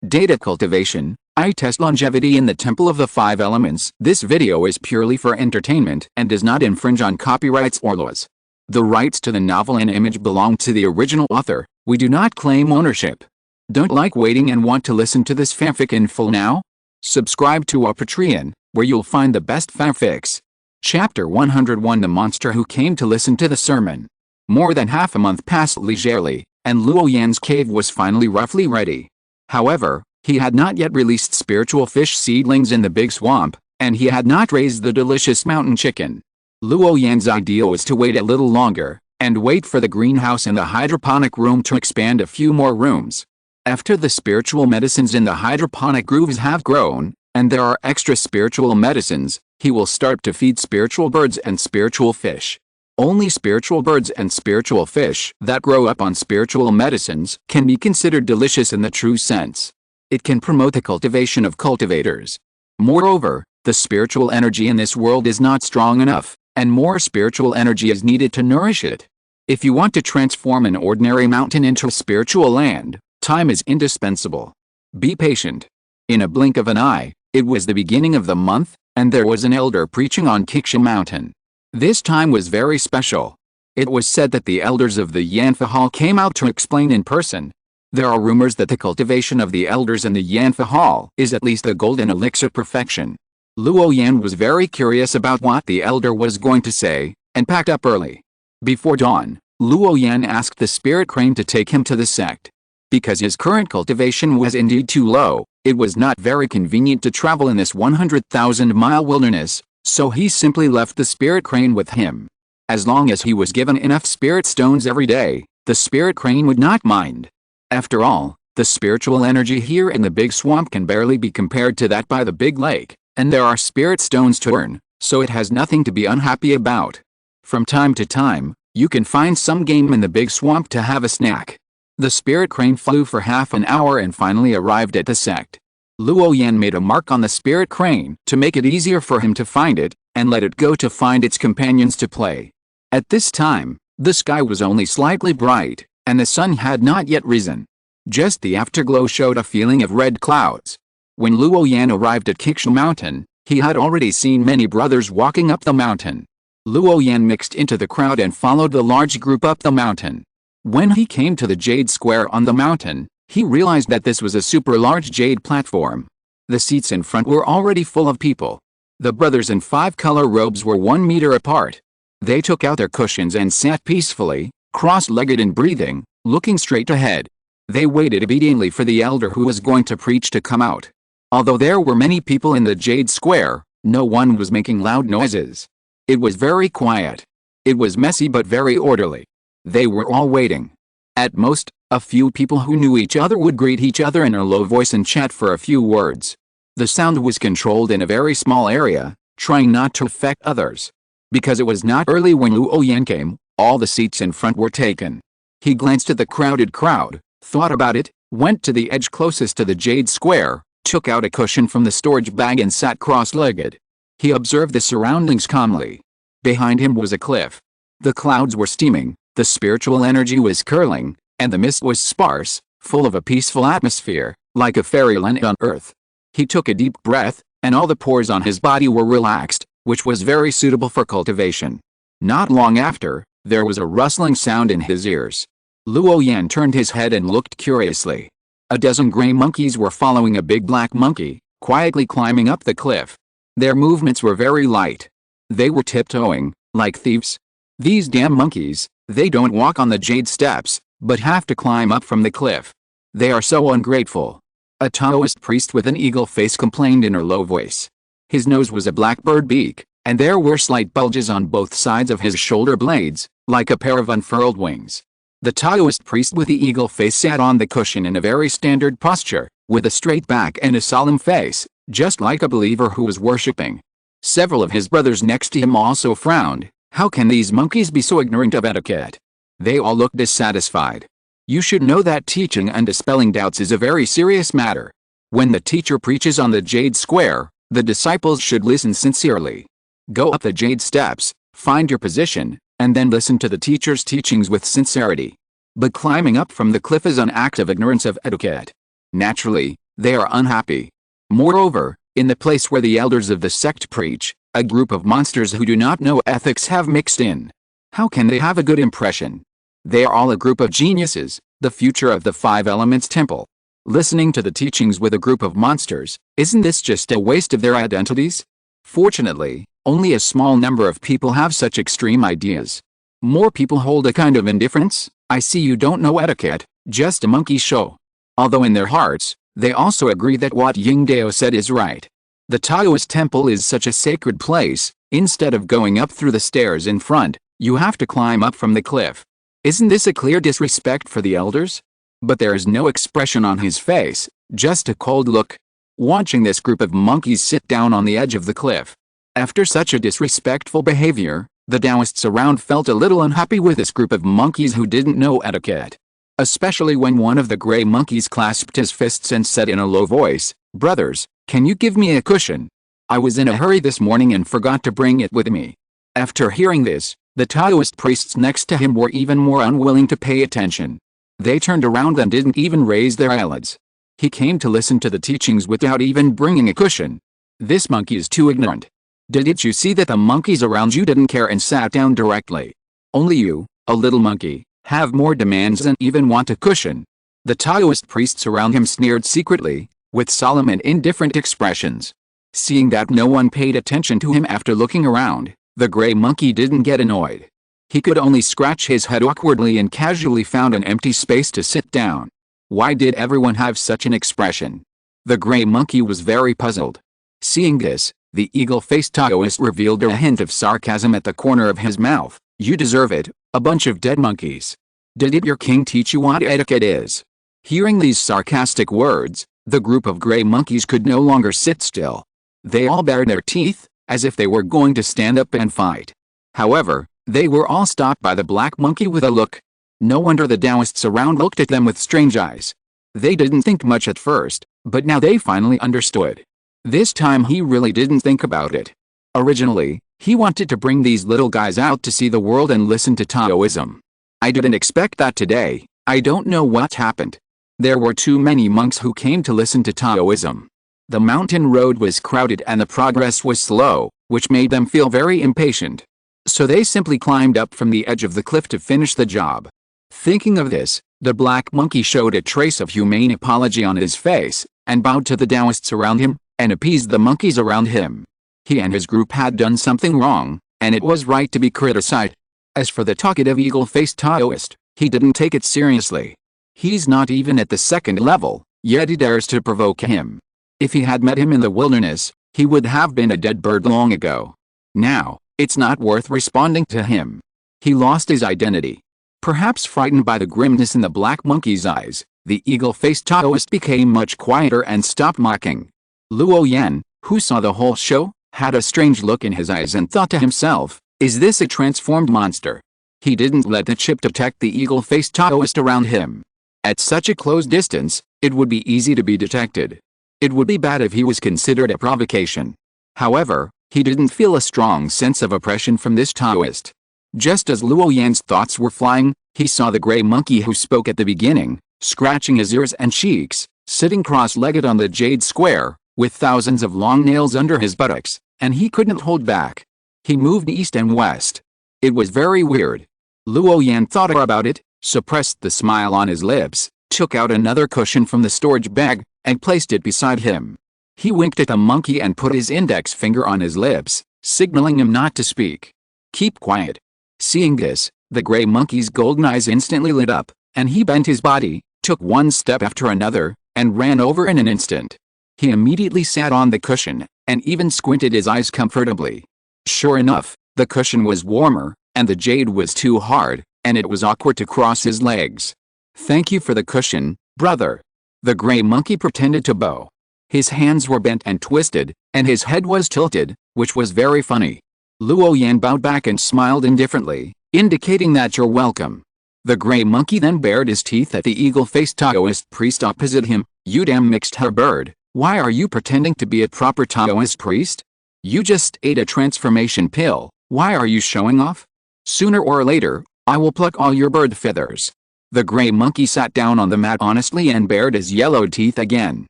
Data cultivation. I test longevity in the Temple of the Five Elements. This video is purely for entertainment and does not infringe on copyrights or laws. The rights to the novel and image belong to the original author. We do not claim ownership. Don't like waiting and want to listen to this fanfic in full now? Subscribe to our Patreon, where you'll find the best fanfics. Chapter 101. The monster who came to listen to the sermon. More than half a month passed leisurely, and Luo Yan's cave was finally roughly ready. However, he had not yet released spiritual fish seedlings in the big swamp, and he had not raised the delicious mountain chicken. Luo Yan's idea was to wait a little longer, and wait for the greenhouse and the hydroponic room to expand a few more rooms. After the spiritual medicines in the hydroponic grooves have grown, and there are extra spiritual medicines, he will start to feed spiritual birds and spiritual fish. Only spiritual birds and spiritual fish that grow up on spiritual medicines can be considered delicious in the true sense. It can promote the cultivation of cultivators. Moreover, the spiritual energy in this world is not strong enough, and more spiritual energy is needed to nourish it. If you want to transform an ordinary mountain into a spiritual land, time is indispensable. Be patient. In a blink of an eye, it was the beginning of the month, and there was an elder preaching on Kiksha Mountain. This time was very special. It was said that the elders of the Yanfa Hall came out to explain in person. There are rumors that the cultivation of the elders in the Yanfa Hall is at least the golden elixir perfection. Luo Yan was very curious about what the elder was going to say, and packed up early. Before dawn, Luo Yan asked the spirit crane to take him to the sect. Because his current cultivation was indeed too low, it was not very convenient to travel in this 100,000-mile wilderness, so he simply left the spirit crane with him. As long as he was given enough spirit stones every day, the spirit crane would not mind. After all, the spiritual energy here in the big swamp can barely be compared to that by the big lake, and there are spirit stones to earn, so it has nothing to be unhappy about. From time to time, you can find some game in the big swamp to have a snack. The spirit crane flew for half an hour and finally arrived at the sect. Luo Yan made a mark on the spirit crane to make it easier for him to find it, and let it go to find its companions to play. At this time, the sky was only slightly bright, and the sun had not yet risen. Just the afterglow showed a feeling of red clouds. When Luo Yan arrived at Kiksha Mountain, he had already seen many brothers walking up the mountain. Luo Yan mixed into the crowd and followed the large group up the mountain. When he came to the jade square on the mountain, he realized that this was a super large jade platform. The seats in front were already full of people. The brothers in 5-color robes were 1 meter apart. They took out their cushions and sat peacefully, cross-legged and breathing, looking straight ahead. They waited obediently for the elder who was going to preach to come out. Although there were many people in the jade square, no one was making loud noises. It was very quiet. It was messy but very orderly. They were all waiting. At most, a few people who knew each other would greet each other in a low voice and chat for a few words. The sound was controlled in a very small area, trying not to affect others. Because it was not early when Luo Yan came, all the seats in front were taken. He glanced at the crowded crowd, thought about it, went to the edge closest to the jade square, took out a cushion from the storage bag and sat cross-legged. He observed the surroundings calmly. Behind him was a cliff. The clouds were steaming, the spiritual energy was curling, and the mist was sparse, full of a peaceful atmosphere, like a fairyland on earth. He took a deep breath, and all the pores on his body were relaxed, which was very suitable for cultivation. Not long after, there was a rustling sound in his ears. Luo Yan turned his head and looked curiously. A dozen gray monkeys were following a big black monkey, quietly climbing up the cliff. Their movements were very light. They were tiptoeing, like thieves. These damn monkeys, they don't walk on the jade steps, but have to climb up from the cliff. They are so ungrateful. A Taoist priest with an eagle face complained in a low voice. His nose was a blackbird beak, and there were slight bulges on both sides of his shoulder blades, like a pair of unfurled wings. The Taoist priest with the eagle face sat on the cushion in a very standard posture, with a straight back and a solemn face, just like a believer who was worshipping. Several of his brothers next to him also frowned. How can these monkeys be so ignorant of etiquette? They all looked dissatisfied. You should know that teaching and dispelling doubts is a very serious matter. When the teacher preaches on the jade square, the disciples should listen sincerely. Go up the jade steps, find your position, and then listen to the teacher's teachings with sincerity. But climbing up from the cliff is an act of ignorance of etiquette. Naturally, They are unhappy. Moreover, in the place where the elders of the sect preach, a group of monsters who do not know ethics have mixed in. How can they have a good impression? They are all a group of geniuses, the future of the Five Elements Temple. Listening to the teachings with a group of monsters, isn't this just a waste of their identities? Fortunately, only a small number of people have such extreme ideas. More people hold a kind of indifference. I see you don't know etiquette, just a monkey show. Although in their hearts, they also agree that what Yingdao said is right. The Taoist temple is such a sacred place, instead of going up through the stairs in front, you have to climb up from the cliff. Isn't this a clear disrespect for the elders? But there is no expression on his face, just a cold look. Watching this group of monkeys sit down on the edge of the cliff. After such a disrespectful behavior, the Taoists around felt a little unhappy with this group of monkeys who didn't know etiquette. Especially when one of the gray monkeys clasped his fists and said in a low voice, "Brothers, can you give me a cushion? I was in a hurry this morning and forgot to bring it with me." After hearing this, the Taoist priests next to him were even more unwilling to pay attention. They turned around and didn't even raise their eyelids. He came to listen to the teachings without even bringing a cushion. This monkey is too ignorant. Didn't you see that the monkeys around you didn't care and sat down directly? Only you, a little monkey, have more demands and even want a cushion. The Taoist priests around him sneered secretly, with solemn and indifferent expressions. Seeing that no one paid attention to him after looking around, the gray monkey didn't get annoyed. He could only scratch his head awkwardly and casually found an empty space to sit down. Why did everyone have such an expression? The gray monkey was very puzzled. Seeing this, the eagle-faced Taoist revealed a hint of sarcasm at the corner of his mouth. "You deserve it, a bunch of dead monkeys. Didn't your king teach you what etiquette is?" Hearing these sarcastic words, the group of gray monkeys could no longer sit still. They all bared their teeth, as if they were going to stand up and fight. However, they were all stopped by the black monkey with a look. No wonder the Taoists around looked at them with strange eyes. They didn't think much at first, but now they finally understood. This time he really didn't think about it. Originally, he wanted to bring these little guys out to see the world and listen to Taoism. I didn't expect that today. I don't know what happened. There were too many monks who came to listen to Taoism. The mountain road was crowded and the progress was slow, which made them feel very impatient. So they simply climbed up from the edge of the cliff to finish the job. Thinking of this, the black monkey showed a trace of humane apology on his face, and bowed to the Taoists around him, and appeased the monkeys around him. He and his group had done something wrong, and it was right to be criticized. As for the talkative eagle-faced Taoist, he didn't take it seriously. He's not even at the second level, yet he dares to provoke him. If he had met him in the wilderness, he would have been a dead bird long ago. Now, it's not worth responding to him. He lost his identity. Perhaps frightened by the grimness in the black monkey's eyes, the eagle-faced Taoist became much quieter and stopped mocking. Luo Yan, who saw the whole show, had a strange look in his eyes and thought to himself, "Is this a transformed monster?" He didn't let the chip detect the eagle-faced Taoist around him. At such a close distance, it would be easy to be detected. It would be bad if he was considered a provocation. However, he didn't feel a strong sense of oppression from this Taoist. Just as Luo Yan's thoughts were flying, he saw the gray monkey who spoke at the beginning, scratching his ears and cheeks, sitting cross-legged on the jade square, with thousands of long nails under his buttocks, and he couldn't hold back. He moved east and west. It was very weird. Luo Yan thought about it, suppressed the smile on his lips, took out another cushion from the storage bag, and placed it beside him. He winked at the monkey and put his index finger on his lips, signaling him not to speak. "Keep quiet." Seeing this, the gray monkey's golden eyes instantly lit up, and he bent his body, took one step after another, and ran over in an instant. He immediately sat on the cushion, and even squinted his eyes comfortably. Sure enough, the cushion was warmer, and the jade was too hard, and it was awkward to cross his legs. "Thank you for the cushion, brother." The gray monkey pretended to bow. His hands were bent and twisted, and his head was tilted, which was very funny. Luo Yan bowed back and smiled indifferently, indicating that you're welcome. The gray monkey then bared his teeth at the eagle-faced Taoist priest opposite him. "You damn mixed-hair bird, why are you pretending to be a proper Taoist priest? You just ate a transformation pill, why are you showing off? Sooner or later, I will pluck all your bird feathers." The gray monkey sat down on the mat honestly and bared his yellow teeth again.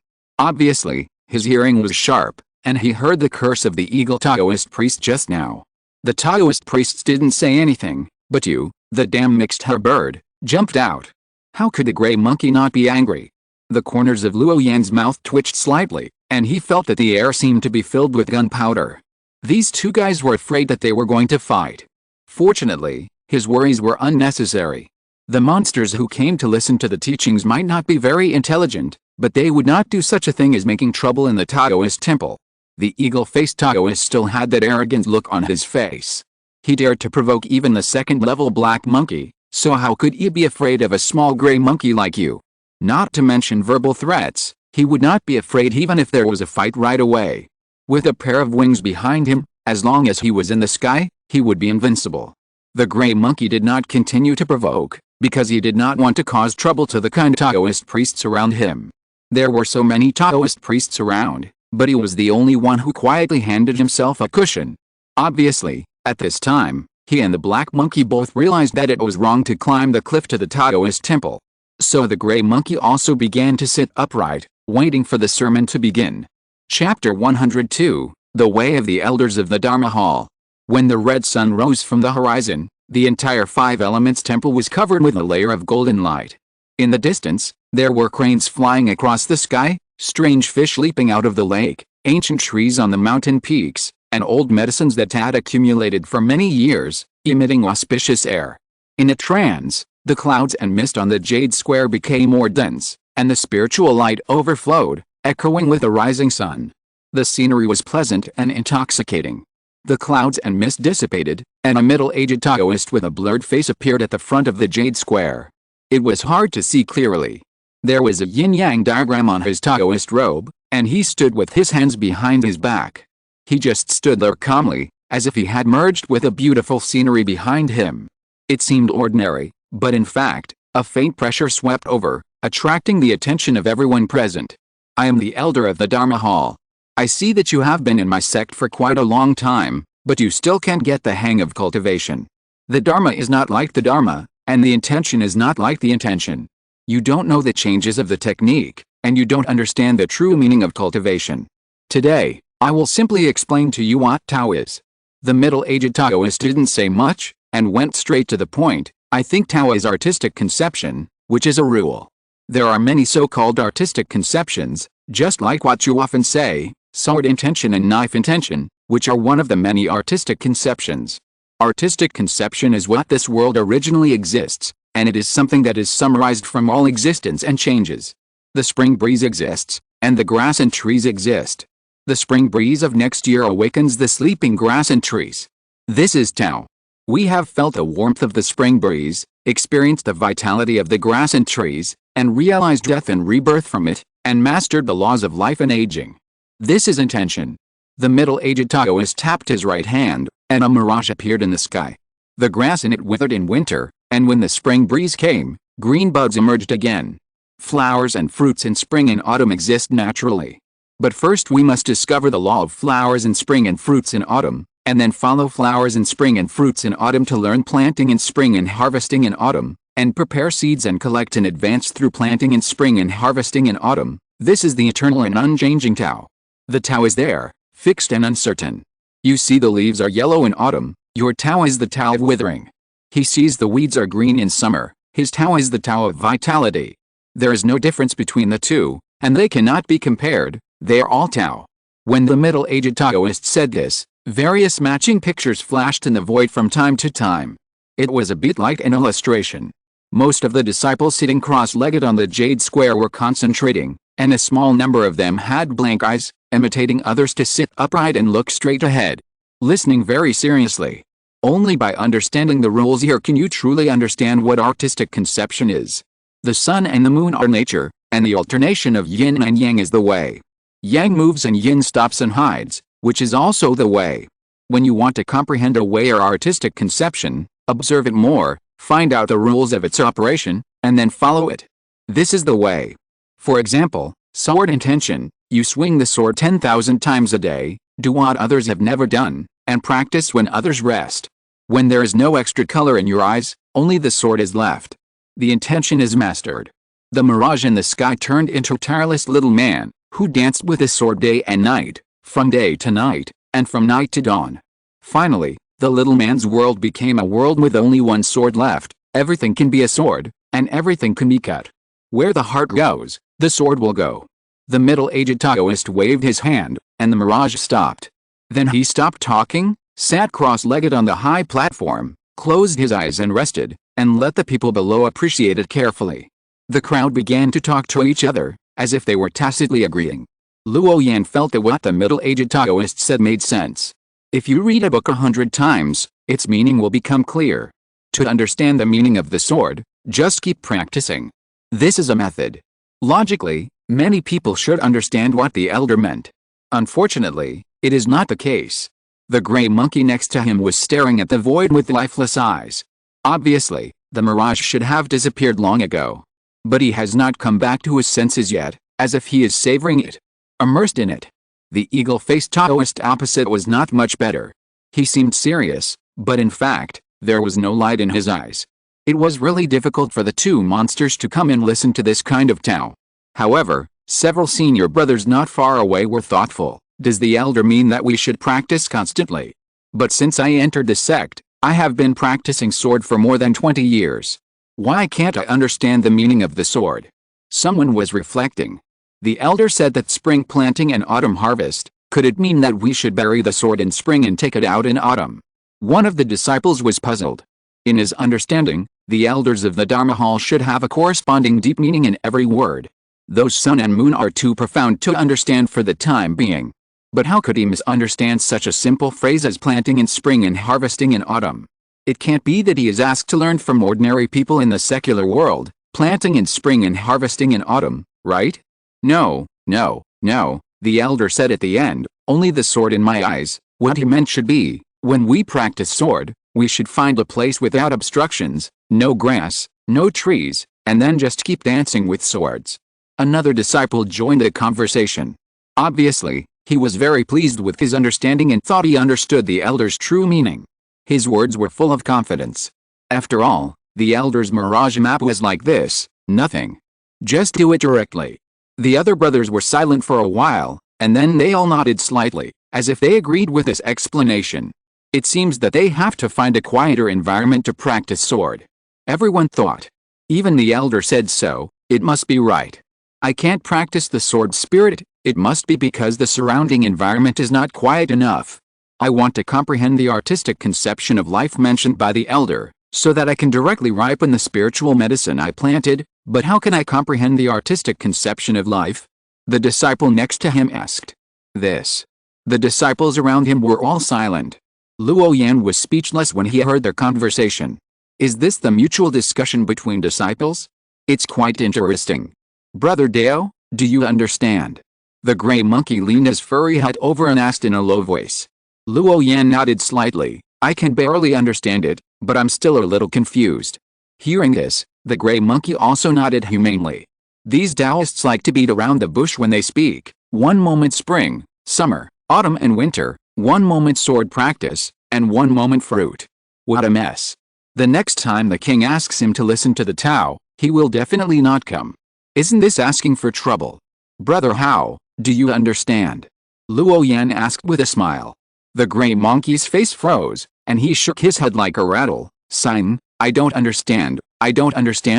Obviously, his hearing was sharp, and he heard the curse of the eagle Taoist priest just now. The Taoist priests didn't say anything, but you, the damn mixed-hair bird, jumped out. How could the gray monkey not be angry? The corners of Luo Yan's mouth twitched slightly, and he felt that the air seemed to be filled with gunpowder. These two guys were afraid that they were going to fight. Fortunately, his worries were unnecessary. The monsters who came to listen to the teachings might not be very intelligent, but they would not do such a thing as making trouble in the Taoist temple. The eagle-faced Taoist still had that arrogant look on his face. He dared to provoke even the second-level black monkey, so how could he be afraid of a small gray monkey like you? Not to mention verbal threats, he would not be afraid even if there was a fight right away. With a pair of wings behind him, as long as he was in the sky, he would be invincible. The gray monkey did not continue to provoke, because he did not want to cause trouble to the kind Taoist priests around him. There were so many Taoist priests around, but he was the only one who quietly handed himself a cushion. Obviously, at this time, he and the black monkey both realized that it was wrong to climb the cliff to the Taoist temple. So the gray monkey also began to sit upright, waiting for the sermon to begin. Chapter 102, The Way of the Elders of the Dharma Hall. When the red sun rose from the horizon, the entire Five Elements temple was covered with a layer of golden light. In the distance, there were cranes flying across the sky, strange fish leaping out of the lake, ancient trees on the mountain peaks, and old medicines that had accumulated for many years, emitting auspicious air. In a trance, the clouds and mist on the Jade Square became more dense, and the spiritual light overflowed, echoing with the rising sun. The scenery was pleasant and intoxicating. The clouds and mist dissipated, and a middle-aged Taoist with a blurred face appeared at the front of the Jade Square. It was hard to see clearly. There was a yin-yang diagram on his Taoist robe, and he stood with his hands behind his back. He just stood there calmly, as if he had merged with a beautiful scenery behind him. It seemed ordinary, but in fact, a faint pressure swept over, attracting the attention of everyone present. I am the elder of the Dharma Hall. I see that you have been in my sect for quite a long time, but you still can't get the hang of cultivation. The Dharma is not like the Dharma, and the intention is not like the intention. You don't know the changes of the technique, and you don't understand the true meaning of cultivation. Today, I will simply explain to you what Tao is. The middle-aged Taoist didn't say much, and went straight to the point. I think Tao is artistic conception, which is a rule. There are many so-called artistic conceptions, just like what you often say, sword intention and knife intention, which are one of the many artistic conceptions. Artistic conception is what this world originally exists, and it is something that is summarized from all existence and changes. The spring breeze exists, and the grass and trees exist. The spring breeze of next year awakens the sleeping grass and trees. This is Tao. We have felt the warmth of the spring breeze, experienced the vitality of the grass and trees, and realized death and rebirth from it, and mastered the laws of life and aging. This is intention. The middle-aged Taoist tapped his right hand, and a mirage appeared in the sky. The grass in it withered in winter, and when the spring breeze came, green buds emerged again. Flowers and fruits in spring and autumn exist naturally. But first we must discover the law of flowers in spring and fruits in autumn, and then follow flowers in spring and fruits in autumn to learn planting in spring and harvesting in autumn, and prepare seeds and collect in advance through planting in spring and harvesting in autumn. This is the eternal and unchanging Tao. The Tao is there, fixed and uncertain. You see the leaves are yellow in autumn, your Tao is the Tao of withering. He sees the weeds are green in summer, his Tao is the Tao of vitality. There is no difference between the two, and they cannot be compared, they are all Tao. When the middle-aged Taoist said this, various matching pictures flashed in the void from time to time. It was a bit like an illustration. Most of the disciples sitting cross-legged on the Jade Square were concentrating, and a small number of them had blank eyes, imitating others to sit upright and look straight ahead, listening very seriously. Only by understanding the rules here can you truly understand what artistic conception is. The sun and the moon are nature, and the alternation of yin and yang is the way. Yang moves and yin stops and hides, which is also the way. When you want to comprehend a way or artistic conception, observe it more, find out the rules of its operation, and then follow it. This is the way. For example, sword intention, you swing the sword 10,000 times a day, do what others have never done, and practice when others rest. When there is no extra color in your eyes, only the sword is left. The intention is mastered. The mirage in the sky turned into a tireless little man, who danced with his sword day and night, from day to night, and from night to dawn. Finally, the little man's world became a world with only one sword left. Everything can be a sword, and everything can be cut. Where the heart goes, the sword will go. The middle-aged Taoist waved his hand, and the mirage stopped. Then he stopped talking, sat cross-legged on the high platform, closed his eyes and rested, and let the people below appreciate it carefully. The crowd began to talk to each other, as if they were tacitly agreeing. Luo Yan felt that what the middle-aged Taoist said made sense. If you read a book 100 times, its meaning will become clear. To understand the meaning of the sword, just keep practicing. This is a method. Logically, many people should understand what the elder meant. Unfortunately, it is not the case. The gray monkey next to him was staring at the void with lifeless eyes. Obviously, the mirage should have disappeared long ago. But he has not come back to his senses yet, as if he is savoring it. Immersed in it. The eagle-faced Taoist opposite was not much better. He seemed serious, but in fact, there was no light in his eyes. It was really difficult for the two monsters to come and listen to this kind of Tao. However, several senior brothers not far away were thoughtful. Does the elder mean that we should practice constantly? But since I entered the sect, I have been practicing sword for more than 20 years. Why can't I understand the meaning of the sword? Someone was reflecting. The elder said that spring planting and autumn harvest, could it mean that we should bury the sword in spring and take it out in autumn? One of the disciples was puzzled. In his understanding, the elders of the Dharma Hall should have a corresponding deep meaning in every word. Those sun and moon are too profound to understand for the time being. But how could he misunderstand such a simple phrase as planting in spring and harvesting in autumn? It can't be that he is asked to learn from ordinary people in the secular world, planting in spring and harvesting in autumn, right? No, no, no, the elder said at the end, only the sword in my eyes. What he meant should be, when we practice sword, we should find a place without obstructions, no grass, no trees, and then just keep dancing with swords. Another disciple joined the conversation. Obviously, he was very pleased with his understanding and thought he understood the elder's true meaning. His words were full of confidence. After all, the elder's mirage map was like this: nothing. Just do it directly. The other brothers were silent for a while, and then they all nodded slightly, as if they agreed with his explanation. It seems that they have to find a quieter environment to practice sword. Everyone thought. Even the elder said so, it must be right. I can't practice the sword spirit, it must be because the surrounding environment is not quiet enough. I want to comprehend the artistic conception of life mentioned by the elder, so that I can directly ripen the spiritual medicine I planted. But how can I comprehend the artistic conception of life? The disciple next to him asked. This. The disciples around him were all silent. Luo Yan was speechless when he heard their conversation. Is this the mutual discussion between disciples? It's quite interesting. Brother Dao, do you understand? The gray monkey leaned his furry head over and asked in a low voice. Luo Yan nodded slightly. I can barely understand it, but I'm still a little confused. Hearing this, the gray monkey also nodded humanely. These Taoists like to beat around the bush when they speak. One moment spring, summer, autumn and winter, one moment sword practice, and one moment fruit. What a mess. The next time the king asks him to listen to the Tao, he will definitely not come. Isn't this asking for trouble? Brother Hao, do you understand? Luo Yan asked with a smile. The gray monkey's face froze, and he shook his head like a rattle. Sign, I don't understand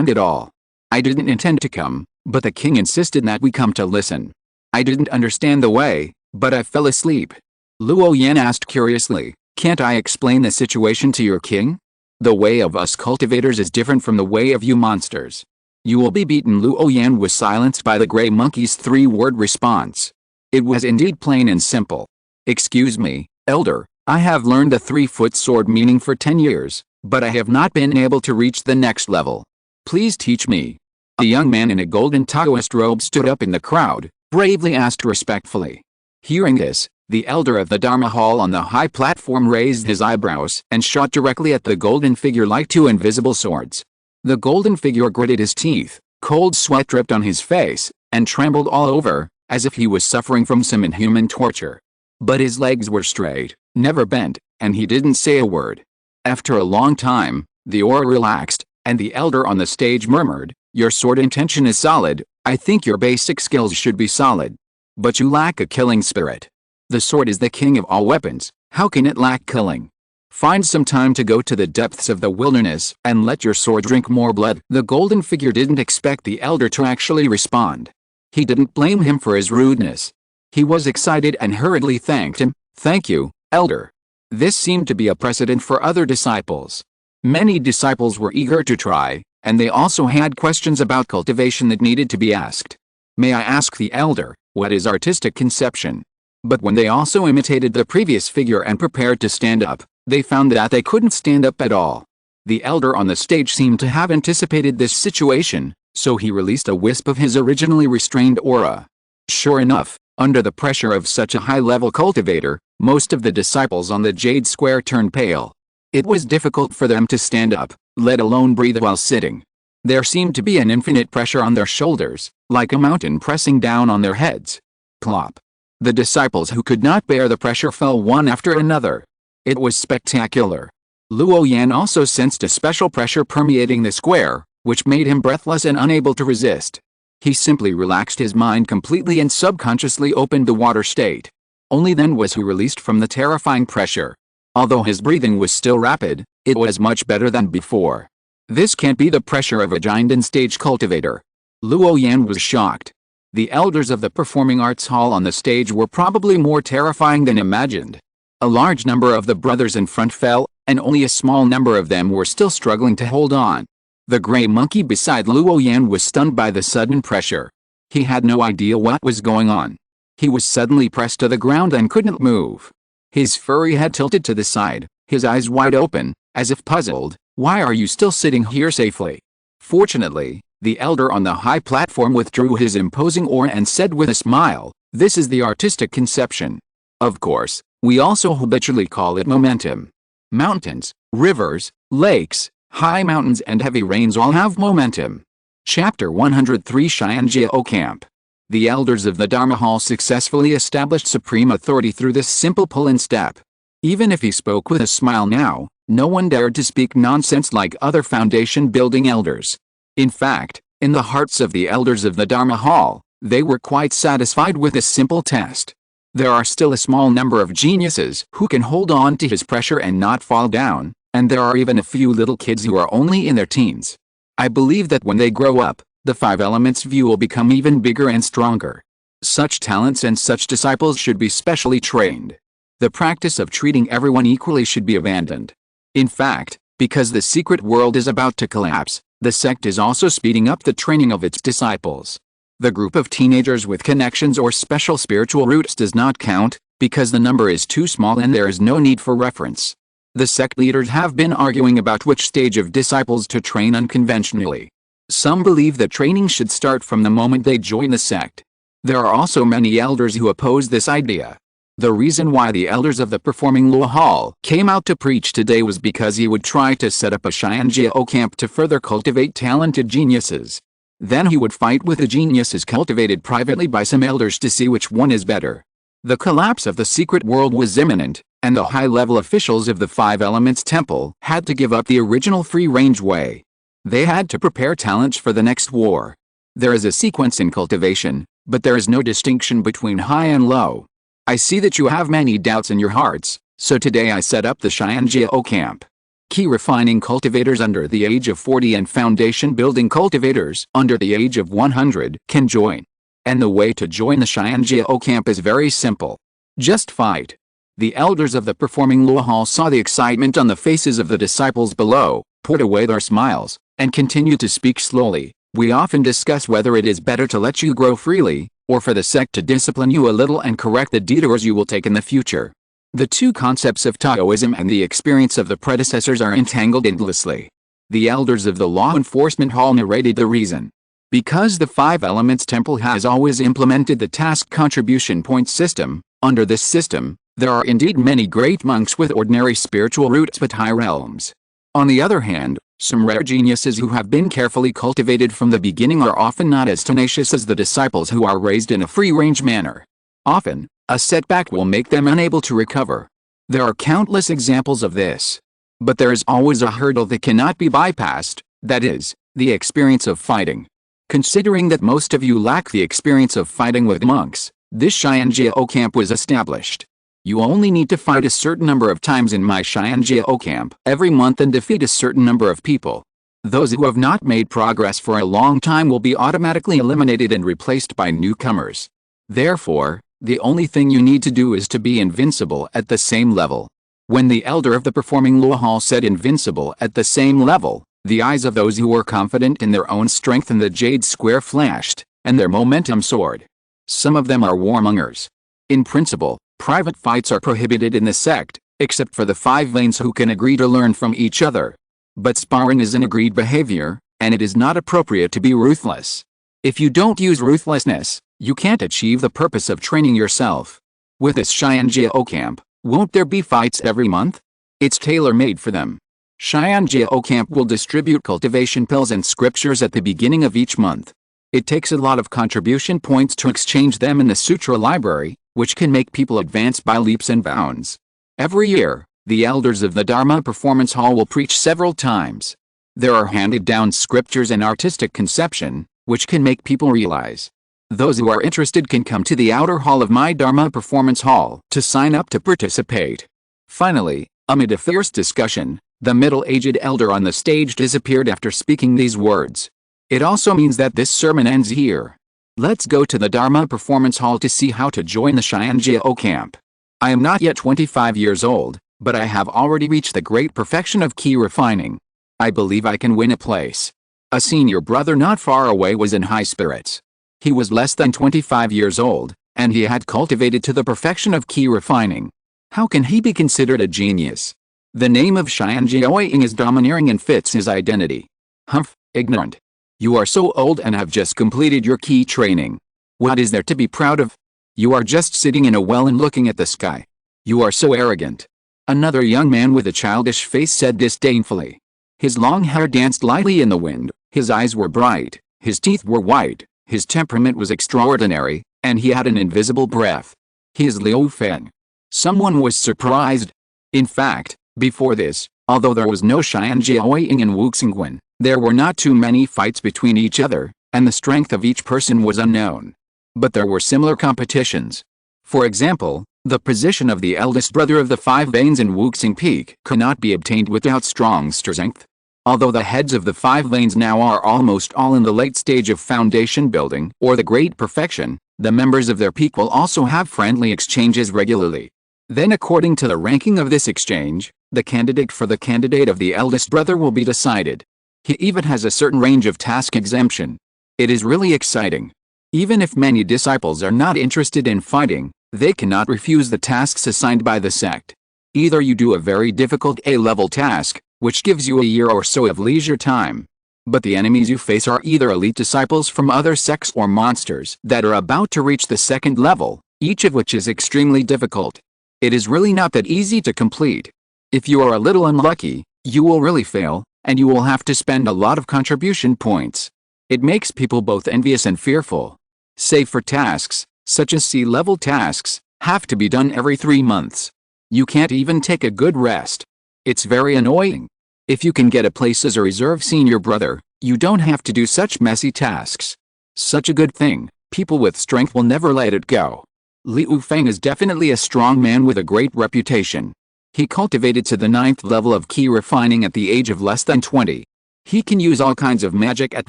at all. I didn't intend to come, but the king insisted that we come to listen. I didn't understand the way, but I fell asleep. Luo Yan asked curiously, can't I explain the situation to your king? The way of us cultivators is different from the way of you monsters. You will be beaten. Luo Yan was silenced by the gray monkey's three-word response. It was indeed plain and simple. Excuse me, elder, I have learned the 3-foot sword meaning for 10 years, but I have not been able to reach the next level. Please teach me. A young man in a golden Taoist robe stood up in the crowd, bravely asked respectfully. Hearing this, the elder of the Dharma Hall on the high platform raised his eyebrows and shot directly at the golden figure like two invisible swords. The golden figure gritted his teeth, cold sweat dripped on his face, and trembled all over, as if he was suffering from some inhuman torture. But his legs were straight, never bent, and he didn't say a word. After a long time, the aura relaxed, and the elder on the stage murmured, "Your sword intention is solid, I think your basic skills should be solid. But you lack a killing spirit. The sword is the king of all weapons, how can it lack killing? Find some time to go to the depths of the wilderness and let your sword drink more blood. The golden figure didn't expect the elder to actually respond. He didn't blame him for his rudeness. He was excited and hurriedly thanked him. Thank you, elder. This seemed to be a precedent for other disciples. Many disciples were eager to try, and they also had questions about cultivation that needed to be asked. May I ask the elder, what is artistic conception? But when they also imitated the previous figure and prepared to stand up, they found that they couldn't stand up at all. The elder on the stage seemed to have anticipated this situation, so he released a wisp of his originally restrained aura. Sure enough, under the pressure of such a high-level cultivator, most of the disciples on the Jade Square turned pale. It was difficult for them to stand up, let alone breathe while sitting. There seemed to be an infinite pressure on their shoulders, like a mountain pressing down on their heads. Plop. The disciples who could not bear the pressure fell one after another. It was spectacular. Luo Yan also sensed a special pressure permeating the square, which made him breathless and unable to resist. He simply relaxed his mind completely and subconsciously opened the water state. Only then was he released from the terrifying pressure. Although his breathing was still rapid, it was much better than before. This can't be the pressure of a giant and stage cultivator. Luo Yan was shocked. The elders of the performing arts hall on the stage were probably more terrifying than imagined. A large number of the brothers in front fell, and only a small number of them were still struggling to hold on. The gray monkey beside Luo Yan was stunned by the sudden pressure. He had no idea what was going on. He was suddenly pressed to the ground and couldn't move. His furry head tilted to the side, his eyes wide open, as if puzzled. Why are you still sitting here safely? Fortunately, the elder on the high platform withdrew his imposing aura and said with a smile, "This is the artistic conception. Of course, we also habitually call it momentum. Mountains, rivers, lakes, high mountains and heavy rains all have momentum." Chapter 103 Xianjiao Camp. The elders of the Dharma Hall successfully established supreme authority through this simple pull-in step. Even if he spoke with a smile now, no one dared to speak nonsense like other foundation-building elders. In fact, in the hearts of the elders of the Dharma Hall, they were quite satisfied with this simple test. There are still a small number of geniuses who can hold on to his pressure and not fall down, and there are even a few little kids who are only in their teens. I believe that when they grow up, the five elements view will become even bigger and stronger. Such talents and such disciples should be specially trained. The practice of treating everyone equally should be abandoned. In fact, because the secret world is about to collapse, the sect is also speeding up the training of its disciples. The group of teenagers with connections or special spiritual roots does not count, because the number is too small and there is no need for reference. The sect leaders have been arguing about which stage of disciples to train unconventionally. Some believe that training should start from the moment they join the sect. There are also many elders who oppose this idea. The reason why the elders of the performing Luo Hall came out to preach today was because he would try to set up a Xianjiao camp to further cultivate talented geniuses. Then he would fight with the geniuses cultivated privately by some elders to see which one is better. The collapse of the secret world was imminent, and the high-level officials of the Five Elements Temple had to give up the original free-range way. They had to prepare talents for the next war. There is a sequence in cultivation, but there is no distinction between high and low. I see that you have many doubts in your hearts, so today I set up the Xianjiao camp. Key refining cultivators under the age of 40 and foundation building cultivators under the age of 100 can join. And the way to join the Xianjiao camp is very simple. Just fight. The elders of the performing Luo Hall saw the excitement on the faces of the disciples below, put away their smiles, and continued to speak slowly. We often discuss whether it is better to let you grow freely, or for the sect to discipline you a little and correct the detours you will take in the future. The two concepts of Taoism and the experience of the predecessors are entangled endlessly. The elders of the Law Enforcement Hall narrated the reason. Because the Five Elements Temple has always implemented the task contribution point system, under this system, there are indeed many great monks with ordinary spiritual roots but high realms. On the other hand, some rare geniuses who have been carefully cultivated from the beginning are often not as tenacious as the disciples who are raised in a free-range manner. Often, a setback will make them unable to recover. There are countless examples of this. But there is always a hurdle that cannot be bypassed, that is, the experience of fighting. Considering that most of you lack the experience of fighting with monks, This Xianjiao camp was established. You only need to fight a certain number of times in my Xianjiao camp every month and defeat a certain number of people. Those who have not made progress for a long time will be automatically eliminated and replaced by newcomers. Therefore, the only thing you need to do is to be invincible at the same level. When the elder of the performing Luo Hall said invincible at the same level, the eyes of those who were confident in their own strength in the Jade Square flashed, and their momentum soared. Some of them are warmongers. In principle, private fights are prohibited in the sect, except for the 5 veins who can agree to learn from each other. But sparring is an agreed behavior, and it is not appropriate to be ruthless. If you don't use ruthlessness, you can't achieve the purpose of training yourself. With this Xianjiao camp, won't there be fights every month? It's tailor-made for them. Xianjiao camp will distribute cultivation pills and scriptures at the beginning of each month. It takes a lot of contribution points to exchange them in the sutra library, which can make people advance by leaps and bounds. Every year, the elders of the Dharma Performance Hall will preach several times. There are handed-down scriptures and artistic conception, which can make people realize. Those who are interested can come to the outer hall of my Dharma Performance Hall to sign up to participate. Finally, amid a fierce discussion, the middle-aged elder on the stage disappeared after speaking these words. It also means that this sermon ends here. Let's go to the Dharma Performance Hall to see how to join the Xianjiao camp. I am not yet 25 years old, but I have already reached the great perfection of key refining. I believe I can win a place. A senior brother not far away was in high spirits. He was less than 25 years old, and he had cultivated to the perfection of key refining. How can he be considered a genius? The name of Xianjiao is domineering and fits his identity. Humph, ignorant. You are so old and have just completed your key training. What is there to be proud of? You are just sitting in a well and looking at the sky. You are so arrogant. Another young man with a childish face said disdainfully. His long hair danced lightly in the wind, his eyes were bright, his teeth were white, his temperament was extraordinary, and he had an invisible breath. He is Luo Yan. Someone was surprised. In fact, before this, although there was no Xianjiao in Wuxingguan, there were not too many fights between each other, and the strength of each person was unknown. But there were similar competitions. For example, the position of the eldest brother of the 5 veins in Wuxing Peak could not be obtained without strong strength. Although the heads of the 5 veins now are almost all in the late stage of foundation building or the great perfection, the members of their peak will also have friendly exchanges regularly. Then according to the ranking of this exchange, the candidate for the candidate of the eldest brother will be decided. He even has a certain range of task exemption. It is really exciting. Even if many disciples are not interested in fighting, they cannot refuse the tasks assigned by the sect. Either you do a very difficult A-level task, which gives you a year or so of leisure time. But the enemies you face are either elite disciples from other sects or monsters that are about to reach the 2nd level, each of which is extremely difficult. It is really not that easy to complete. If you are a little unlucky, you will really fail, and you will have to spend a lot of contribution points. It makes people both envious and fearful. Save for tasks, such as C-level tasks, have to be done every 3 months. You can't even take a good rest. It's very annoying. If you can get a place as a reserve senior brother, you don't have to do such messy tasks. Such a good thing, people with strength will never let it go. Luo Yan is definitely a strong man with a great reputation. He cultivated to the 9th level of key refining at the age of less than 20. He can use all kinds of magic at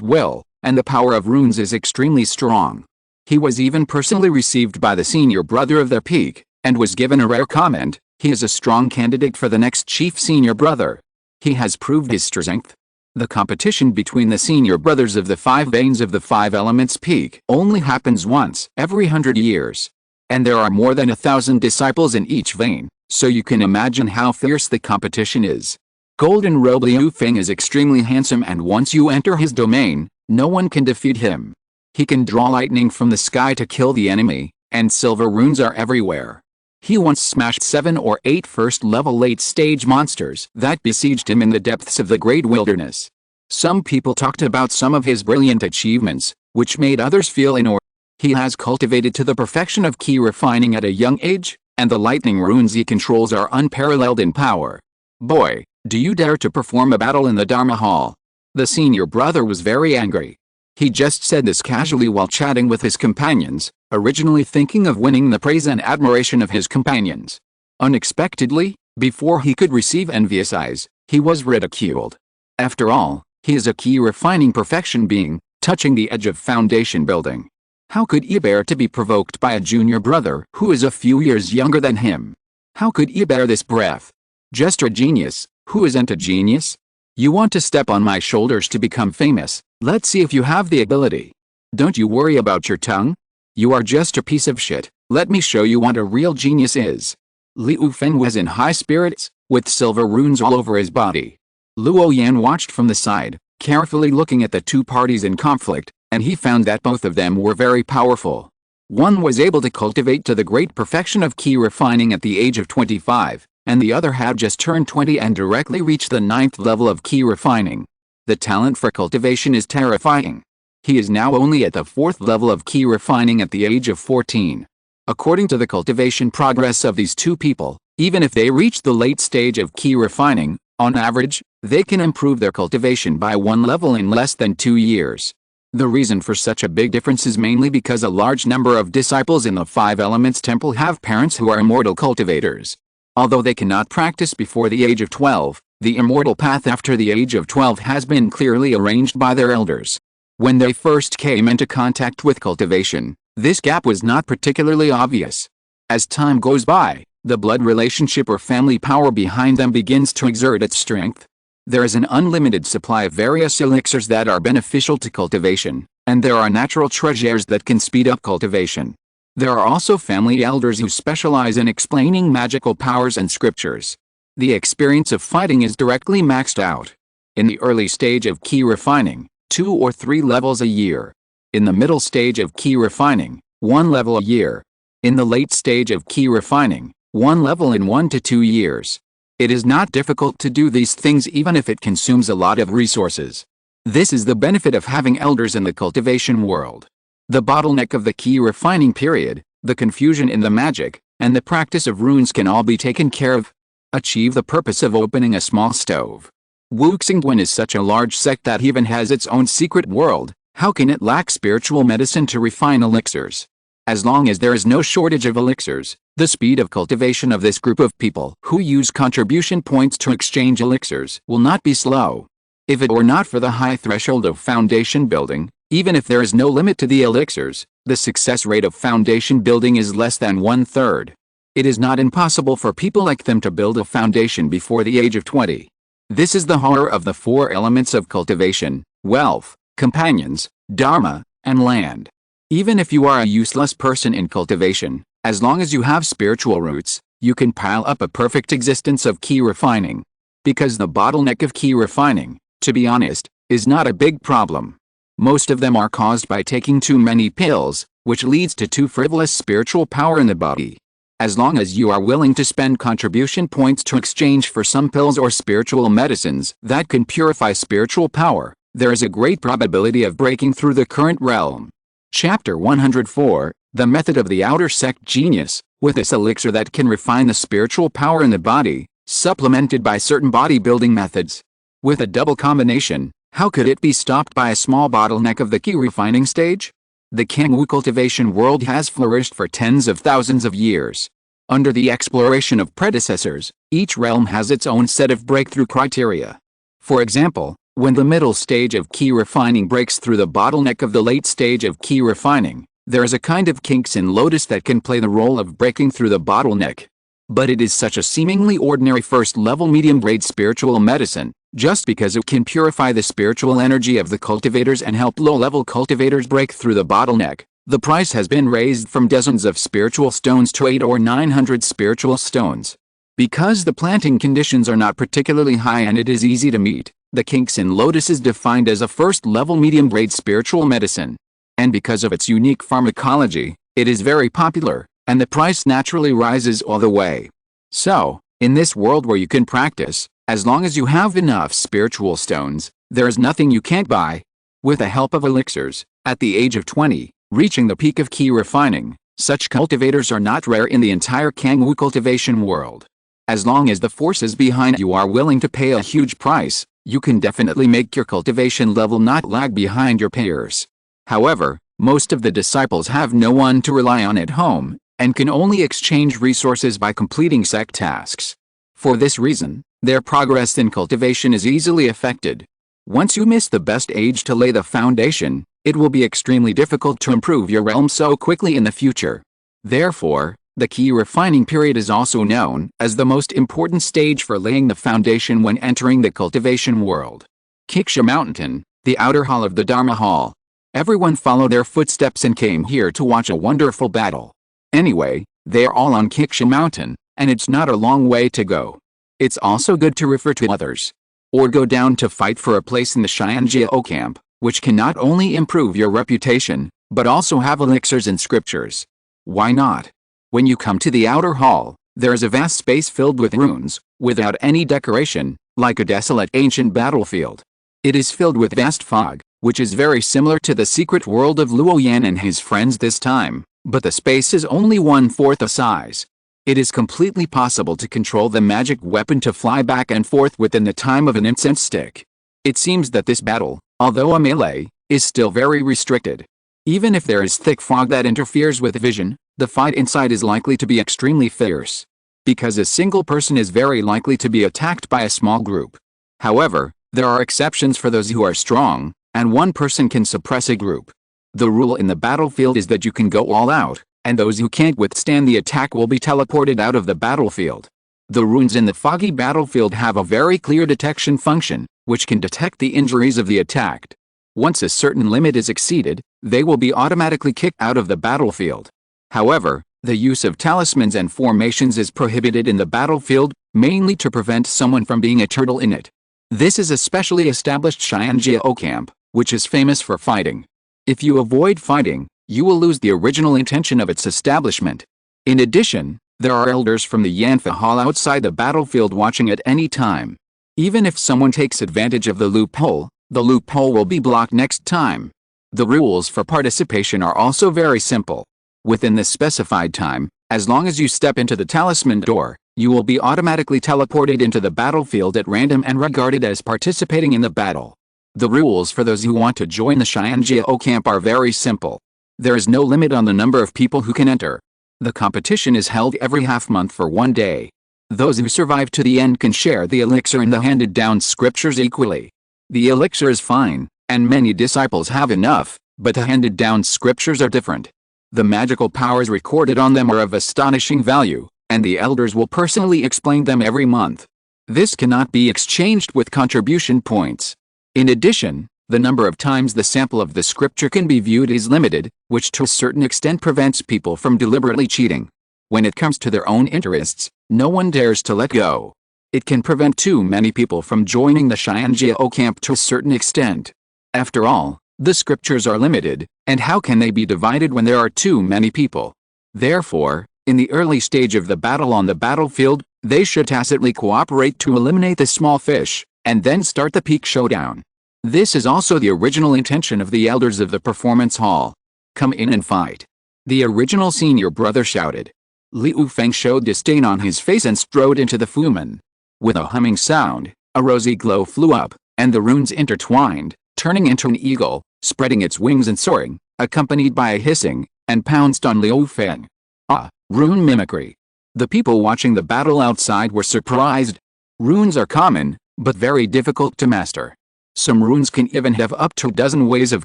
will, and the power of runes is extremely strong. He was even personally received by the senior brother of their peak, and was given a rare comment. He is a strong candidate for the next chief senior brother. He has proved his strength. The competition between the senior brothers of the 5 veins of the 5 elements peak only happens once every 100 years. And there are more than 1,000 disciples in each vein, so you can imagine how fierce the competition is. Golden Robe Luo Yan is extremely handsome, and once you enter his domain, no one can defeat him. He can draw lightning from the sky to kill the enemy, and silver runes are everywhere. He once smashed 7 or 8 first-level late-stage monsters that besieged him in the depths of the great wilderness. Some people talked about some of his brilliant achievements, which made others feel in awe. He has cultivated to the perfection of key refining at a young age, and the lightning runes he controls are unparalleled in power. Boy, do you dare to perform a battle in the Dharma Hall? The senior brother was very angry. He just said this casually while chatting with his companions, originally thinking of winning the praise and admiration of his companions. Unexpectedly, before he could receive envious eyes, he was ridiculed. After all, he is a key refining perfection being, touching the edge of foundation building. How could he bear to be provoked by a junior brother who is a few years younger than him? How could he bear this breath? Just a genius, who isn't a genius? You want to step on my shoulders to become famous, let's see if you have the ability. Don't you worry about your tongue? You are just a piece of shit, let me show you what a real genius is. Liu Feng was in high spirits, with silver runes all over his body. Luo Yan watched from the side, carefully looking at the two parties in conflict, and he found that both of them were very powerful. One was able to cultivate to the great perfection of key refining at the age of 25, and the other had just turned 20 and directly reached the 9th level of key refining. The talent for cultivation is terrifying. He is now only at the 4th level of key refining at the age of 14. According to the cultivation progress of these two people, even if they reach the late stage of key refining, on average, they can improve their cultivation by 1 level in less than 2 years. The reason for such a big difference is mainly because a large number of disciples in the 5 Elements Temple have parents who are immortal cultivators. Although they cannot practice before the age of 12, the immortal path after the age of 12 has been clearly arranged by their elders. When they first came into contact with cultivation, this gap was not particularly obvious. As time goes by, the blood relationship or family power behind them begins to exert its strength. There is an unlimited supply of various elixirs that are beneficial to cultivation, and there are natural treasures that can speed up cultivation. There are also family elders who specialize in explaining magical powers and scriptures. The experience of fighting is directly maxed out. In the early stage of key refining, 2 or 3 levels a year. In the middle stage of key refining, 1 level a year. In the late stage of key refining, 1 level in 1 to 2 years. It is not difficult to do these things even if it consumes a lot of resources. This is the benefit of having elders in the cultivation world. The bottleneck of the key refining period, the confusion in the magic, and the practice of runes can all be taken care of. Achieve the purpose of opening a small stove. Wuxingduan is such a large sect that even has its own secret world. How can it lack spiritual medicine to refine elixirs? As long as there is no shortage of elixirs, the speed of cultivation of this group of people who use contribution points to exchange elixirs will not be slow. If it were not for the high threshold of foundation building, even if there is no limit to the elixirs, the success rate of foundation building is less than 1/3. It is not impossible for people like them to build a foundation before the age of 20. This is the horror of the 4 elements of cultivation: wealth, companions, dharma, and land. Even if you are a useless person in cultivation, as long as you have spiritual roots, you can pile up a perfect existence of key refining. Because the bottleneck of key refining, to be honest, is not a big problem. Most of them are caused by taking too many pills, which leads to too frivolous spiritual power in the body. As long as you are willing to spend contribution points to exchange for some pills or spiritual medicines that can purify spiritual power, there is a great probability of breaking through the current realm. Chapter 104, The Method of the Outer Sect Genius. With this elixir that can refine the spiritual power in the body, supplemented by certain bodybuilding methods. With a double combination, how could it be stopped by a small bottleneck of the key refining stage? The Kangwu cultivation world has flourished for tens of thousands of years. Under the exploration of predecessors, each realm has its own set of breakthrough criteria. For example, when the middle stage of key refining breaks through the bottleneck of the late stage of key refining, there is a kind of kinks in lotus that can play the role of breaking through the bottleneck. But it is such a seemingly ordinary first-level medium-grade spiritual medicine, just because it can purify the spiritual energy of the cultivators and help low-level cultivators break through the bottleneck. The price has been raised from dozens of spiritual stones to 800 or 900 spiritual stones. Because the planting conditions are not particularly high and it is easy to meet, the kinks in lotus is defined as a first-level medium-grade spiritual medicine. And because of its unique pharmacology, it is very popular, and the price naturally rises all the way. So, in this world where you can practice, as long as you have enough spiritual stones, there is nothing you can't buy. With the help of elixirs, at the age of 20, reaching the peak of key refining, such cultivators are not rare in the entire Kangwu cultivation world. As long as the forces behind you are willing to pay a huge price, You can definitely make your cultivation level not lag behind your peers. However, most of the disciples have no one to rely on at home, and can only exchange resources by completing sect tasks. For this reason, their progress in cultivation is easily affected. Once you miss the best age to lay the foundation, it will be extremely difficult to improve your realm so quickly in the future. Therefore, the key refining period is also known as the most important stage for laying the foundation when entering the cultivation world. Kiksha Mountain, the outer hall of the Dharma Hall. Everyone followed their footsteps and came here to watch a wonderful battle. Anyway, they are all on Kiksha Mountain, and it's not a long way to go. It's also good to refer to others, or go down to fight for a place in the Xianjiao camp, which can not only improve your reputation, but also have elixirs and scriptures. Why not? When you come to the outer hall, there is a vast space filled with runes, without any decoration, like a desolate ancient battlefield. It is filled with vast fog, which is very similar to the secret world of Luo Yan and his friends this time, but the space is only 1/4 the size. It is completely possible to control the magic weapon to fly back and forth within the time of an incense stick. It seems that this battle, although a melee, is still very restricted. Even if there is thick fog that interferes with vision, the fight inside is likely to be extremely fierce, because a single person is very likely to be attacked by a small group. However, there are exceptions for those who are strong, and one person can suppress a group. The rule in the battlefield is that you can go all out, and those who can't withstand the attack will be teleported out of the battlefield. The runes in the foggy battlefield have a very clear detection function, which can detect the injuries of the attacked. Once a certain limit is exceeded, they will be automatically kicked out of the battlefield. However, the use of talismans and formations is prohibited in the battlefield, mainly to prevent someone from being a turtle in it. This is a specially established Xianjiao camp, which is famous for fighting. If you avoid fighting, you will lose the original intention of its establishment. In addition, there are elders from the Yanfa Hall outside the battlefield watching at any time. Even if someone takes advantage of the loophole will be blocked next time. The rules for participation are also very simple. Within the specified time, as long as you step into the talisman door, you will be automatically teleported into the battlefield at random and regarded as participating in the battle. The rules for those who want to join the Xianjiao camp are very simple. There is no limit on the number of people who can enter. The competition is held every half-month for 1 day. Those who survive to the end can share the elixir and the handed-down scriptures equally. The elixir is fine, and many disciples have enough, but the handed-down scriptures are different. The magical powers recorded on them are of astonishing value, and the elders will personally explain them every month. This cannot be exchanged with contribution points. In addition, the number of times the sample of the scripture can be viewed is limited, which to a certain extent prevents people from deliberately cheating. When it comes to their own interests, no one dares to let go. It can prevent too many people from joining the Xianjiao camp to a certain extent. After all, the scriptures are limited, and how can they be divided when there are too many people? Therefore, in the early stage of the battle on the battlefield, they should tacitly cooperate to eliminate the small fish, and then start the peak showdown. This is also the original intention of the elders of the performance hall. Come in and fight. The original senior brother shouted. Liu Feng showed disdain on his face and strode into the fumen. With a humming sound, a rosy glow flew up, and the runes intertwined, turning into an eagle, spreading its wings and soaring, accompanied by a hissing, and pounced on Liu Feng. Ah, rune mimicry. The people watching the battle outside were surprised. Runes are common, but very difficult to master. Some runes can even have up to a dozen ways of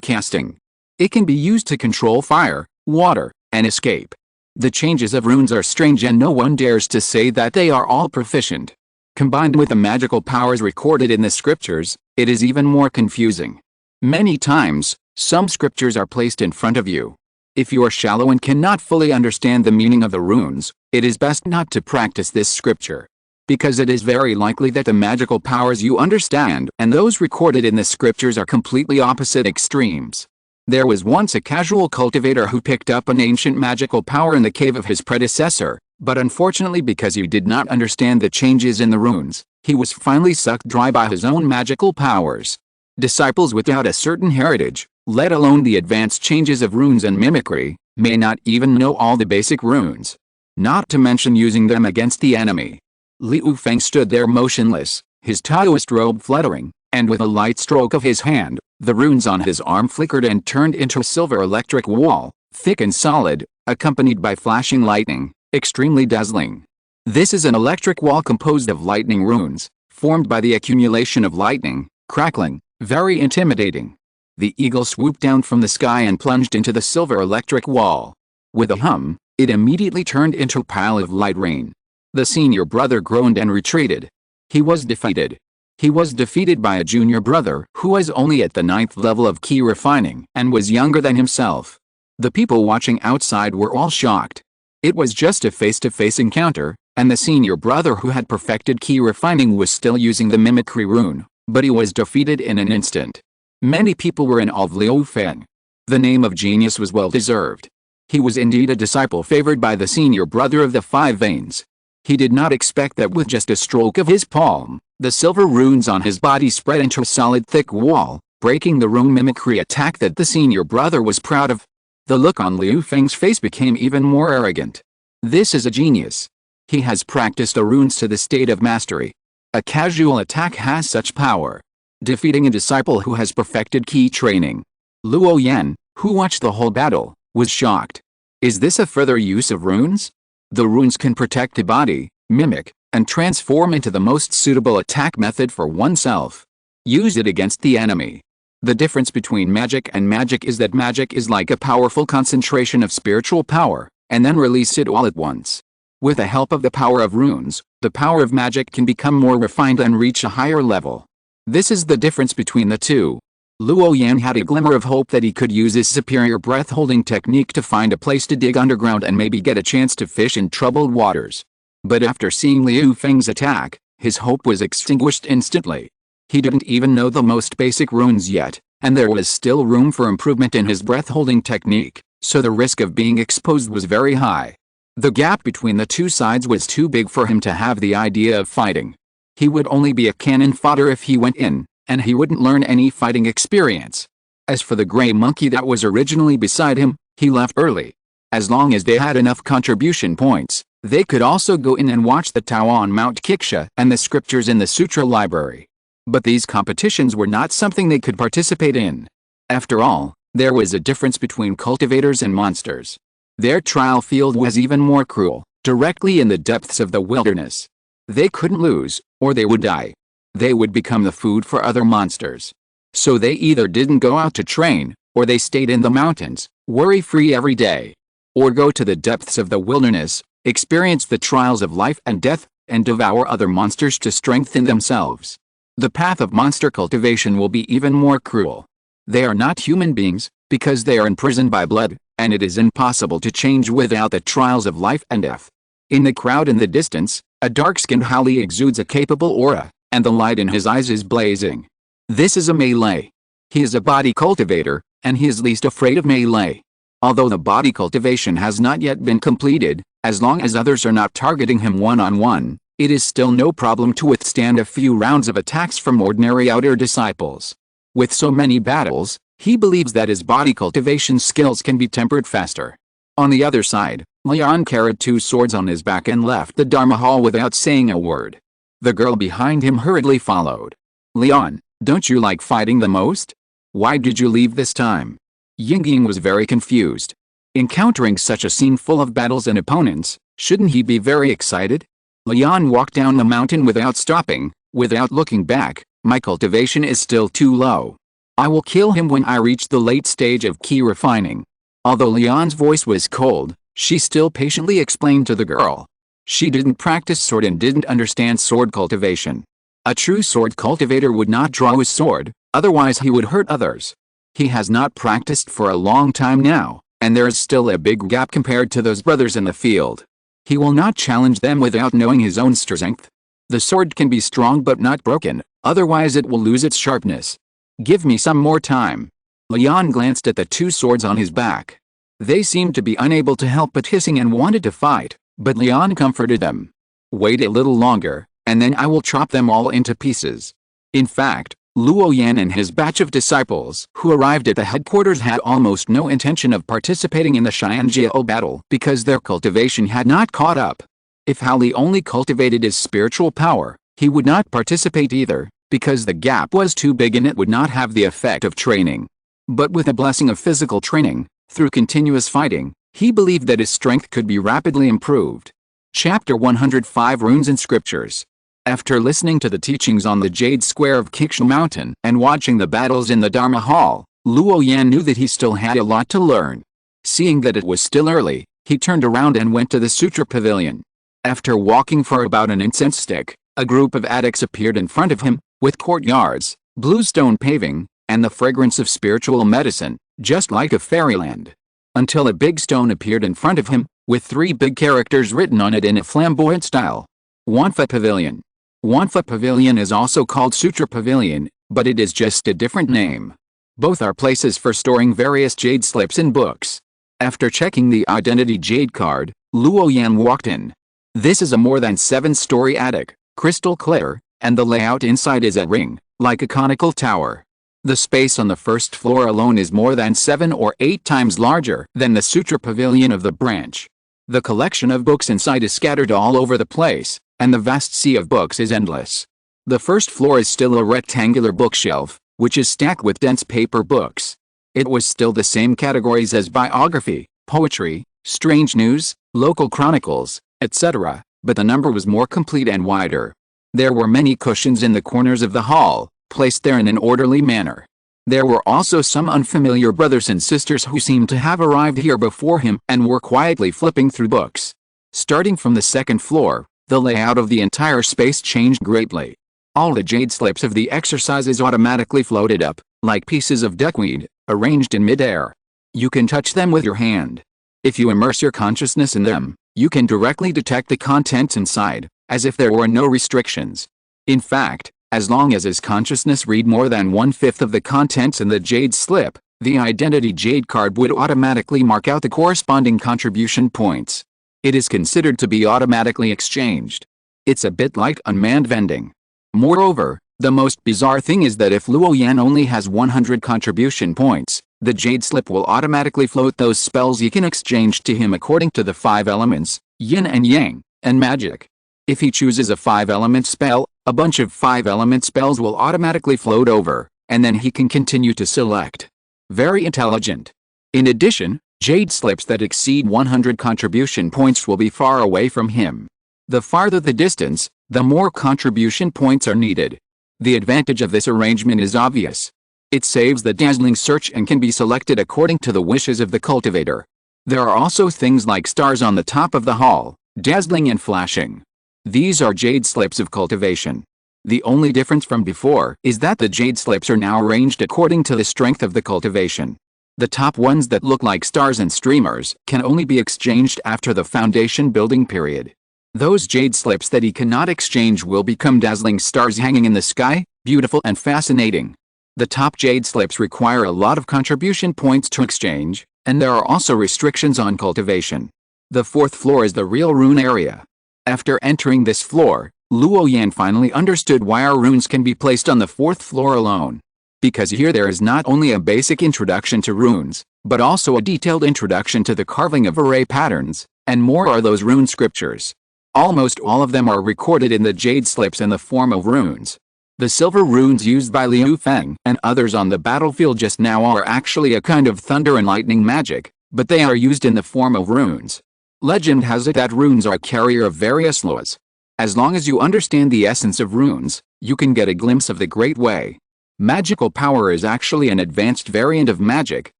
casting. It can be used to control fire, water, and escape. The changes of runes are strange and no one dares to say that they are all proficient. Combined with the magical powers recorded in the scriptures, it is even more confusing. Many times, some scriptures are placed in front of you. If you are shallow and cannot fully understand the meaning of the runes, it is best not to practice this scripture, because it is very likely that the magical powers you understand and those recorded in the scriptures are completely opposite extremes. There was once a casual cultivator who picked up an ancient magical power in the cave of his predecessor, but unfortunately because he did not understand the changes in the runes, he was finally sucked dry by his own magical powers. Disciples without a certain heritage, let alone the advanced changes of runes and mimicry, may not even know all the basic runes, not to mention using them against the enemy. Liu Feng stood there motionless, his Taoist robe fluttering, And with a light stroke of his hand, the runes on his arm flickered and turned into a silver electric wall, thick and solid, accompanied by flashing lightning, extremely dazzling. This is an electric wall composed of lightning runes, formed by the accumulation of lightning, crackling, very intimidating. The eagle swooped down from the sky and plunged into the silver electric wall. With a hum, it immediately turned into a pile of light rain. The senior brother groaned and retreated. He was defeated. He was defeated by a junior brother who was only at the 9th level of key refining and was younger than himself. The people watching outside were all shocked. It was just a face-to-face encounter, and the senior brother who had perfected key refining was still using the mimicry rune, but he was defeated in an instant. Many people were in awe of Luo Yan. The name of genius was well deserved. He was indeed a disciple favored by the senior brother of the 5 veins. He did not expect that with just a stroke of his palm, the silver runes on his body spread into a solid thick wall, breaking the rune mimicry attack that the senior brother was proud of. The look on Liu Feng's face became even more arrogant. This is a genius. He has practiced the runes to the state of mastery. A casual attack has such power. Defeating a disciple who has perfected key training. Luo Yan, who watched the whole battle, was shocked. Is this a further use of runes? The runes can protect a body, mimic, and transform into the most suitable attack method for oneself. Use it against the enemy. The difference between magic and magic is that magic is like a powerful concentration of spiritual power, and then release it all at once. With the help of the power of runes, the power of magic can become more refined and reach a higher level. This is the difference between the two. Luo Yan had a glimmer of hope that he could use his superior breath-holding technique to find a place to dig underground and maybe get a chance to fish in troubled waters. But after seeing Liu Feng's attack, his hope was extinguished instantly. He didn't even know the most basic runes yet, and there was still room for improvement in his breath-holding technique, so the risk of being exposed was very high. The gap between the two sides was too big for him to have the idea of fighting. He would only be a cannon fodder if he went in, and he wouldn't learn any fighting experience. As for the gray monkey that was originally beside him, he left early. As long as they had enough contribution points, they could also go in and watch the Tao on Mount Kiksha and the scriptures in the Sutra library. But these competitions were not something they could participate in. After all, there was a difference between cultivators and monsters. Their trial field was even more cruel, directly in the depths of the wilderness. They couldn't lose, or they would die. They would become the food for other monsters. So they either didn't go out to train, or they stayed in the mountains, worry-free every day. Or go to the depths of the wilderness, experience the trials of life and death, and devour other monsters to strengthen themselves. The path of monster cultivation will be even more cruel. They are not human beings, because they are imprisoned by blood, and it is impossible to change without the trials of life and death. In the crowd in the distance, a dark-skinned Hali exudes a capable aura, and the light in his eyes is blazing. This is a melee. He is a body cultivator, and he is least afraid of melee. Although the body cultivation has not yet been completed, as long as others are not targeting him one-on-one, it is still no problem to withstand a few rounds of attacks from ordinary outer disciples. With so many battles, he believes that his body cultivation skills can be tempered faster. On the other side, Leon carried 2 swords on his back and left the Dharma hall without saying a word. The girl behind him hurriedly followed. Leon, don't you like fighting the most? Why did you leave this time? Yingying was very confused. Encountering such a scene full of battles and opponents, shouldn't he be very excited? Leon walked down the mountain without stopping, without looking back. My cultivation is still too low. I will kill him when I reach the late stage of key refining. Although Leon's voice was cold, she still patiently explained to the girl. She didn't practice sword and didn't understand sword cultivation. A true sword cultivator would not draw his sword, otherwise he would hurt others. He has not practiced for a long time now, and there is still a big gap compared to those brothers in the field. He will not challenge them without knowing his own strength. The sword can be strong but not broken, otherwise it will lose its sharpness. Give me some more time. Leon glanced at the 2 swords on his back. They seemed to be unable to help but hissing and wanted to fight, but Leon comforted them. Wait a little longer, and then I will chop them all into pieces. In fact, Luo Yan and his batch of disciples who arrived at the headquarters had almost no intention of participating in the Xianjiao battle because their cultivation had not caught up. If Hali only cultivated his spiritual power, he would not participate either, because the gap was too big and it would not have the effect of training. But with the blessing of physical training, through continuous fighting, he believed that his strength could be rapidly improved. Chapter 105 Runes and Scriptures. After listening to the teachings on the Jade Square of Kikshu Mountain and watching the battles in the Dharma Hall, Luo Yan knew that he still had a lot to learn. Seeing that it was still early, he turned around and went to the Sutra Pavilion. After walking for about an incense stick, a group of addicts appeared in front of him, with courtyards, blue stone paving, and the fragrance of spiritual medicine, just like a fairyland. Until a big stone appeared in front of him, with 3 big characters written on it in a flamboyant style. Wanfa Pavilion. Wanfa Pavilion is also called Sutra Pavilion, but it is just a different name. Both are places for storing various jade slips and books. After checking the identity jade card, Luo Yan walked in. This is a more than 7-story attic, crystal clear, and the layout inside is a ring, like a conical tower. The space on the first floor alone is more than 7 or 8 times larger than the Sutra Pavilion of the branch. The collection of books inside is scattered all over the place, and the vast sea of books is endless. The first floor is still a rectangular bookshelf, which is stacked with dense paper books. It was still the same categories as biography, poetry, strange news, local chronicles, etc., but the number was more complete and wider. There were many cushions in the corners of the hall, placed there in an orderly manner. There were also some unfamiliar brothers and sisters who seemed to have arrived here before him and were quietly flipping through books. Starting from the second floor, the layout of the entire space changed greatly. All the jade slips of the exercises automatically floated up, like pieces of duckweed, arranged in mid-air. You can touch them with your hand. If you immerse your consciousness in them, you can directly detect the contents inside, as if there were no restrictions. In fact, as long as his consciousness read more than 1/5 of the contents in the jade slip, the identity jade card would automatically mark out the corresponding contribution points. It is considered to be automatically exchanged. It's a bit like unmanned vending. Moreover, the most bizarre thing is that if Luo Yan only has 100 contribution points, the jade slip will automatically float those spells he can exchange to him according to the 5 elements, yin and yang, and magic. If he chooses a 5-element spell, a bunch of 5-element spells will automatically float over, and then he can continue to select. Very intelligent. In addition, jade slips that exceed 100 contribution points will be far away from him. The farther the distance, the more contribution points are needed. The advantage of this arrangement is obvious. It saves the dazzling search and can be selected according to the wishes of the cultivator. There are also things like stars on the top of the hall, dazzling and flashing. These are jade slips of cultivation. The only difference from before is that the jade slips are now arranged according to the strength of the cultivation. The top ones that look like stars and streamers can only be exchanged after the foundation building period. Those jade slips that he cannot exchange will become dazzling stars hanging in the sky, beautiful and fascinating. The top jade slips require a lot of contribution points to exchange, and there are also restrictions on cultivation. The 4th floor is the real rune area. After entering this floor, Luo Yan finally understood why our runes can be placed on the 4th floor alone. Because here there is not only a basic introduction to runes, but also a detailed introduction to the carving of array patterns, and more are those rune scriptures. Almost all of them are recorded in the jade slips in the form of runes. The silver runes used by Liu Feng and others on the battlefield just now are actually a kind of thunder and lightning magic, but they are used in the form of runes. Legend has it that runes are a carrier of various laws. As long as you understand the essence of runes, you can get a glimpse of the great way. Magical power is actually an advanced variant of magic,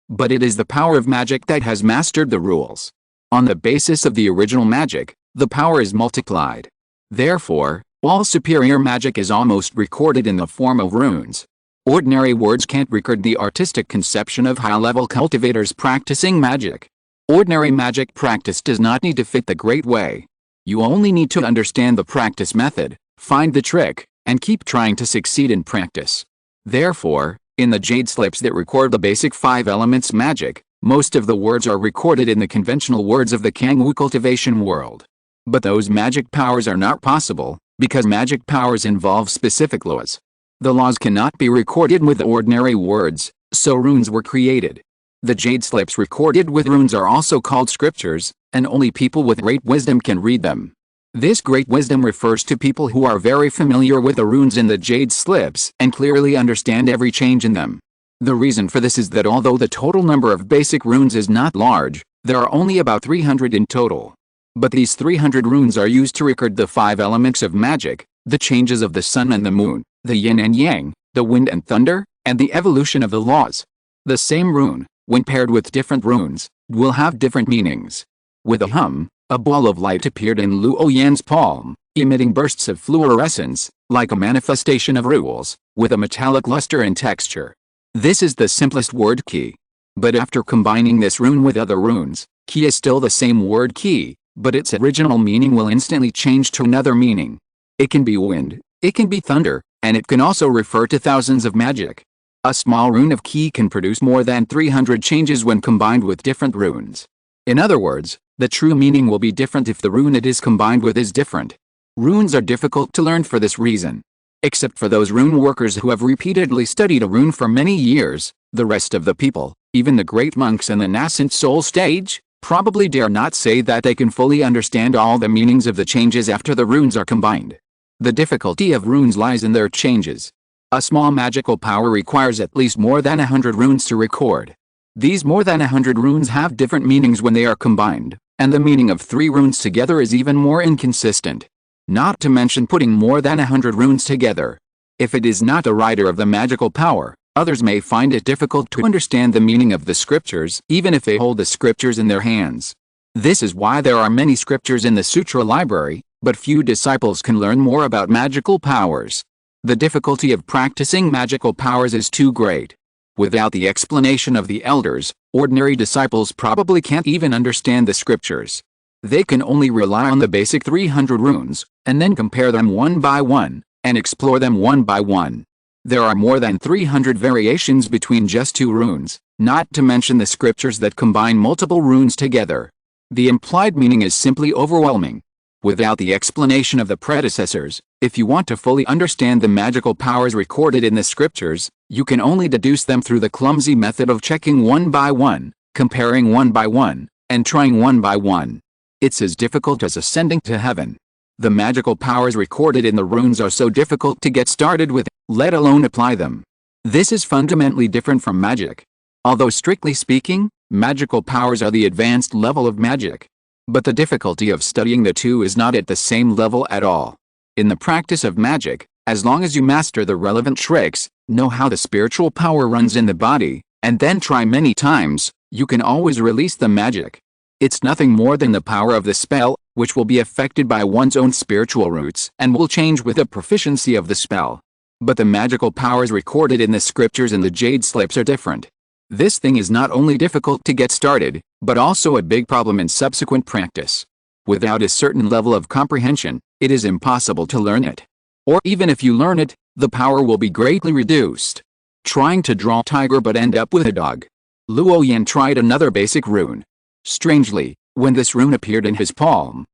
but it is the power of magic that has mastered the rules. On the basis of the original magic, the power is multiplied. Therefore, all superior magic is almost recorded in the form of runes. Ordinary words can't record the artistic conception of high-level cultivators practicing magic. Ordinary magic practice does not need to fit the great way. You only need to understand the practice method, find the trick, and keep trying to succeed in practice. Therefore, in the jade slips that record the basic 5 elements magic, most of the words are recorded in the conventional words of the Kangwu cultivation world. But those magic powers are not possible, because magic powers involve specific laws. The laws cannot be recorded with ordinary words, so runes were created. The jade slips recorded with runes are also called scriptures, and only people with great wisdom can read them. This great wisdom refers to people who are very familiar with the runes in the jade slips and clearly understand every change in them. The reason for this is that although the total number of basic runes is not large, there are only about 300 in total. But these 300 runes are used to record the 5 elements of magic, the changes of the sun and the moon, the yin and yang, the wind and thunder, and the evolution of the laws. The same rune, when paired with different runes, will have different meanings. With a hum, a ball of light appeared in Luo Yan's palm, emitting bursts of fluorescence, like a manifestation of rules, with a metallic luster and texture. This is the simplest word key. But after combining this rune with other runes, key is still the same word key, but its original meaning will instantly change to another meaning. It can be wind, it can be thunder, and it can also refer to thousands of magic. A small rune of key can produce more than 300 changes when combined with different runes. In other words, the true meaning will be different if the rune it is combined with is different. Runes are difficult to learn for this reason. Except for those rune workers who have repeatedly studied a rune for many years, the rest of the people, even the great monks in the nascent soul stage, probably dare not say that they can fully understand all the meanings of the changes after the runes are combined. The difficulty of runes lies in their changes. A small magical power requires at least more than 100 runes to record. These more than 100 runes have different meanings when they are combined, and the meaning of 3 runes together is even more inconsistent. Not to mention putting more than 100 runes together. If it is not the writer of the magical power, others may find it difficult to understand the meaning of the scriptures, even if they hold the scriptures in their hands. This is why there are many scriptures in the sutra library, but few disciples can learn more about magical powers. The difficulty of practicing magical powers is too great. Without the explanation of the elders, ordinary disciples probably can't even understand the scriptures. They can only rely on the basic 300 runes, and then compare them one by one, and explore them one by one. There are more than 300 variations between just 2 runes, not to mention the scriptures that combine multiple runes together. The implied meaning is simply overwhelming. Without the explanation of the predecessors, if you want to fully understand the magical powers recorded in the scriptures, you can only deduce them through the clumsy method of checking one by one, comparing one by one, and trying one by one. It's as difficult as ascending to heaven. The magical powers recorded in the runes are so difficult to get started with, let alone apply them. This is fundamentally different from magic. Although strictly speaking, magical powers are the advanced level of magic. But the difficulty of studying the two is not at the same level at all. In the practice of magic, as long as you master the relevant tricks, know how the spiritual power runs in the body, and then try many times, you can always release the magic. It's nothing more than the power of the spell, which will be affected by one's own spiritual roots and will change with the proficiency of the spell. But the magical powers recorded in the scriptures and the jade slips are different. This thing is not only difficult to get started, but also a big problem in subsequent practice. Without a certain level of comprehension, it is impossible to learn it. Or even if you learn it, the power will be greatly reduced. Trying to draw tiger but end up with a dog. Luo Yan tried another basic rune. Strangely, when this rune appeared in his palm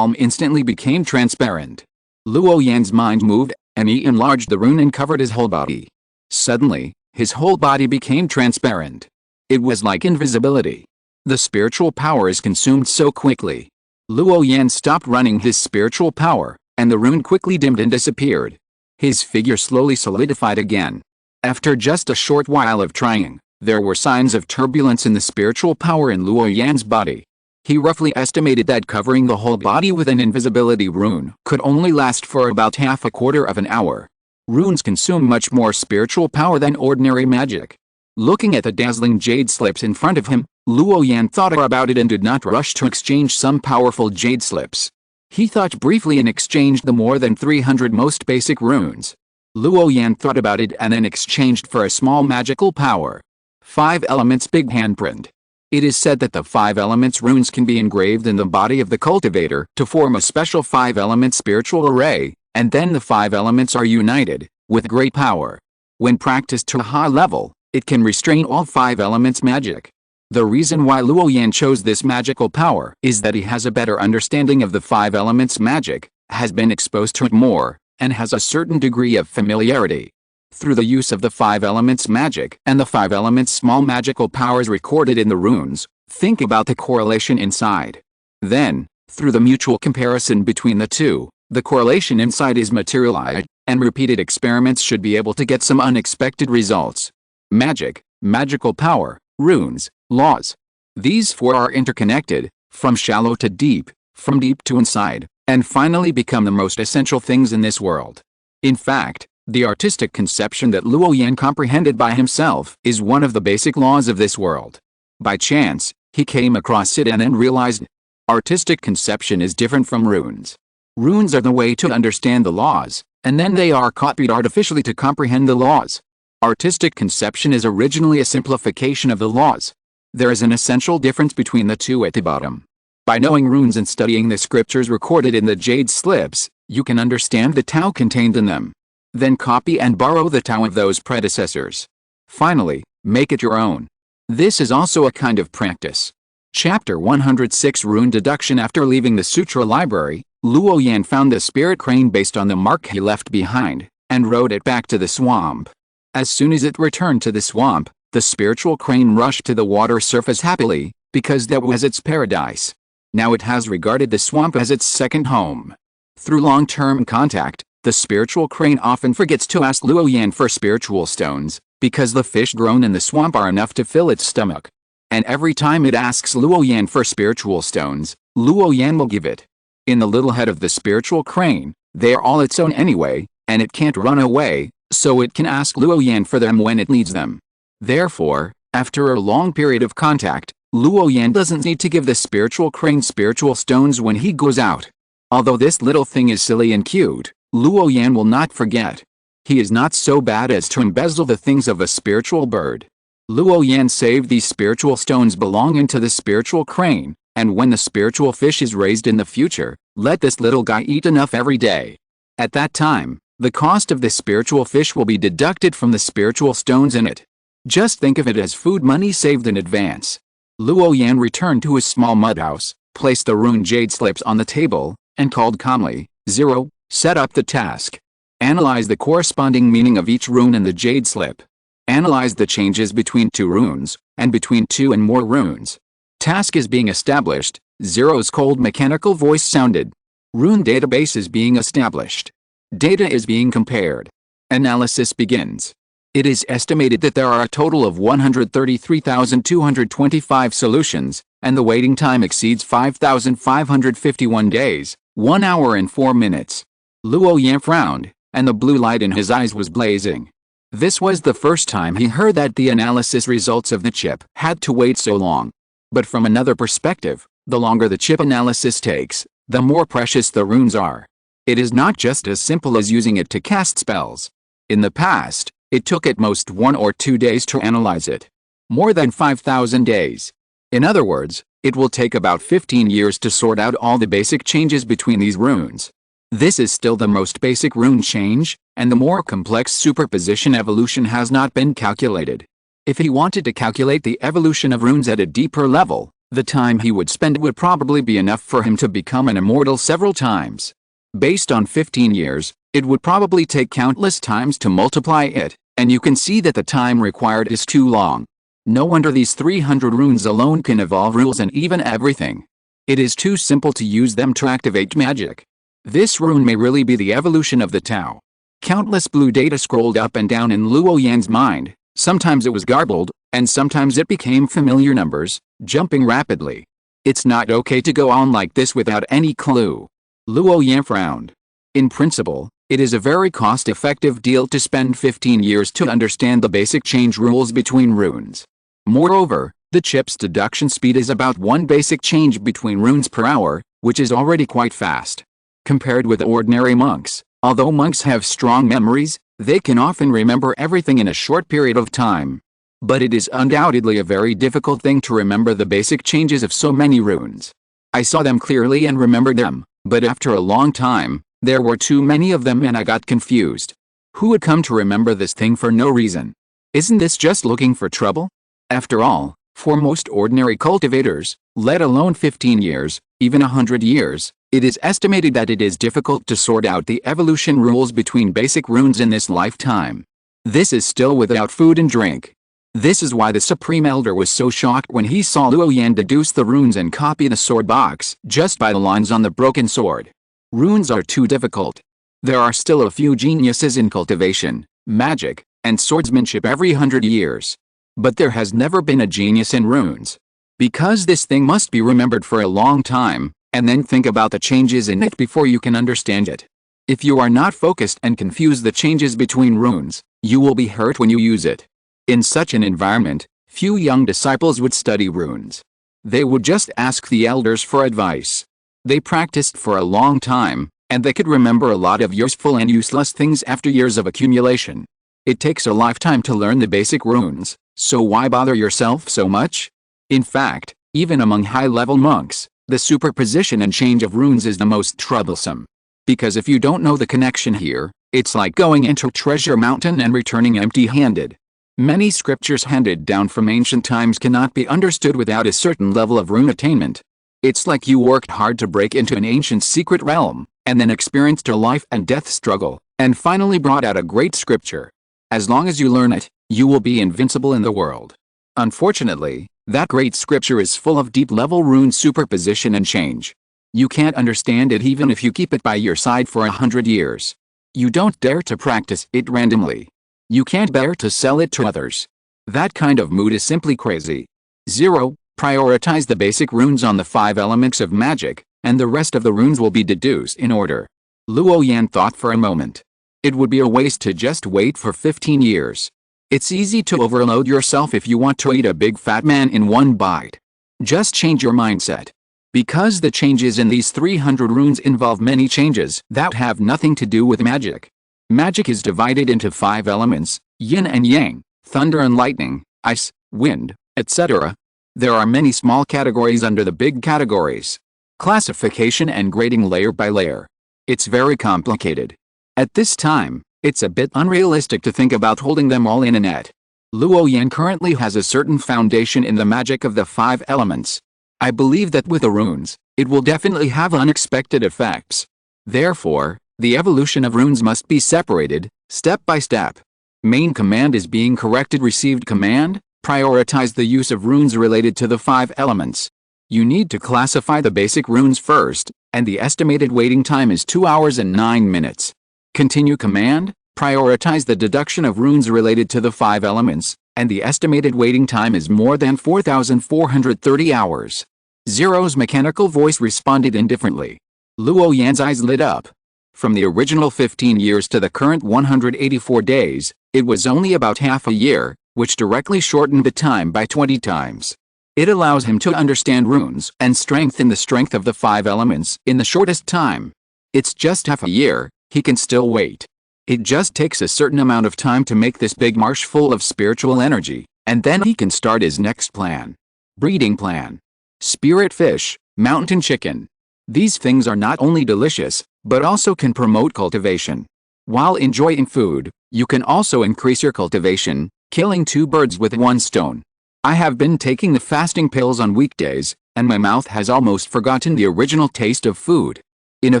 instantly became transparent. Luo Yan's mind moved, and he enlarged the rune and covered his whole body. Suddenly, his whole body became transparent. It was like invisibility. The spiritual power is consumed so quickly. Luo Yan stopped running his spiritual power, and the rune quickly dimmed and disappeared. His figure slowly solidified again. After just a short while of trying, there were signs of turbulence in the spiritual power in Luo Yan's body. He roughly estimated that covering the whole body with an invisibility rune could only last for about half a quarter of an hour. Runes consume much more spiritual power than ordinary magic. Looking at the dazzling jade slips in front of him, Luo Yan thought about it and did not rush to exchange some powerful jade slips. He thought briefly and exchanged the more than 300 most basic runes. Luo Yan thought about it and then exchanged for a small magical power. 5 elements big handprint. It is said that the 5 elements runes can be engraved in the body of the cultivator to form a special 5-element spiritual array, and then the 5 elements are united, with great power. When practiced to a high level, it can restrain all 5 elements magic. The reason why Luo Yan chose this magical power is that he has a better understanding of the 5 elements magic, has been exposed to it more, and has a certain degree of familiarity. Through the use of the 5 elements magic and the 5 elements small magical powers recorded in the runes, think about the correlation inside. Then, Through the mutual comparison between the two, the correlation insight is materialized, and repeated experiments should be able to get some unexpected results. Magic, magical power, runes, laws. These four are interconnected, from shallow to deep, from deep to inside, and finally become the most essential things in this world. In fact, the artistic conception that Luo Yan comprehended by himself is one of the basic laws of this world. By chance, he came across it and then realized, artistic conception is different from runes. Runes are the way to understand the laws, and then they are copied artificially to comprehend the laws. Artistic conception is originally a simplification of the laws. There is an essential difference between the two at the bottom. By knowing runes and studying the scriptures recorded in the jade slips, you can understand the Tao contained in them. Then copy and borrow the Tao of those predecessors. Finally, make it your own. This is also a kind of practice. Chapter 106 Rune Deduction. After leaving the sutra library, Luo Yan found the spirit crane based on the mark he left behind, and rode it back to the swamp. As soon as it returned to the swamp, the spiritual crane rushed to the water surface happily, because that was its paradise. Now it has regarded the swamp as its second home. Through long-term contact, the spiritual crane often forgets to ask Luo Yan for spiritual stones, because the fish grown in the swamp are enough to fill its stomach. And every time it asks Luo Yan for spiritual stones, Luo Yan will give it. In the little head of the spiritual crane, they are all its own anyway, and it can't run away, so it can ask Luo Yan for them when it needs them. Therefore, after a long period of contact, Luo Yan doesn't need to give the spiritual crane spiritual stones when he goes out. Although this little thing is silly and cute, Luo Yan will not forget. He is not so bad as to embezzle the things of a spiritual bird. Luo Yan saved these spiritual stones belonging to the spiritual crane, and when the spiritual fish is raised in the future, let this little guy eat enough every day. At that time, the cost of the spiritual fish will be deducted from the spiritual stones in it. Just think of it as food money saved in advance. Luo Yan returned to his small mud house, placed the rune jade slips on the table, and called calmly, 0, set up the task. Analyze the corresponding meaning of each rune in the jade slip. Analyze the changes between two runes, and between two and more runes. Task is being established. 0's cold mechanical voice sounded. Rune database is being established. Data is being compared. Analysis begins. It is estimated that there are a total of 133,225 solutions, and the waiting time exceeds 5,551 days, 1 hour and 4 minutes. Luo Yan frowned, and the blue light in his eyes was blazing. This was the first time he heard that the analysis results of the chip had to wait so long. But from another perspective, the longer the chip analysis takes, the more precious the runes are. It is not just as simple as using it to cast spells. In the past, it took at most 1 or 2 days to analyze it. More than 5,000 days. In other words, it will take about 15 years to sort out all the basic changes between these runes. This is still the most basic rune change, and the more complex superposition evolution has not been calculated. If he wanted to calculate the evolution of runes at a deeper level, the time he would spend would probably be enough for him to become an immortal several times. Based on 15 years, it would probably take countless times to multiply it, and you can see that the time required is too long. No wonder these 300 runes alone can evolve rules and even everything. It is too simple to use them to activate magic. This rune may really be the evolution of the Tao. Countless blue data scrolled up and down in Luo Yan's mind. Sometimes it was garbled, and sometimes it became familiar numbers, jumping rapidly. It's not okay to go on like this without any clue. Luo Yan frowned. In principle, it is a very cost-effective deal to spend 15 years to understand the basic change rules between runes. Moreover, the chip's deduction speed is about 1 basic change between runes per hour, which is already quite fast. Compared with ordinary monks, although monks have strong memories, they can often remember everything in a short period of time. But it is undoubtedly a very difficult thing to remember the basic changes of so many runes. I saw them clearly and remembered them, but after a long time, there were too many of them and I got confused. Who would come to remember this thing for no reason? Isn't this just looking for trouble? After all, for most ordinary cultivators, let alone 15 years, even 100 years, it is estimated that it is difficult to sort out the evolution rules between basic runes in this lifetime. This is still without food and drink. This is why the Supreme Elder was so shocked when he saw Luo Yan deduce the runes and copy the sword box just by the lines on the broken sword. Runes are too difficult. There are still a few geniuses in cultivation, magic, and swordsmanship every 100 years. But there has never been a genius in runes. Because this thing must be remembered for a long time, and then think about the changes in it before you can understand it. If you are not focused and confuse the changes between runes, you will be hurt when you use it. In such an environment, few young disciples would study runes. They would just ask the elders for advice. They practiced for a long time, and they could remember a lot of useful and useless things after years of accumulation. It takes a lifetime to learn the basic runes, so why bother yourself so much? In fact, even among high-level monks, the superposition and change of runes is the most troublesome. Because if you don't know the connection here, it's like going into Treasure Mountain and returning empty-handed. Many scriptures handed down from ancient times cannot be understood without a certain level of rune attainment. It's like you worked hard to break into an ancient secret realm, and then experienced a life and death struggle, and finally brought out a great scripture. As long as you learn it, you will be invincible in the world. Unfortunately, that great scripture is full of deep-level rune superposition and change. You can't understand it even if you keep it by your side for 100 years. You don't dare to practice it randomly. You can't bear to sell it to others. That kind of mood is simply crazy. 0. Prioritize the basic runes on the 5 elements of magic, and the rest of the runes will be deduced in order. Luo Yan thought for a moment. It would be a waste to just wait for 15 years. It's easy to overload yourself if you want to eat a big fat man in one bite. Just change your mindset. Because the changes in these 300 runes involve many changes that have nothing to do with magic. Magic is divided into 5 elements, yin and yang, thunder and lightning, ice, wind, etc. There are many small categories under the big categories. Classification and grading layer by layer. It's very complicated. At this time, it's a bit unrealistic to think about holding them all in a net. Luo Yan currently has a certain foundation in the magic of the 5 elements. I believe that with the runes, it will definitely have unexpected effects. Therefore, the evolution of runes must be separated, step by step. Main command is being corrected. Received command, prioritize the use of runes related to the 5 elements. You need to classify the basic runes first, and the estimated waiting time is 2 hours and 9 minutes. Continue command, prioritize the deduction of runes related to the 5 elements, and the estimated waiting time is more than 4,430 hours. Zero's mechanical voice responded indifferently. Luo Yan's eyes lit up. From the original 15 years to the current 184 days, it was only about half a year, which directly shortened the time by 20 times. It allows him to understand runes and strengthen the strength of the 5 elements in the shortest time. It's just half a year, he can still wait. It just takes a certain amount of time to make this big marsh full of spiritual energy, and then he can start his next plan. Breeding plan. Spirit fish, mountain chicken. These things are not only delicious, but also can promote cultivation. While enjoying food, you can also increase your cultivation, killing 2 birds with 1 stone. I have been taking the fasting pills on weekdays, and my mouth has almost forgotten the original taste of food. In a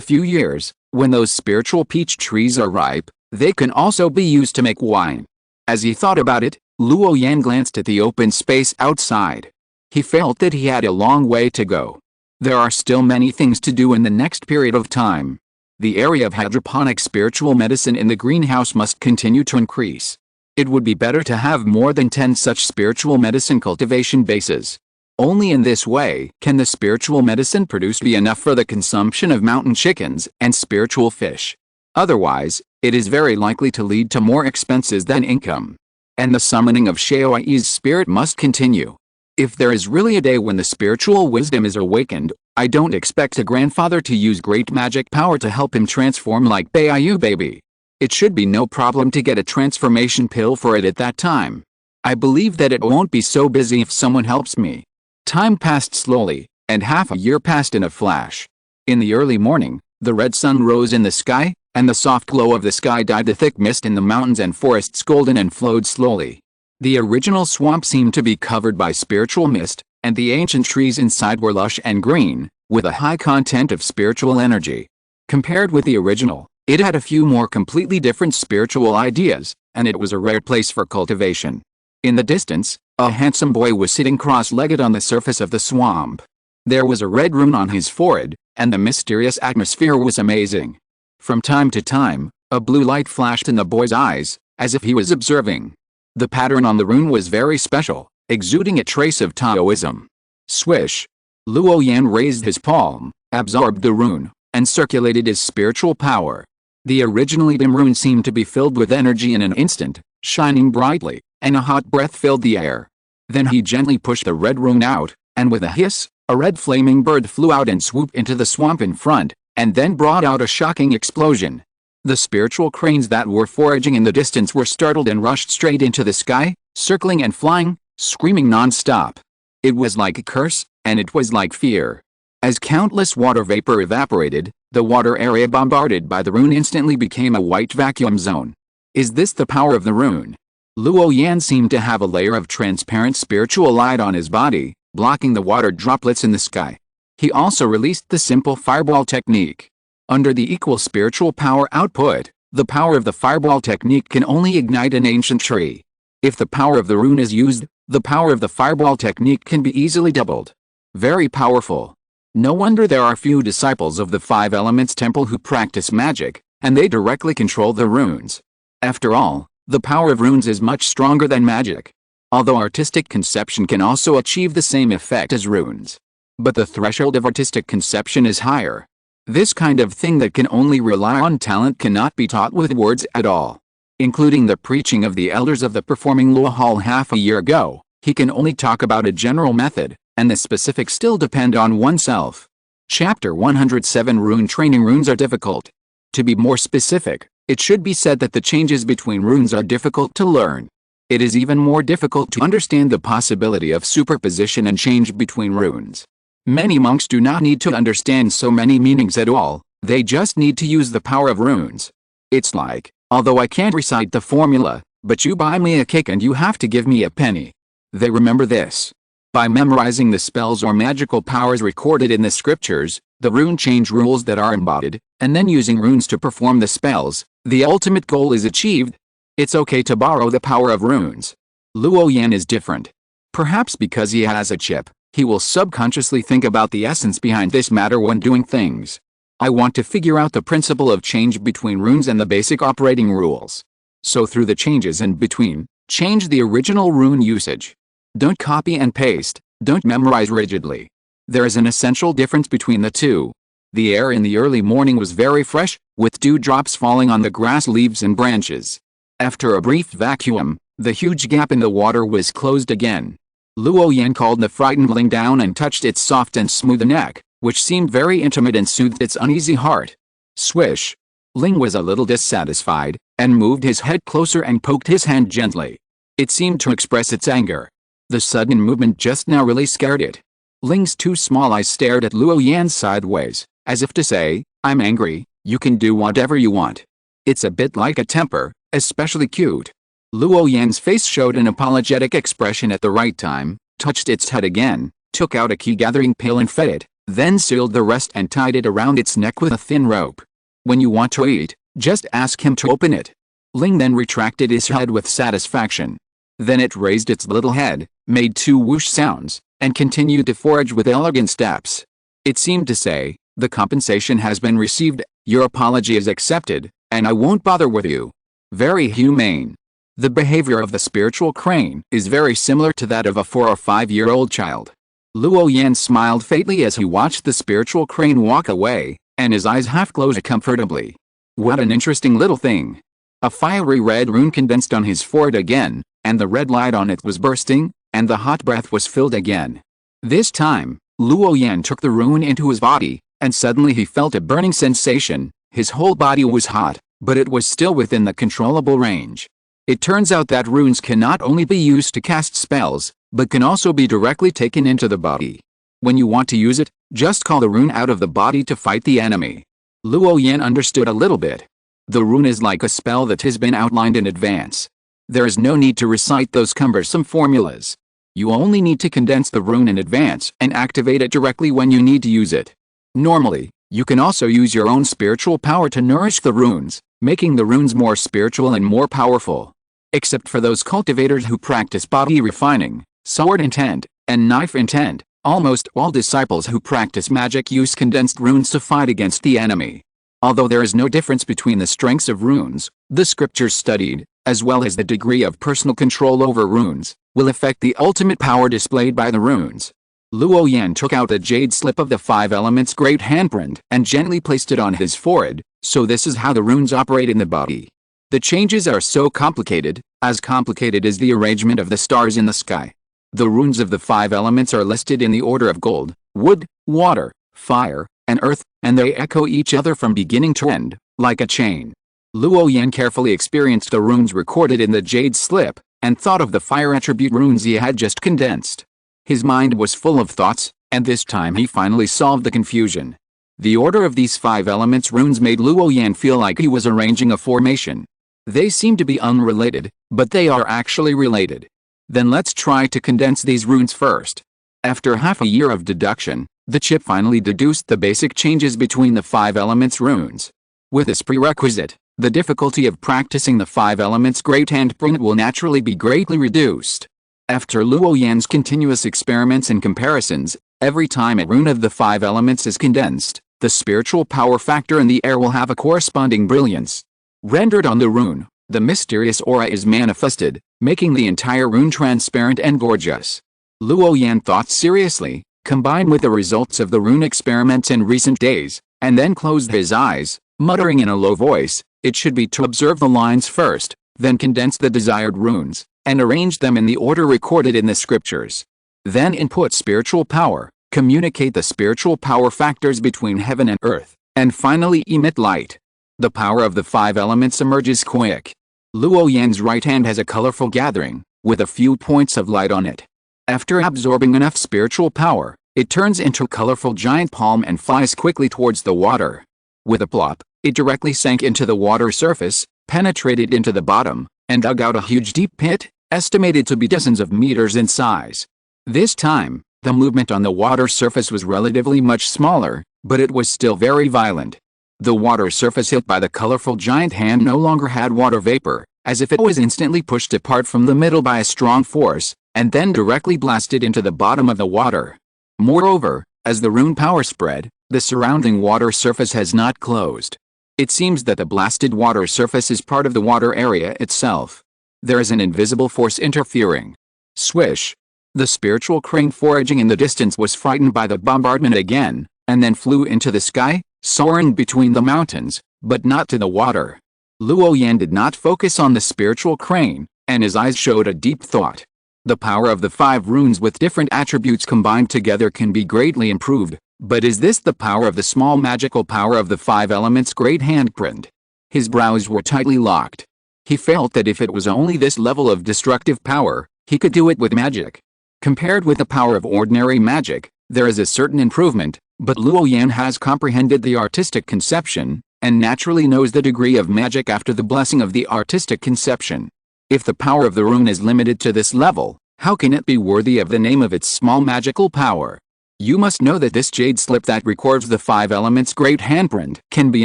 few years, when those spiritual peach trees are ripe, they can also be used to make wine. As he thought about it, Luo Yan glanced at the open space outside. He felt that he had a long way to go. There are still many things to do in the next period of time. The area of hydroponic spiritual medicine in the greenhouse must continue to increase. It would be better to have more than 10 such spiritual medicine cultivation bases. Only in this way can the spiritual medicine produced be enough for the consumption of mountain chickens and spiritual fish. Otherwise, it is very likely to lead to more expenses than income. And the summoning of Shaoi's spirit must continue. If there is really a day when the spiritual wisdom is awakened, I don't expect a grandfather to use great magic power to help him transform like Baiyu baby. It should be no problem to get a transformation pill for it at that time. I believe that it won't be so busy if someone helps me. Time passed slowly, and half a year passed in a flash. In the early morning, the red sun rose in the sky, and the soft glow of the sky dyed the thick mist in the mountains and forests golden and flowed slowly. The original swamp seemed to be covered by spiritual mist, and the ancient trees inside were lush and green, with a high content of spiritual energy. Compared with the original, it had a few more completely different spiritual ideas, and it was a rare place for cultivation. In the distance, a handsome boy was sitting cross-legged on the surface of the swamp. There was a red rune on his forehead, and the mysterious atmosphere was amazing. From time to time, a blue light flashed in the boy's eyes, as if he was observing. The pattern on the rune was very special, exuding a trace of Taoism. Swish! Luo Yan raised his palm, absorbed the rune, and circulated his spiritual power. The originally dim rune seemed to be filled with energy in an instant, shining brightly, and a hot breath filled the air. Then he gently pushed the red rune out, and with a hiss, a red flaming bird flew out and swooped into the swamp in front, and then brought out a shocking explosion. The spiritual cranes that were foraging in the distance were startled and rushed straight into the sky, circling and flying, screaming non-stop. It was like a curse, and it was like fear. As countless water vapor evaporated, the water area bombarded by the rune instantly became a white vacuum zone. Is this the power of the rune? Luo Yan seemed to have a layer of transparent spiritual light on his body, blocking the water droplets in the sky. He also released the simple fireball technique. Under the equal spiritual power output, the power of the fireball technique can only ignite an ancient tree. If the power of the rune is used, the power of the fireball technique can be easily doubled. Very powerful. No wonder there are few disciples of the Five Elements Temple who practice magic, and they directly control the runes. After all, the power of runes is much stronger than magic. Although artistic conception can also achieve the same effect as runes. But the threshold of artistic conception is higher. This kind of thing that can only rely on talent cannot be taught with words at all. Including the preaching of the elders of the performing Luo Hall half a year ago, he can only talk about a general method, and the specifics still depend on oneself. Chapter 107 Rune Training. Runes are difficult. To be more specific, it should be said that the changes between runes are difficult to learn. It is even more difficult to understand the possibility of superposition and change between runes. Many monks do not need to understand so many meanings at all, they just need to use the power of runes. It's like, although I can't recite the formula, but you buy me a cake and you have to give me a penny. They remember this. By memorizing the spells or magical powers recorded in the scriptures, the rune change rules that are embodied, and then using runes to perform the spells, the ultimate goal is achieved. It's okay to borrow the power of runes. Luo Yan is different. Perhaps because he has a chip, he will subconsciously think about the essence behind this matter when doing things. I want to figure out the principle of change between runes and the basic operating rules. So through the changes in between, change the original rune usage. Don't copy and paste, don't memorize rigidly. There is an essential difference between the two. The air in the early morning was very fresh, with dewdrops falling on the grass, leaves and branches. After a brief vacuum, the huge gap in the water was closed again. Luo Yan called the frightened Ling down and touched its soft and smooth neck, which seemed very intimate and soothed its uneasy heart. Swish! Ling was a little dissatisfied, and moved his head closer and poked his hand gently. It seemed to express its anger. The sudden movement just now really scared it. Ling's two small eyes stared at Luo Yan sideways, as if to say, I'm angry, you can do whatever you want. It's a bit like a temper, especially cute. Luo Yan's face showed an apologetic expression at the right time, touched its head again, took out a key gathering pail and fed it, then sealed the rest and tied it around its neck with a thin rope. When you want to eat, just ask him to open it. Ling then retracted his head with satisfaction. Then it raised its little head, made two whoosh sounds, and continued to forage with elegant steps. It seemed to say, the compensation has been received, your apology is accepted, and I won't bother with you. Very humane. The behavior of the spiritual crane is very similar to that of a 4 or 5-year-old child. Luo Yan smiled faintly as he watched the spiritual crane walk away, and his eyes half closed comfortably. What an interesting little thing. A fiery red rune condensed on his forehead again, and the red light on it was bursting, and the hot breath was filled again. This time, Luo Yan took the rune into his body, and suddenly he felt a burning sensation. His whole body was hot, but it was still within the controllable range. It turns out that runes can not only be used to cast spells, but can also be directly taken into the body. When you want to use it, just call the rune out of the body to fight the enemy. Luo Yan understood a little bit. The rune is like a spell that has been outlined in advance. There is no need to recite those cumbersome formulas. You only need to condense the rune in advance and activate it directly when you need to use it. Normally, you can also use your own spiritual power to nourish the runes, making the runes more spiritual and more powerful. Except for those cultivators who practice body refining, sword intent, and knife intent, almost all disciples who practice magic use condensed runes to fight against the enemy. Although there is no difference between the strengths of runes, the scriptures studied, as well as the degree of personal control over runes, will affect the ultimate power displayed by the runes. Luo Yan took out the jade slip of the 5 elements great handprint and gently placed it on his forehead, so this is how the runes operate in the body. The changes are so complicated as the arrangement of the stars in the sky. The runes of the 5 elements are listed in the order of gold, wood, water, fire, and earth, and they echo each other from beginning to end, like a chain. Luo Yan carefully experienced the runes recorded in the jade slip, and thought of the fire attribute runes he had just condensed. His mind was full of thoughts, and this time he finally solved the confusion. The order of these 5 elements runes made Luo Yan feel like he was arranging a formation. They seem to be unrelated, but they are actually related. Then let's try to condense these runes first. After half a year of deduction, the chip finally deduced the basic changes between the 5 elements runes. With this prerequisite, the difficulty of practicing the 5 elements great handprint will naturally be greatly reduced. After Luo Yan's continuous experiments and comparisons, every time a rune of the 5 elements is condensed, the spiritual power factor in the air will have a corresponding brilliance. Rendered on the rune, the mysterious aura is manifested, making the entire rune transparent and gorgeous. Luo Yan thought seriously, combined with the results of the rune experiments in recent days, and then closed his eyes, muttering in a low voice, it should be to observe the lines first, then condense the desired runes, and arrange them in the order recorded in the scriptures. Then input spiritual power, communicate the spiritual power factors between heaven and earth, and finally emit light. The power of the 5 elements emerges quick. Luo Yan's right hand has a colorful gathering, with a few points of light on it. After absorbing enough spiritual power, it turns into a colorful giant palm and flies quickly towards the water. With a plop, it directly sank into the water surface, penetrated into the bottom, and dug out a huge deep pit, estimated to be dozens of meters in size. This time, the movement on the water surface was relatively much smaller, but it was still very violent. The water surface hit by the colorful giant hand no longer had water vapor, as if it was instantly pushed apart from the middle by a strong force, and then directly blasted into the bottom of the water. Moreover, as the rune power spread, the surrounding water surface has not closed. It seems that the blasted water surface is part of the water area itself. There is an invisible force interfering. Swish! The spiritual crane foraging in the distance was frightened by the bombardment again, and then flew into the sky, soaring between the mountains, but not to the water. Luo Yan did not focus on the spiritual crane, and his eyes showed a deep thought. The power of the 5 runes with different attributes combined together can be greatly improved, but is this the power of the small magical power of the 5 elements great handprint? His brows were tightly locked. He felt that if it was only this level of destructive power, he could do it with magic. Compared with the power of ordinary magic, there is a certain improvement, but Luo Yan has comprehended the artistic conception, and naturally knows the degree of magic after the blessing of the artistic conception. If the power of the rune is limited to this level, how can it be worthy of the name of its small magical power? You must know that this jade slip that records the 5 elements great handprint can be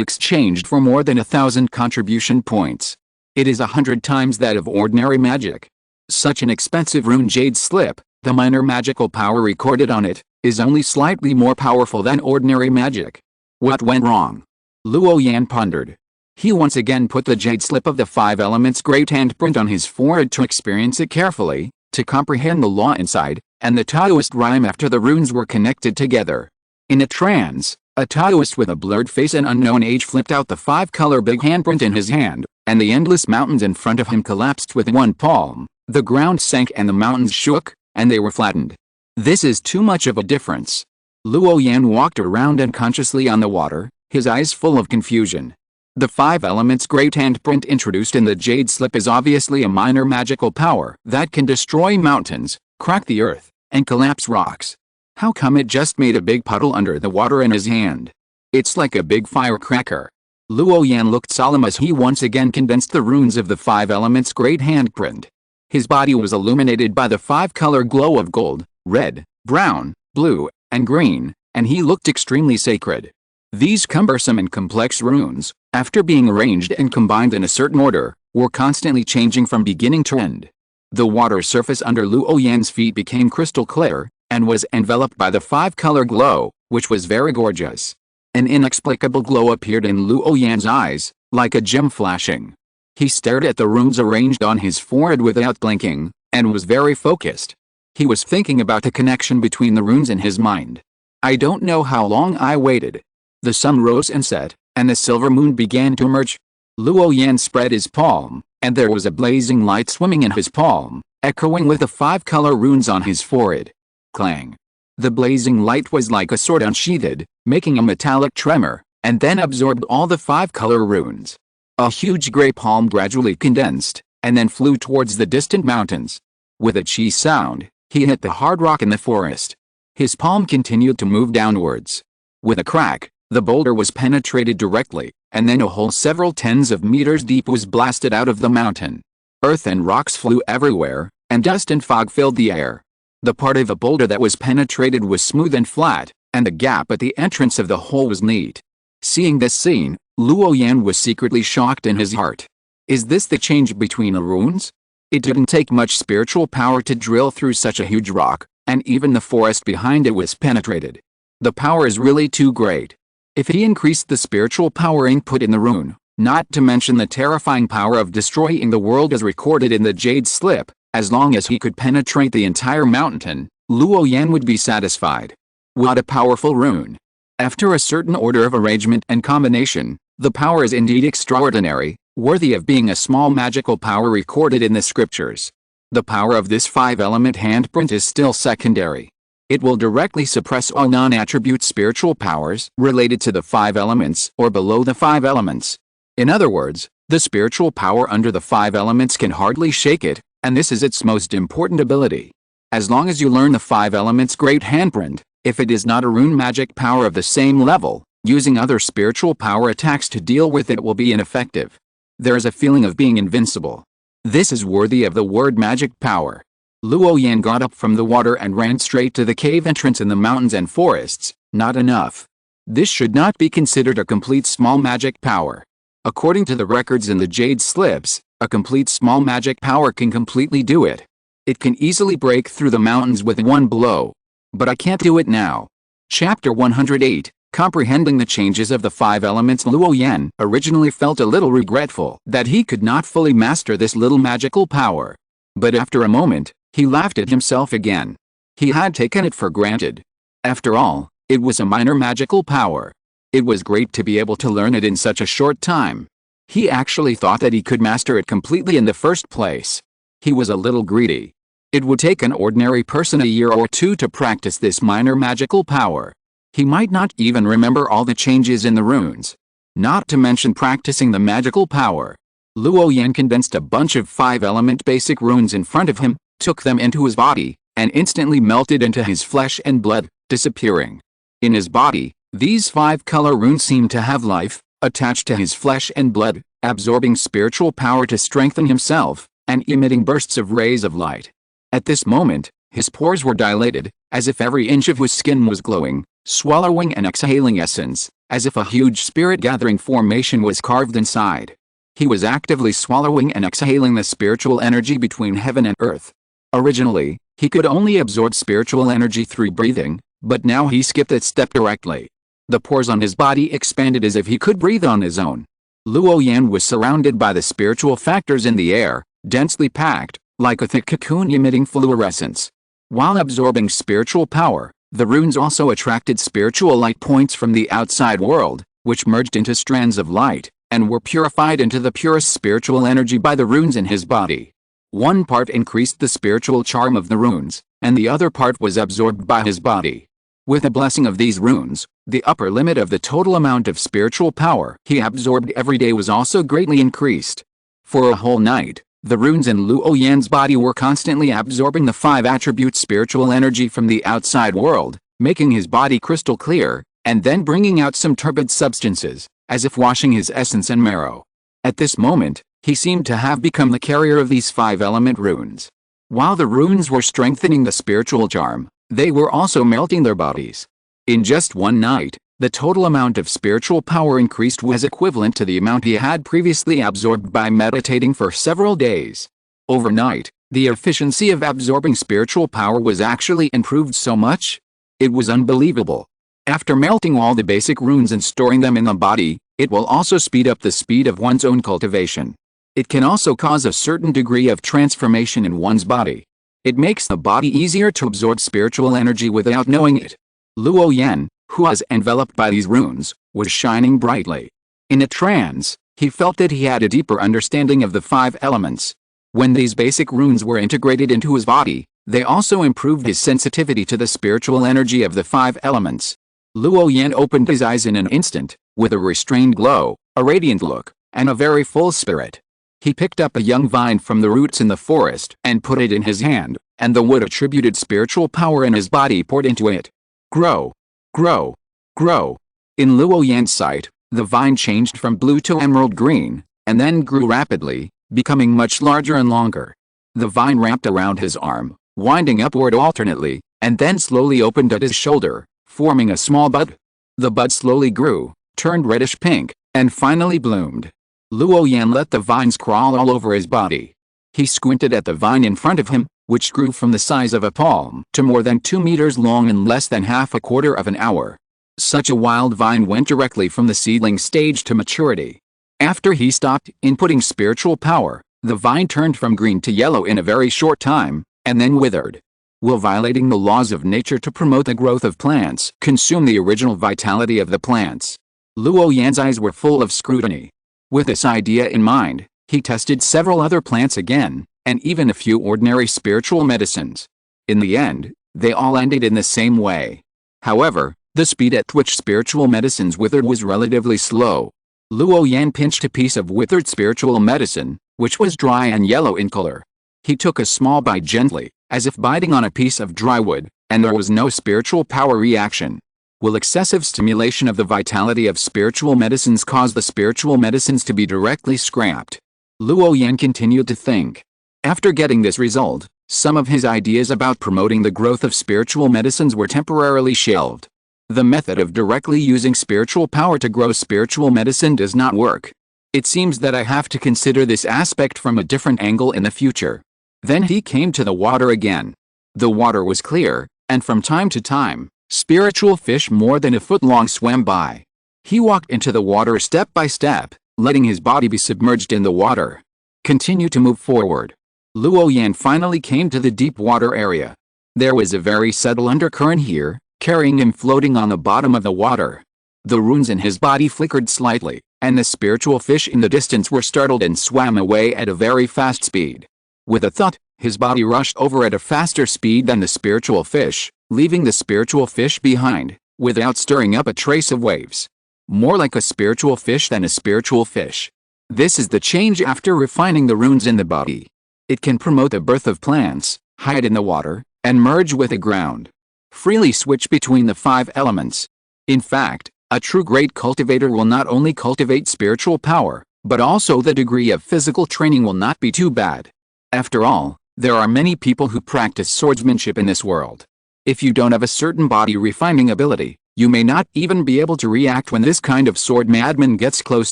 exchanged for more than 1,000 contribution points. It is 100 times that of ordinary magic. Such an expensive rune jade slip, the minor magical power recorded on it, is only slightly more powerful than ordinary magic. What went wrong? Luo Yan pondered. He once again put the jade slip of the 5 elements great handprint on his forehead to experience it carefully, to comprehend the law inside, and the Taoist rhyme after the runes were connected together. In a trance, a Taoist with a blurred face and unknown age flipped out the 5-color big handprint in his hand, and the endless mountains in front of him collapsed with one palm. The ground sank and the mountains shook, and they were flattened. This is too much of a difference. Luo Yan walked around unconsciously on the water, his eyes full of confusion. The 5 elements great handprint introduced in the jade slip is obviously a minor magical power that can destroy mountains, crack the earth, and collapse rocks. How come it just made a big puddle under the water in his hand? It's like a big firecracker. Luo Yan looked solemn as he once again condensed the runes of the 5 elements great handprint. His body was illuminated by the 5-color glow of gold, red, brown, blue, and green, and he looked extremely sacred. These cumbersome and complex runes, after being arranged and combined in a certain order, were constantly changing from beginning to end. The water surface under Luo Yan's feet became crystal clear, and was enveloped by the five-color glow, which was very gorgeous. An inexplicable glow appeared in Luo Yan's eyes, like a gem flashing. He stared at the runes arranged on his forehead without blinking, and was very focused. He was thinking about the connection between the runes in his mind. I don't know how long I waited. The sun rose and set, and the silver moon began to emerge. Luo Yan spread his palm, and there was a blazing light swimming in his palm, echoing with the five-color runes on his forehead. Clang! The blazing light was like a sword unsheathed, making a metallic tremor, and then absorbed all the five-color runes. A huge gray palm gradually condensed, and then flew towards the distant mountains. With a chi sound, he hit the hard rock in the forest. His palm continued to move downwards. With a crack, the boulder was penetrated directly, and then a hole several tens of meters deep was blasted out of the mountain. Earth and rocks flew everywhere, and dust and fog filled the air. The part of the boulder that was penetrated was smooth and flat, and the gap at the entrance of the hole was neat. Seeing this scene, Luo Yan was secretly shocked in his heart. Is this the change between the runes? It didn't take much spiritual power to drill through such a huge rock, and even the forest behind it was penetrated. The power is really too great. If he increased the spiritual power input in the rune, not to mention the terrifying power of destroying the world as recorded in the jade slip, as long as he could penetrate the entire mountain, Luo Yan would be satisfied. What a powerful rune! After a certain order of arrangement and combination, the power is indeed extraordinary, worthy of being a small magical power recorded in the scriptures. The power of this five-element handprint is still secondary. It will directly suppress all non-attribute spiritual powers related to the five elements or below the five elements. In other words, the spiritual power under the five elements can hardly shake it, and this is its most important ability. As long as you learn the five elements great handprint, if it is not a rune magic power of the same level, using other spiritual power attacks to deal with it will be ineffective. There is a feeling of being invincible. This is worthy of the word magic power. Luo Yan got up from the water and ran straight to the cave entrance in the mountains and forests. Not enough. This should not be considered a complete small magic power. According to the records in the jade slips, a complete small magic power can completely do it. It can easily break through the mountains with one blow. But I can't do it now. Chapter 108, Comprehending the Changes of the Five Elements. Luo Yan originally felt a little regretful that he could not fully master this little magical power. But after a moment, he laughed at himself again. He had taken it for granted. After all, it was a minor magical power. It was great to be able to learn it in such a short time. He actually thought that he could master it completely in the first place. He was a little greedy. It would take an ordinary person a year or two to practice this minor magical power. He might not even remember all the changes in the runes. Not to mention practicing the magical power. Luo Yan condensed a bunch of five-element basic runes in front of him, took them into his body, and instantly melted into his flesh and blood, disappearing. In his body, these five-color runes seemed to have life, attached to his flesh and blood, absorbing spiritual power to strengthen himself, and emitting bursts of rays of light. At this moment, his pores were dilated, as if every inch of his skin was glowing, swallowing and exhaling essence, as if a huge spirit-gathering formation was carved inside. He was actively swallowing and exhaling the spiritual energy between heaven and earth. Originally, he could only absorb spiritual energy through breathing, but now he skipped that step directly. The pores on his body expanded as if he could breathe on his own. Luo Yan was surrounded by the spiritual factors in the air, densely packed, like a thick cocoon emitting fluorescence. While absorbing spiritual power, the runes also attracted spiritual light points from the outside world, which merged into strands of light, and were purified into the purest spiritual energy by the runes in his body. One part increased the spiritual charm of the runes, and the other part was absorbed by his body. With the blessing of these runes, the upper limit of the total amount of spiritual power he absorbed every day was also greatly increased. For a whole night, the runes in Luo Yan's body were constantly absorbing the five-attribute spiritual energy from the outside world, making his body crystal clear, and then bringing out some turbid substances, as if washing his essence and marrow. At this moment, he seemed to have become the carrier of these five-element runes. While the runes were strengthening the spiritual charm, they were also melting their bodies. In just one night, The total amount of spiritual power increased was equivalent to the amount he had previously absorbed by meditating for several days. Overnight, the efficiency of absorbing spiritual power was actually improved so much. It was unbelievable. After melting all the basic runes and storing them in the body, it will also speed up the speed of one's own cultivation. It can also cause a certain degree of transformation in one's body. It makes the body easier to absorb spiritual energy without knowing it. Luo Yan, who was enveloped by these runes, was shining brightly. In a trance, he felt that he had a deeper understanding of the 5 elements. When these basic runes were integrated into his body, they also improved his sensitivity to the spiritual energy of the 5 elements. Luo Yan opened his eyes in an instant, with a restrained glow, a radiant look, and a very full spirit. He picked up a young vine from the roots in the forest and put it in his hand, and the wood attributed spiritual power in his body poured into it. Grow! Grow! Grow! In Luo Yan's sight, the vine changed from blue to emerald green, and then grew rapidly, becoming much larger and longer. The vine wrapped around his arm, winding upward alternately, and then slowly opened at his shoulder, forming a small bud. The bud slowly grew, turned reddish pink, and finally bloomed. Luo Yan let the vines crawl all over his body. He squinted at the vine in front of him, which grew from the size of a palm to more than 2 meters long in less than half a quarter of an hour. Such a wild vine went directly from the seedling stage to maturity. After he stopped inputting spiritual power, the vine turned from green to yellow in a very short time, and then withered. Will violating the laws of nature to promote the growth of plants consume the original vitality of the plants? Luo Yan's eyes were full of scrutiny. With this idea in mind, he tested several other plants again, and even a few ordinary spiritual medicines. In the end, they all ended in the same way. However, the speed at which spiritual medicines withered was relatively slow. Luo Yan pinched a piece of withered spiritual medicine, which was dry and yellow in color. He took a small bite gently, as if biting on a piece of dry wood, and there was no spiritual power reaction. Will excessive stimulation of the vitality of spiritual medicines cause the spiritual medicines to be directly scrapped? Luo Yan continued to think. After getting this result, some of his ideas about promoting the growth of spiritual medicines were temporarily shelved. The method of directly using spiritual power to grow spiritual medicine does not work. It seems that I have to consider this aspect from a different angle in the future. Then he came to the water again. The water was clear, and from time to time, spiritual fish more than a foot long swam by. He walked into the water step by step, letting his body be submerged in the water. Continue to move forward. Luo Yan finally came to the deep water area. There was a very subtle undercurrent here, carrying him floating on the bottom of the water. The runes in his body flickered slightly, and the spiritual fish in the distance were startled and swam away at a very fast speed. With a thud, his body rushed over at a faster speed than the spiritual fish, leaving the spiritual fish behind, without stirring up a trace of waves. More like a spiritual fish than a spiritual fish. This is the change after refining the runes in the body. It can promote the birth of plants, hide in the water, and merge with the ground. Freely switch between the 5 elements. In fact, a true great cultivator will not only cultivate spiritual power, but also the degree of physical training will not be too bad. After all, there are many people who practice swordsmanship in this world. If you don't have a certain body refining ability, you may not even be able to react when this kind of sword madman gets close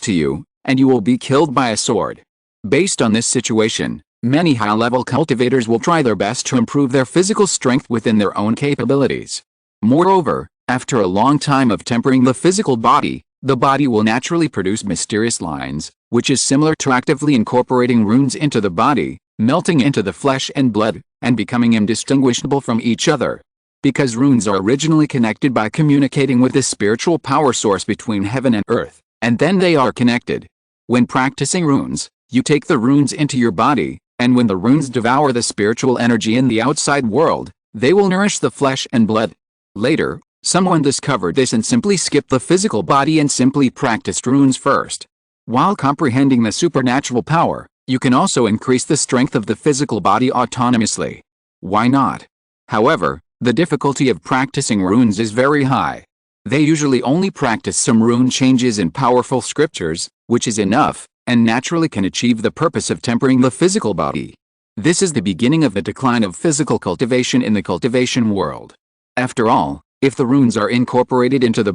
to you, and you will be killed by a sword. Based on this situation, many high-level cultivators will try their best to improve their physical strength within their own capabilities. Moreover, after a long time of tempering the physical body, the body will naturally produce mysterious lines, which is similar to actively incorporating runes into the body, melting into the flesh and blood, and becoming indistinguishable from each other. Because runes are originally connected by communicating with the spiritual power source between heaven and earth, and then they are connected. When practicing runes, you take the runes into your body, and when the runes devour the spiritual energy in the outside world, they will nourish the flesh and blood. Later, someone discovered this and simply skipped the physical body and simply practiced runes first. While comprehending the supernatural power, you can also increase the strength of the physical body autonomously. Why not? However, the difficulty of practicing runes is very high. They usually only practice some rune changes in powerful scriptures, which is enough, and naturally can achieve the purpose of tempering the physical body. This is the beginning of the decline of physical cultivation in the cultivation world. After all, if the runes are incorporated into the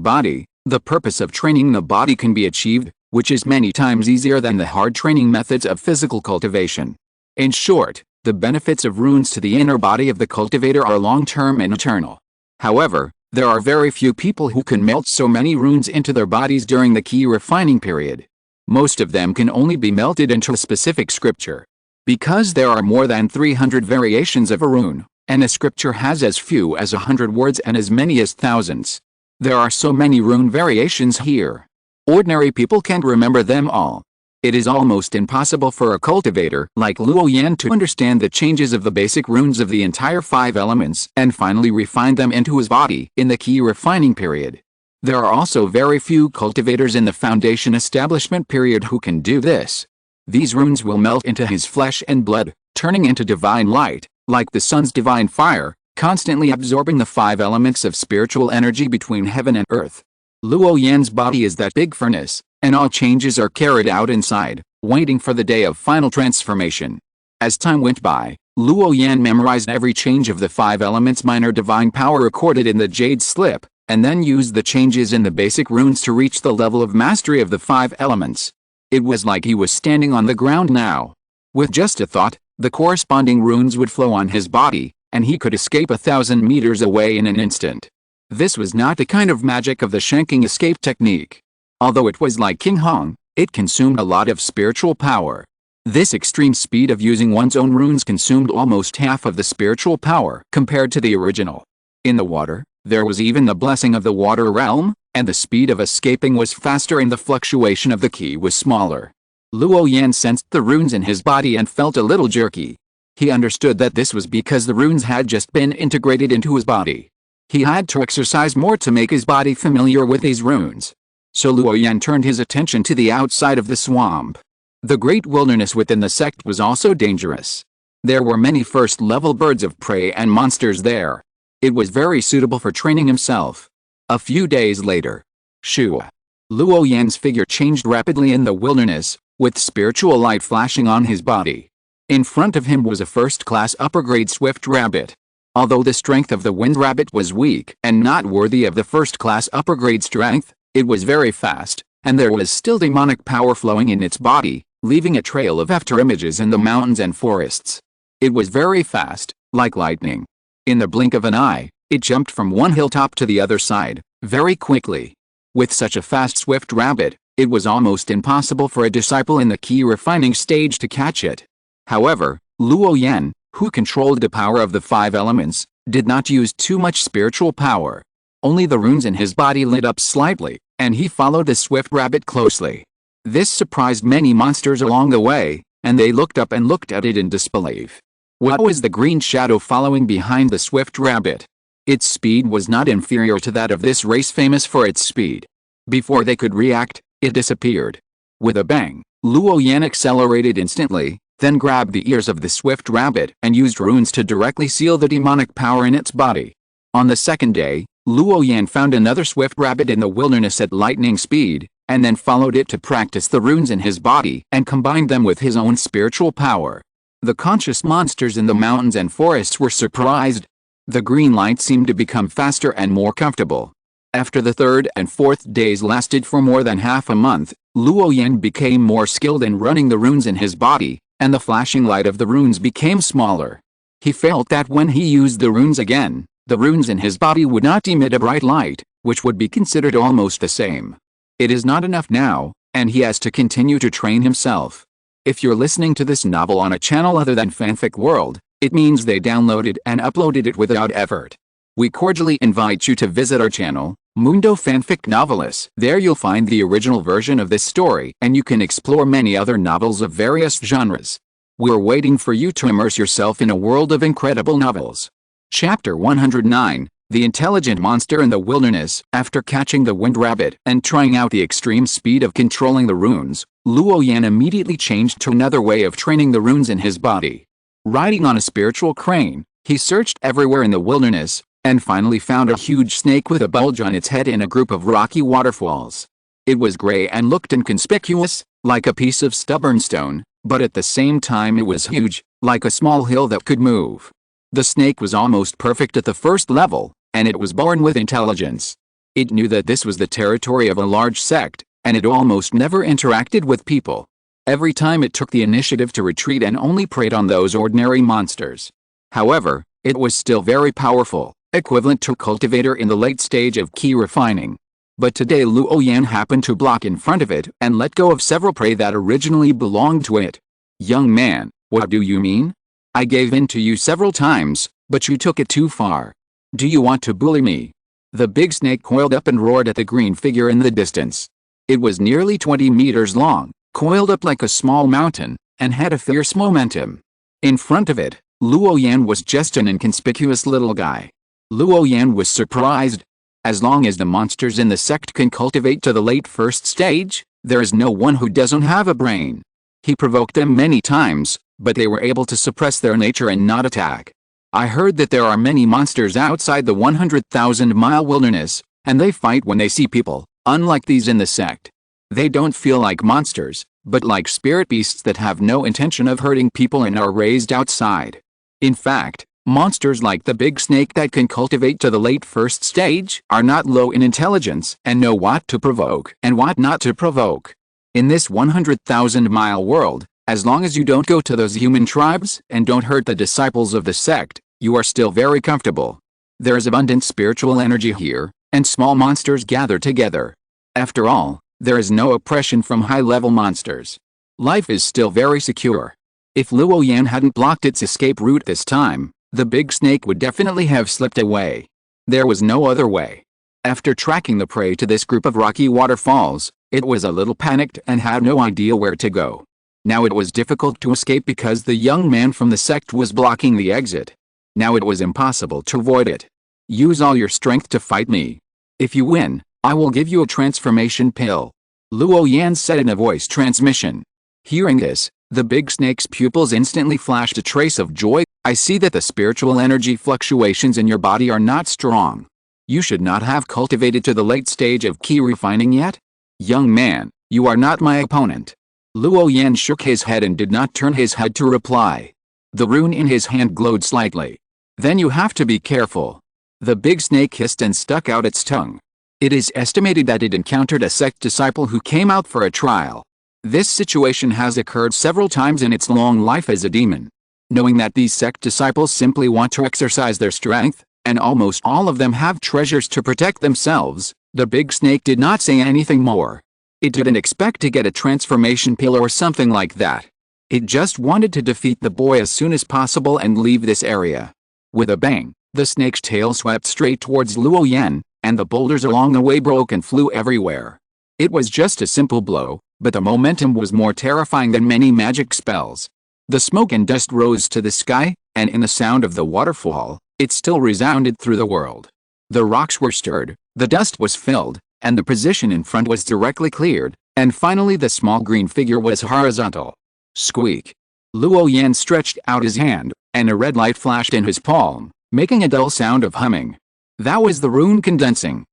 The purpose of training the body can be achieved, which is many times easier than the hard training methods of physical cultivation. In short, the benefits of runes to the inner body of the cultivator are long-term and eternal. However, there are very few people who can melt so many runes into their bodies during the key refining period. Most of them can only be melted into a specific scripture. Because there are more than 300 variations of a rune, and a scripture has as few as 100 words and as many as thousands. There are so many rune variations here. Ordinary people can't remember them all. It is almost impossible for a cultivator like Luo Yan to understand the changes of the basic runes of the entire 5 elements and finally refine them into his body in the key refining period. There are also very few cultivators in the foundation establishment period who can do this. These runes will melt into his flesh and blood, turning into divine light, like the sun's divine fire, constantly absorbing the 5 elements of spiritual energy between heaven and earth. Luo Yan's body is that big furnace, and all changes are carried out inside, waiting for the day of final transformation. As time went by, Luo Yan memorized every change of the 5 elements' minor divine power recorded in the jade slip, and then used the changes in the basic runes to reach the level of mastery of the 5 elements. It was like he was standing on the ground now. With just a thought, the corresponding runes would flow on his body, and he could escape 1,000 meters away in an instant. This was not the kind of magic of the shanking escape technique. Although it was like King Hong, it consumed a lot of spiritual power. This extreme speed of using one's own runes consumed almost half of the spiritual power compared to the original. In the water, there was even the blessing of the water realm, and the speed of escaping was faster and the fluctuation of the key was smaller. Luo Yan sensed the runes in his body and felt a little jerky. He understood that this was because the runes had just been integrated into his body. He had to exercise more to make his body familiar with these runes. So Luo Yan turned his attention to the outside of the swamp. The great wilderness within the sect was also dangerous. There were many first-level birds of prey and monsters there. It was very suitable for training himself. A few days later, Shua. Luo Yan's figure changed rapidly in the wilderness, with spiritual light flashing on his body. In front of him was a first-class upper-grade swift rabbit. Although the strength of the wind rabbit was weak and not worthy of the first-class upper-grade strength, it was very fast, and there was still demonic power flowing in its body, leaving a trail of afterimages in the mountains and forests. It was very fast, like lightning. In the blink of an eye, it jumped from one hilltop to the other side, very quickly. With such a fast swift rabbit, it was almost impossible for a disciple in the key refining stage to catch it. However, Luo Yan, who controlled the power of the 5 elements, did not use too much spiritual power. Only the runes in his body lit up slightly, and he followed the swift rabbit closely. This surprised many monsters along the way, and they looked up and looked at it in disbelief. What was the green shadow following behind the swift rabbit? Its speed was not inferior to that of this race famous for its speed. Before they could react, it disappeared. With a bang, Luo Yan accelerated instantly, then grabbed the ears of the swift rabbit and used runes to directly seal the demonic power in its body. On the second day, Luo Yan found another swift rabbit in the wilderness at lightning speed, and then followed it to practice the runes in his body and combined them with his own spiritual power. The conscious monsters in the mountains and forests were surprised. The green light seemed to become faster and more comfortable. After the third and fourth days lasted for more than half a month, Luo Yan became more skilled in running the runes in his body, and the flashing light of the runes became smaller. He felt that when he used the runes again, the runes in his body would not emit a bright light, which would be considered almost the same. It is not enough now, and he has to continue to train himself. If you're listening to this novel on a channel other than Fanfic World, it means they downloaded and uploaded it without effort. We cordially invite you to visit our channel, Mundo Fanfic Novelis. There you'll find the original version of this story, and you can explore many other novels of various genres. We're waiting for you to immerse yourself in a world of incredible novels. Chapter 109, The Intelligent Monster in the Wilderness. After catching the wind rabbit and trying out the extreme speed of controlling the runes, Luo Yan immediately changed to another way of training the runes in his body. Riding on a spiritual crane, he searched everywhere in the wilderness, and finally found a huge snake with a bulge on its head in a group of rocky waterfalls. It was gray and looked inconspicuous, like a piece of stubborn stone, but at the same time it was huge, like a small hill that could move. The snake was almost perfect at the first level, and it was born with intelligence. It knew that this was the territory of a large sect, and it almost never interacted with people. Every time it took the initiative to retreat and only preyed on those ordinary monsters. However, it was still very powerful, equivalent to a cultivator in the late stage of key refining. But today Luo Yan happened to block in front of it and let go of several prey that originally belonged to it. Young man, what do you mean? I gave in to you several times, but you took it too far. Do you want to bully me? The big snake coiled up and roared at the green figure in the distance. It was nearly 20 meters long, coiled up like a small mountain, and had a fierce momentum. In front of it, Luo Yan was just an inconspicuous little guy. Luo Yan was surprised. As long as the monsters in the sect can cultivate to the late first stage, there is no one who doesn't have a brain. He provoked them many times, but they were able to suppress their nature and not attack. I heard that there are many monsters outside the 100,000-mile wilderness, and they fight when they see people, unlike these in the sect. They don't feel like monsters, but like spirit beasts that have no intention of hurting people and are raised outside. In fact, monsters like the big snake that can cultivate to the late first stage are not low in intelligence and know what to provoke and what not to provoke. In this 100,000-mile world, as long as you don't go to those human tribes and don't hurt the disciples of the sect, you are still very comfortable. There is abundant spiritual energy here, and small monsters gather together. After all, there is no oppression from high-level monsters. Life is still very secure. If Luo Yan hadn't blocked its escape route this time, the big snake would definitely have slipped away. There was no other way. After tracking the prey to this group of rocky waterfalls, it was a little panicked and had no idea where to go. Now it was difficult to escape because the young man from the sect was blocking the exit. Now it was impossible to avoid it. Use all your strength to fight me. If you win, I will give you a transformation pill. Luo Yan said in a voice transmission. Hearing this, the big snake's pupils instantly flashed a trace of joy. I see that the spiritual energy fluctuations in your body are not strong. You should not have cultivated to the late stage of key refining yet? Young man, you are not my opponent. Luo Yan shook his head and did not turn his head to reply. The rune in his hand glowed slightly. Then you have to be careful. The big snake hissed and stuck out its tongue. It is estimated that it encountered a sect disciple who came out for a trial. This situation has occurred several times in its long life as a demon. Knowing that these sect disciples simply want to exercise their strength, and almost all of them have treasures to protect themselves, the big snake did not say anything more. It didn't expect to get a transformation pill or something like that. It just wanted to defeat the boy as soon as possible and leave this area. With a bang, the snake's tail swept straight towards Luo Yan, and the boulders along the way broke and flew everywhere. It was just a simple blow, but the momentum was more terrifying than many magic spells. The smoke and dust rose to the sky, and in the sound of the waterfall, it still resounded through the world. The rocks were stirred, the dust was filled, and the position in front was directly cleared, and finally the small green figure was horizontal. Squeak! Luo Yan stretched out his hand, and a red light flashed in his palm, making a dull sound of humming. That was the rune condensing.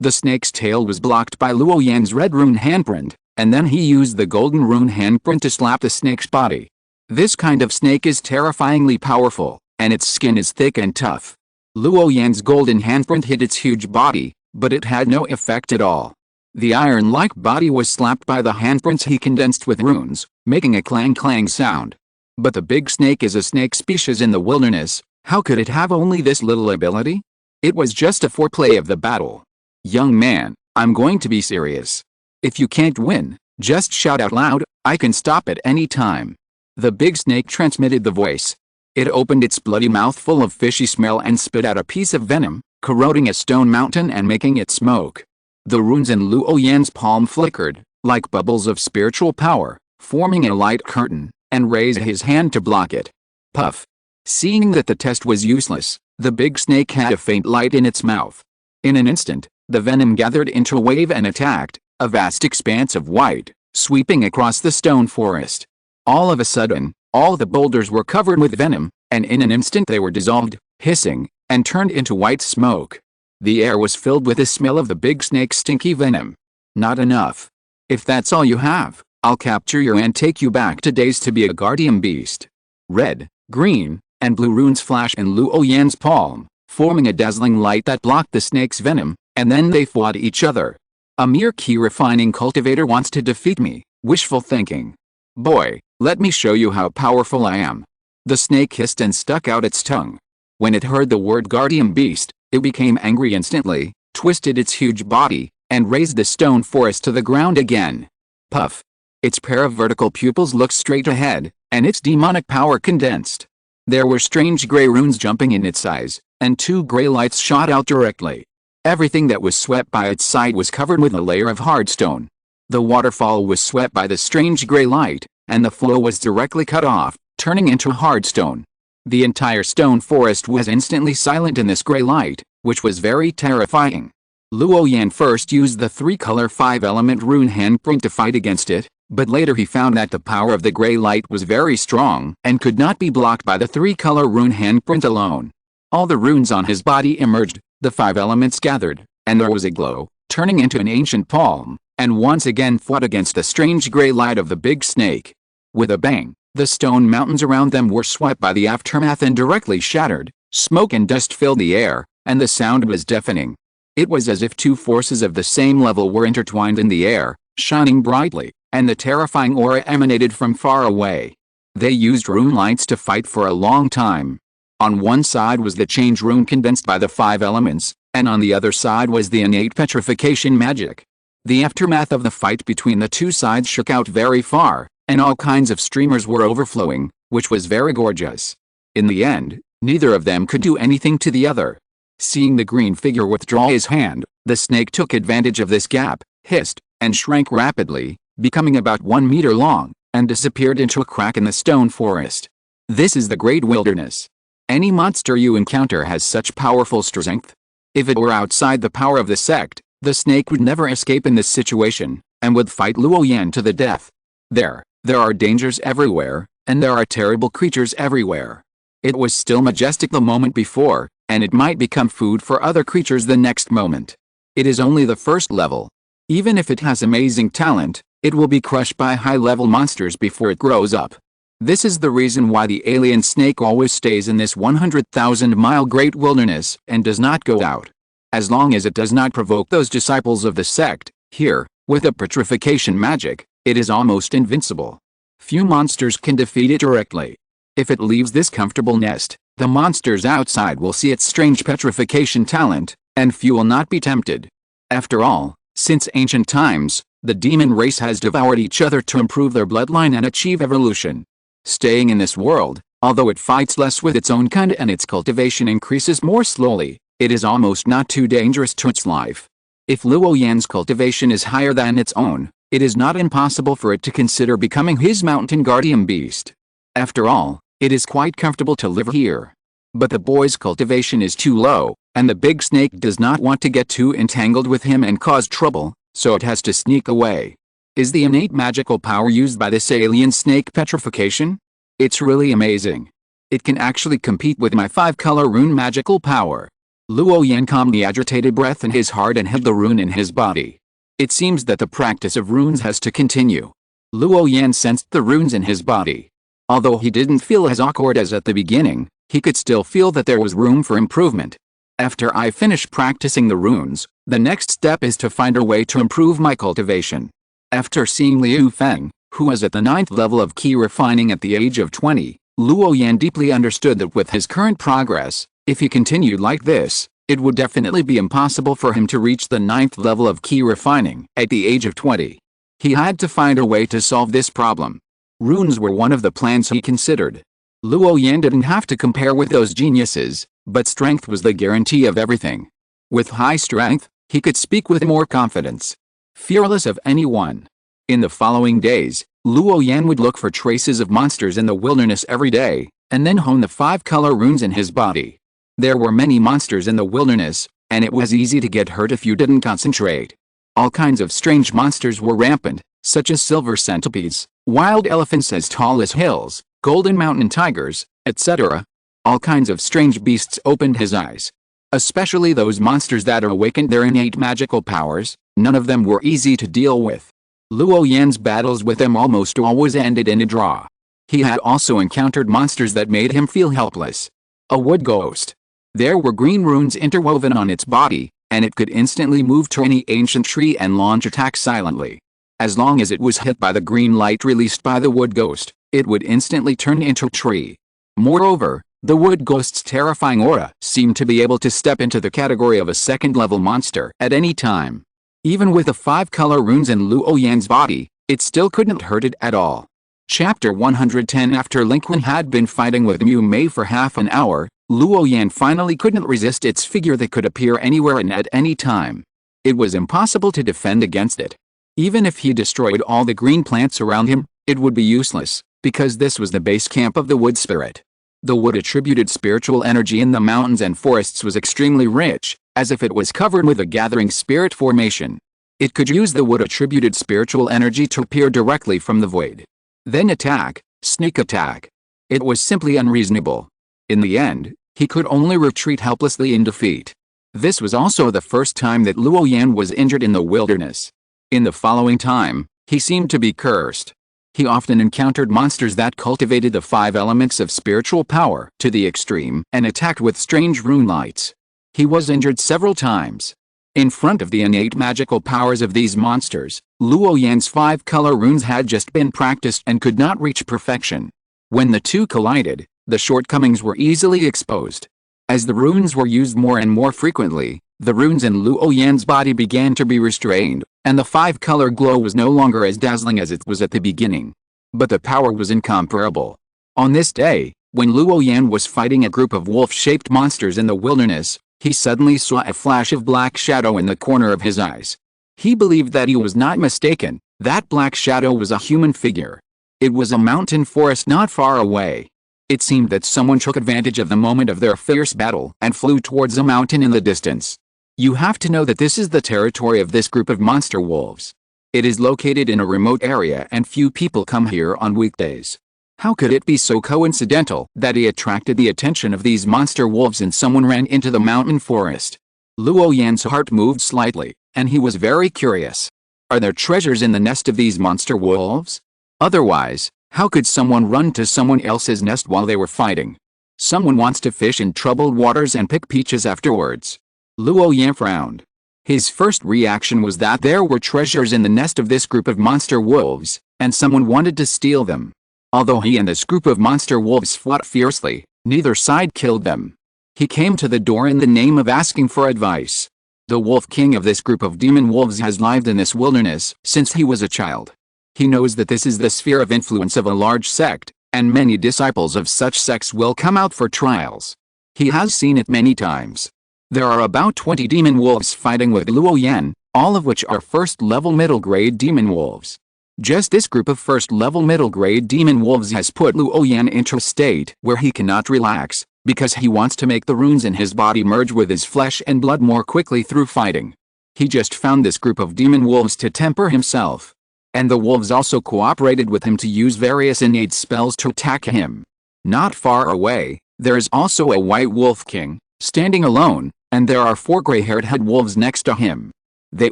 The snake's tail was blocked by Luo Yan's red rune handprint, and then he used the golden rune handprint to slap the snake's body. This kind of snake is terrifyingly powerful, and its skin is thick and tough. Luo Yan's golden handprint hit its huge body, but it had no effect at all. The iron-like body was slapped by the handprints he condensed with runes, making a clang-clang sound. But the big snake is a snake species in the wilderness. How could it have only this little ability? It was just a foreplay of the battle. Young man, I'm going to be serious. If you can't win, just shout out loud, I can stop at any time. The big snake transmitted the voice. It opened its bloody mouth full of fishy smell and spit out a piece of venom, corroding a stone mountain and making it smoke. The runes in Luo Yan's palm flickered, like bubbles of spiritual power, forming a light curtain, and raised his hand to block it. Puff! Seeing that the test was useless, the big snake had a faint light in its mouth. In an instant, the venom gathered into a wave and attacked, a vast expanse of white, sweeping across the stone forest. All of a sudden, all the boulders were covered with venom, and in an instant they were dissolved, hissing, and turned into white smoke. The air was filled with the smell of the big snake's stinky venom. Not enough. If that's all you have, I'll capture you and take you back to days to be a guardian beast. Red, green, and blue runes flashed in Luo Yan's palm, forming a dazzling light that blocked the snake's venom, And then they fought each other. A mere key refining cultivator wants to defeat me. Wishful thinking. Boy, let me show you how powerful I am. The snake hissed and stuck out its tongue. When it heard the word guardian beast, it became angry instantly, twisted its huge body, and razed the stone forest to the ground again. Puff. Its pair of vertical pupils looked straight ahead, and its demonic power condensed. There were strange gray runes jumping in its eyes, and 2 gray lights shot out directly. Everything that was swept by its side was covered with a layer of hard stone. The waterfall was swept by the strange gray light, and the flow was directly cut off, turning into hard stone. The entire stone forest was instantly silent in this gray light, which was very terrifying. Luo Yan first used the 3-color 5-element rune handprint to fight against it, but later he found that the power of the gray light was very strong and could not be blocked by the 3-color rune handprint alone. All the runes on his body emerged, the 5 elements gathered, and there was a glow, turning into an ancient palm, and once again fought against the strange gray light of the big snake. With a bang, the stone mountains around them were swept by the aftermath and directly shattered. Smoke and dust filled the air, and the sound was deafening. It was as if 2 forces of the same level were intertwined in the air, shining brightly, and the terrifying aura emanated from far away. They used rune lights to fight for a long time. On one side was the change rune condensed by the 5 elements, and on the other side was the innate petrification magic. The aftermath of the fight between the 2 sides shook out very far, and all kinds of streamers were overflowing, which was very gorgeous. In the end, neither of them could do anything to the other. Seeing the green figure withdraw his hand, the snake took advantage of this gap, hissed, and shrank rapidly, becoming about 1 meter long, and disappeared into a crack in the stone forest. This is the Great Wilderness. Any monster you encounter has such powerful strength. If it were outside the power of the sect, the snake would never escape in this situation, and would fight Luo Yan to the death. There are dangers everywhere, and there are terrible creatures everywhere. It was still majestic the moment before, and it might become food for other creatures the next moment. It is only the first level. Even if it has amazing talent, it will be crushed by high-level monsters before it grows up. This is the reason why the alien snake always stays in this 100,000-mile great wilderness and does not go out. As long as it does not provoke those disciples of the sect, here, with the petrification magic, it is almost invincible. Few monsters can defeat it directly. If it leaves this comfortable nest, the monsters outside will see its strange petrification talent, and few will not be tempted. After all, since ancient times, the demon race has devoured each other to improve their bloodline and achieve evolution. Staying in this world, although it fights less with its own kind and its cultivation increases more slowly, it is almost not too dangerous to its life. If Luo Yan's cultivation is higher than its own, it is not impossible for it to consider becoming his mountain guardian beast. After all, it is quite comfortable to live here. But the boy's cultivation is too low, and the big snake does not want to get too entangled with him and cause trouble, so it has to sneak away. Is the innate magical power used by this alien snake petrification? It's really amazing. It can actually compete with my 5-color rune magical power. Luo Yan calmed the agitated breath in his heart and held the rune in his body. It seems that the practice of runes has to continue. Luo Yan sensed the runes in his body. Although he didn't feel as awkward as at the beginning, he could still feel that there was room for improvement. After I finish practicing the runes, the next step is to find a way to improve my cultivation. After seeing Liu Feng, who was at the 9th level of key refining at the age of 20, Luo Yan deeply understood that with his current progress, if he continued like this, it would definitely be impossible for him to reach the 9th level of key refining at the age of 20. He had to find a way to solve this problem. Runes were one of the plans he considered. Luo Yan didn't have to compare with those geniuses, but strength was the guarantee of everything. With high strength, he could speak with more confidence. Fearless of anyone. In the following days, Luo Yan would look for traces of monsters in the wilderness every day, and then hone the 5-color runes in his body. There were many monsters in the wilderness, and it was easy to get hurt if you didn't concentrate. All kinds of strange monsters were rampant, such as silver centipedes, wild elephants as tall as hills, golden mountain tigers, etc. All kinds of strange beasts opened his eyes. Especially those monsters that awakened their innate magical powers, none of them were easy to deal with. Luo Yan's battles with them almost always ended in a draw. He had also encountered monsters that made him feel helpless. A wood ghost. There were green runes interwoven on its body, and it could instantly move to any ancient tree and launch attacks silently. As long as it was hit by the green light released by the wood ghost, it would instantly turn into a tree. Moreover, the wood ghost's terrifying aura seemed to be able to step into the category of a second-level monster at any time. Even with the 5 color runes in Luo Yan's body, it still couldn't hurt it at all. Chapter 110. After Lincoln had been fighting with Mu Mei for half an hour, Luo Yan finally couldn't resist its figure that could appear anywhere and at any time. It was impossible to defend against it. Even if he destroyed all the green plants around him, it would be useless, because this was the base camp of the wood spirit. The wood-attributed spiritual energy in the mountains and forests was extremely rich, as if it was covered with a gathering spirit formation. It could use the wood-attributed spiritual energy to appear directly from the void. Then attack, sneak attack. It was simply unreasonable. In the end, he could only retreat helplessly in defeat. This was also the first time that Luo Yan was injured in the wilderness. In the following time, he seemed to be cursed. He often encountered monsters that cultivated the 5 elements of spiritual power to the extreme and attacked with strange rune lights. He was injured several times. In front of the innate magical powers of these monsters, Luo Yan's 5 color runes had just been practiced and could not reach perfection. When the two collided, the shortcomings were easily exposed. As the runes were used more and more frequently, the runes in Luo Yan's body began to be restrained, and the 5 color glow was no longer as dazzling as it was at the beginning. But the power was incomparable. On this day, when Luo Yan was fighting a group of wolf-shaped monsters in the wilderness, he suddenly saw a flash of black shadow in the corner of his eyes. He believed that he was not mistaken. That black shadow was a human figure. It was a mountain forest not far away. It seemed that someone took advantage of the moment of their fierce battle and flew towards a mountain in the distance. You have to know that this is the territory of this group of monster wolves. It is located in a remote area and few people come here on weekdays. How could it be so coincidental that he attracted the attention of these monster wolves and someone ran into the mountain forest? Luo Yan's heart moved slightly, and he was very curious. Are there treasures in the nest of these monster wolves? Otherwise, how could someone run to someone else's nest while they were fighting? Someone wants to fish in troubled waters and pick peaches afterwards. Luo Yan frowned. His first reaction was that there were treasures in the nest of this group of monster wolves, and someone wanted to steal them. Although he and this group of monster wolves fought fiercely, neither side killed them. He came to the door in the name of asking for advice. The wolf king of this group of demon wolves has lived in this wilderness since he was a child. He knows that this is the sphere of influence of a large sect, and many disciples of such sects will come out for trials. He has seen it many times. There are about 20 demon wolves fighting with Luo Yan, all of which are first-level middle-grade demon wolves. Just this group of first-level middle-grade demon wolves has put Luo Yan into a state where he cannot relax, because he wants to make the runes in his body merge with his flesh and blood more quickly through fighting. He just found this group of demon wolves to temper himself. And the wolves also cooperated with him to use various innate spells to attack him. Not far away, there is also a white wolf king, standing alone, and there are 4 gray-haired head wolves next to him. They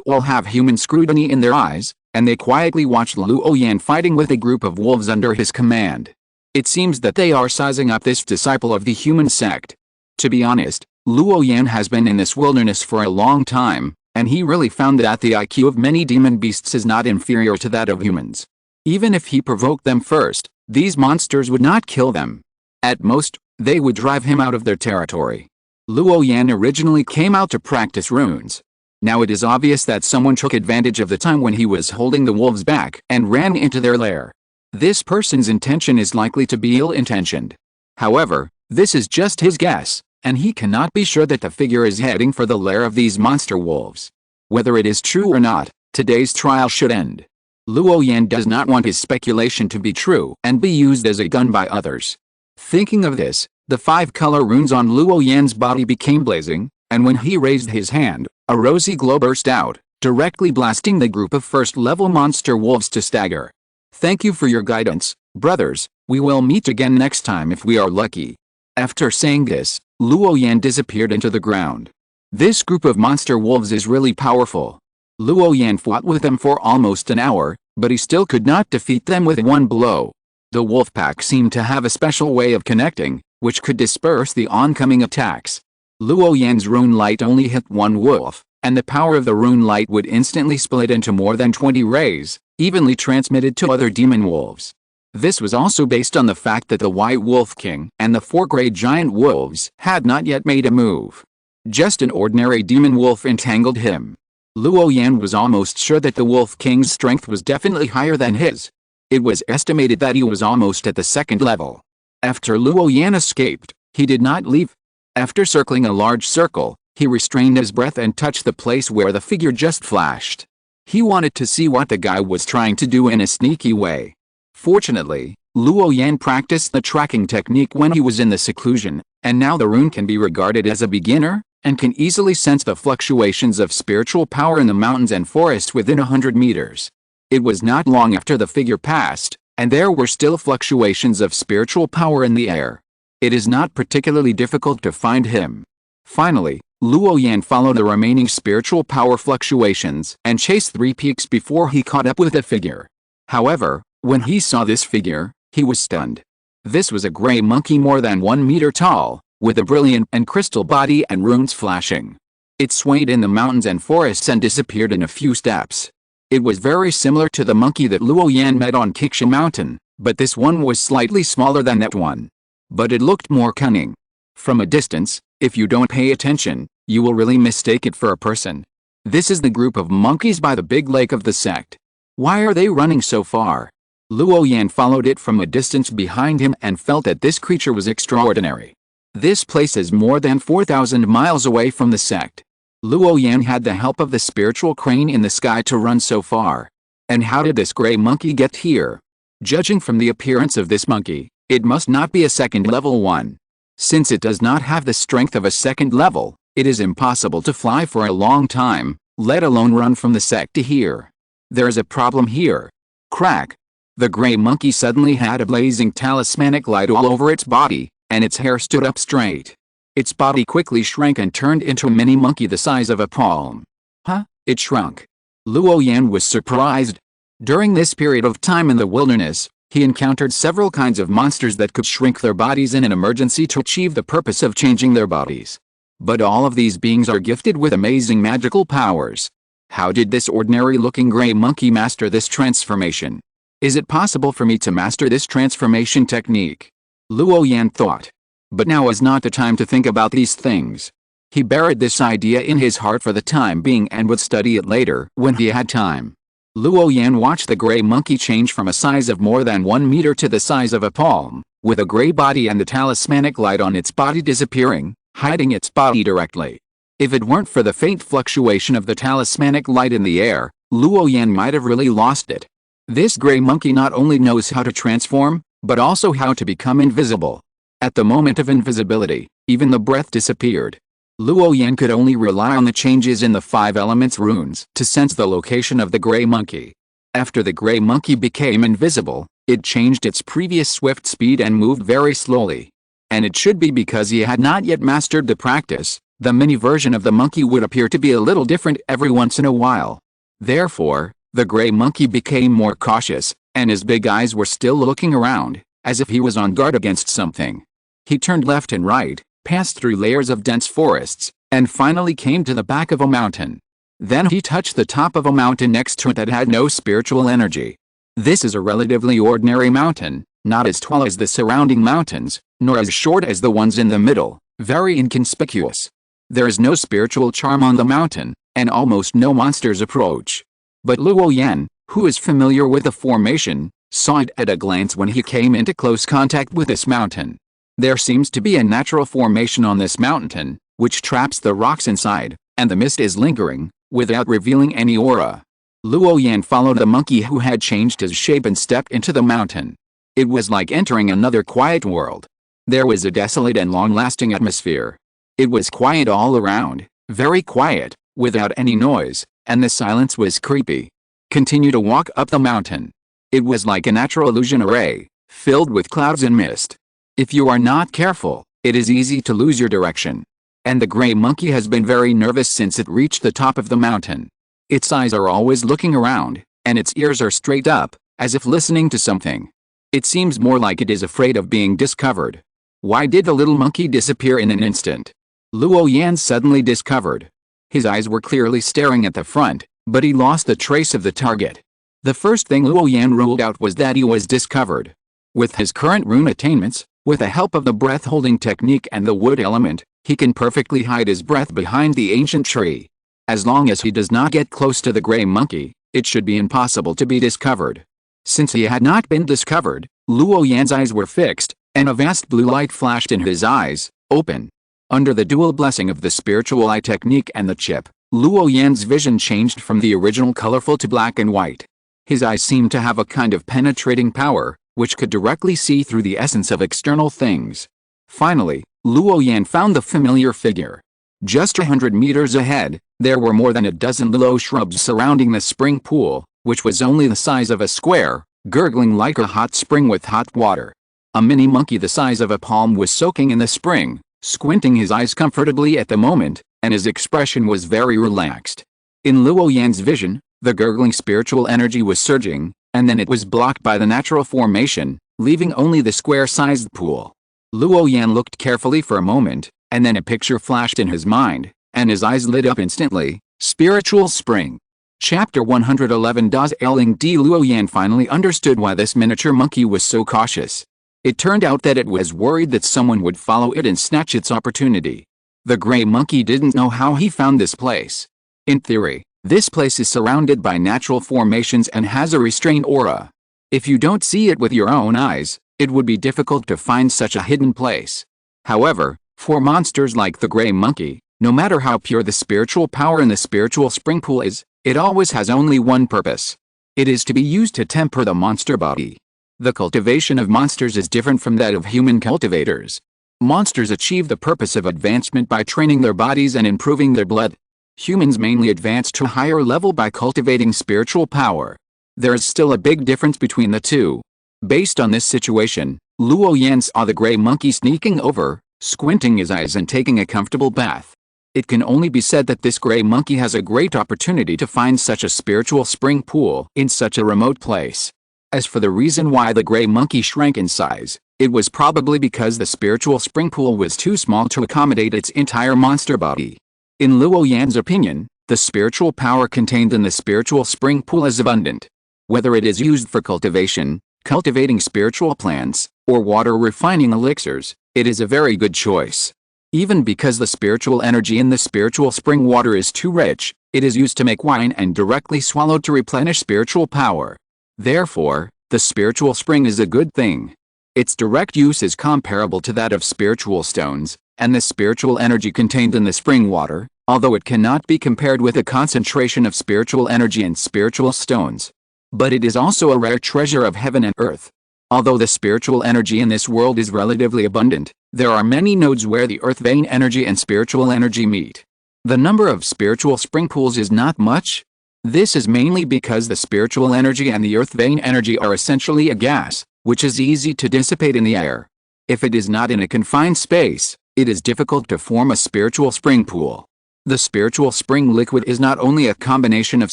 all have human scrutiny in their eyes, and they quietly watch Luo Yan fighting with a group of wolves under his command. It seems that they are sizing up this disciple of the human sect. To be honest, Luo Yan has been in this wilderness for a long time, and he really found that the IQ of many demon beasts is not inferior to that of humans. Even if he provoked them first, these monsters would not kill them. At most, they would drive him out of their territory. Luo Yan originally came out to practice runes. Now it is obvious that someone took advantage of the time when he was holding the wolves back and ran into their lair. This person's intention is likely to be ill-intentioned. However, this is just his guess, and he cannot be sure that the figure is heading for the lair of these monster wolves. Whether it is true or not, today's trial should end. Luo Yan does not want his speculation to be true and be used as a gun by others. Thinking of this, the 5 color runes on Luo Yan's body became blazing, and when he raised his hand, a rosy glow burst out, directly blasting the group of first-level monster wolves to stagger. Thank you for your guidance, brothers. We will meet again next time if we are lucky. After saying this, Luo Yan disappeared into the ground. This group of monster wolves is really powerful. Luo Yan fought with them for almost an hour, but he still could not defeat them with one blow. The wolf pack seemed to have a special way of connecting, which could disperse the oncoming attacks. Luo Yan's rune light only hit one wolf, and the power of the rune light would instantly split into more than 20 rays, evenly transmitted to other demon wolves. This was also based on the fact that the White Wolf King and the 4 gray giant wolves had not yet made a move. Just an ordinary demon wolf entangled him. Luo Yan was almost sure that the Wolf King's strength was definitely higher than his. It was estimated that he was almost at the 2nd level. After Luo Yan escaped, he did not leave. After circling a large circle, he restrained his breath and touched the place where the figure just flashed. He wanted to see what the guy was trying to do in a sneaky way. Fortunately, Luo Yan practiced the tracking technique when he was in the seclusion, and now the rune can be regarded as a beginner, and can easily sense the fluctuations of spiritual power in the mountains and forests within 100 meters. It was not long after the figure passed, and there were still fluctuations of spiritual power in the air. It is not particularly difficult to find him. Finally, Luo Yan followed the remaining spiritual power fluctuations and chased 3 peaks before he caught up with the figure. However, when he saw this figure, he was stunned. This was a gray monkey more than 1 meter tall, with a brilliant and crystal body and runes flashing. It swayed in the mountains and forests and disappeared in a few steps. It was very similar to the monkey that Luo Yan met on Kiksha Mountain, but this one was slightly smaller than that one. But it looked more cunning. From a distance, if you don't pay attention, you will really mistake it for a person. This is the group of monkeys by the big lake of the sect. Why are they running so far? Luo Yan followed it from a distance behind him and felt that this creature was extraordinary. This place is more than 4,000 miles away from the sect. Luo Yan had the help of the spiritual crane in the sky to run so far. And how did this gray monkey get here? Judging from the appearance of this monkey, it must not be a 2nd level one. Since it does not have the strength of a 2nd level, it is impossible to fly for a long time, let alone run from the sect to here. There is a problem here. Crack. The gray monkey suddenly had a blazing talismanic light all over its body, and its hair stood up straight. Its body quickly shrank and turned into a mini monkey the size of a palm. Huh? It shrunk. Luo Yan was surprised. During this period of time in the wilderness, he encountered several kinds of monsters that could shrink their bodies in an emergency to achieve the purpose of changing their bodies. But all of these beings are gifted with amazing magical powers. How did this ordinary-looking gray monkey master this transformation? Is it possible for me to master this transformation technique? Luo Yan thought. But now is not the time to think about these things. He buried this idea in his heart for the time being and would study it later when he had time. Luo Yan watched the gray monkey change from a size of more than 1 meter to the size of a palm, with a gray body and the talismanic light on its body disappearing, hiding its body directly. If it weren't for the faint fluctuation of the talismanic light in the air, Luo Yan might have really lost it. This gray monkey not only knows how to transform, but also how to become invisible. At the moment of invisibility, even the breath disappeared. Luo Yan could only rely on the changes in the 5 elements runes to sense the location of the gray monkey. After the gray monkey became invisible, it changed its previous swift speed and moved very slowly. And it should be because he had not yet mastered the practice. The mini version of the monkey would appear to be a little different every once in a while. Therefore, the gray monkey became more cautious, and his big eyes were still looking around, as if he was on guard against something. He turned left and right, passed through layers of dense forests, and finally came to the back of a mountain. Then he touched the top of a mountain next to it that had no spiritual energy. This is a relatively ordinary mountain, not as tall as the surrounding mountains, nor as short as the ones in the middle, very inconspicuous. There is no spiritual charm on the mountain, and almost no monsters approach. But Luo Yan, who is familiar with the formation, saw it at a glance when he came into close contact with this mountain. There seems to be a natural formation on this mountain, which traps the rocks inside, and the mist is lingering, without revealing any aura. Luo Yan followed the monkey who had changed his shape and stepped into the mountain. It was like entering another quiet world. There was a desolate and long-lasting atmosphere. It was quiet all around, very quiet, without any noise, and the silence was creepy. Continue to walk up the mountain. It was like a natural illusion array, filled with clouds and mist. If you are not careful, it is easy to lose your direction. And the gray monkey has been very nervous since it reached the top of the mountain. Its eyes are always looking around, and its ears are straight up, as if listening to something. It seems more like it is afraid of being discovered. Why did the little monkey disappear in an instant? Luo Yan suddenly discovered. His eyes were clearly staring at the front, but he lost the trace of the target. The first thing Luo Yan ruled out was that he was discovered. With his current rune attainments, with the help of the breath-holding technique and the wood element, he can perfectly hide his breath behind the ancient tree. As long as he does not get close to the gray monkey, it should be impossible to be discovered. Since he had not been discovered, Luo Yan's eyes were fixed, and a vast blue light flashed in his eyes, open. Under the dual blessing of the spiritual eye technique and the chip, Luo Yan's vision changed from the original colorful to black and white. His eyes seemed to have a kind of penetrating power, which could directly see through the essence of external things. Finally, Luo Yan found the familiar figure. Just 100 meters ahead, there were more than a dozen willow shrubs surrounding the spring pool, which was only the size of a square, gurgling like a hot spring with hot water. A mini monkey the size of a palm was soaking in the spring, squinting his eyes comfortably at the moment, and his expression was very relaxed. In Luo Yan's vision, the gurgling spiritual energy was surging, and then it was blocked by the natural formation, leaving only the square-sized pool. Luo Yan looked carefully for a moment, and then a picture flashed in his mind, and his eyes lit up instantly. Spiritual Spring. Chapter 111. Das Ling D. Luo Yan finally understood why this miniature monkey was so cautious. It turned out that it was worried that someone would follow it and snatch its opportunity. The gray monkey didn't know how he found this place. In theory, this place is surrounded by natural formations and has a restrained aura. If you don't see it with your own eyes, it would be difficult to find such a hidden place. However, for monsters like the gray monkey, no matter how pure the spiritual power in the spiritual spring pool is, it always has only one purpose. It is to be used to temper the monster body. The cultivation of monsters is different from that of human cultivators. Monsters achieve the purpose of advancement by training their bodies and improving their blood. Humans mainly advance to a higher level by cultivating spiritual power. There is still a big difference between the two. Based on this situation, Luo Yan saw the gray monkey sneaking over, squinting his eyes and taking a comfortable bath. It can only be said that this gray monkey has a great opportunity to find such a spiritual spring pool in such a remote place. As for the reason why the gray monkey shrank in size, it was probably because the spiritual spring pool was too small to accommodate its entire monster body. In Luo Yan's opinion, the spiritual power contained in the spiritual spring pool is abundant. Whether it is used for cultivation, cultivating spiritual plants, or water refining elixirs, it is a very good choice. Even because the spiritual energy in the spiritual spring water is too rich, it is used to make wine and directly swallowed to replenish spiritual power. Therefore, the spiritual spring is a good thing. Its direct use is comparable to that of spiritual stones, and the spiritual energy contained in the spring water, although it cannot be compared with a concentration of spiritual energy in spiritual stones. But it is also a rare treasure of heaven and earth. Although the spiritual energy in this world is relatively abundant, there are many nodes where the earth vein energy and spiritual energy meet. The number of spiritual spring pools is not much. This is mainly because the spiritual energy and the earth vein energy are essentially a gas, which is easy to dissipate in the air. If it is not in a confined space, it is difficult to form a spiritual spring pool. The spiritual spring liquid is not only a combination of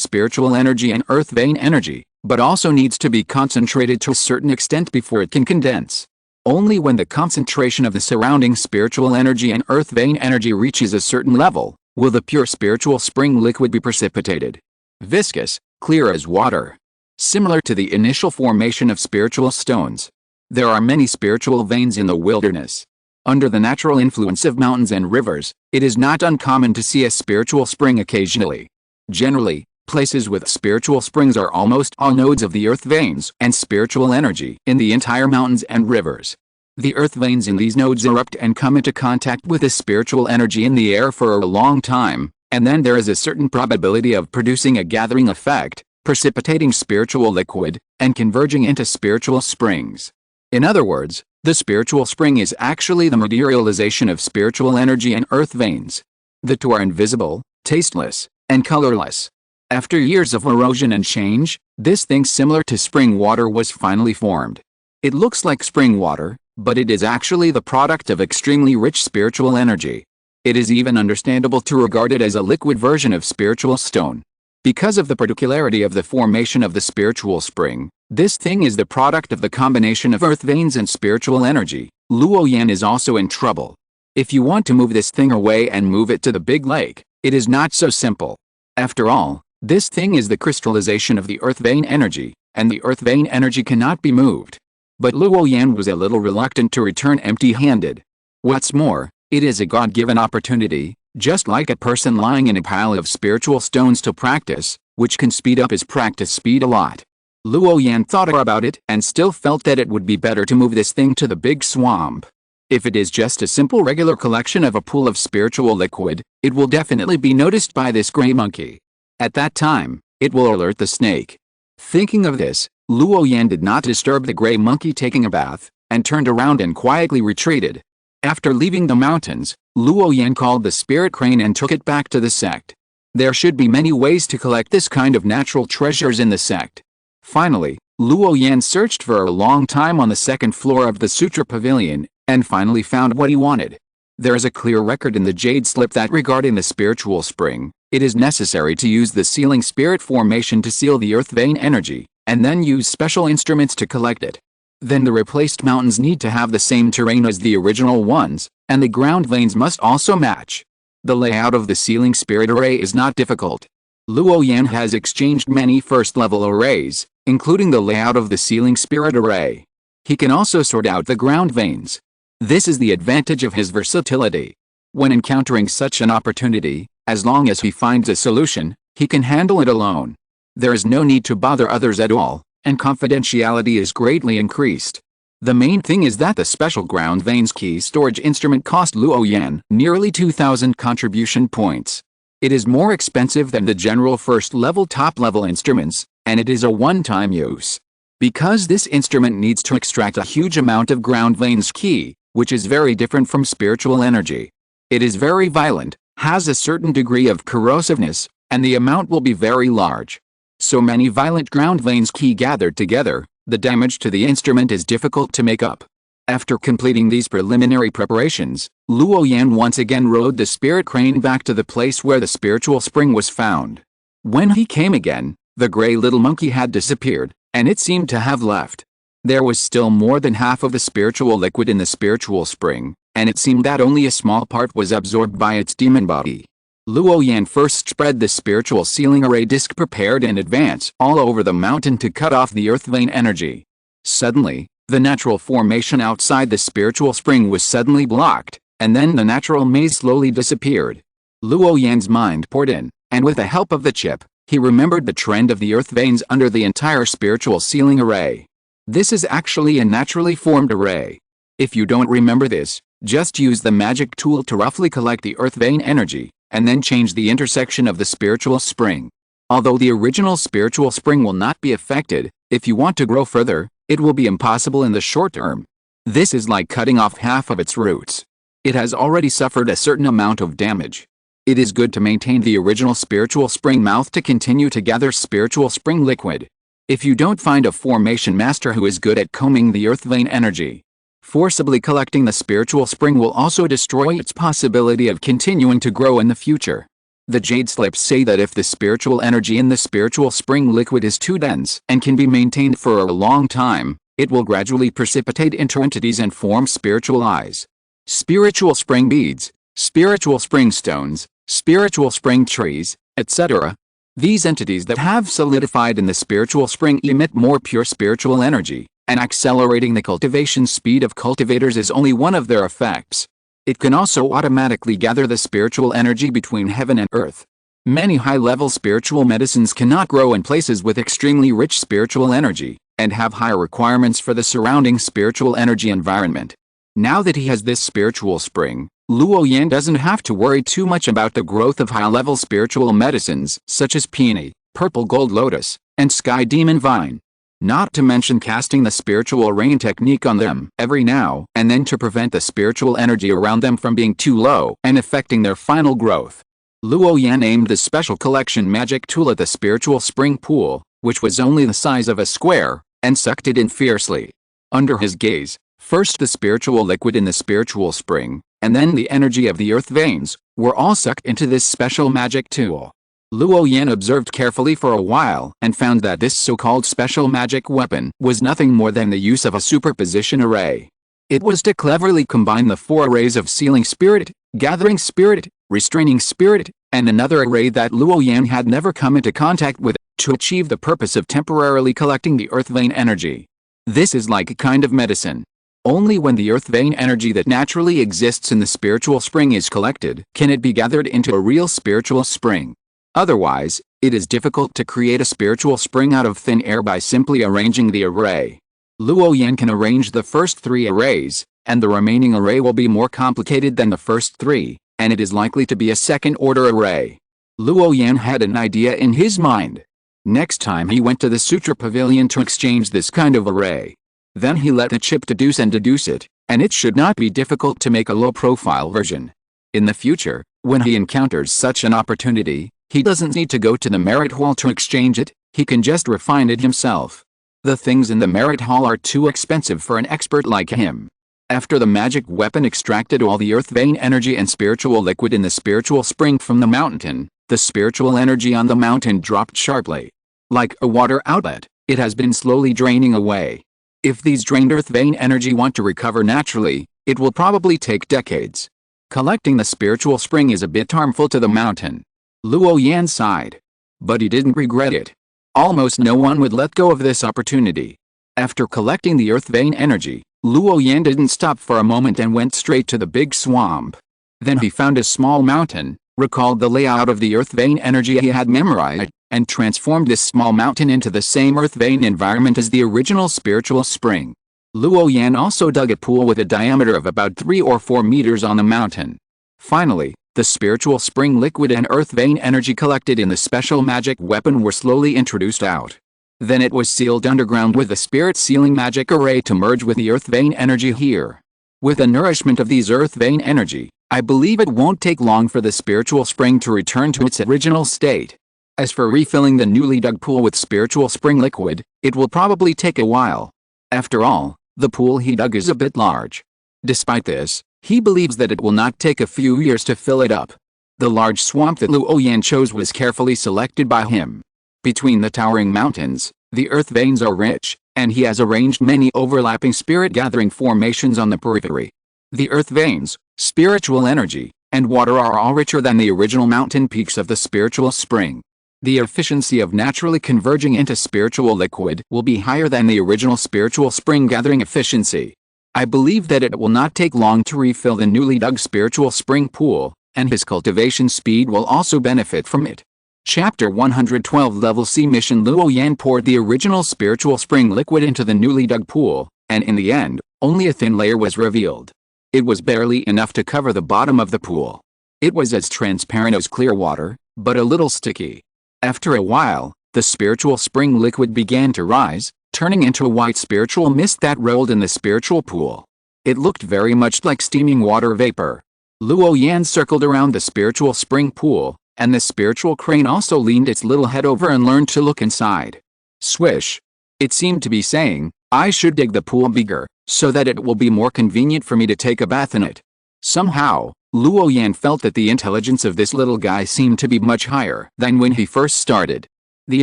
spiritual energy and earth vein energy, but also needs to be concentrated to a certain extent before it can condense. Only when the concentration of the surrounding spiritual energy and earth vein energy reaches a certain level, will the pure spiritual spring liquid be precipitated. Viscous, clear as water. Similar to the initial formation of spiritual stones. There are many spiritual veins in the wilderness. Under the natural influence of mountains and rivers, it is not uncommon to see a spiritual spring occasionally. Generally, places with spiritual springs are almost all nodes of the earth veins and spiritual energy in the entire mountains and rivers. The earth veins in these nodes erupt and come into contact with the spiritual energy in the air for a long time, and then there is a certain probability of producing a gathering effect, precipitating spiritual liquid, and converging into spiritual springs. In other words, the spiritual spring is actually the materialization of spiritual energy and earth veins. The two are invisible, tasteless, and colorless. After years of erosion and change, this thing similar to spring water was finally formed. It looks like spring water, but it is actually the product of extremely rich spiritual energy. It is even understandable to regard it as a liquid version of spiritual stone. Because of the particularity of the formation of the spiritual spring, this thing is the product of the combination of earth veins and spiritual energy. Luo Yan is also in trouble. If you want to move this thing away and move it to the big lake, It is not so simple. After all, this thing is the crystallization of the earth vein energy, and the earth vein energy cannot be moved. But Luo Yan was a little reluctant to return empty-handed. What's more, it is a God-given opportunity, just like a person lying in a pile of spiritual stones to practice, which can speed up his practice speed a lot. Luo Yan thought about it and still felt that it would be better to move this thing to the big swamp. If it is just a simple regular collection of a pool of spiritual liquid, it will definitely be noticed by this gray monkey. At that time, it will alert the snake. Thinking of this, Luo Yan did not disturb the gray monkey taking a bath, and turned around and quietly retreated. After leaving the mountains, Luo Yan called the spirit crane and took it back to the sect. There should be many ways to collect this kind of natural treasures in the sect. Finally, Luo Yan searched for a long time on the second floor of the Sutra Pavilion, and finally found what he wanted. There is a clear record in the jade slip that regarding the spiritual spring, it is necessary to use the sealing spirit formation to seal the earth vein energy, and then use special instruments to collect it. Then the replaced mountains need to have the same terrain as the original ones, and the ground veins must also match. The layout of the sealing spirit array is not difficult. Luo Yan has exchanged many first-level arrays, including the layout of the sealing spirit array. He can also sort out the ground veins. This is the advantage of his versatility. When encountering such an opportunity, as long as he finds a solution, he can handle it alone. There is no need to bother others at all, and confidentiality is greatly increased. The main thing is that the special ground veins key storage instrument cost Luo Yan nearly 2,000 contribution points. It is more expensive than the general first-level top-level instruments, and it is a one-time use. Because this instrument needs to extract a huge amount of ground veins key, which is very different from spiritual energy. It is very violent, has a certain degree of corrosiveness, and the amount will be very large. So many violent ground veins key gathered together, the damage to the instrument is difficult to make up. After completing these preliminary preparations, Luo Yan once again rode the spirit crane back to the place where the spiritual spring was found. When he came again, the gray little monkey had disappeared, and it seemed to have left. There was still more than half of the spiritual liquid in the spiritual spring, and it seemed that only a small part was absorbed by its demon body. Luo Yan first spread the spiritual sealing array disc prepared in advance all over the mountain to cut off the earth vein energy. Suddenly, the natural formation outside the spiritual spring was suddenly blocked, and then the natural maze slowly disappeared. Luo Yan's mind poured in, and with the help of the chip, he remembered the trend of the earth veins under the entire spiritual sealing array. This is actually a naturally formed array. If you don't remember this, just use the magic tool to roughly collect the earth vein energy, and then change the intersection of the spiritual spring. Although the original spiritual spring will not be affected, if you want to grow further, it will be impossible in the short term. This is like cutting off half of its roots. It has already suffered a certain amount of damage. It is good to maintain the original spiritual spring mouth to continue to gather spiritual spring liquid. If you don't find a formation master who is good at combing the earth vein energy, forcibly collecting the spiritual spring will also destroy its possibility of continuing to grow in the future. The jade slips say that if the spiritual energy in the spiritual spring liquid is too dense and can be maintained for a long time, it will gradually precipitate into entities and form spiritual eyes. Spiritual spring beads, spiritual spring stones, spiritual spring trees, etc. These entities that have solidified in the spiritual spring emit more pure spiritual energy, and accelerating the cultivation speed of cultivators is only one of their effects. It can also automatically gather the spiritual energy between heaven and earth. Many high-level spiritual medicines cannot grow in places with extremely rich spiritual energy, and have higher requirements for the surrounding spiritual energy environment. Now that he has this spiritual spring, Luo Yan doesn't have to worry too much about the growth of high-level spiritual medicines such as peony, purple gold lotus, and sky demon vine. Not to mention casting the spiritual rain technique on them every now and then to prevent the spiritual energy around them from being too low and affecting their final growth. Luo Yan aimed the special collection magic tool at the spiritual spring pool, which was only the size of a square, and sucked it in fiercely. Under his gaze, first the spiritual liquid in the spiritual spring, and then the energy of the earth veins, were all sucked into this special magic tool. Luo Yan observed carefully for a while and found that this so-called special magic weapon was nothing more than the use of a superposition array. It was to cleverly combine the 4 arrays of sealing spirit, gathering spirit, restraining spirit, and another array that Luo Yan had never come into contact with, to achieve the purpose of temporarily collecting the earth vein energy. This is like a kind of medicine. Only when the earth vein energy that naturally exists in the spiritual spring is collected, can it be gathered into a real spiritual spring. Otherwise, it is difficult to create a spiritual spring out of thin air by simply arranging the array. Luo Yan can arrange the first 3 arrays, and the remaining array will be more complicated than the first 3, and it is likely to be a second-order array. Luo Yan had an idea in his mind. Next time he went to the Sutra Pavilion to exchange this kind of array. Then he let the chip deduce and deduce it, and it should not be difficult to make a low-profile version. In the future, when he encounters such an opportunity, he doesn't need to go to the merit hall to exchange it, he can just refine it himself. The things in the merit hall are too expensive for an expert like him. After the magic weapon extracted all the earth vein energy and spiritual liquid in the spiritual spring from the mountain, the spiritual energy on the mountain dropped sharply. Like a water outlet, it has been slowly draining away. If these drained earth vein energy want to recover naturally, it will probably take decades. Collecting the spiritual spring is a bit harmful to the mountain. Luo Yan sighed. But he didn't regret it. Almost no one would let go of this opportunity. After collecting the earth vein energy, Luo Yan didn't stop for a moment and went straight to the big swamp. Then he found a small mountain, recalled the layout of the earth vein energy he had memorized, and transformed this small mountain into the same earth vein environment as the original spiritual spring. Luo Yan also dug a pool with a diameter of about 3 or 4 meters on the mountain. Finally, the spiritual spring liquid and earth vein energy collected in the special magic weapon were slowly introduced out. Then it was sealed underground with the spirit sealing magic array to merge with the earth vein energy here. With the nourishment of these earth vein energy, I believe it won't take long for the spiritual spring to return to its original state. As for refilling the newly dug pool with spiritual spring liquid, it will probably take a while. After all, the pool he dug is a bit large. Despite this, he believes that it will not take a few years to fill it up. The large swamp that Luo Yan chose was carefully selected by him. Between the towering mountains, the earth veins are rich, and he has arranged many overlapping spirit-gathering formations on the periphery. The earth veins, spiritual energy, and water are all richer than the original mountain peaks of the spiritual spring. The efficiency of naturally converging into spiritual liquid will be higher than the original spiritual spring gathering efficiency. I believe that it will not take long to refill the newly dug spiritual spring pool, and his cultivation speed will also benefit from it. Chapter 112 Level C Mission Luo Yan poured the original spiritual spring liquid into the newly dug pool, and in the end, only a thin layer was revealed. It was barely enough to cover the bottom of the pool. It was as transparent as clear water, but a little sticky. After a while, the spiritual spring liquid began to rise, turning into a white spiritual mist that rolled in the spiritual pool. It looked very much like steaming water vapor. Luo Yan circled around the spiritual spring pool, and the spiritual crane also leaned its little head over and learned to look inside. Swish! It seemed to be saying, I should dig the pool bigger, so that it will be more convenient for me to take a bath in it. Somehow, Luo Yan felt that the intelligence of this little guy seemed to be much higher than when he first started. The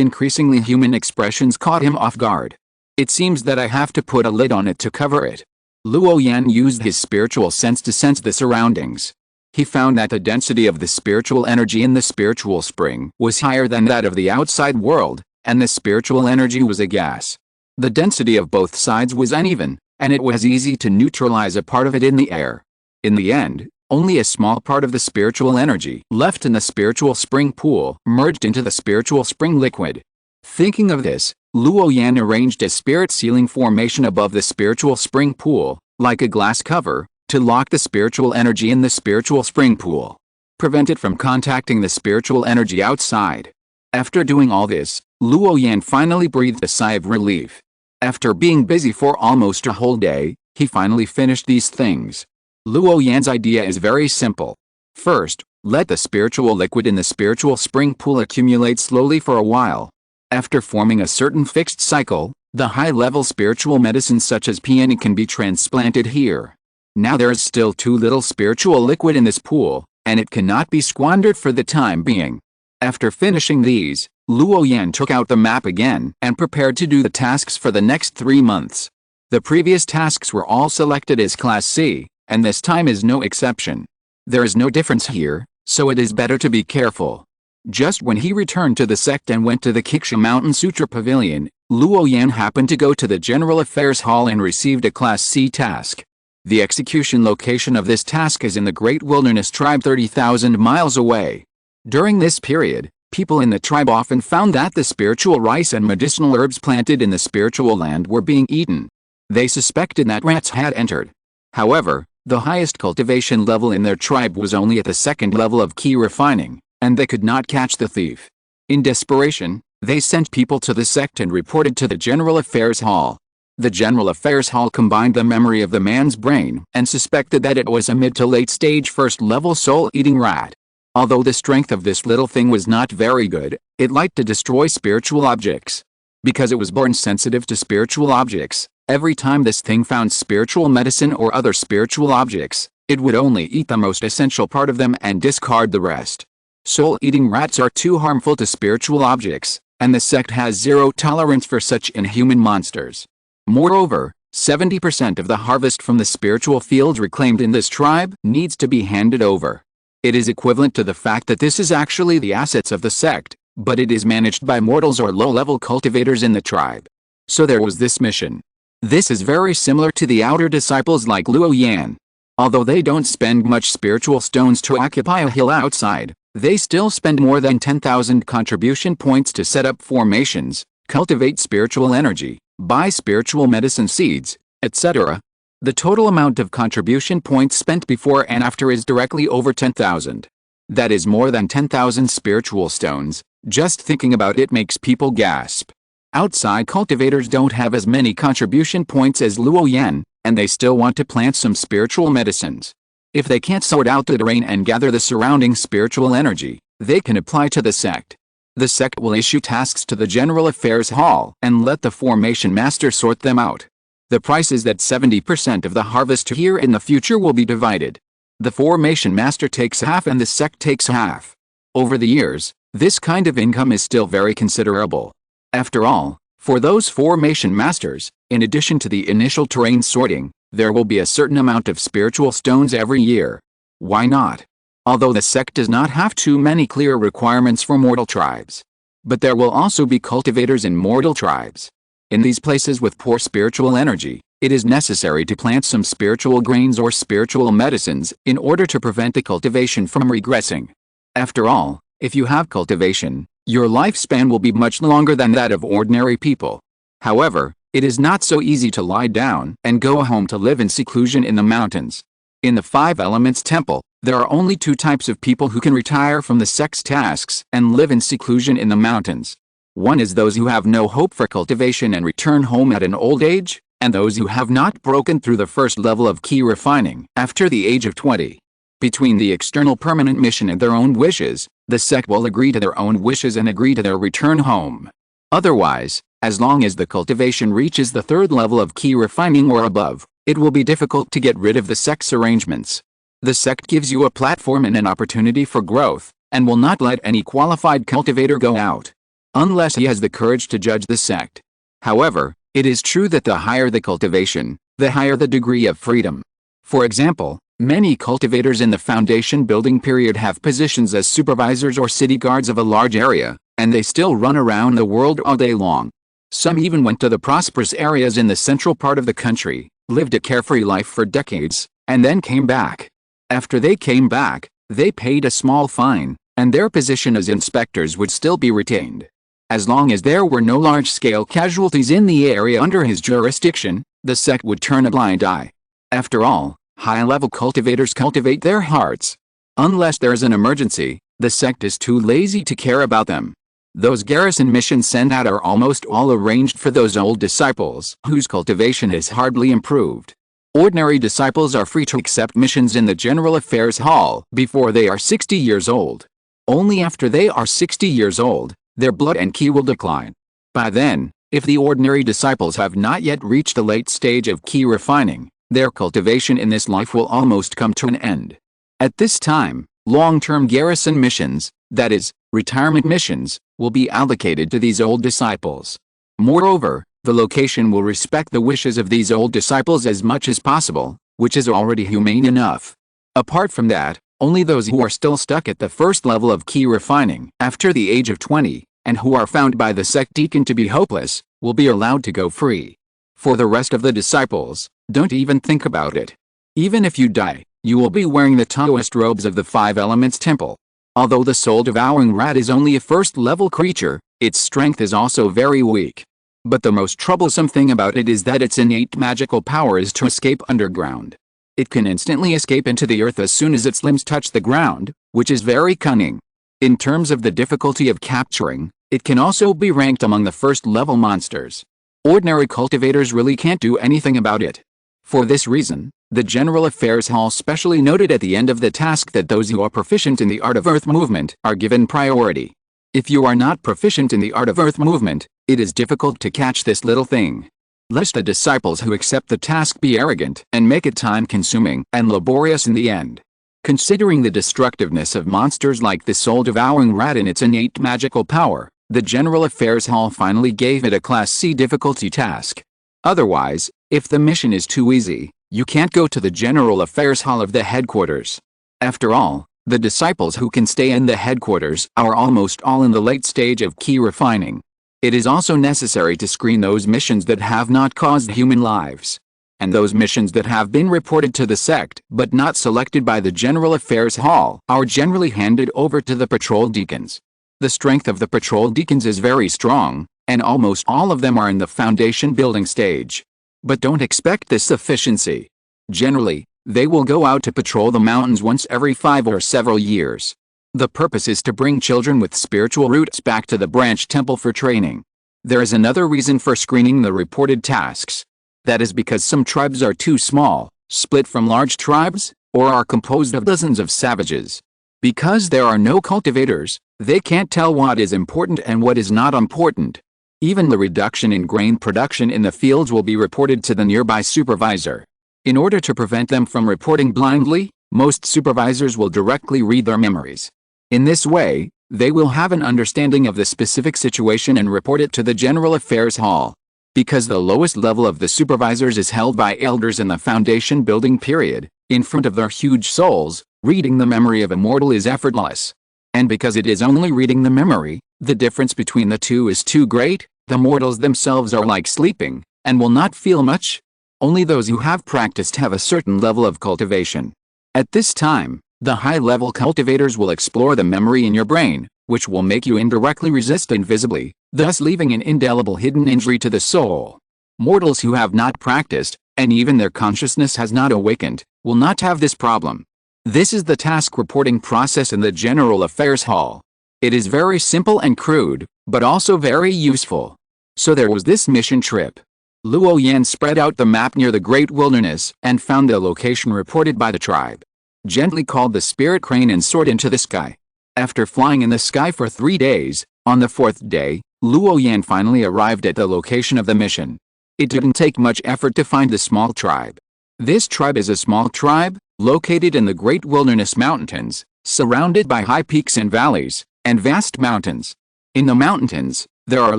increasingly human expressions caught him off guard. It seems that I have to put a lid on it to cover it. Luo Yan used his spiritual sense to sense the surroundings. He found that the density of the spiritual energy in the spiritual spring was higher than that of the outside world, and the spiritual energy was a gas. The density of both sides was uneven, and it was easy to neutralize a part of it in the air. In the end, only a small part of the spiritual energy left in the spiritual spring pool merged into the spiritual spring liquid. Thinking of this, Luo Yan arranged a spirit sealing formation above the spiritual spring pool, like a glass cover, to lock the spiritual energy in the spiritual spring pool. Prevent it from contacting the spiritual energy outside. After doing all this, Luo Yan finally breathed a sigh of relief. After being busy for almost a whole day, he finally finished these things. Luo Yan's idea is very simple. First, let the spiritual liquid in the spiritual spring pool accumulate slowly for a while. After forming a certain fixed cycle, the high-level spiritual medicines such as peony can be transplanted here. Now there is still too little spiritual liquid in this pool, and it cannot be squandered for the time being. After finishing these, Luo Yan took out the map again and prepared to do the tasks for the next 3 months. The previous tasks were all selected as Class C, and this time is no exception. There is no difference here, So it is better to be careful. Just when he returned to the sect and went to the Kiksha Mountain Sutra Pavilion, Luo Yan happened to go to the General Affairs Hall and received a Class C task. The execution location of this task is in the Great Wilderness Tribe 30,000 miles away. During this period, people in the tribe often found that the spiritual rice and medicinal herbs planted in the spiritual land were being eaten. They suspected that rats had entered. However, the highest cultivation level in their tribe was only at the second level of key refining, and they could not catch the thief. In desperation, they sent people to the sect and reported to the General Affairs Hall. The General Affairs Hall combined the memory of the man's brain and suspected that it was a mid to late stage first-level soul-eating rat. Although the strength of this little thing was not very good, it liked to destroy spiritual objects. Because it was born sensitive to spiritual objects, every time this thing found spiritual medicine or other spiritual objects, it would only eat the most essential part of them and discard the rest. Soul-eating rats are too harmful to spiritual objects, and the sect has zero tolerance for such inhuman monsters. Moreover, 70% of the harvest from the spiritual fields reclaimed in this tribe needs to be handed over. It is equivalent to the fact that this is actually the assets of the sect, but it is managed by mortals or low-level cultivators in the tribe. So there was this mission. This is very similar to the outer disciples like Luo Yan. Although they don't spend much spiritual stones to occupy a hill outside, they still spend more than 10,000 contribution points to set up formations, cultivate spiritual energy, buy spiritual medicine seeds, etc. The total amount of contribution points spent before and after is directly over 10,000. That is more than 10,000 spiritual stones. Just thinking about it makes people gasp. Outside cultivators don't have as many contribution points as Luo Yan, and they still want to plant some spiritual medicines. If they can't sort out the terrain and gather the surrounding spiritual energy, they can apply to the sect. The sect will issue tasks to the General Affairs Hall and let the formation master sort them out. The price is that 70% of the harvest here in the future will be divided. The formation master takes half and the sect takes half. Over the years, this kind of income is still very considerable. After all, for those formation masters, in addition to the initial terrain sorting, there will be a certain amount of spiritual stones every year. Why not? Although the sect does not have too many clear requirements for mortal tribes. But there will also be cultivators in mortal tribes. In these places with poor spiritual energy, it is necessary to plant some spiritual grains or spiritual medicines in order to prevent the cultivation from regressing. After all, if you have cultivation, your lifespan will be much longer than that of ordinary people. However, it is not so easy to lie down and go home to live in seclusion in the mountains. In the Five Elements Temple, there are only two types of people who can retire from the sect's tasks and live in seclusion in the mountains. One is those who have no hope for cultivation and return home at an old age, and those who have not broken through the first level of key refining after the age of 20. Between the external permanent mission and their own wishes, the sect will agree to their own wishes and agree to their return home. Otherwise, as long as the cultivation reaches the third level of key refining or above, it will be difficult to get rid of the sect's arrangements. The sect gives you a platform and an opportunity for growth, and will not let any qualified cultivator go out, unless he has the courage to judge the sect. However, it is true that the higher the cultivation, the higher the degree of freedom. For example, many cultivators in the foundation building period have positions as supervisors or city guards of a large area, and they still run around the world all day long. Some even went to the prosperous areas in the central part of the country, lived a carefree life for decades, and then came back. After they came back, they paid a small fine, and their position as inspectors would still be retained. As long as there were no large-scale casualties in the area under his jurisdiction, the sect would turn a blind eye. After all, high-level cultivators cultivate their hearts. Unless there is an emergency, the sect is too lazy to care about them. Those garrison missions sent out are almost all arranged for those old disciples whose cultivation has hardly improved. Ordinary disciples are free to accept missions in the General Affairs Hall before they are 60 years old. Only after they are 60 years old, their blood and ki will decline. By then, if the ordinary disciples have not yet reached the late stage of ki refining, their cultivation in this life will almost come to an end. At this time, long-term garrison missions, that is, retirement missions, will be allocated to these old disciples. Moreover, the location will respect the wishes of these old disciples as much as possible, which is already humane enough. Apart from that, Only those who are still stuck at the first level of key refining after the age of 20, and who are found by the sect deacon to be hopeless, will be allowed to go free. For the rest of the disciples, don't even think about it. Even if you die, you will be wearing the Taoist robes of the Five Elements Temple. Although the soul-devouring rat is only a first-level creature, its strength is also very weak. But the most troublesome thing about it is that its innate magical power is to escape underground. It can instantly escape into the earth as soon as its limbs touch the ground, which is very cunning. In terms of the difficulty of capturing, it can also be ranked among the first-level monsters. Ordinary cultivators really can't do anything about it. For this reason, the General Affairs Hall specially noted at the end of the task that those who are proficient in the art of earth movement are given priority. If you are not proficient in the art of earth movement, it is difficult to catch this little thing. Lest the disciples who accept the task be arrogant and make it time-consuming and laborious in the end. Considering the destructiveness of monsters like the soul-devouring rat and its innate magical power, the General Affairs Hall finally gave it a Class C difficulty task. Otherwise, if the mission is too easy, you can't go to the General Affairs Hall of the headquarters. After all, the disciples who can stay in the headquarters are almost all in the late stage of key refining. It is also necessary to screen those missions that have not caused human lives. And those missions that have been reported to the sect but not selected by the General Affairs Hall are generally handed over to the patrol deacons. The strength of the patrol deacons is very strong, and almost all of them are in the foundation building stage. But don't expect this efficiency. Generally, they will go out to patrol the mountains once every 5 or several years. The purpose is to bring children with spiritual roots back to the branch temple for training. There is another reason for screening the reported tasks. That is because some tribes are too small, split from large tribes, or are composed of dozens of savages. Because there are no cultivators, they can't tell what is important and what is not important. Even the reduction in grain production in the fields will be reported to the nearby supervisor. In order to prevent them from reporting blindly, most supervisors will directly read their memories. In this way, they will have an understanding of the specific situation and report it to the General Affairs Hall. Because the lowest level of the supervisors is held by elders in the foundation building period, in front of their huge souls, reading the memory of a mortal is effortless. And because it is only reading the memory, the difference between the two is too great. The mortals themselves are like sleeping, and will not feel much. Only those who have practiced have a certain level of cultivation. At this time, the high-level cultivators will explore the memory in your brain, which will make you indirectly resist invisibly, thus leaving an indelible hidden injury to the soul. Mortals who have not practiced, and even their consciousness has not awakened, will not have this problem. This is the task reporting process in the General Affairs Hall. It is very simple and crude, but also very useful. So there was this mission trip. Luo Yan spread out the map near the Great Wilderness and found the location reported by the tribe. Gently called the spirit crane and soared into the sky. After flying in the sky for 3 days, on the 4th day, Luo Yan finally arrived at the location of the mission. It didn't take much effort to find the small tribe. This tribe is a small tribe, located in the Great Wilderness Mountains, surrounded by high peaks and valleys, and vast mountains. In the mountains, there are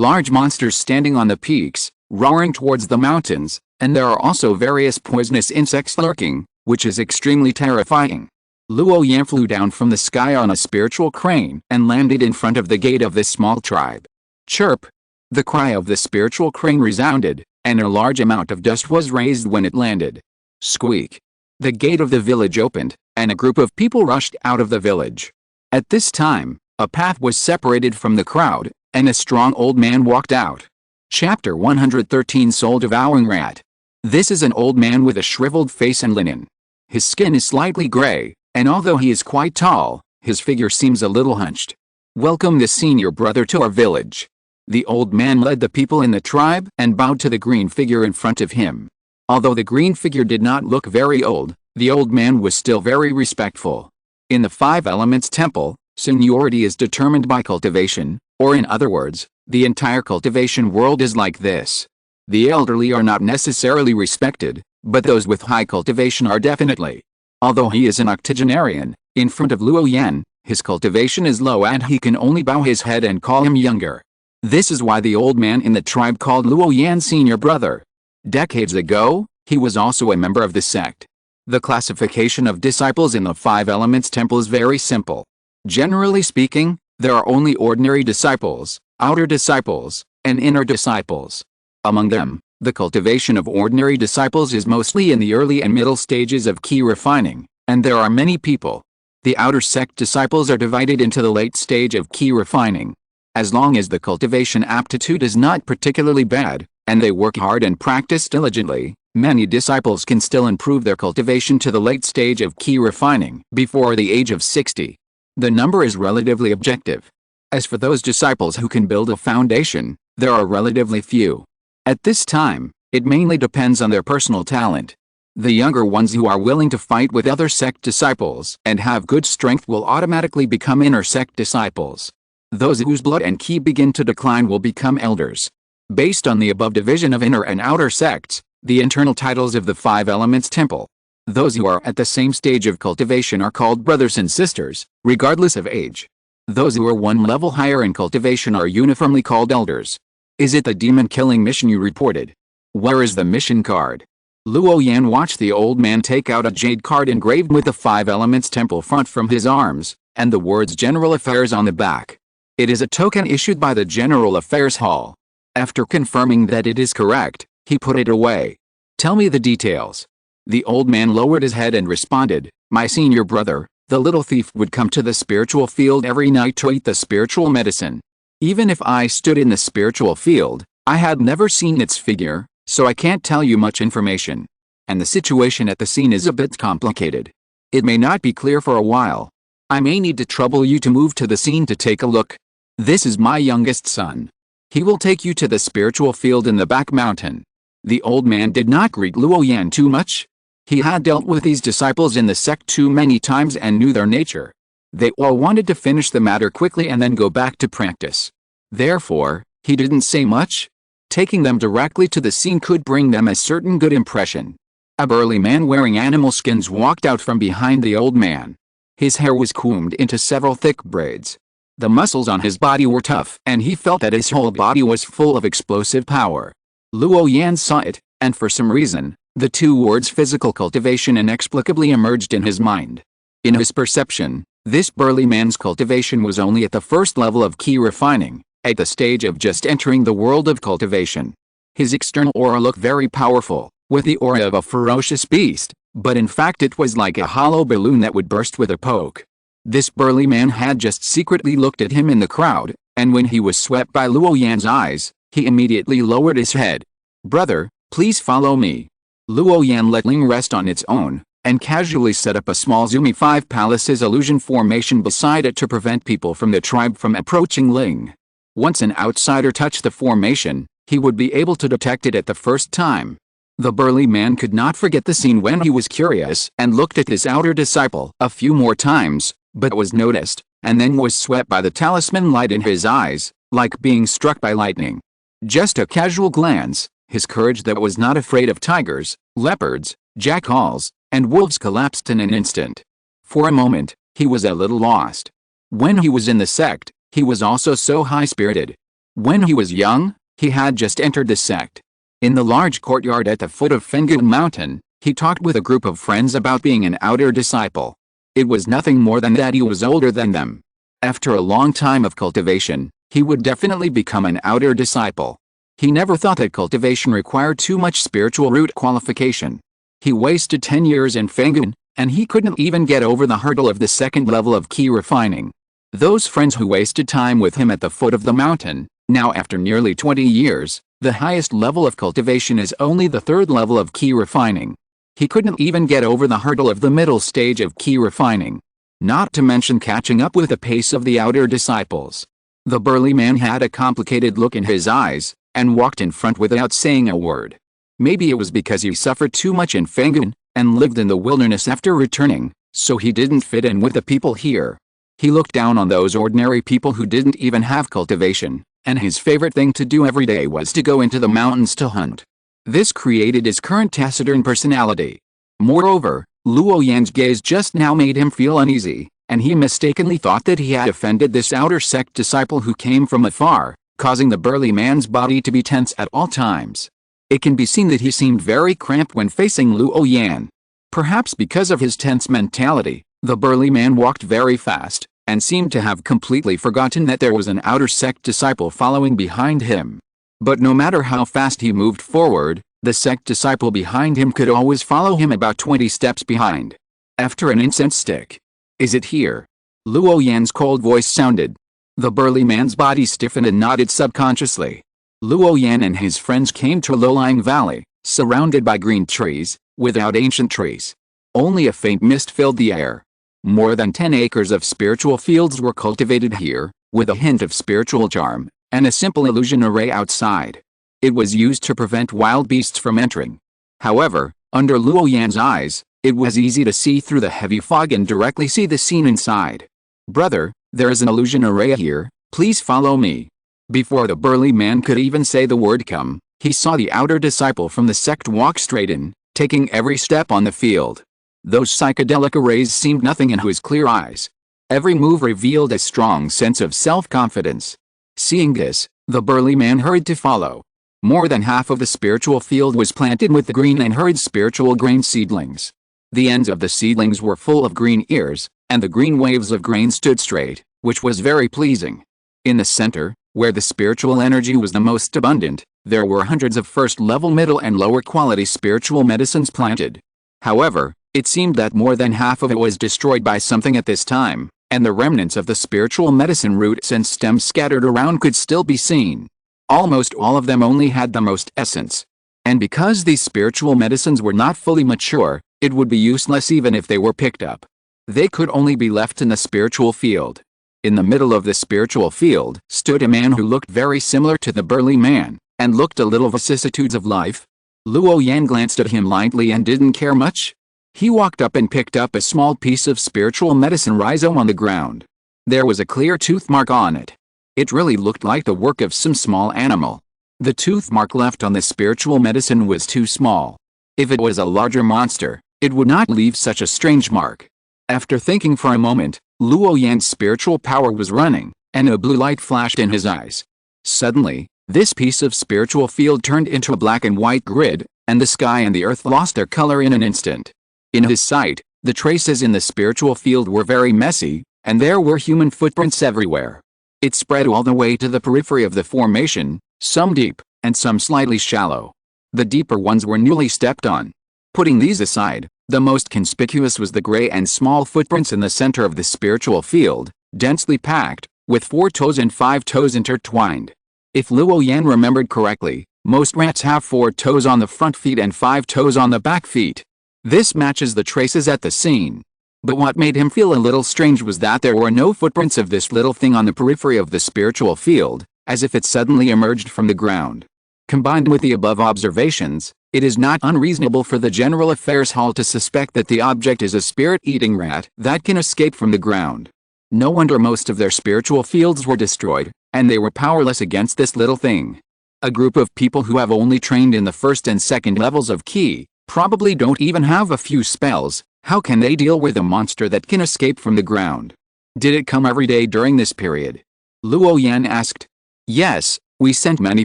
large monsters standing on the peaks, roaring towards the mountains, and there are also various poisonous insects lurking, which is extremely terrifying. Luo Yan flew down from the sky on a spiritual crane and landed in front of the gate of this small tribe. Chirp! The cry of the spiritual crane resounded, and a large amount of dust was raised when it landed. Squeak! The gate of the village opened, and a group of people rushed out of the village. At this time, a path was separated from the crowd, and a strong old man walked out. Chapter 113 Soul-Devouring Rat. This is an old man with a shriveled face and linen. His skin is slightly gray, and although he is quite tall, his figure seems a little hunched. Welcome the senior brother to our village. The old man led the people in the tribe and bowed to the green figure in front of him. Although the green figure did not look very old, the old man was still very respectful. In the Five Elements Temple, seniority is determined by cultivation, or in other words, the entire cultivation world is like this. The elderly are not necessarily respected, but those with high cultivation are definitely. Although he is an octogenarian, in front of Luo Yan, his cultivation is low and he can only bow his head and call him younger. This is why the old man in the tribe called Luo Yan senior brother. Decades ago, he was also a member of the sect. The classification of disciples in the Five Elements Temple is very simple. Generally speaking, there are only ordinary disciples, outer disciples, and inner disciples. Among them, the cultivation of ordinary disciples is mostly in the early and middle stages of key refining, and there are many people. The outer sect disciples are divided into the late stage of key refining. As long as the cultivation aptitude is not particularly bad, and they work hard and practice diligently, many disciples can still improve their cultivation to the late stage of key refining before the age of 60. The number is relatively objective. As for those disciples who can build a foundation, there are relatively few. At this time, it mainly depends on their personal talent. The younger ones who are willing to fight with other sect disciples and have good strength will automatically become inner sect disciples. Those whose blood and ki begin to decline will become elders. Based on the above division of inner and outer sects, the internal titles of the Five Elements Temple. Those who are at the same stage of cultivation are called brothers and sisters, regardless of age. Those who are one level higher in cultivation are uniformly called elders. Is it the demon-killing mission you reported? Where is the mission card? Luo Yan watched the old man take out a jade card engraved with the Five Elements Temple front from his arms, and the words General Affairs on the back. It is a token issued by the General Affairs Hall. After confirming that it is correct, he put it away. Tell me the details. The old man lowered his head and responded, my senior brother, the little thief, would come to the spiritual field every night to eat the spiritual medicine. Even if I stood in the spiritual field, I had never seen its figure, so I can't tell you much information. And the situation at the scene is a bit complicated. It may not be clear for a while. I may need to trouble you to move to the scene to take a look. This is my youngest son. He will take you to the spiritual field in the back mountain. The old man did not greet Luo Yan too much. He had dealt with these disciples in the sect too many times and knew their nature. They all wanted to finish the matter quickly and then go back to practice. Therefore, he didn't say much. Taking them directly to the scene could bring them a certain good impression. A burly man wearing animal skins walked out from behind the old man. His hair was combed into several thick braids. The muscles on his body were tough, and he felt that his whole body was full of explosive power. Luo Yan saw it, and for some reason, the two words physical cultivation inexplicably emerged in his mind. In his perception, this burly man's cultivation was only at the first level of key refining, at the stage of just entering the world of cultivation. His external aura looked very powerful, with the aura of a ferocious beast, but in fact it was like a hollow balloon that would burst with a poke. This burly man had just secretly looked at him in the crowd, and when he was swept by Luo Yan's eyes, he immediately lowered his head. Brother, please follow me. Luo Yan let Ling rest on its own, and casually set up a small Zumi 5 Palaces illusion formation beside it to prevent people from the tribe from approaching Ling. Once an outsider touched the formation, he would be able to detect it at the first time. The burly man could not forget the scene when he was curious and looked at his outer disciple a few more times, but was noticed, and then was swept by the talisman light in his eyes, like being struck by lightning. Just a casual glance, his courage that was not afraid of tigers, leopards, jackals, and wolves collapsed in an instant. For a moment, he was a little lost. When he was in the sect, he was also so high-spirited. When he was young, he had just entered the sect. In the large courtyard at the foot of Fengyun Mountain, he talked with a group of friends about being an outer disciple. It was nothing more than that he was older than them. After a long time of cultivation, he would definitely become an outer disciple. He never thought that cultivation required too much spiritual root qualification. He wasted 10 years in Fengyun, and he couldn't even get over the hurdle of the second level of key refining. Those friends who wasted time with him at the foot of the mountain, now after nearly 20 years, the highest level of cultivation is only the third level of key refining. He couldn't even get over the hurdle of the middle stage of key refining. Not to mention catching up with the pace of the outer disciples. The burly man had a complicated look in his eyes, and walked in front without saying a word. Maybe it was because he suffered too much in Fengyun, and lived in the wilderness after returning, so he didn't fit in with the people here. He looked down on those ordinary people who didn't even have cultivation, and his favorite thing to do every day was to go into the mountains to hunt. This created his current taciturn personality. Moreover, Luo Yan's gaze just now made him feel uneasy, and he mistakenly thought that he had offended this outer sect disciple who came from afar, causing the burly man's body to be tense at all times. It can be seen that he seemed very cramped when facing Luo Yan. Perhaps because of his tense mentality, the burly man walked very fast, and seemed to have completely forgotten that there was an outer sect disciple following behind him. But no matter how fast he moved forward, the sect disciple behind him could always follow him about 20 steps behind. After an incense stick. Is it here? Luo Yan's cold voice sounded. The burly man's body stiffened and nodded subconsciously. Luo Yan and his friends came to a low-lying valley, surrounded by green trees, without ancient trees. Only a faint mist filled the air. More than 10 acres of spiritual fields were cultivated here, with a hint of spiritual charm, and a simple illusion array outside. It was used to prevent wild beasts from entering. However, under Luo Yan's eyes, it was easy to see through the heavy fog and directly see the scene inside. Brother, there is an illusion array here, please follow me. Before the burly man could even say the word come, he saw the outer disciple from the sect walk straight in, taking every step on the field. Those psychedelic arrays seemed nothing in his clear eyes. Every move revealed a strong sense of self-confidence. Seeing this, the burly man hurried to follow. More than half of the spiritual field was planted with the green and hurried spiritual grain seedlings. The ends of the seedlings were full of green ears, and the green waves of grain stood straight, which was very pleasing. In the center, where the spiritual energy was the most abundant, there were hundreds of first-level, middle and lower-quality spiritual medicines planted. However, it seemed that more than half of it was destroyed by something at this time, and the remnants of the spiritual medicine roots and stems scattered around could still be seen. Almost all of them only had the most essence. And because these spiritual medicines were not fully mature, it would be useless even if they were picked up. They could only be left in the spiritual field. In the middle of the spiritual field stood a man who looked very similar to the burly man, and looked a little vicissitudes of life. Luo Yan glanced at him lightly and didn't care much. He walked up and picked up a small piece of spiritual medicine rhizome on the ground. There was a clear tooth mark on it. It really looked like the work of some small animal. The tooth mark left on the spiritual medicine was too small. If it was a larger monster, it would not leave such a strange mark. After thinking for a moment, Luo Yan's spiritual power was running, and a blue light flashed in his eyes. Suddenly, this piece of spiritual field turned into a black and white grid, and the sky and the earth lost their color in an instant. In his sight, the traces in the spiritual field were very messy, and there were human footprints everywhere. It spread all the way to the periphery of the formation, some deep, and some slightly shallow. The deeper ones were newly stepped on. Putting these aside, the most conspicuous was the gray and small footprints in the center of the spiritual field, densely packed, with 4 toes and 5 toes intertwined. If Luo Yan remembered correctly, most rats have 4 toes on the front feet and 5 toes on the back feet. This matches the traces at the scene. But what made him feel a little strange was that there were no footprints of this little thing on the periphery of the spiritual field, as if it suddenly emerged from the ground. Combined with the above observations, it is not unreasonable for the General Affairs Hall to suspect that the object is a spirit-eating rat that can escape from the ground. No wonder most of their spiritual fields were destroyed, and they were powerless against this little thing. A group of people who have only trained in the first and second levels of Qi, probably don't even have a few spells. How can they deal with a monster that can escape from the ground? Did it come every day during this period? Luo Yan asked. Yes, we sent many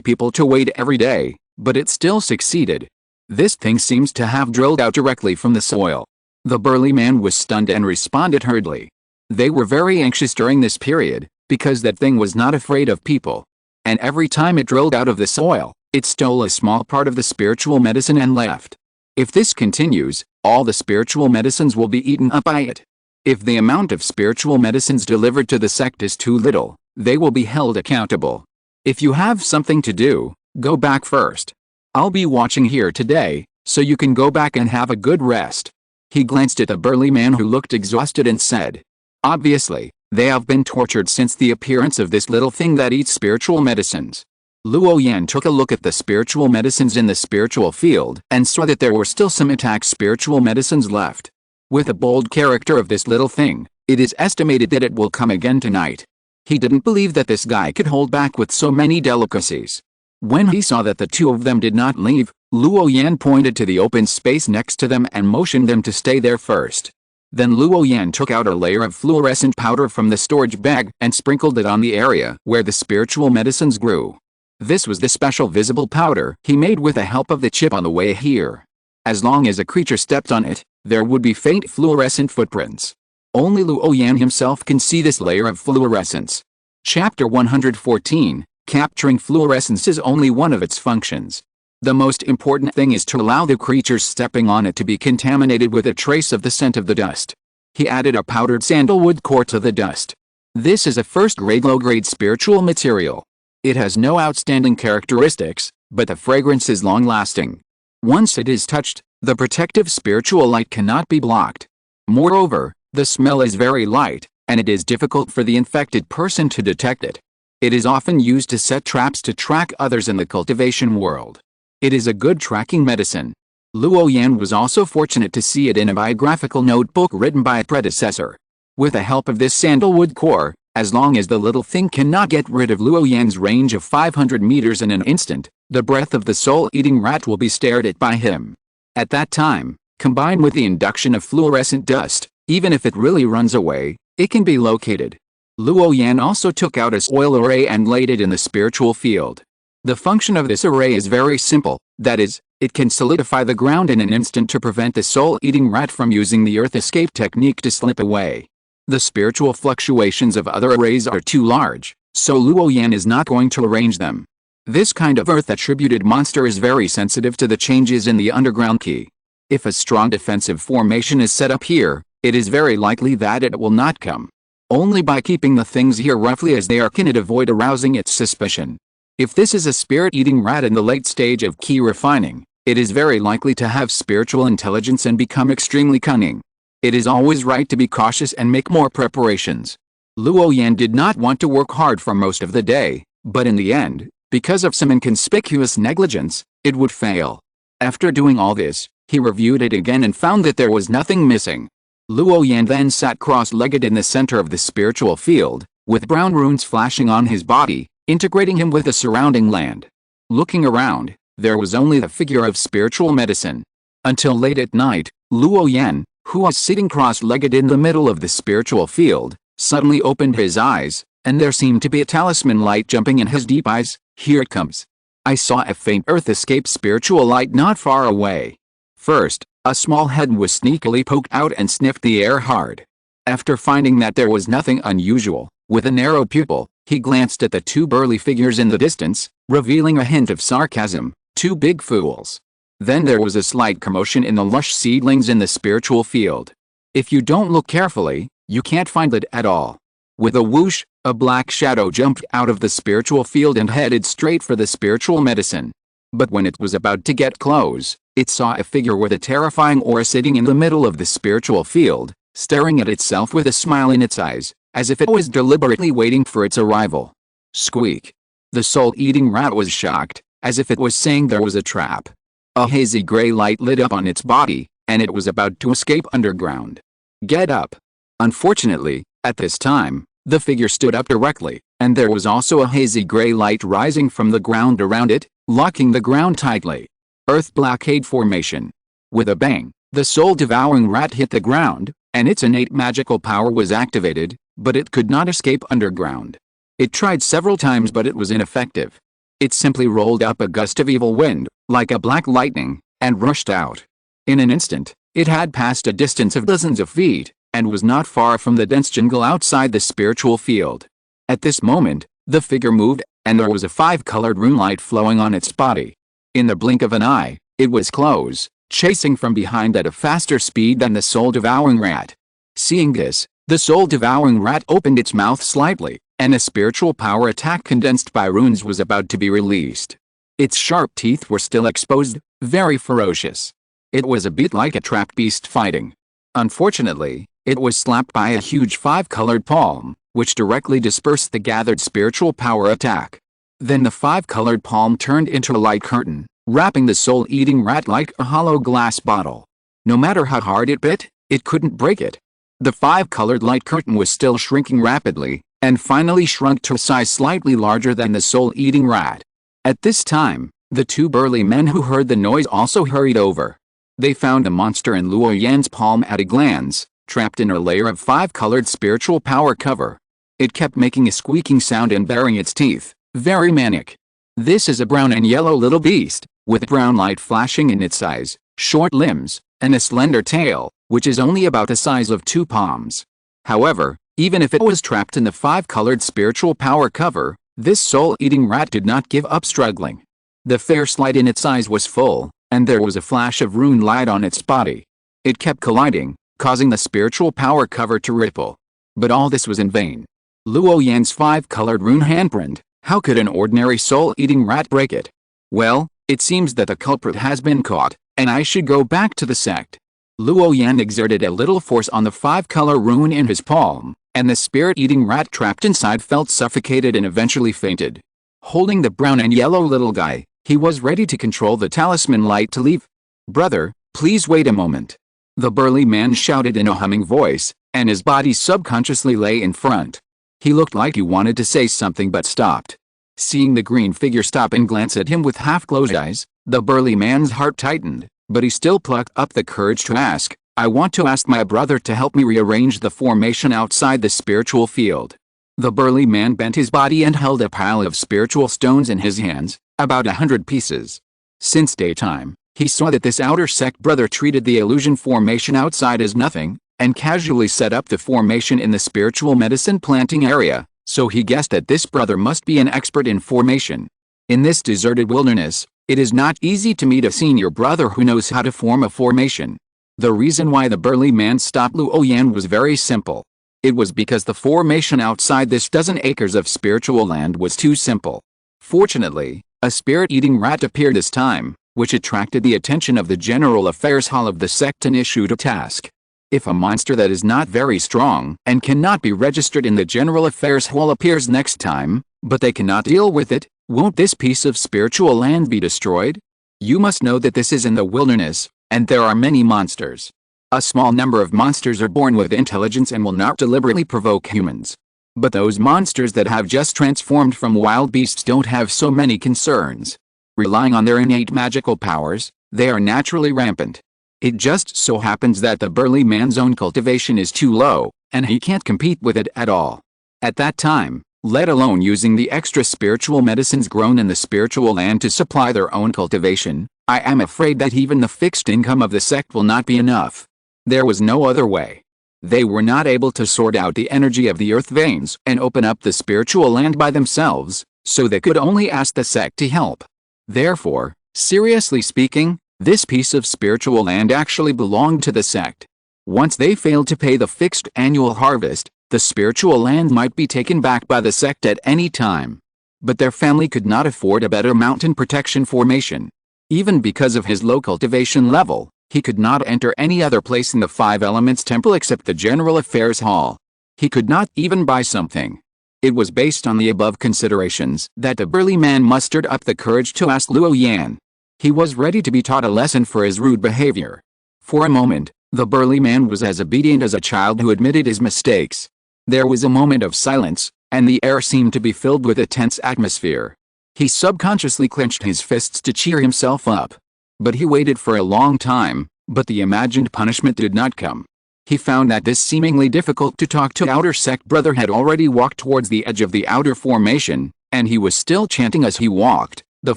people to wait every day, but it still succeeded. This thing seems to have drilled out directly from the soil. The burly man was stunned and responded hurriedly. They were very anxious during this period, because that thing was not afraid of people. And every time it drilled out of the soil, it stole a small part of the spiritual medicine and left. If this continues, all the spiritual medicines will be eaten up by it. If the amount of spiritual medicines delivered to the sect is too little, they will be held accountable. If you have something to do, go back first. I'll be watching here today, so you can go back and have a good rest. He glanced at the burly man who looked exhausted and said, obviously, they have been tortured since the appearance of this little thing that eats spiritual medicines. Luo Yan took a look at the spiritual medicines in the spiritual field and saw that there were still some intact spiritual medicines left. With the bold character of this little thing, it is estimated that it will come again tonight. He didn't believe that this guy could hold back with so many delicacies. When he saw that the two of them did not leave, Luo Yan pointed to the open space next to them and motioned them to stay there first. Then Luo Yan took out a layer of fluorescent powder from the storage bag and sprinkled it on the area where the spiritual medicines grew. This was the special visible powder he made with the help of the chip on the way here. As long as a creature stepped on it, there would be faint fluorescent footprints. Only Luo Yan himself can see this layer of fluorescence. Chapter 114, Capturing fluorescence is only one of its functions. The most important thing is to allow the creatures stepping on it to be contaminated with a trace of the scent of the dust. He added a powdered sandalwood core to the dust. This is a first-grade low-grade spiritual material. It has no outstanding characteristics, but the fragrance is long-lasting. Once it is touched, the protective spiritual light cannot be blocked. Moreover, the smell is very light, and it is difficult for the infected person to detect it. It is often used to set traps to track others in the cultivation world. It is a good tracking medicine. Luo Yan was also fortunate to see it in a biographical notebook written by a predecessor. With the help of this sandalwood core, as long as the little thing cannot get rid of Luo Yan's range of 500 meters in an instant, the breath of the soul-eating rat will be stared at by him. At that time, combined with the induction of fluorescent dust, even if it really runs away, it can be located. Luo Yan also took out a soil array and laid it in the spiritual field. The function of this array is very simple, that is, it can solidify the ground in an instant to prevent the soul-eating rat from using the earth escape technique to slip away. The spiritual fluctuations of other arrays are too large, so Luo Yan is not going to arrange them. This kind of earth-attributed monster is very sensitive to the changes in the underground key. If a strong defensive formation is set up here, it is very likely that it will not come. Only by keeping the things here roughly as they are can it avoid arousing its suspicion. If this is a spirit-eating rat in the late stage of key refining, it is very likely to have spiritual intelligence and become extremely cunning. It is always right to be cautious and make more preparations. Luo Yan did not want to work hard for most of the day, but in the end, because of some inconspicuous negligence, it would fail. After doing all this, he reviewed it again and found that there was nothing missing. Luo Yan then sat cross-legged in the center of the spiritual field, with brown runes flashing on his body, integrating him with the surrounding land. Looking around, there was only the figure of spiritual medicine. Until late at night, Luo Yan, who was sitting cross-legged in the middle of the spiritual field, suddenly opened his eyes, and there seemed to be a talisman light jumping in his deep eyes. Here it comes. I saw a faint earth escape spiritual light not far away. First, a small head was sneakily poked out and sniffed the air hard. After finding that there was nothing unusual, with a narrow pupil, he glanced at the two burly figures in the distance, revealing a hint of sarcasm. Two big fools. Then there was a slight commotion in the lush seedlings in the spiritual field. If you don't look carefully, you can't find it at all. With a whoosh, a black shadow jumped out of the spiritual field and headed straight for the spiritual medicine. But when it was about to get close, it saw a figure with a terrifying aura sitting in the middle of the spiritual field, staring at itself with a smile in its eyes, as if it was deliberately waiting for its arrival. Squeak. The soul-eating rat was shocked, as if it was saying there was a trap. A hazy gray light lit up on its body, and it was about to escape underground. Get up. Unfortunately, at this time, the figure stood up directly, and there was also a hazy gray light rising from the ground around it, locking the ground tightly. Earth blockade formation. With a bang, the soul-devouring rat hit the ground, and its innate magical power was activated, but it could not escape underground. It tried several times but it was ineffective. It simply rolled up a gust of evil wind, like a black lightning, and rushed out. In an instant, it had passed a distance of dozens of feet, and was not far from the dense jungle outside the spiritual field. At this moment, the figure moved, and there was a five-colored runelight flowing on its body. In the blink of an eye, it was close, chasing from behind at a faster speed than the soul-devouring rat. Seeing this, the soul-devouring rat opened its mouth slightly, and a spiritual power attack condensed by runes was about to be released. Its sharp teeth were still exposed, very ferocious. It was a bit like a trapped beast fighting. Unfortunately, it was slapped by a huge five-colored palm, which directly dispersed the gathered spiritual power attack. Then the five-colored palm turned into a light curtain, wrapping the soul-eating rat like a hollow glass bottle. No matter how hard it bit, it couldn't break it. The five-colored light curtain was still shrinking rapidly, and finally shrunk to a size slightly larger than the soul-eating rat. At this time, the two burly men who heard the noise also hurried over. They found the monster in Luo Yan's palm at a glance, trapped in a layer of five-colored spiritual power cover. It kept making a squeaking sound and baring its teeth, very manic. This is a brown and yellow little beast, with brown light flashing in its eyes, short limbs, and a slender tail, which is only about the size of 2 palms. However, even if it was trapped in the 5-colored spiritual power cover, this soul-eating rat did not give up struggling. The fierce light in its eyes was full, and there was a flash of rune light on its body. It kept colliding, causing the spiritual power cover to ripple. But all this was in vain. Luo Yan's 5-colored rune handprint, how could an ordinary soul-eating rat break it? Well, it seems that the culprit has been caught, and I should go back to the sect. Luo Yan exerted a little force on the 5-color rune in his palm, and the spirit-eating rat trapped inside felt suffocated and eventually fainted. Holding the brown and yellow little guy, he was ready to control the talisman light to leave. "Brother, please wait a moment," the burly man shouted in a humming voice, and his body subconsciously lay in front. He looked like he wanted to say something but stopped. Seeing the green figure stop and glance at him with half-closed eyes, the burly man's heart tightened, but he still plucked up the courage to ask, "I want to ask my brother to help me rearrange the formation outside the spiritual field." The burly man bent his body and held a pile of spiritual stones in his hands, about 100 pieces. Since daytime, he saw that this outer sect brother treated the illusion formation outside as nothing, and casually set up the formation in the spiritual medicine planting area, so he guessed that this brother must be an expert in formation. In this deserted wilderness, it is not easy to meet a senior brother who knows how to form a formation. The reason why the burly man stopped Luo Yan was very simple. It was because the formation outside this dozen acres of spiritual land was too simple. Fortunately, a spirit-eating rat appeared this time, which attracted the attention of the General Affairs Hall of the sect and issued a task. If a monster that is not very strong and cannot be registered in the General Affairs Hall appears next time, but they cannot deal with it, won't this piece of spiritual land be destroyed? You must know that this is in the wilderness, and there are many monsters. A small number of monsters are born with intelligence and will not deliberately provoke humans. But those monsters that have just transformed from wild beasts don't have so many concerns. Relying on their innate magical powers, they are naturally rampant. It just so happens that the burly man's own cultivation is too low, and he can't compete with it at all. At that time, let alone using the extra spiritual medicines grown in the spiritual land to supply their own cultivation, I am afraid that even the fixed income of the sect will not be enough. There was no other way. They were not able to sort out the energy of the earth veins and open up the spiritual land by themselves, so they could only ask the sect to help. Therefore, seriously speaking, this piece of spiritual land actually belonged to the sect. Once they failed to pay the fixed annual harvest, the spiritual land might be taken back by the sect at any time. But their family could not afford a better mountain protection formation. Even because of his low cultivation level, he could not enter any other place in the 5 Elements Temple except the General Affairs Hall. He could not even buy something. It was based on the above considerations that the burly man mustered up the courage to ask Luo Yan. He was ready to be taught a lesson for his rude behavior. For a moment, the burly man was as obedient as a child who admitted his mistakes. There was a moment of silence, and the air seemed to be filled with a tense atmosphere. He subconsciously clenched his fists to cheer himself up. But he waited for a long time, but the imagined punishment did not come. He found that this seemingly difficult to talk to outer sect brother had already walked towards the edge of the outer formation, and he was still chanting as he walked. The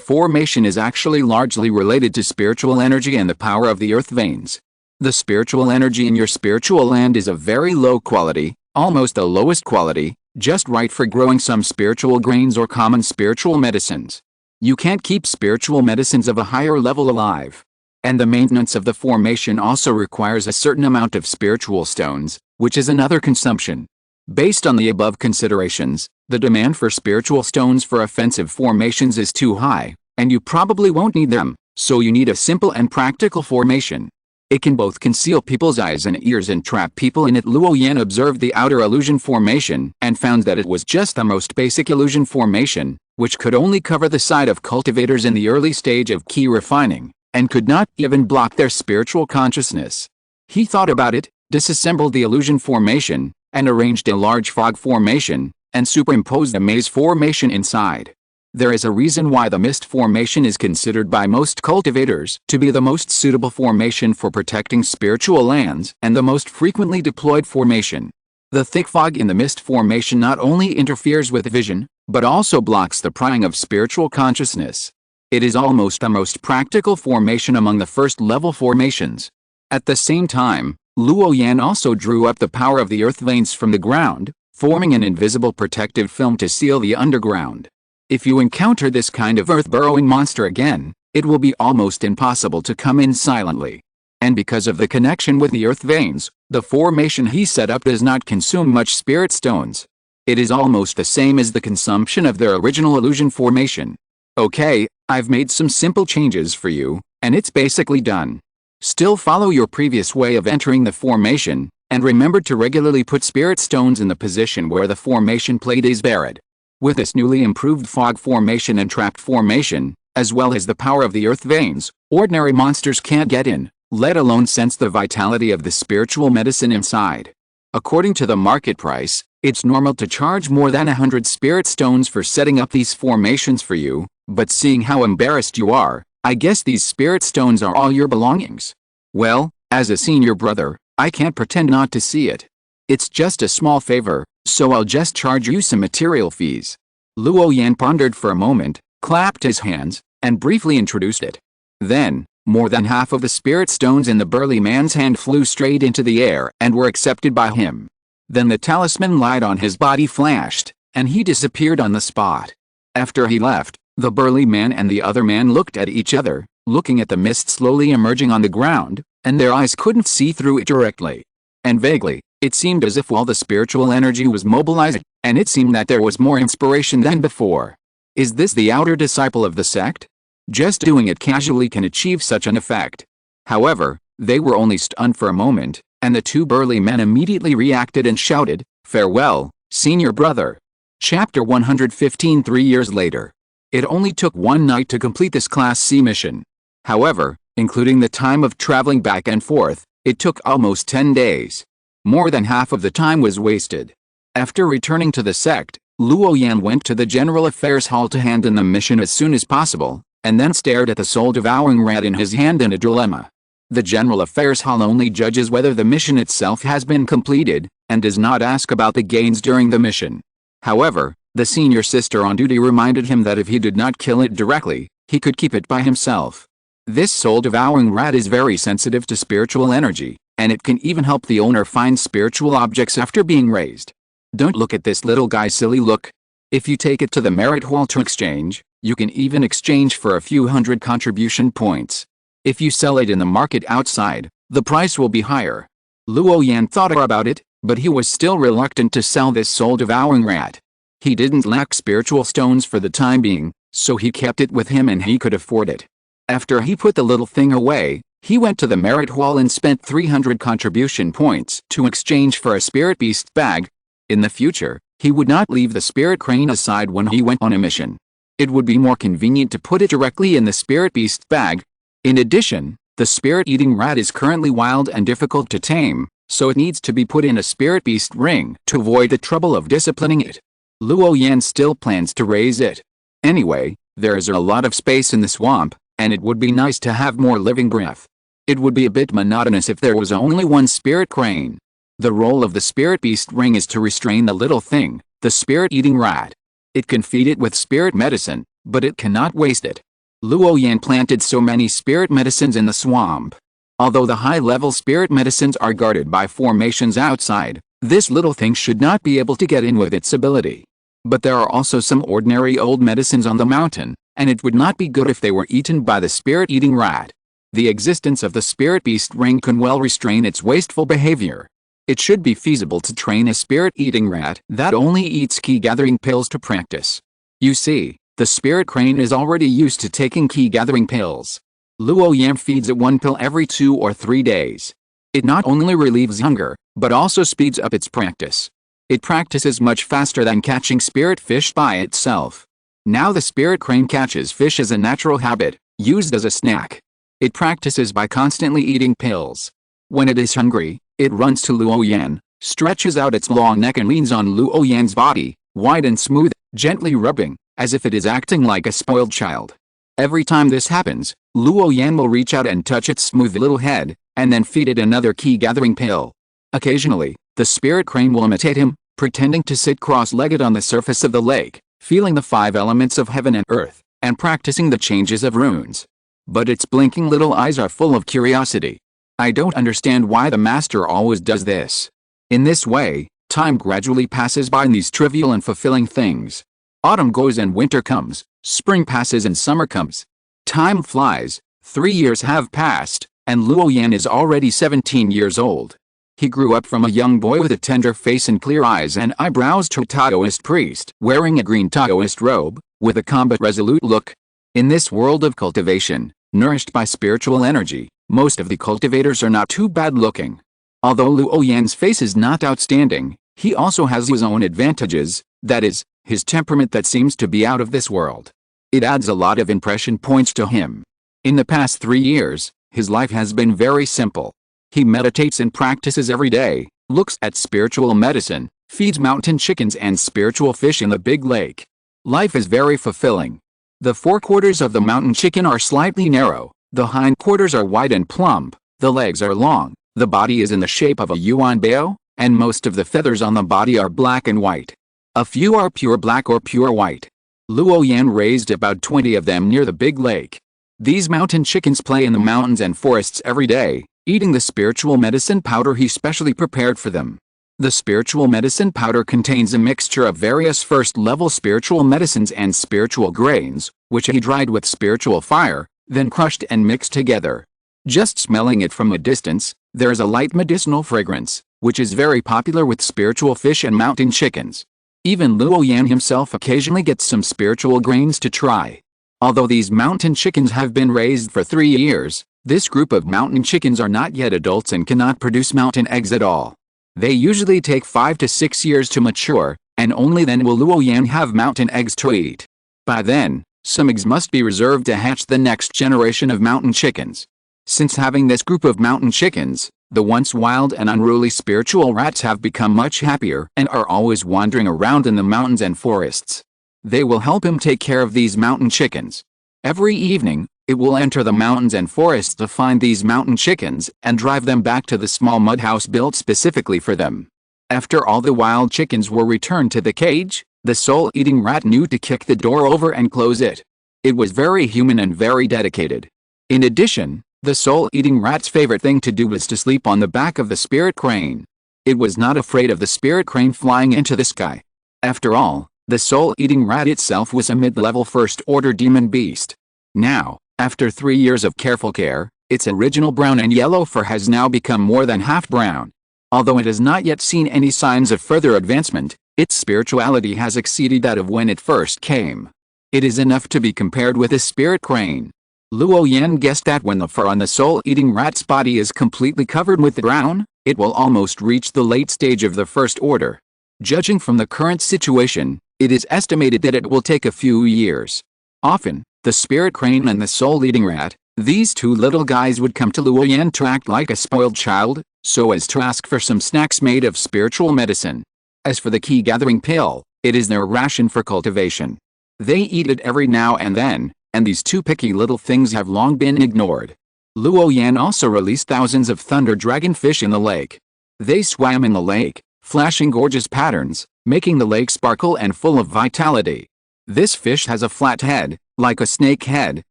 formation is actually largely related to spiritual energy and the power of the earth veins. The spiritual energy in your spiritual land is of very low quality, almost the lowest quality, just right for growing some spiritual grains or common spiritual medicines. You can't keep spiritual medicines of a higher level alive. And the maintenance of the formation also requires a certain amount of spiritual stones, which is another consumption. Based on the above considerations, the demand for spiritual stones for offensive formations is too high, and you probably won't need them, so you need a simple and practical formation. It can both conceal people's eyes and ears and trap people in it. Luo Yan observed the outer illusion formation and found that it was just the most basic illusion formation, which could only cover the side of cultivators in the early stage of key refining, and could not even block their spiritual consciousness. He thought about it, disassembled the illusion formation, and arranged a large fog formation, and superimposed a maze formation inside. There is a reason why the mist formation is considered by most cultivators to be the most suitable formation for protecting spiritual lands and the most frequently deployed formation. The thick fog in the mist formation not only interferes with vision, but also blocks the prying of spiritual consciousness. It is almost the most practical formation among the first-level formations. At the same time, Luo Yan also drew up the power of the earth veins from the ground, forming an invisible protective film to seal the underground. If you encounter this kind of earth-burrowing monster again, it will be almost impossible to come in silently. And because of the connection with the earth veins, the formation he set up does not consume much spirit stones. It is almost the same as the consumption of their original illusion formation. Okay, I've made some simple changes for you, and it's basically done. Still follow your previous way of entering the formation, and remember to regularly put spirit stones in the position where the formation plate is buried. With this newly improved fog formation and trapped formation, as well as the power of the earth veins, ordinary monsters can't get in, let alone sense the vitality of the spiritual medicine inside. According to the market price, it's normal to charge more than 100 spirit stones for setting up these formations for you, but seeing how embarrassed you are, I guess these spirit stones are all your belongings. Well, as a senior brother, I can't pretend not to see it. It's just a small favor, so I'll just charge you some material fees. Luo Yan pondered for a moment, clapped his hands, and briefly introduced it. Then, more than half of the spirit stones in the burly man's hand flew straight into the air and were accepted by him. Then the talisman light on his body flashed, and he disappeared on the spot. After he left, the burly man and the other man looked at each other, looking at the mist slowly emerging on the ground, and their eyes couldn't see through it directly. And vaguely, it seemed as if all the spiritual energy was mobilized, and it seemed that there was more inspiration than before. Is this the outer disciple of the sect? Just doing it casually can achieve such an effect. However, they were only stunned for a moment, and the two burly men immediately reacted and shouted, "Farewell, senior brother." Chapter 115. 3 years later. It only took one night to complete this Class C mission. However, including the time of traveling back and forth, it took almost 10 days. More than half of the time was wasted. After returning to the sect, Luo Yan went to the General Affairs Hall to hand in the mission as soon as possible, and then stared at the soul-devouring rat in his hand in a dilemma. The General Affairs Hall only judges whether the mission itself has been completed, and does not ask about the gains during the mission. However, the senior sister on duty reminded him that if he did not kill it directly, he could keep it by himself. This soul-devouring rat is very sensitive to spiritual energy, and it can even help the owner find spiritual objects after being raised. Don't look at this little guy silly look. If you take it to the merit hall to exchange, you can even exchange for a few hundred contribution points. If you sell it in the market outside, the price will be higher. Luo Yan thought about it, but he was still reluctant to sell this soul-devouring rat. He didn't lack spiritual stones for the time being, so he kept it with him and he could afford it. After he put the little thing away, he went to the merit hall and spent 300 contribution points to exchange for a spirit beast bag. In the future, he would not leave the spirit crane aside when he went on a mission. It would be more convenient to put it directly in the spirit beast bag. In addition, the spirit-eating rat is currently wild and difficult to tame, so it needs to be put in a spirit beast ring to avoid the trouble of disciplining it. Luo Yan still plans to raise it. Anyway, there is a lot of space in the swamp, and it would be nice to have more living breath. It would be a bit monotonous if there was only one spirit crane. The role of the spirit beast ring is to restrain the little thing, the spirit-eating rat. It can feed it with spirit medicine, but it cannot waste it. Luo Yan planted so many spirit medicines in the swamp. Although the high-level spirit medicines are guarded by formations outside, this little thing should not be able to get in with its ability. But there are also some ordinary old medicines on the mountain, and it would not be good if they were eaten by the spirit-eating rat. The existence of the spirit beast ring can well restrain its wasteful behavior. It should be feasible to train a spirit-eating rat that only eats key-gathering pills to practice. You see, the spirit crane is already used to taking key-gathering pills. Luo Yan feeds it one pill every 2 or 3 days. It not only relieves hunger, but also speeds up its practice. It practices much faster than catching spirit fish by itself. Now the spirit crane catches fish as a natural habit, used as a snack. It practices by constantly eating pills. When it is hungry, it runs to Luo Yan, stretches out its long neck and leans on Luo Yan's body, wide and smooth, gently rubbing, as if it is acting like a spoiled child. Every time this happens, Luo Yan will reach out and touch its smooth little head, and then feed it another key-gathering pill. Occasionally, the spirit crane will imitate him, pretending to sit cross-legged on the surface of the lake, feeling the 5 elements of heaven and earth, and practicing the changes of runes. But its blinking little eyes are full of curiosity. I don't understand why the master always does this. In this way, time gradually passes by in these trivial and fulfilling things. Autumn goes and winter comes, spring passes and summer comes. Time flies, 3 years have passed, and Luo Yan is already 17 years old. He grew up from a young boy with a tender face and clear eyes and eyebrows to a Taoist priest, wearing a green Taoist robe, with a calm but resolute look. In this world of cultivation, nourished by spiritual energy, most of the cultivators are not too bad looking. Although Luo Yan's face is not outstanding, he also has his own advantages, that is, his temperament that seems to be out of this world. It adds a lot of impression points to him. In the past 3 years, his life has been very simple. He meditates and practices every day, looks at spiritual medicine, feeds mountain chickens and spiritual fish in the big lake. Life is very fulfilling. The forequarters of the mountain chicken are slightly narrow, the hindquarters are wide and plump, the legs are long, the body is in the shape of a yuan bao, and most of the feathers on the body are black and white. A few are pure black or pure white. Luo Yan raised about 20 of them near the big lake. These mountain chickens play in the mountains and forests every day, eating the spiritual medicine powder he specially prepared for them. The spiritual medicine powder contains a mixture of various first-level spiritual medicines and spiritual grains, which he dried with spiritual fire, then crushed and mixed together. Just smelling it from a distance, there is a light medicinal fragrance, which is very popular with spiritual fish and mountain chickens. Even Luo Yan himself occasionally gets some spiritual grains to try. Although these mountain chickens have been raised for 3 years, this group of mountain chickens are not yet adults and cannot produce mountain eggs at all. They usually take 5 to 6 years to mature, and only then will Luo Yan have mountain eggs to eat. By then, some eggs must be reserved to hatch the next generation of mountain chickens. Since having this group of mountain chickens, the once wild and unruly spiritual rats have become much happier and are always wandering around in the mountains and forests. They will help him take care of these mountain chickens. Every evening, it will enter the mountains and forests to find these mountain chickens and drive them back to the small mud house built specifically for them. After all the wild chickens were returned to the cage, the soul-eating rat knew to kick the door over and close it. It was very human and very dedicated. In addition, the soul-eating rat's favorite thing to do was to sleep on the back of the spirit crane. It was not afraid of the spirit crane flying into the sky. After all, the soul-eating rat itself was a mid-level first-order demon beast. Now, after 3 years of careful care, its original brown and yellow fur has now become more than half brown. Although it has not yet seen any signs of further advancement, its spirituality has exceeded that of when it first came. It is enough to be compared with a spirit crane. Luo Yan guessed that when the fur on the soul-eating rat's body is completely covered with brown, it will almost reach the late stage of the first order. Judging from the current situation, it is estimated that it will take a few years. Often, the spirit crane and the soul-eating rat, these two little guys would come to Luo Yan to act like a spoiled child, so as to ask for some snacks made of spiritual medicine. As for the key-gathering pill, it is their ration for cultivation. They eat it every now and then, and these two picky little things have long been ignored. Luo Yan also released thousands of thunder dragon fish in the lake. They swam in the lake, flashing gorgeous patterns, making the lake sparkle and full of vitality. This fish has a flat head, like a snake head,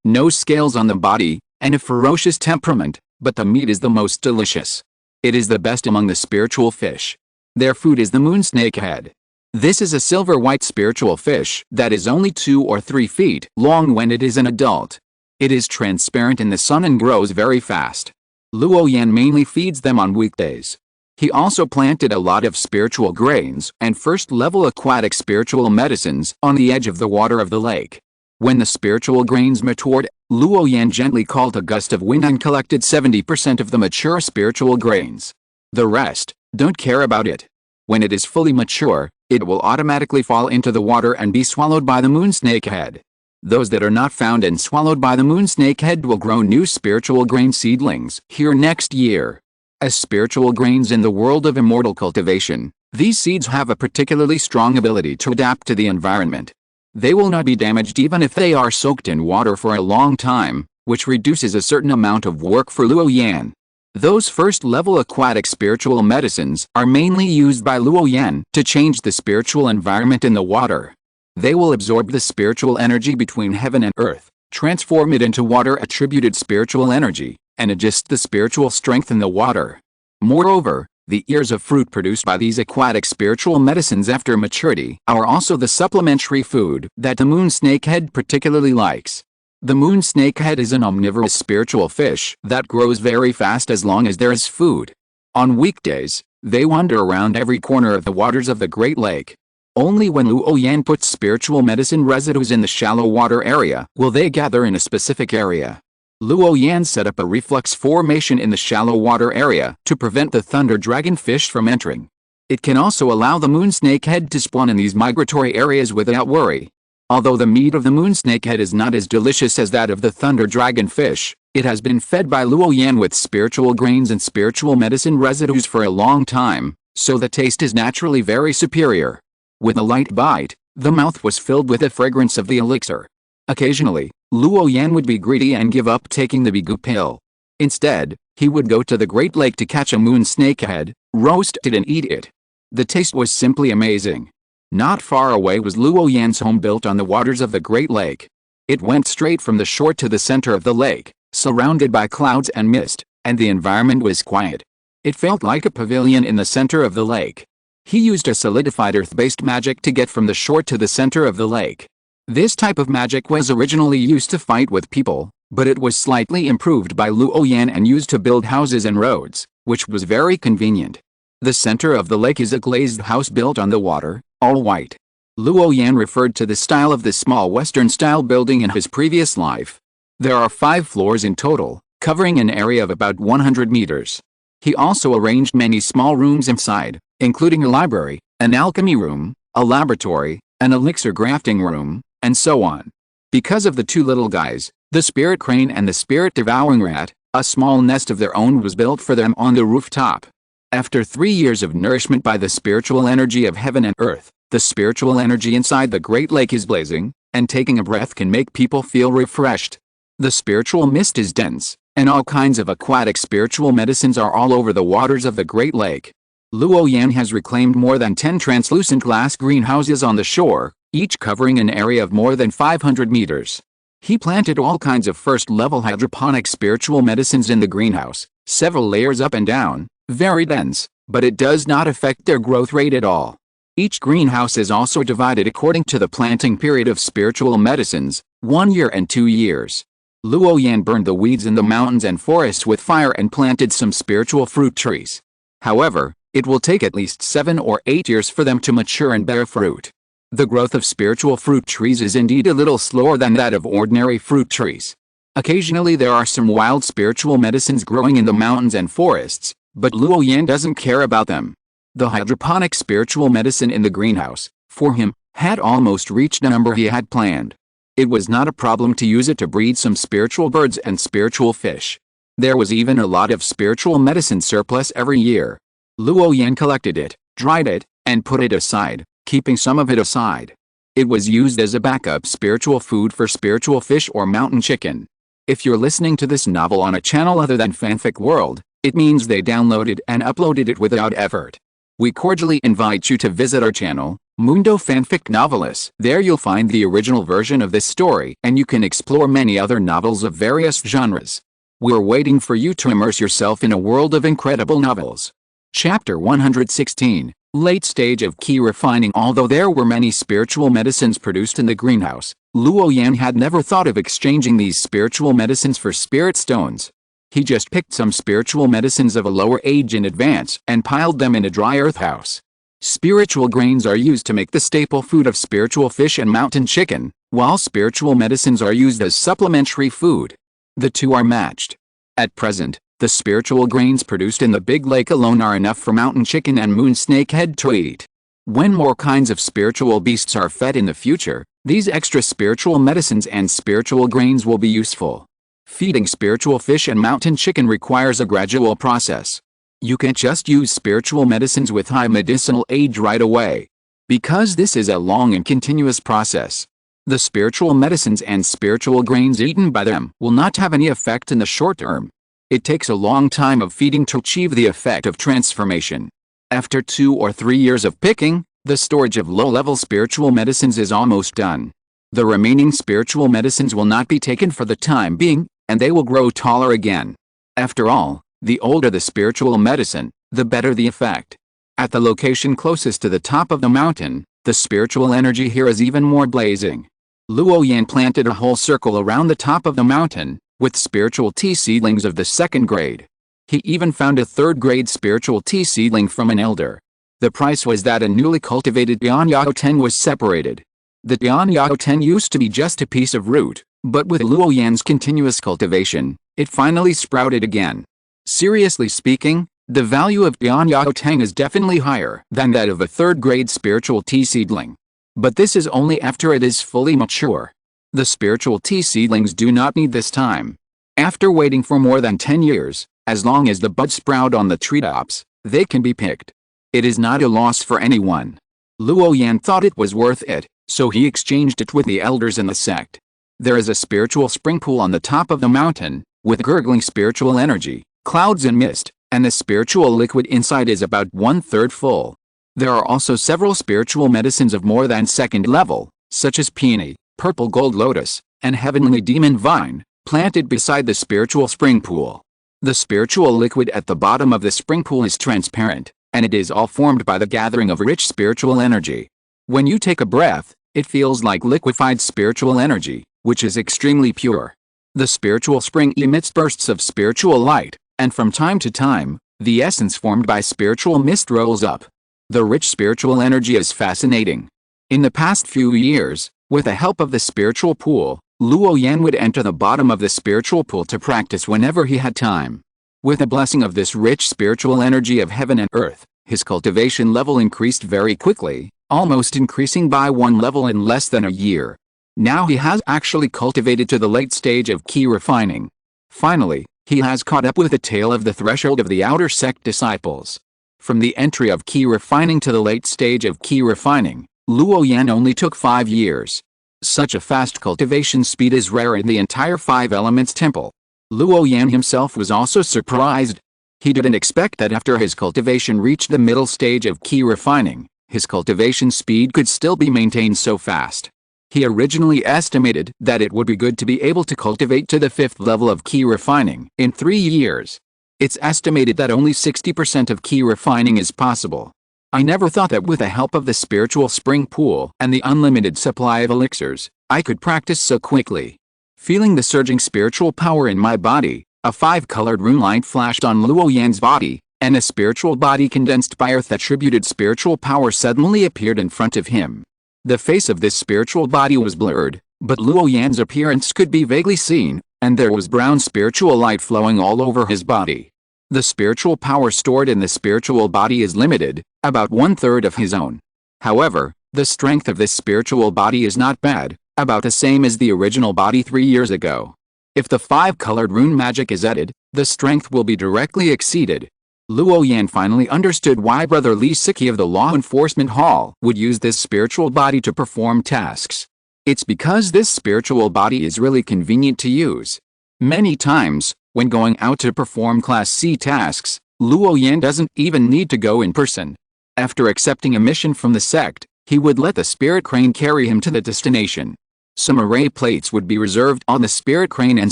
no scales on the body, and a ferocious temperament, but the meat is the most delicious. It is the best among the spiritual fish. Their food is the moon snake head. This is a silver-white spiritual fish that is only 2 or 3 feet long when it is an adult. It is transparent in the sun and grows very fast. Luo Yan mainly feeds them on weekdays. He also planted a lot of spiritual grains and first-level aquatic spiritual medicines on the edge of the water of the lake. When the spiritual grains matured, Luo Yan gently called a gust of wind and collected 70% of the mature spiritual grains. The rest, don't care about it. When it is fully mature, it will automatically fall into the water and be swallowed by the moon snake head. Those that are not found and swallowed by the moon snake head will grow new spiritual grain seedlings here next year. As spiritual grains in the world of immortal cultivation, these seeds have a particularly strong ability to adapt to the environment. They will not be damaged even if they are soaked in water for a long time, which reduces a certain amount of work for Luo Yan. Those first-level aquatic spiritual medicines are mainly used by Luo Yan to change the spiritual environment in the water. They will absorb the spiritual energy between heaven and earth, transform it into water-attributed spiritual energy, and adjust the spiritual strength in the water. Moreover, the ears of fruit produced by these aquatic spiritual medicines after maturity are also the supplementary food that the moon snakehead particularly likes. The moon snakehead is an omnivorous spiritual fish that grows very fast as long as there is food. On weekdays, they wander around every corner of the waters of the Great Lake. Only when Luo Yan puts spiritual medicine residues in the shallow water area will they gather in a specific area. Luo Yan set up a reflux formation in the shallow water area to prevent the thunder dragonfish from entering. It can also allow the moon snakehead to spawn in these migratory areas without worry. Although the meat of the moon snakehead is not as delicious as that of the thunder dragonfish, it has been fed by Luo Yan with spiritual grains and spiritual medicine residues for a long time, so the taste is naturally very superior. With a light bite, the mouth was filled with the fragrance of the elixir. Occasionally, Luo Yan would be greedy and give up taking the bigu pill. Instead, he would go to the Great Lake to catch a moon snakehead, roast it and eat it. The taste was simply amazing. Not far away was Luo Yan's home built on the waters of the Great Lake. It went straight from the shore to the center of the lake, surrounded by clouds and mist, and the environment was quiet. It felt like a pavilion in the center of the lake. He used a solidified earth-based magic to get from the shore to the center of the lake. This type of magic was originally used to fight with people, but it was slightly improved by Luo Yan and used to build houses and roads, which was very convenient. The center of the lake is a glazed house built on the water, all white. Luo Yan referred to the style of this small Western-style building in his previous life. There are 5 floors in total, covering an area of about 100 meters. He also arranged many small rooms inside, including a library, an alchemy room, a laboratory, an elixir grafting room, and so on. Because of the 2 little guys, the spirit crane and the spirit devouring rat, a small nest of their own was built for them on the rooftop. After 3 years of nourishment by the spiritual energy of heaven and earth, the spiritual energy inside the Great Lake is blazing, and taking a breath can make people feel refreshed. The spiritual mist is dense, and all kinds of aquatic spiritual medicines are all over the waters of the Great Lake. Luo Yan has reclaimed more than 10 translucent glass greenhouses on the shore, each covering an area of more than 500 meters. He planted all kinds of first-level hydroponic spiritual medicines in the greenhouse, several layers up and down, very dense, but it does not affect their growth rate at all. Each greenhouse is also divided according to the planting period of spiritual medicines, 1 year and 2 years. Luo Yan burned the weeds in the mountains and forests with fire and planted some spiritual fruit trees. However, it will take at least 7 or 8 years for them to mature and bear fruit. The growth of spiritual fruit trees is indeed a little slower than that of ordinary fruit trees. Occasionally there are some wild spiritual medicines growing in the mountains and forests, but Luo Yan doesn't care about them. The hydroponic spiritual medicine in the greenhouse, for him, had almost reached the number he had planned. It was not a problem to use it to breed some spiritual birds and spiritual fish. There was even a lot of spiritual medicine surplus every year. Luo Yan collected it, dried it, and put it aside, keeping some of it aside. It was used as a backup spiritual food for spiritual fish or mountain chicken. If you're listening to this novel on a channel other than Fanfic World, it means they downloaded and uploaded it without effort. We cordially invite you to visit our channel, Mundo Fanfic Novelis. There you'll find the original version of this story and you can explore many other novels of various genres. We're waiting for you to immerse yourself in a world of incredible novels. Chapter 116, Late Stage of Key Refining. Although there were many spiritual medicines produced in the greenhouse, Luo Yan had never thought of exchanging these spiritual medicines for spirit stones. He just picked some spiritual medicines of a lower age in advance and piled them in a dry earth house. Spiritual grains are used to make the staple food of spiritual fish and mountain chicken, while spiritual medicines are used as supplementary food. The two are matched. At present, the spiritual grains produced in the big lake alone are enough for mountain chicken and moon snakehead to eat. When more kinds of spiritual beasts are fed in the future, these extra spiritual medicines and spiritual grains will be useful. Feeding spiritual fish and mountain chicken requires a gradual process. You can't just use spiritual medicines with high medicinal age right away. Because this is a long and continuous process, the spiritual medicines and spiritual grains eaten by them will not have any effect in the short term. It takes a long time of feeding to achieve the effect of transformation. After 2 or 3 years of picking, the storage of low-level spiritual medicines is almost done. The remaining spiritual medicines will not be taken for the time being, and they will grow taller again. After all, the older the spiritual medicine, the better the effect. At the location closest to the top of the mountain, the spiritual energy here is even more blazing. Luo Yan planted a whole circle around the top of the mountain, with spiritual tea seedlings of the 2nd grade. He even found a 3rd grade spiritual tea seedling from an elder. The price was that a newly cultivated Dian Yao Ten was separated. The Dian Yao Ten used to be just a piece of root, but with Luo Yan's continuous cultivation, it finally sprouted again. Seriously speaking, the value of Dian Yao Ten is definitely higher than that of a 3rd grade spiritual tea seedling. But this is only after it is fully mature. The spiritual tea seedlings do not need this time. After waiting for more than 10 years, as long as the buds sprout on the treetops, they can be picked. It is not a loss for anyone. Luo Yan thought it was worth it, so he exchanged it with the elders in the sect. There is a spiritual spring pool on the top of the mountain, with gurgling spiritual energy, clouds and mist, and the spiritual liquid inside is about 1/3 full. There are also several spiritual medicines of more than 2nd level, such as peony, purple gold lotus, and heavenly demon vine, planted beside the spiritual spring pool. The spiritual liquid at the bottom of the spring pool is transparent, and it is all formed by the gathering of rich spiritual energy. When you take a breath, it feels like liquefied spiritual energy, which is extremely pure. The spiritual spring emits bursts of spiritual light, and from time to time, the essence formed by spiritual mist rolls up. The rich spiritual energy is fascinating. In the past few years, with the help of the spiritual pool, Luo Yan would enter the bottom of the spiritual pool to practice whenever he had time. With the blessing of this rich spiritual energy of heaven and earth, his cultivation level increased very quickly, almost increasing by 1 level in less than a year. Now he has actually cultivated to the late stage of key refining. Finally, he has caught up with the tail of the threshold of the outer sect disciples. From the entry of key refining to the late stage of key refining, Luo Yan only took 5 years. Such a fast cultivation speed is rare in the entire 5 Elements temple. Luo Yan himself was also surprised. He didn't expect that after his cultivation reached the middle stage of key refining, his cultivation speed could still be maintained so fast. He originally estimated that it would be good to be able to cultivate to the 5th level of key refining in 3 years. It's estimated that only 60% of key refining is possible. I never thought that with the help of the spiritual spring pool and the unlimited supply of elixirs, I could practice so quickly. Feeling the surging spiritual power in my body, a 5-colored rune light flashed on Luo Yan's body, and a spiritual body condensed by earth attributed spiritual power suddenly appeared in front of him. The face of this spiritual body was blurred, but Luo Yan's appearance could be vaguely seen, and there was brown spiritual light flowing all over his body. The spiritual power stored in the spiritual body is limited, about 1/3 of his own. However, the strength of this spiritual body is not bad, about the same as the original body 3 years ago. If the 5-colored rune magic is added, the strength will be directly exceeded. Luo Yan finally understood why Brother Li Siki of the Law Enforcement Hall would use this spiritual body to perform tasks. It's because this spiritual body is really convenient to use. Many times, when going out to perform Class C tasks, Luo Yan doesn't even need to go in person. After accepting a mission from the sect, he would let the spirit crane carry him to the destination. Some array plates would be reserved on the spirit crane and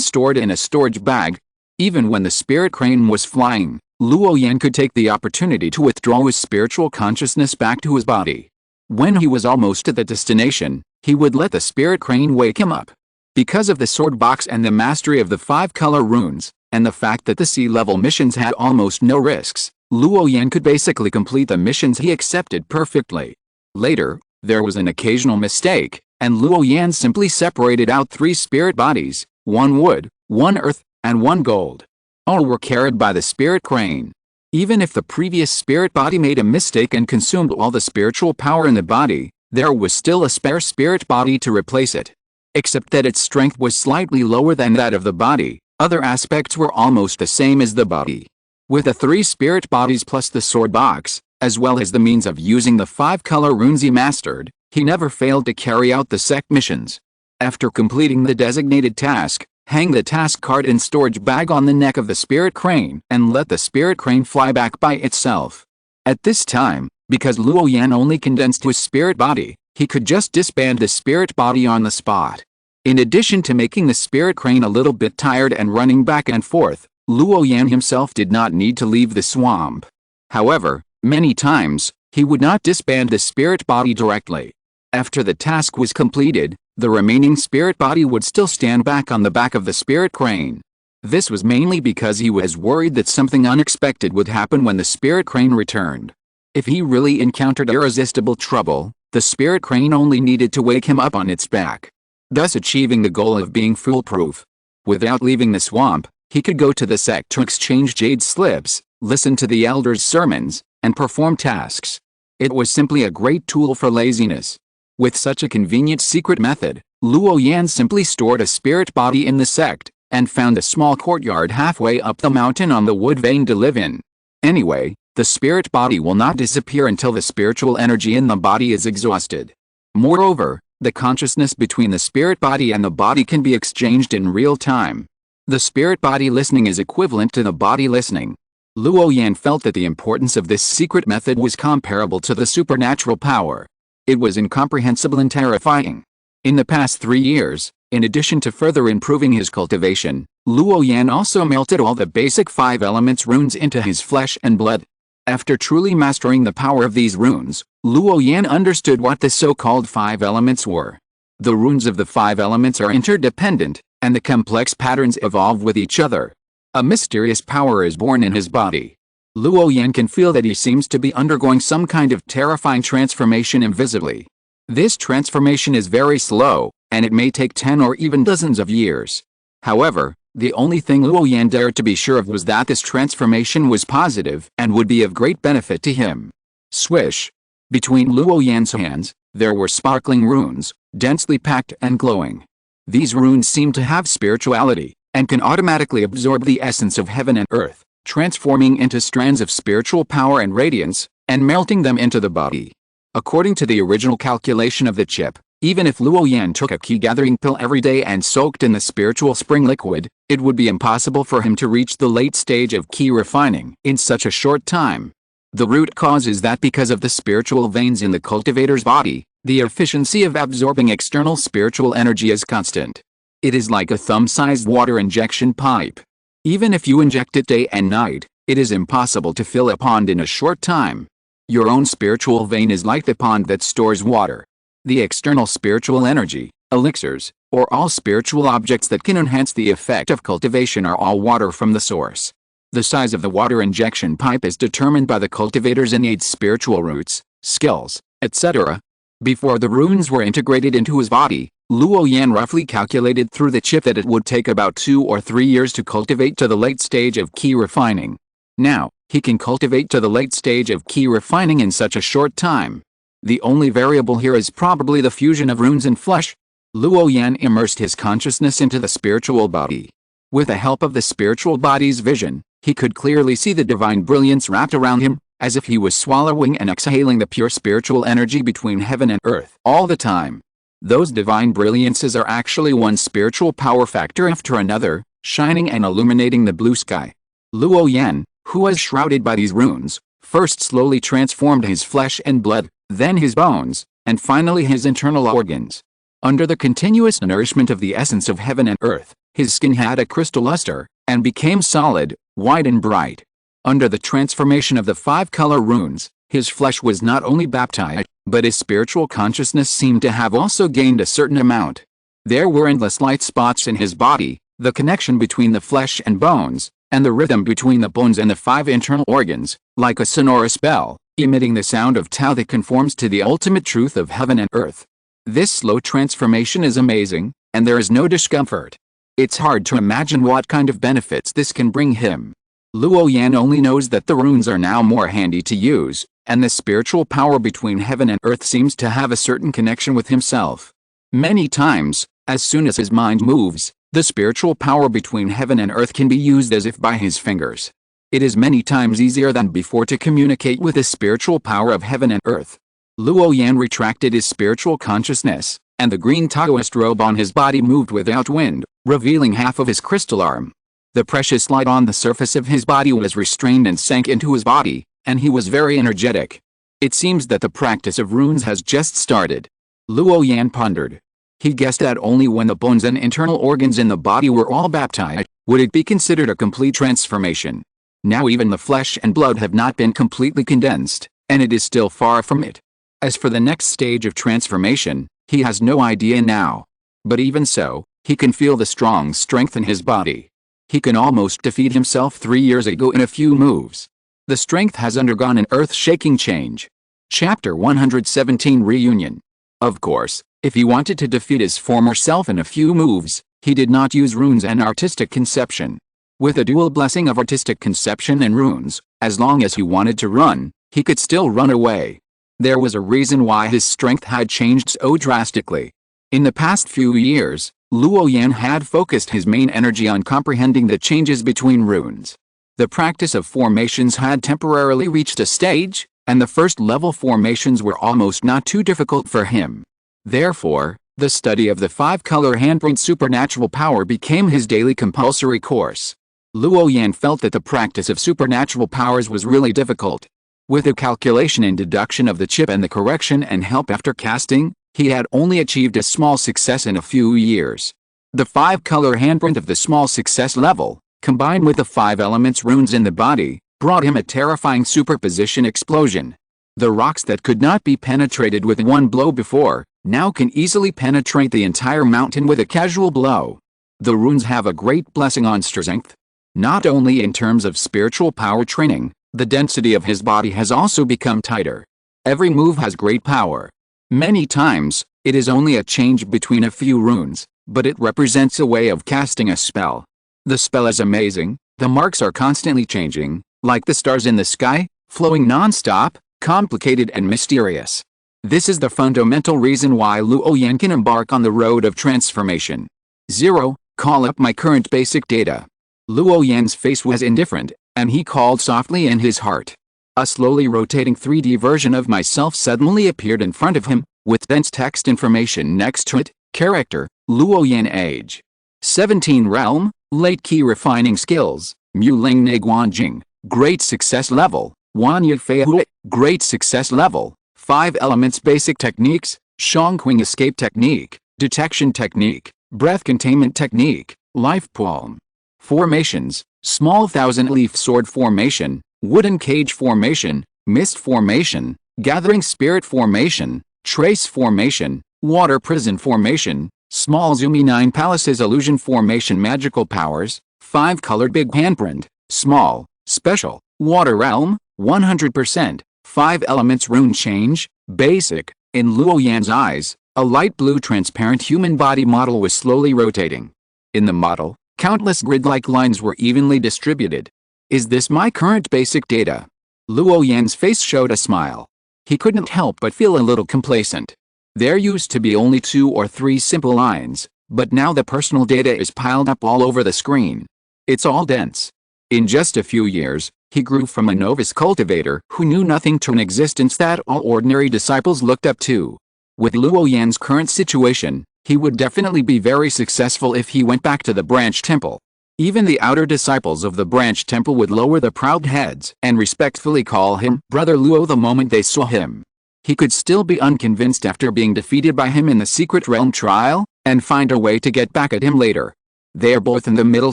stored in a storage bag. Even when the spirit crane was flying, Luo Yan could take the opportunity to withdraw his spiritual consciousness back to his body. When he was almost at the destination, he would let the spirit crane wake him up. Because of the sword box and the mastery of the 5-color runes, and the fact that the sea-level missions had almost no risks, Luo Yan could basically complete the missions he accepted perfectly. Later, there was an occasional mistake, and Luo Yan simply separated out 3 spirit bodies, 1 wood, 1 earth, and 1 gold. All were carried by the spirit crane. Even if the previous spirit body made a mistake and consumed all the spiritual power in the body, there was still a spare spirit body to replace it. Except that its strength was slightly lower than that of the body, other aspects were almost the same as the body. With the 3 spirit bodies plus the sword box, as well as the means of using the 5-color runes he mastered, he never failed to carry out the sect missions. After completing the designated task, hang the task card and storage bag on the neck of the spirit crane and let the spirit crane fly back by itself. At this time, because Luo Yan only condensed his spirit body, he could just disband the spirit body on the spot. In addition to making the spirit crane a little bit tired and running back and forth, Luo Yan himself did not need to leave the swamp. However, many times, he would not disband the spirit body directly. After the task was completed, the remaining spirit body would still stand back on the back of the spirit crane. This was mainly because he was worried that something unexpected would happen when the spirit crane returned. If he really encountered irresistible trouble, the spirit crane only needed to wake him up on its back, thus achieving the goal of being foolproof. Without leaving the swamp, he could go to the sect to exchange jade slips, listen to the elders' sermons, and perform tasks. It was simply a great tool for laziness. With such a convenient secret method, Luo Yan simply stored a spirit body in the sect, and found a small courtyard halfway up the mountain on the wood vein to live in. Anyway, the spirit body will not disappear until the spiritual energy in the body is exhausted. Moreover, the consciousness between the spirit body and the body can be exchanged in real time. The spirit body listening is equivalent to the body listening. Luo Yan felt that the importance of this secret method was comparable to the supernatural power. It was incomprehensible and terrifying. In the past 3 years, in addition to further improving his cultivation, Luo Yan also melted all the basic 5 elements runes into his flesh and blood. After truly mastering the power of these runes, Luo Yan understood what the so-called 5 elements were. The runes of the 5 elements are interdependent, and the complex patterns evolve with each other. A mysterious power is born in his body. Luo Yan can feel that he seems to be undergoing some kind of terrifying transformation invisibly. This transformation is very slow, and it may take 10 or even dozens of years. However, the only thing Luo Yan dared to be sure of was that this transformation was positive and would be of great benefit to him. Swish! Between Luo Yan's hands, there were sparkling runes, densely packed and glowing. These runes seem to have spirituality, and can automatically absorb the essence of heaven and earth, transforming into strands of spiritual power and radiance, and melting them into the body. According to the original calculation of the chip, even if Luo Yan took a key gathering pill every day and soaked in the spiritual spring liquid, it would be impossible for him to reach the late stage of key refining in such a short time. The root cause is that because of the spiritual veins in the cultivator's body, the efficiency of absorbing external spiritual energy is constant. It is like a thumb-sized water injection pipe. Even if you inject it day and night, it is impossible to fill a pond in a short time. Your own spiritual vein is like the pond that stores water. The external spiritual energy, elixirs, or all spiritual objects that can enhance the effect of cultivation are all water from the source. The size of the water injection pipe is determined by the cultivator's innate spiritual roots, skills, etc. Before the runes were integrated into his body, Luo Yan roughly calculated through the chip that it would take about 2 or 3 years to cultivate to the late stage of key refining. Now, he can cultivate to the late stage of key refining in such a short time. The only variable here is probably the fusion of runes and flesh. Luo Yan immersed his consciousness into the spiritual body. With the help of the spiritual body's vision, he could clearly see the divine brilliance wrapped around him, as if he was swallowing and exhaling the pure spiritual energy between heaven and earth all the time. Those divine brilliances are actually one spiritual power factor after another, shining and illuminating the blue sky. Luo Yan, who was shrouded by these runes, first slowly transformed his flesh and blood, then his bones, and finally his internal organs. Under the continuous nourishment of the essence of heaven and earth, his skin had a crystal luster, and became solid, white and bright. Under the transformation of the 5-color runes, his flesh was not only baptized, but his spiritual consciousness seemed to have also gained a certain amount. There were endless light spots in his body, the connection between the flesh and bones, and the rhythm between the bones and the 5 internal organs, like a sonorous bell, emitting the sound of Tao that conforms to the ultimate truth of heaven and earth. This slow transformation is amazing, and there is no discomfort. It's hard to imagine what kind of benefits this can bring him. Luo Yan only knows that the runes are now more handy to use, and the spiritual power between heaven and earth seems to have a certain connection with himself. Many times, as soon as his mind moves, the spiritual power between heaven and earth can be used as if by his fingers. It is many times easier than before to communicate with the spiritual power of heaven and earth. Luo Yan retracted his spiritual consciousness, and the green Taoist robe on his body moved without wind, revealing half of his crystal arm. The precious light on the surface of his body was restrained and sank into his body, and he was very energetic. It seems that the practice of runes has just started. Luo Yan pondered. He guessed that only when the bones and internal organs in the body were all baptized would it be considered a complete transformation. Now even the flesh and blood have not been completely condensed, and it is still far from it. As for the next stage of transformation, he has no idea now. But even so, he can feel the strong strength in his body. He can almost defeat himself 3 years ago in a few moves. The strength has undergone an earth-shaking change. Chapter 117 Reunion. Of course, if he wanted to defeat his former self in a few moves, he did not use runes and artistic conception. With a dual blessing of artistic conception and runes, as long as he wanted to run, he could still run away. There was a reason why his strength had changed so drastically. In the past few years, Luo Yan had focused his main energy on comprehending the changes between runes. The practice of formations had temporarily reached a stage, and the first-level formations were almost not too difficult for him. Therefore, the study of the 5-color handprint supernatural power became his daily compulsory course. Luo Yan felt that the practice of supernatural powers was really difficult. With the calculation and deduction of the chip and the correction and help after casting, he had only achieved a small success in a few years. The 5-color handprint of the small success level, combined with the 5 elements runes in the body, brought him a terrifying superposition explosion. The rocks that could not be penetrated with one blow before, now can easily penetrate the entire mountain with a casual blow. The runes have a great blessing on strength. Not only in terms of spiritual power training, the density of his body has also become tighter. Every move has great power. Many times, it is only a change between a few runes, but it represents a way of casting a spell. The spell is amazing, the marks are constantly changing, like the stars in the sky, flowing non-stop, complicated and mysterious. This is the fundamental reason why Luo Yan can embark on the road of transformation. 0. Call up my current basic data. Luo Yan's face was indifferent, and he called softly in his heart. A slowly rotating 3D version of myself suddenly appeared in front of him, with dense text information next to it. Character, Luo Yan. Age 17. Realm, late key refining skills, Mu Ling Ne Guanjing. Great success level, Wan Yi Fei Hui. Great success level, 5 elements basic techniques, Shangqing escape technique, detection technique, breath containment technique, life palm. Formations, small 1,000-leaf sword formation, wooden cage formation, mist formation, gathering spirit formation, trace formation, water prison formation, small zoomy 9 palaces illusion formation. Magical powers, 5-colored big handprint, small, special, water realm, 100%, 5 elements rune change, basic. In Luo Yan's eyes, a light blue transparent human body model was slowly rotating. In the model, countless grid-like lines were evenly distributed. Is this my current basic data? Luo Yan's face showed a smile. He couldn't help but feel a little complacent. There used to be only 2 or 3 simple lines, but now the personal data is piled up all over the screen. It's all dense. In just a few years, he grew from a novice cultivator who knew nothing to an existence that all ordinary disciples looked up to. With Luo Yan's current situation, he would definitely be very successful if he went back to the branch temple. Even the outer disciples of the branch temple would lower their proud heads and respectfully call him Brother Luo the moment they saw him. He could still be unconvinced after being defeated by him in the secret realm trial, and find a way to get back at him later. They are both in the middle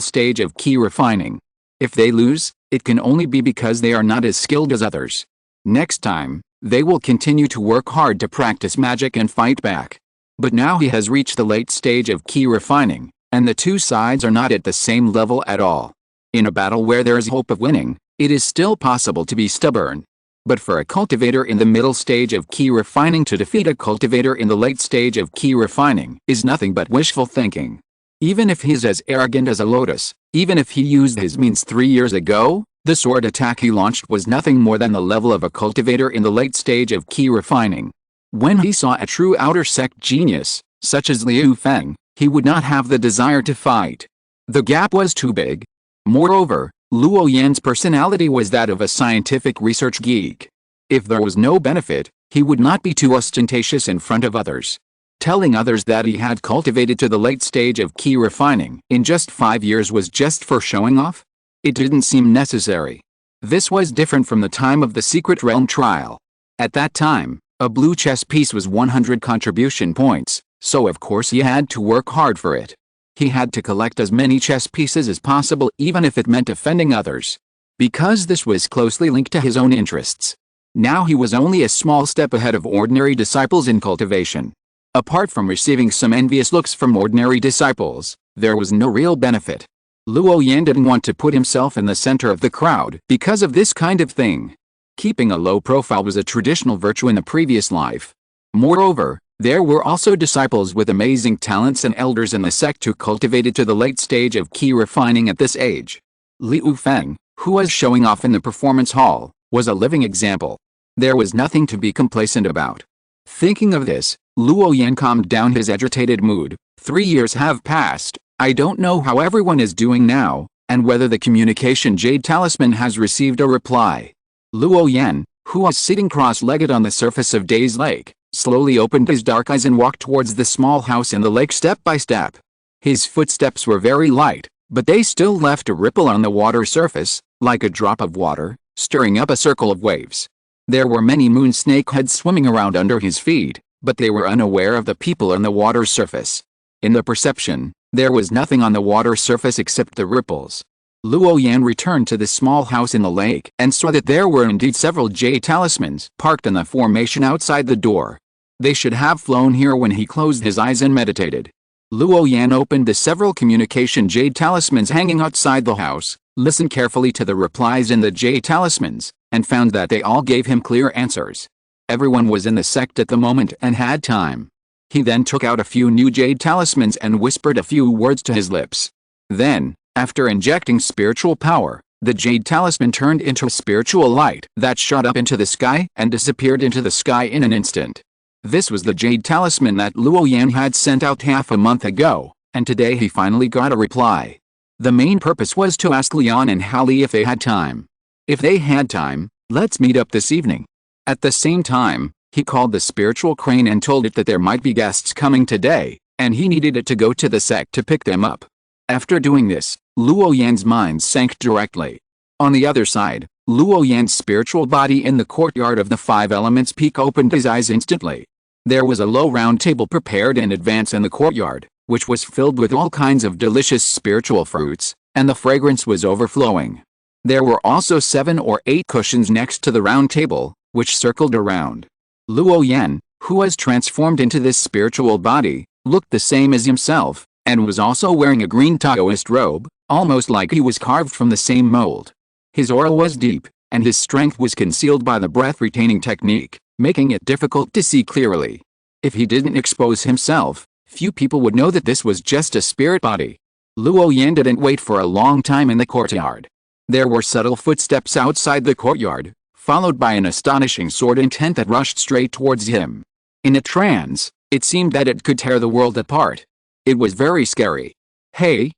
stage of key refining. If they lose, it can only be because they are not as skilled as others. Next time, they will continue to work hard to practice magic and fight back. But now he has reached the late stage of key refining, and the two sides are not at the same level at all. In a battle where there is hope of winning, it is still possible to be stubborn. But for a cultivator in the middle stage of key refining to defeat a cultivator in the late stage of key refining is nothing but wishful thinking. Even if he's as arrogant as a lotus, even if he used his means 3 years ago, the sword attack he launched was nothing more than the level of a cultivator in the late stage of key refining. When he saw a true outer sect genius, such as Liu Feng, he would not have the desire to fight. The gap was too big. Moreover, Luo Yan's personality was that of a scientific research geek. If there was no benefit, he would not be too ostentatious in front of others. Telling others that he had cultivated to the late stage of key refining in just 5 years was just for showing off? It didn't seem necessary. This was different from the time of the secret realm trial. At that time, a blue chess piece was 100 contribution points, so of course he had to work hard for it. He had to collect as many chess pieces as possible, even if it meant offending others, because this was closely linked to his own interests. Now he was only a small step ahead of ordinary disciples in cultivation. Apart from receiving some envious looks from ordinary disciples, there was no real benefit. Luo Yan didn't want to put himself in the center of the crowd because of this kind of thing. Keeping a low profile was a traditional virtue in the previous life. Moreover, there were also disciples with amazing talents and elders in the sect who cultivated to the late stage of key refining at this age. Liu Feng, who was showing off in the performance hall, was a living example. There was nothing to be complacent about. Thinking of this, Luo Yan calmed down his agitated mood. 3 years have passed. I don't know how everyone is doing now, and whether the communication jade talisman has received a reply. Luo Yan, who was sitting cross-legged on the surface of Day's lake, slowly opened his dark eyes and walked towards the small house in the lake step by step. His footsteps were very light, but they still left a ripple on the water surface, like a drop of water, stirring up a circle of waves. There were many moon snakeheads swimming around under his feet, but they were unaware of the people on the water's surface. In the perception, there was nothing on the water surface except the ripples. Luo Yan returned to the small house in the lake and saw that there were indeed several jade talismans parked in the formation outside the door. They should have flown here when he closed his eyes and meditated. Luo Yan opened the several communication jade talismans hanging outside the house, listened carefully to the replies in the jade talismans, and found that they all gave him clear answers. Everyone was in the sect at the moment and had time. He then took out a few new jade talismans and whispered a few words to his lips. Then, after injecting spiritual power, the jade talisman turned into a spiritual light that shot up into the sky and disappeared into the sky in an instant. This was the jade talisman that Luo Yan had sent out half a month ago, and today he finally got a reply. The main purpose was to ask Leon and Hallie if they had time. If they had time, let's meet up this evening. At the same time, he called the spiritual crane and told it that there might be guests coming today, and he needed it to go to the sect to pick them up. After doing this, Luo Yan's mind sank directly. On the other side, Luo Yan's spiritual body in the courtyard of the Five Elements Peak opened his eyes instantly. There was a low round table prepared in advance in the courtyard, which was filled with all kinds of delicious spiritual fruits, and the fragrance was overflowing. There were also 7 or 8 cushions next to the round table, which circled around. Luo Yan, who was transformed into this spiritual body, looked the same as himself, and was also wearing a green Taoist robe, almost like he was carved from the same mold. His aura was deep, and his strength was concealed by the breath-retaining technique, making it difficult to see clearly. If he didn't expose himself, few people would know that this was just a spirit body. Luo Yan didn't wait for a long time in the courtyard. There were subtle footsteps outside the courtyard, followed by an astonishing sword intent that rushed straight towards him. In a trance, it seemed that it could tear the world apart. It was very scary. Hey,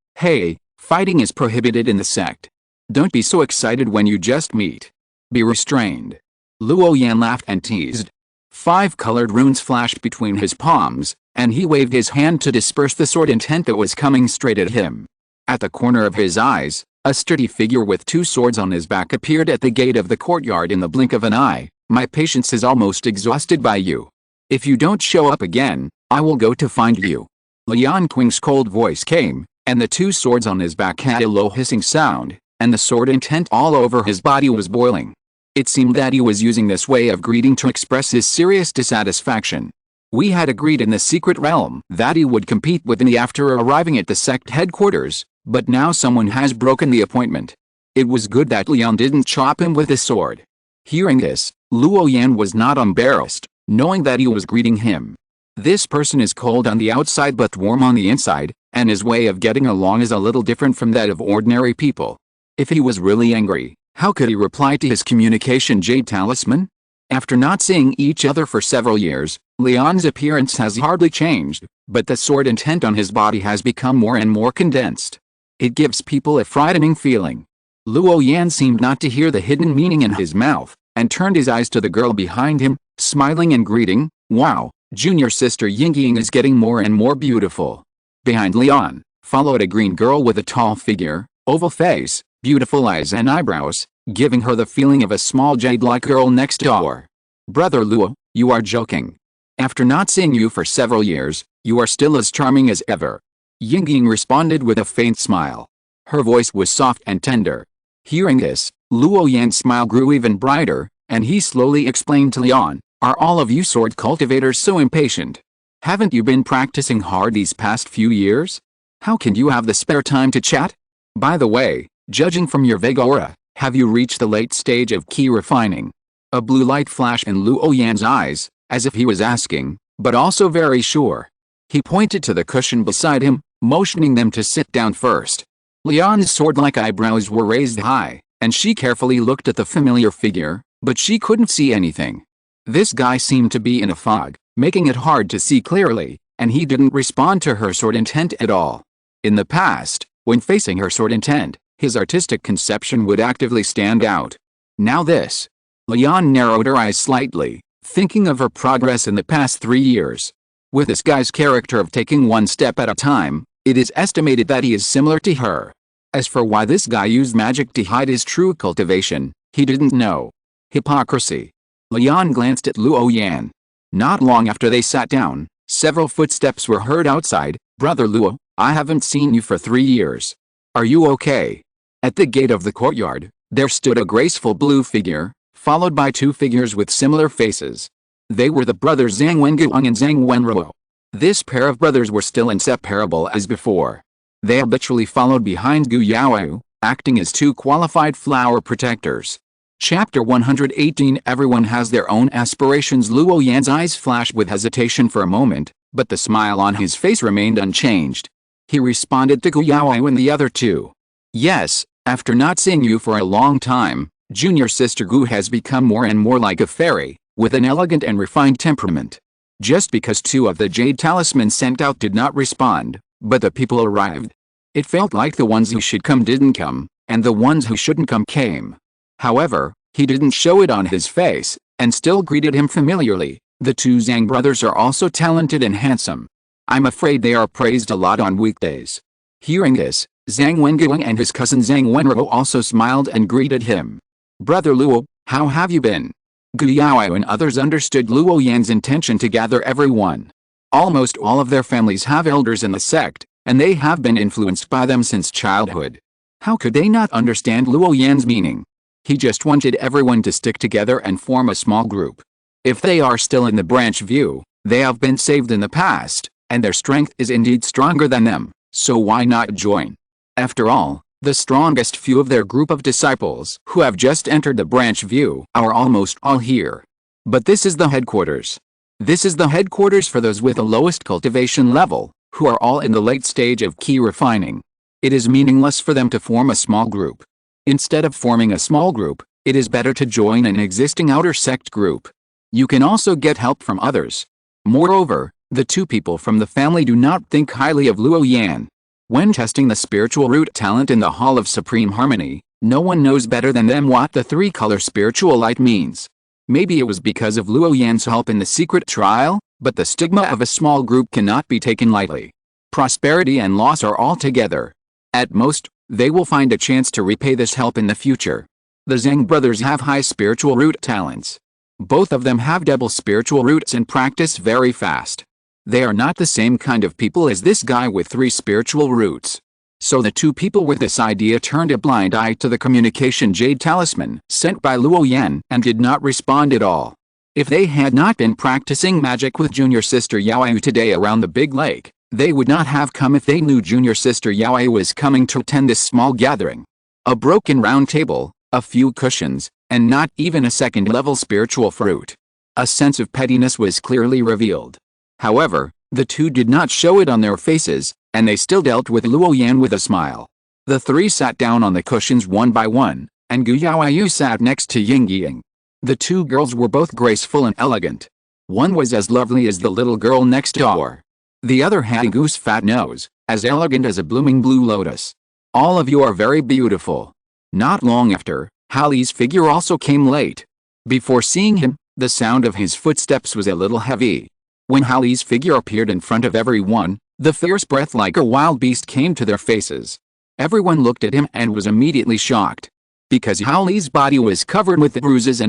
fighting is prohibited in the sect. Don't be so excited when you just meet. Be restrained. Luo Yan laughed and teased. 5 colored runes flashed between his palms, and he waved his hand to disperse the sword intent that was coming straight at him. At the corner of his eyes, a sturdy figure with 2 swords on his back appeared at the gate of the courtyard in the blink of an eye. My patience is almost exhausted by you. If you don't show up again, I will go to find you. Lian Qing's cold voice came, and the 2 swords on his back had a low hissing sound, and the sword intent all over his body was boiling. It seemed that he was using this way of greeting to express his serious dissatisfaction. We had agreed in the secret realm that he would compete with me after arriving at the sect headquarters, but now someone has broken the appointment. It was good that Lian didn't chop him with his sword. Hearing this, Luo Yan was not embarrassed, knowing that he was greeting him. This person is cold on the outside but warm on the inside, and his way of getting along is a little different from that of ordinary people. If he was really angry, how could he reply to his communication jade talisman? After not seeing each other for several years, Leon's appearance has hardly changed, but the sword intent on his body has become more and more condensed. It gives people a frightening feeling. Luo Yan seemed not to hear the hidden meaning in his mouth, and turned his eyes to the girl behind him, smiling and greeting. Wow, junior sister Yingying is getting more and more beautiful. Behind Leon, followed a green girl with a tall figure, oval face, beautiful eyes and eyebrows, giving her the feeling of a small jade-like girl next door. Brother Luo, you are joking. After not seeing you for several years, You are still as charming as ever. Yingying responded with a faint smile. Her voice was soft and tender. Hearing this, Luo Yan's smile grew even brighter, and he slowly explained to Lian, "Are all of you sword cultivators so impatient? Haven't you been practicing hard these past few years? How can you have the spare time to chat? By the way, judging from your vague aura, have you reached the late stage of key refining?" A blue light flashed in Luo Yan's eyes, as if he was asking, but also very sure. He pointed to the cushion beside him, motioning them to sit down first. Lian's sword-like eyebrows were raised high, and she carefully looked at the familiar figure, but she couldn't see anything. This guy seemed to be in a fog, making it hard to see clearly, and he didn't respond to her sword intent at all. In the past, when facing her sword intent, his artistic conception would actively stand out. Now this. Lian narrowed her eyes slightly, thinking of her progress in the past 3 years. With this guy's character of taking one step at a time, it is estimated that he is similar to her. As for why this guy used magic to hide his true cultivation, he didn't know. Hypocrisy. Lian glanced at Luo Yan. Not long after they sat down, several footsteps were heard outside. "Brother Luo, I haven't seen you for 3 years. Are you okay?" At the gate of the courtyard, there stood a graceful blue figure, followed by 2 figures with similar faces. They were the brothers Zhang Wenguang and Zhang Wenruo. This pair of brothers were still inseparable as before. They habitually followed behind Gu Yaoyu, acting as 2 qualified flower protectors. Chapter 118. Everyone has their own aspirations. Luo Yan's eyes flashed with hesitation for a moment, but the smile on his face remained unchanged. He responded to Gu Yaoyu and the other 2. "Yes, after not seeing you for a long time, junior sister Gu has become more and more like a fairy, with an elegant and refined temperament." Just because 2 of the jade talismans sent out did not respond, but the people arrived. It felt like the ones who should come didn't come, and the ones who shouldn't come came. However, he didn't show it on his face, and still greeted him familiarly. The 2 Zhang brothers are also talented and handsome. I'm afraid they are praised a lot on weekdays. Hearing this, Zhang Wenguang and his cousin Zhang Wenruo also smiled and greeted him. "Brother Luo, how have you been?" Gu Yaoyu and others understood Luo Yan's intention to gather everyone. Almost all of their families have elders in the sect, and they have been influenced by them since childhood. How could they not understand Luo Yan's meaning? He just wanted everyone to stick together and form a small group. If they are still in the branch view, they have been saved in the past, and their strength is indeed stronger than them, so why not join? After all, the strongest few of their group of disciples who have just entered the branch view are almost all here. But this is the headquarters. This is the headquarters for those with the lowest cultivation level, who are all in the late stage of key refining. It is meaningless for them to form a small group. Instead of forming a small group, it is better to join an existing outer sect group. You can also get help from others. Moreover, the 2 people from the family do not think highly of Luo Yan. When testing the spiritual root talent in the Hall of Supreme Harmony, no one knows better than them what the 3-color spiritual light means. Maybe it was because of Luo Yan's help in the secret trial, but the stigma of a small group cannot be taken lightly. Prosperity and loss are all together. At most, they will find a chance to repay this help in the future. The Zhang brothers have high spiritual root talents. Both of them have double spiritual roots and practice very fast. They are not the same kind of people as this guy with 3 spiritual roots. So the 2 people with this idea turned a blind eye to the communication jade talisman sent by Luo Yan and did not respond at all. If they had not been practicing magic with junior sister Yaoyu today around the big lake, they would not have come if they knew junior sister Yaoyu was coming to attend this small gathering. A broken round table, a few cushions, and not even a second-level spiritual fruit. A sense of pettiness was clearly revealed. However, the 2 did not show it on their faces, and they still dealt with Luo Yan with a smile. The 3 sat down on the cushions one by one, and Gu Yaoyu sat next to Yingying. The 2 girls were both graceful and elegant. One was as lovely as the little girl next door. The other had Gu's fat nose, as elegant as a blooming blue lotus. All of you are very beautiful. Not long after, Hali's figure also came late. Before seeing him, the sound of his footsteps was a little heavy. When Hali's figure appeared in front of everyone, the fierce breath like a wild beast came to their faces. Everyone looked at him and was immediately shocked. Because Hali's body was covered with bruises,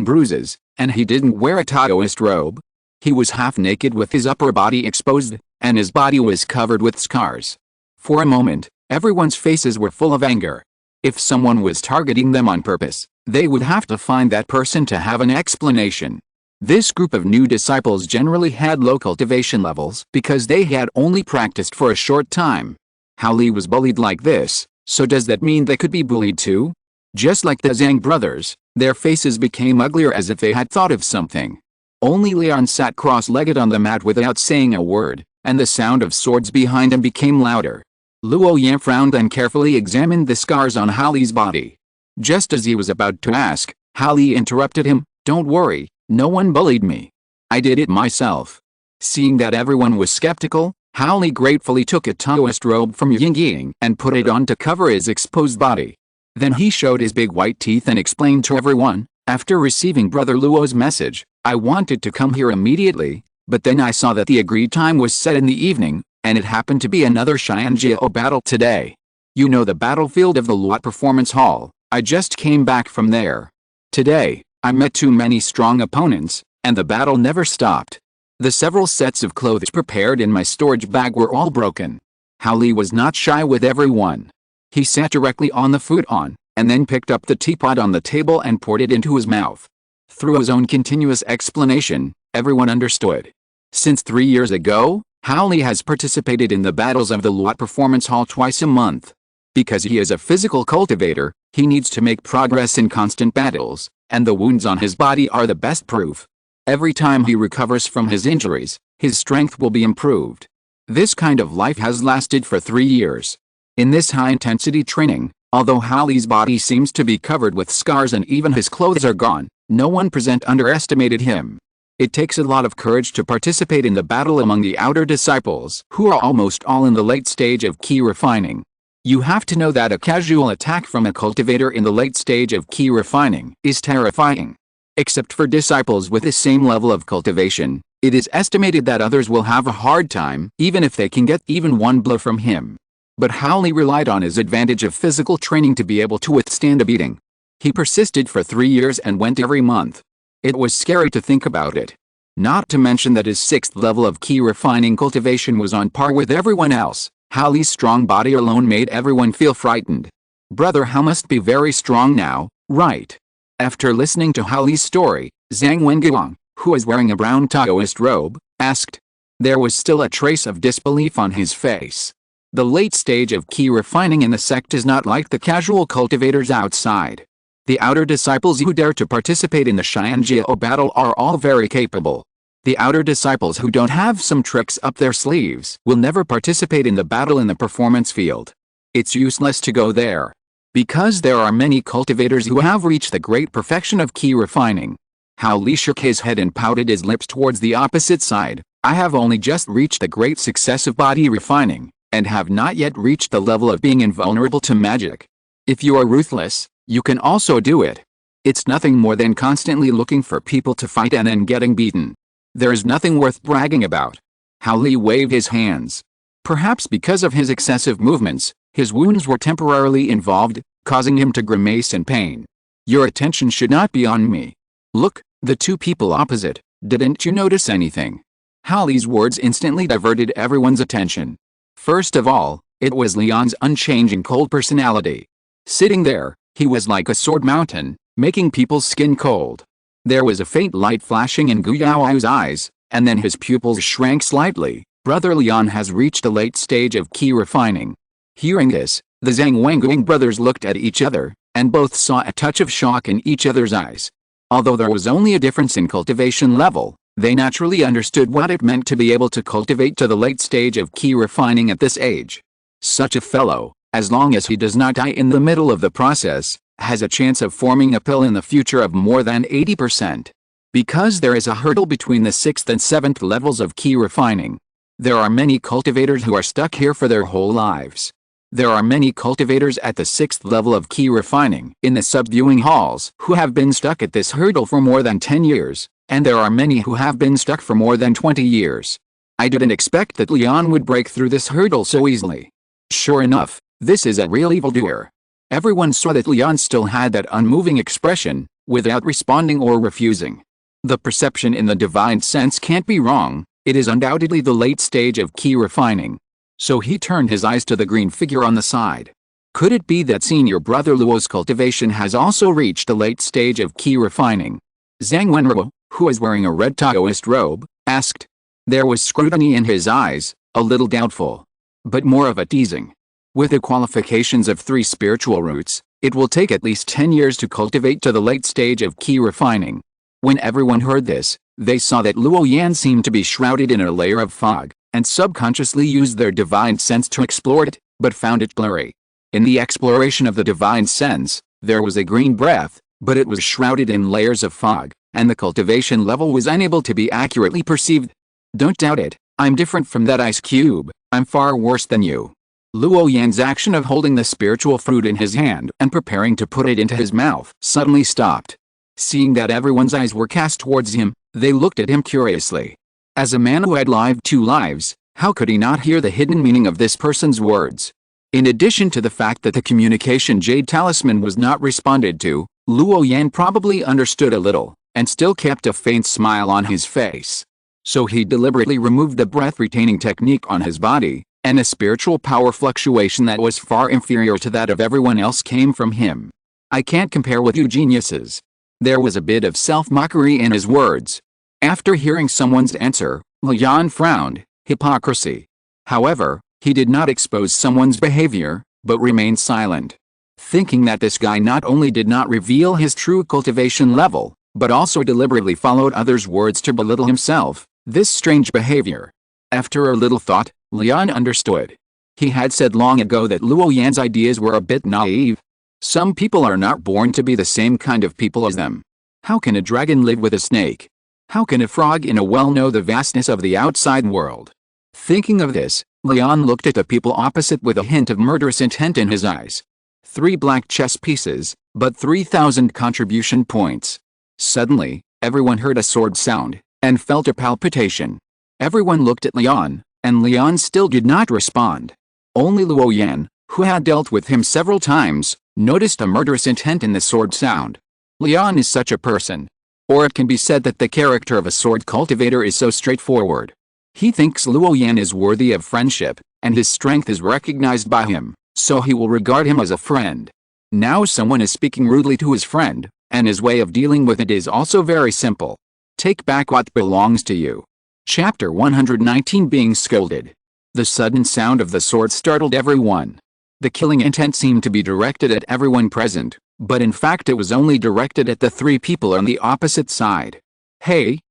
and he didn't wear a Taoist robe. He was half naked with his upper body exposed, and his body was covered with scars. For a moment, everyone's faces were full of anger. If someone was targeting them on purpose, they would have to find that person to have an explanation. This group of new disciples generally had low cultivation levels because they had only practiced for a short time. Hao Li was bullied like this, so does that mean they could be bullied too? Just like the Zhang brothers, their faces became uglier as if they had thought of something. Only Lian sat cross-legged on the mat without saying a word, and the sound of swords behind him became louder. Luo Yan frowned and carefully examined the scars on Hao Li's body. Just as he was about to ask, Hao Li interrupted him, "Don't worry, no one bullied me. I did it myself." Seeing that everyone was skeptical, Hao Li gratefully took a Taoist robe from Yingying and put it on to cover his exposed body. Then he showed his big white teeth and explained to everyone, "After receiving Brother Luo's message, I wanted to come here immediately, but then I saw that the agreed time was set in the evening, and it happened to be another Xianjiao battle today. You know the battlefield of the Luo Performance Hall, I just came back from there. Today, I met too many strong opponents, and the battle never stopped. The several sets of clothes prepared in my storage bag were all broken." Hao Li was not shy with everyone. He sat directly on the futon, and then picked up the teapot on the table and poured it into his mouth. Through his own continuous explanation, everyone understood. Since 3 years ago, Hao Li has participated in the battles of the Luo Performance Hall twice a month. Because he is a physical cultivator, he needs to make progress in constant battles, and the wounds on his body are the best proof. Every time he recovers from his injuries, his strength will be improved. This kind of life has lasted for 3 years. In this high-intensity training, although Hao Li's body seems to be covered with scars and even his clothes are gone, no one present underestimated him. It takes a lot of courage to participate in the battle among the outer disciples, who are almost all in the late stage of key refining. You have to know that a casual attack from a cultivator in the late stage of key refining is terrifying. Except for disciples with the same level of cultivation, it is estimated that others will have a hard time even if they can get even one blow from him. But Hao Li relied on his advantage of physical training to be able to withstand a beating. He persisted for 3 years and went every month. It was scary to think about it. Not to mention that his 6th level of key refining cultivation was on par with everyone else. Hao Li's strong body alone made everyone feel frightened. Brother Hao must be very strong now, right? After listening to Hao Li's story, Zhang Wenguang, who was wearing a brown Taoist robe, asked. There was still a trace of disbelief on his face. The late stage of key refining in the sect is not like the casual cultivators outside. The outer disciples who dare to participate in the Xianjiao battle are all very capable. The outer disciples who don't have some tricks up their sleeves will never participate in the battle in the performance field. It's useless to go there. Because there are many cultivators who have reached the great perfection of key refining. Hao Li shook his head and pouted his lips towards the opposite side. I have only just reached the great success of body refining, and have not yet reached the level of being invulnerable to magic. If you are ruthless, you can also do it. It's nothing more than constantly looking for people to fight and then getting beaten. There is nothing worth bragging about. Hao Li waved his hands. Perhaps because of his excessive movements, his wounds were temporarily involved, causing him to grimace in pain. Your attention should not be on me. Look, the two people opposite, didn't you notice anything? Hao Li's words instantly diverted everyone's attention. First of all, it was Lian's unchanging cold personality. Sitting there, he was like a sword mountain, making people's skin cold. There was a faint light flashing in Gu Yao's eyes, and then his pupils shrank slightly. Brother Lian has reached the late stage of key refining. Hearing this, the Zhang Wenguang brothers looked at each other, and both saw a touch of shock in each other's eyes. Although there was only a difference in cultivation level, they naturally understood what it meant to be able to cultivate to the late stage of key refining at this age. Such a fellow, as long as he does not die in the middle of the process, has a chance of forming a pill in the future of more than 80%. Because there is a hurdle between the 6th and 7th levels of key refining. There are many cultivators who are stuck here for their whole lives. There are many cultivators at the 6th level of key refining in the subviewing halls who have been stuck at this hurdle for more than 10 years, and there are many who have been stuck for more than 20 years. I didn't expect that Lian would break through this hurdle so easily. Sure enough, this is a real evildoer. Everyone saw that Lian still had that unmoving expression, without responding or refusing. The perception in the divine sense can't be wrong. It is undoubtedly the late stage of key refining. So he turned his eyes to the green figure on the side. Could it be that senior brother Luo's cultivation has also reached the late stage of key refining? Zhang Wenruo, who was wearing a red Taoist robe, asked. There was scrutiny in his eyes, a little doubtful, but more of a teasing. With the qualifications of 3 spiritual roots, it will take at least 10 years to cultivate to the late stage of key refining. When everyone heard this, they saw that Luo Yan seemed to be shrouded in a layer of fog, and subconsciously used their divine sense to explore it, but found it blurry. In the exploration of the divine sense, there was a green breath, but it was shrouded in layers of fog, and the cultivation level was unable to be accurately perceived. Don't doubt it, I'm different from that ice cube, I'm far worse than you. Luo Yan's action of holding the spiritual fruit in his hand and preparing to put it into his mouth suddenly stopped. Seeing that everyone's eyes were cast towards him, they looked at him curiously. As a man who had lived 2 lives, how could he not hear the hidden meaning of this person's words? In addition to the fact that the communication jade talisman was not responded to, Luo Yan probably understood a little, and still kept a faint smile on his face. So he deliberately removed the breath-retaining technique on his body, and a spiritual power fluctuation that was far inferior to that of everyone else came from him. I can't compare with you geniuses. There was a bit of self-mockery in his words. After hearing someone's answer, Luo Yan frowned. Hypocrisy. However, he did not expose someone's behavior, but remained silent. Thinking that this guy not only did not reveal his true cultivation level, but also deliberately followed others' words to belittle himself, this strange behavior. After a little thought, Lian understood. He had said long ago that Luo Yan's ideas were a bit naive. Some people are not born to be the same kind of people as them. How can a dragon live with a snake? How can a frog in a well know the vastness of the outside world? Thinking of this, Lian looked at the people opposite with a hint of murderous intent in his eyes. 3 black chess pieces, but 3,000 contribution points. Suddenly, everyone heard a sword sound, and felt a palpitation. Everyone looked at Lian, and Lian still did not respond. Only Luo Yan, who had dealt with him several times, noticed a murderous intent in the sword sound. Lian is such a person. Or it can be said that the character of a sword cultivator is so straightforward. He thinks Luo Yan is worthy of friendship, and his strength is recognized by him, so he will regard him as a friend. Now someone is speaking rudely to his friend, and his way of dealing with it is also very simple. Take back what belongs to you. Chapter 119 Being Scolded. The sudden sound of the sword startled everyone. The killing intent seemed to be directed at everyone present, but in fact it was only directed at the 3 people on the opposite side. Hey,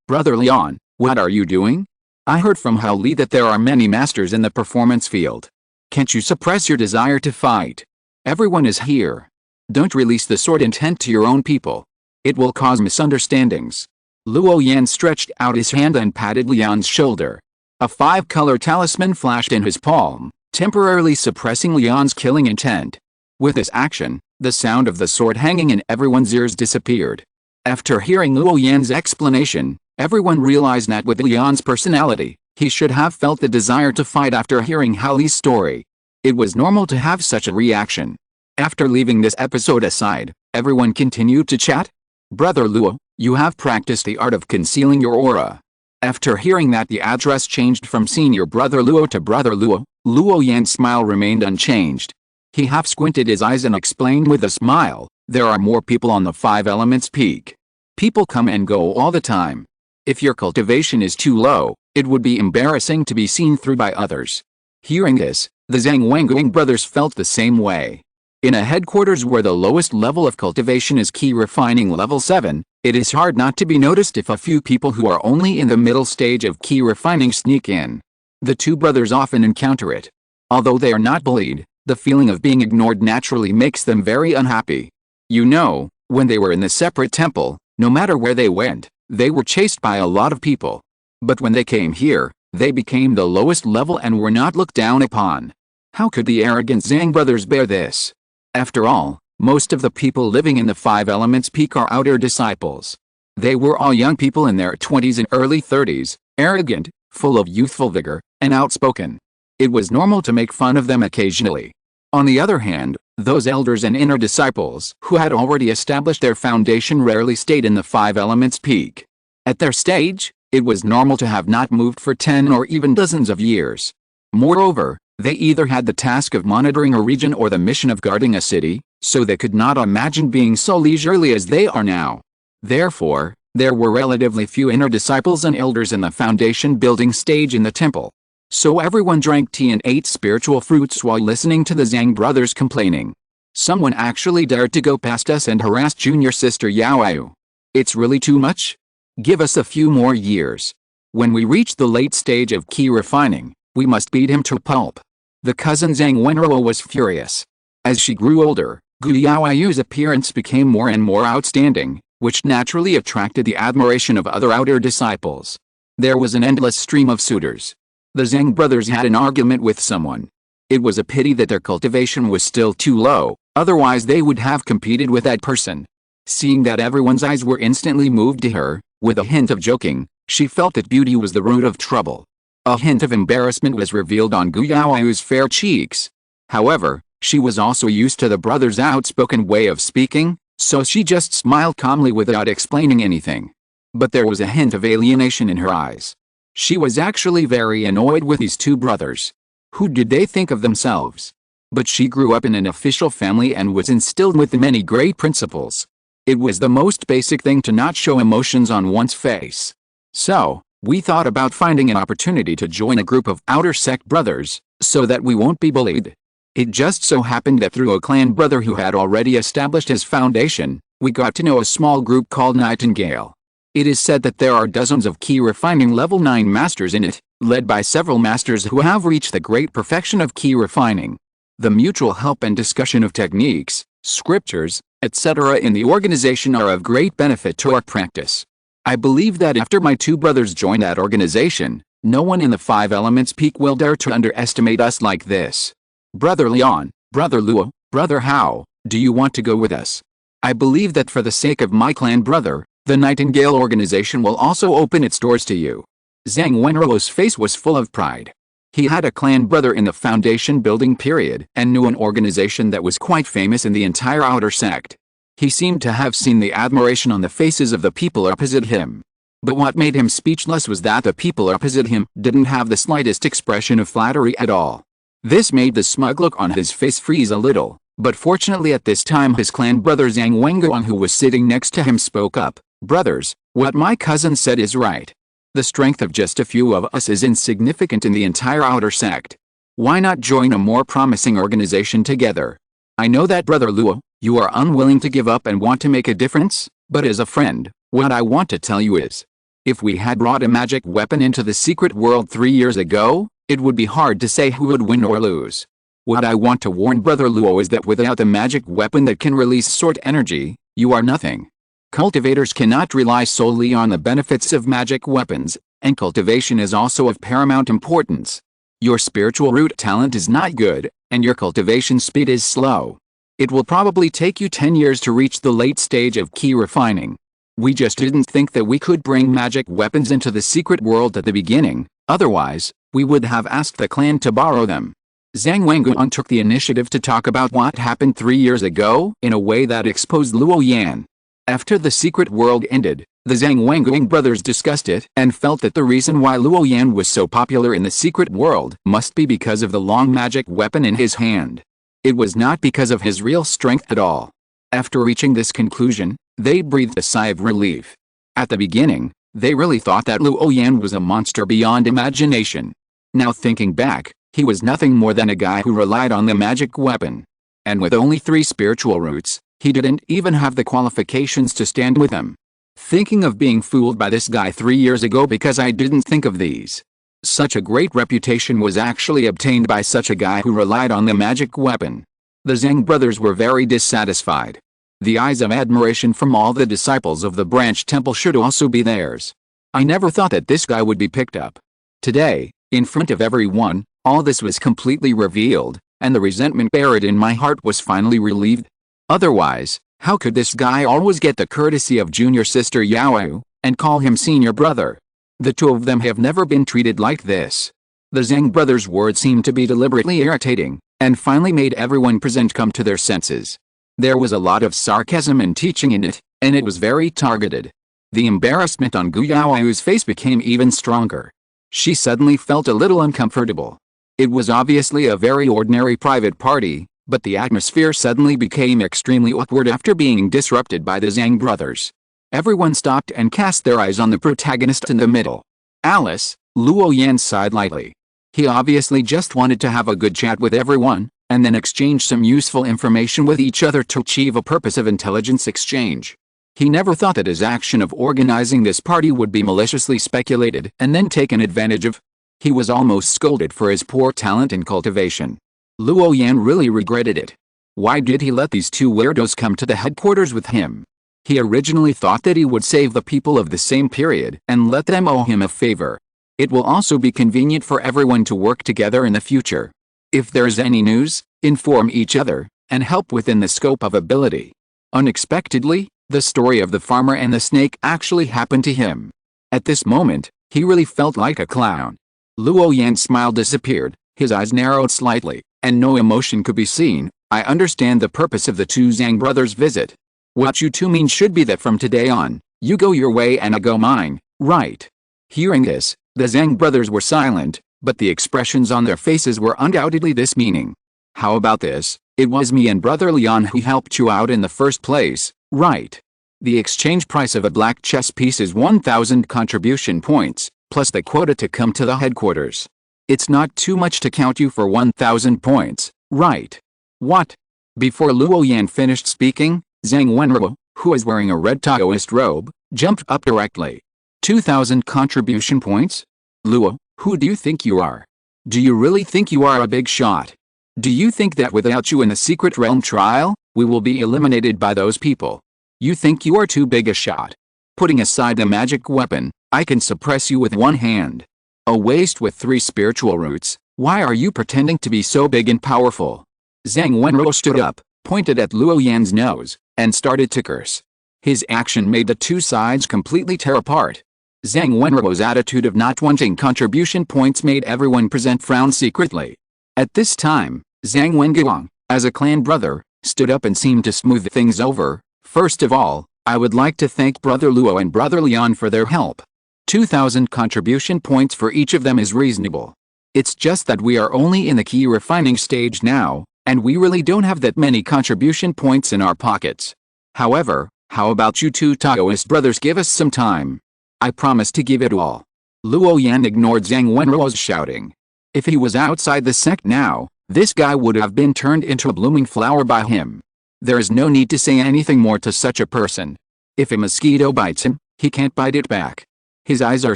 Brother Lian, what are you doing? I heard from Hao Li that there are many masters in the performance field. Can't you suppress your desire to fight? Everyone is here. Don't release the sword intent to your own people. It will cause misunderstandings. Luo Yan stretched out his hand and patted Lian's shoulder. A 5-color talisman flashed in his palm, temporarily suppressing Lian's killing intent. With this action, the sound of the sword hanging in everyone's ears disappeared. After hearing Luo Yan's explanation, everyone realized that with Lian's personality, he should have felt the desire to fight after hearing Hao Li's story. It was normal to have such a reaction. After leaving this episode aside, everyone continued to chat. Brother Luo, you have practiced the art of concealing your aura. After hearing that the address changed from Senior Brother Luo to Brother Luo, Luo Yan's smile remained unchanged. He half squinted his eyes and explained with a smile, there are more people on the 5 Elements Peak. People come and go all the time. If your cultivation is too low, it would be embarrassing to be seen through by others. Hearing this, the Zhang Wenguing brothers felt the same way. In a headquarters where the lowest level of cultivation is key refining level 7, it is hard not to be noticed if a few people who are only in the middle stage of key refining sneak in. The 2 brothers often encounter it. Although they are not bullied, the feeling of being ignored naturally makes them very unhappy. You know, when they were in the separate temple, no matter where they went, they were chased by a lot of people. But when they came here, they became the lowest level and were not looked down upon. How could the arrogant Zhang brothers bear this? After all, most of the people living in the 5 Elements Peak are outer disciples. They were all young people in their 20s and early 30s, arrogant, full of youthful vigor, and outspoken. It was normal to make fun of them occasionally. On the other hand, those elders and inner disciples who had already established their foundation rarely stayed in the 5 Elements Peak. At their stage, It was normal to have not moved for 10 or even dozens of years. Moreover, they either had the task of monitoring a region or the mission of guarding a city, so they could not imagine being so leisurely as they are now. Therefore, there were relatively few inner disciples and elders in the foundation building stage in the temple. So everyone drank tea and ate spiritual fruits while listening to the Zhang brothers complaining. Someone actually dared to go past us and harass junior sister Yaoyu. It's really too much? Give us a few more years. When we reach the late stage of key refining, we must beat him to pulp. The cousin Zhang Wenruo was furious. As she grew older, Gu Yaoyu's appearance became more and more outstanding, which naturally attracted the admiration of other outer disciples. There was an endless stream of suitors. The Zhang brothers had an argument with someone. It was a pity that their cultivation was still too low, otherwise they would have competed with that person. Seeing that everyone's eyes were instantly moved to her, with a hint of joking, she felt that beauty was the root of trouble. A hint of embarrassment was revealed on Gu Yaoyu's fair cheeks. However, she was also used to the brothers' outspoken way of speaking, so she just smiled calmly without explaining anything. But there was a hint of alienation in her eyes. She was actually very annoyed with these two brothers. Who did they think of themselves? But she grew up in an official family and was instilled with many great principles. It was the most basic thing to not show emotions on one's face. So, we thought about finding an opportunity to join a group of outer sect brothers, so that we won't be bullied. It just so happened that through a clan brother who had already established his foundation, we got to know a small group called Nightingale. It is said that there are dozens of key refining level 9 masters in it, led by several masters who have reached the great perfection of key refining. The mutual help and discussion of techniques, scriptures, etc. in the organization are of great benefit to our practice. I believe that after my two brothers join that organization, no one in the 5 elements peak will dare to underestimate us like this. Brother Leon, Brother Luo, Brother Hao, do you want to go with us? I believe that for the sake of my clan brother, the Nightingale organization will also open its doors to you. Zhang Wenruo's face was full of pride. He had a clan brother in the foundation building period and knew an organization that was quite famous in the entire outer sect. He seemed to have seen the admiration on the faces of the people opposite him. But what made him speechless was that the people opposite him didn't have the slightest expression of flattery at all. This made the smug look on his face freeze a little, but fortunately at this time his clan brother Zhang Wenguang, who was sitting next to him, spoke up. Brothers, what my cousin said is right. The strength of just a few of us is insignificant in the entire outer sect. Why not join a more promising organization together? I know that Brother Luo, you are unwilling to give up and want to make a difference, but as a friend, what I want to tell you is, if we had brought a magic weapon into the secret world 3 years ago, it would be hard to say who would win or lose. What I want to warn Brother Luo is that without a magic weapon that can release sword energy, you are nothing. Cultivators cannot rely solely on the benefits of magic weapons, and cultivation is also of paramount importance. Your spiritual root talent is not good, and your cultivation speed is slow. It will probably take you 10 years to reach the late stage of key refining. We just didn't think that we could bring magic weapons into the secret world at the beginning, otherwise, we would have asked the clan to borrow them. Zhang Wenguang took the initiative to talk about what happened 3 years ago in a way that exposed Luo Yan. After the secret world ended, the Zhang Wenguang brothers discussed it and felt that the reason why Luo Yan was so popular in the secret world must be because of the long magic weapon in his hand. It was not because of his real strength at all. After reaching this conclusion, they breathed a sigh of relief. At the beginning, they really thought that Luo Yan was a monster beyond imagination. Now thinking back, he was nothing more than a guy who relied on the magic weapon. And with only 3 spiritual roots, he didn't even have the qualifications to stand with him. Thinking of being fooled by this guy 3 years ago because I didn't think of these. Such a great reputation was actually obtained by such a guy who relied on the magic weapon. The Zhang brothers were very dissatisfied. The eyes of admiration from all the disciples of the branch temple should also be theirs. I never thought that this guy would be picked up. Today, in front of everyone, all this was completely revealed, and the resentment buried in my heart was finally relieved. Otherwise, how could this guy always get the courtesy of junior sister Yaoyu, and call him senior brother? The two of them have never been treated like this. The Zhang brothers' words seemed to be deliberately irritating, and finally made everyone present come to their senses. There was a lot of sarcasm and teaching in it, and it was very targeted. The embarrassment on Gu Yaoyu's face became even stronger. She suddenly felt a little uncomfortable. It was obviously a very ordinary private party, but the atmosphere suddenly became extremely awkward after being disrupted by the Zhang brothers. Everyone stopped and cast their eyes on the protagonist in the middle. Alice, Luo Yan sighed lightly. He obviously just wanted to have a good chat with everyone, and then exchange some useful information with each other to achieve a purpose of intelligence exchange. He never thought that his action of organizing this party would be maliciously speculated and then taken advantage of. He was almost scolded for his poor talent in cultivation. Luo Yan really regretted it. Why did he let these two weirdos come to the headquarters with him? He originally thought that he would save the people of the same period and let them owe him a favor. It will also be convenient for everyone to work together in the future. If there is any news, inform each other, and help within the scope of ability. Unexpectedly, the story of the farmer and the snake actually happened to him. At this moment, he really felt like a clown. Luo Yan's smile disappeared, his eyes narrowed slightly, and no emotion could be seen. I understand the purpose of the two Zhang brothers' visit. What you two mean should be that from today on, you go your way and I go mine, right? Hearing this, the Zhang brothers were silent, but the expressions on their faces were undoubtedly this meaning. How about this? It was me and Brother Leon who helped you out in the first place, right? The exchange price of a black chess piece is 1,000 contribution points, plus the quota to come to the headquarters. It's not too much to count you for 1,000 points, right? What? Before Luo Yan finished speaking, Zhang Wenruo, who was wearing a red Taoist robe, jumped up directly. 2,000 contribution points? Luo, who do you think you are? Do you really think you are a big shot? Do you think that without you in the secret realm trial, we will be eliminated by those people? You think you are too big a shot? Putting aside the magic weapon, I can suppress you with one hand. A waste with 3 spiritual roots, why are you pretending to be so big and powerful? Zhang Wenruo stood up, pointed at Luo Yan's nose, and started to curse. His action made the two sides completely tear apart. Zhang Wenruo's attitude of not wanting contribution points made everyone present frown secretly. At this time, Zhang Wenguang, as a clan brother, stood up and seemed to smooth things over. First of all, I would like to thank Brother Luo and Brother Leon for their help. 2,000 contribution points for each of them is reasonable. It's just that we are only in the key refining stage now, and we really don't have that many contribution points in our pockets. However, how about you two Taoist brothers give us some time? I promise to give it all. Luo Yan ignored Zhang Wenruo's shouting. If he was outside the sect now, this guy would have been turned into a blooming flower by him. There is no need to say anything more to such a person. If a mosquito bites him, he can't bite it back. His eyes are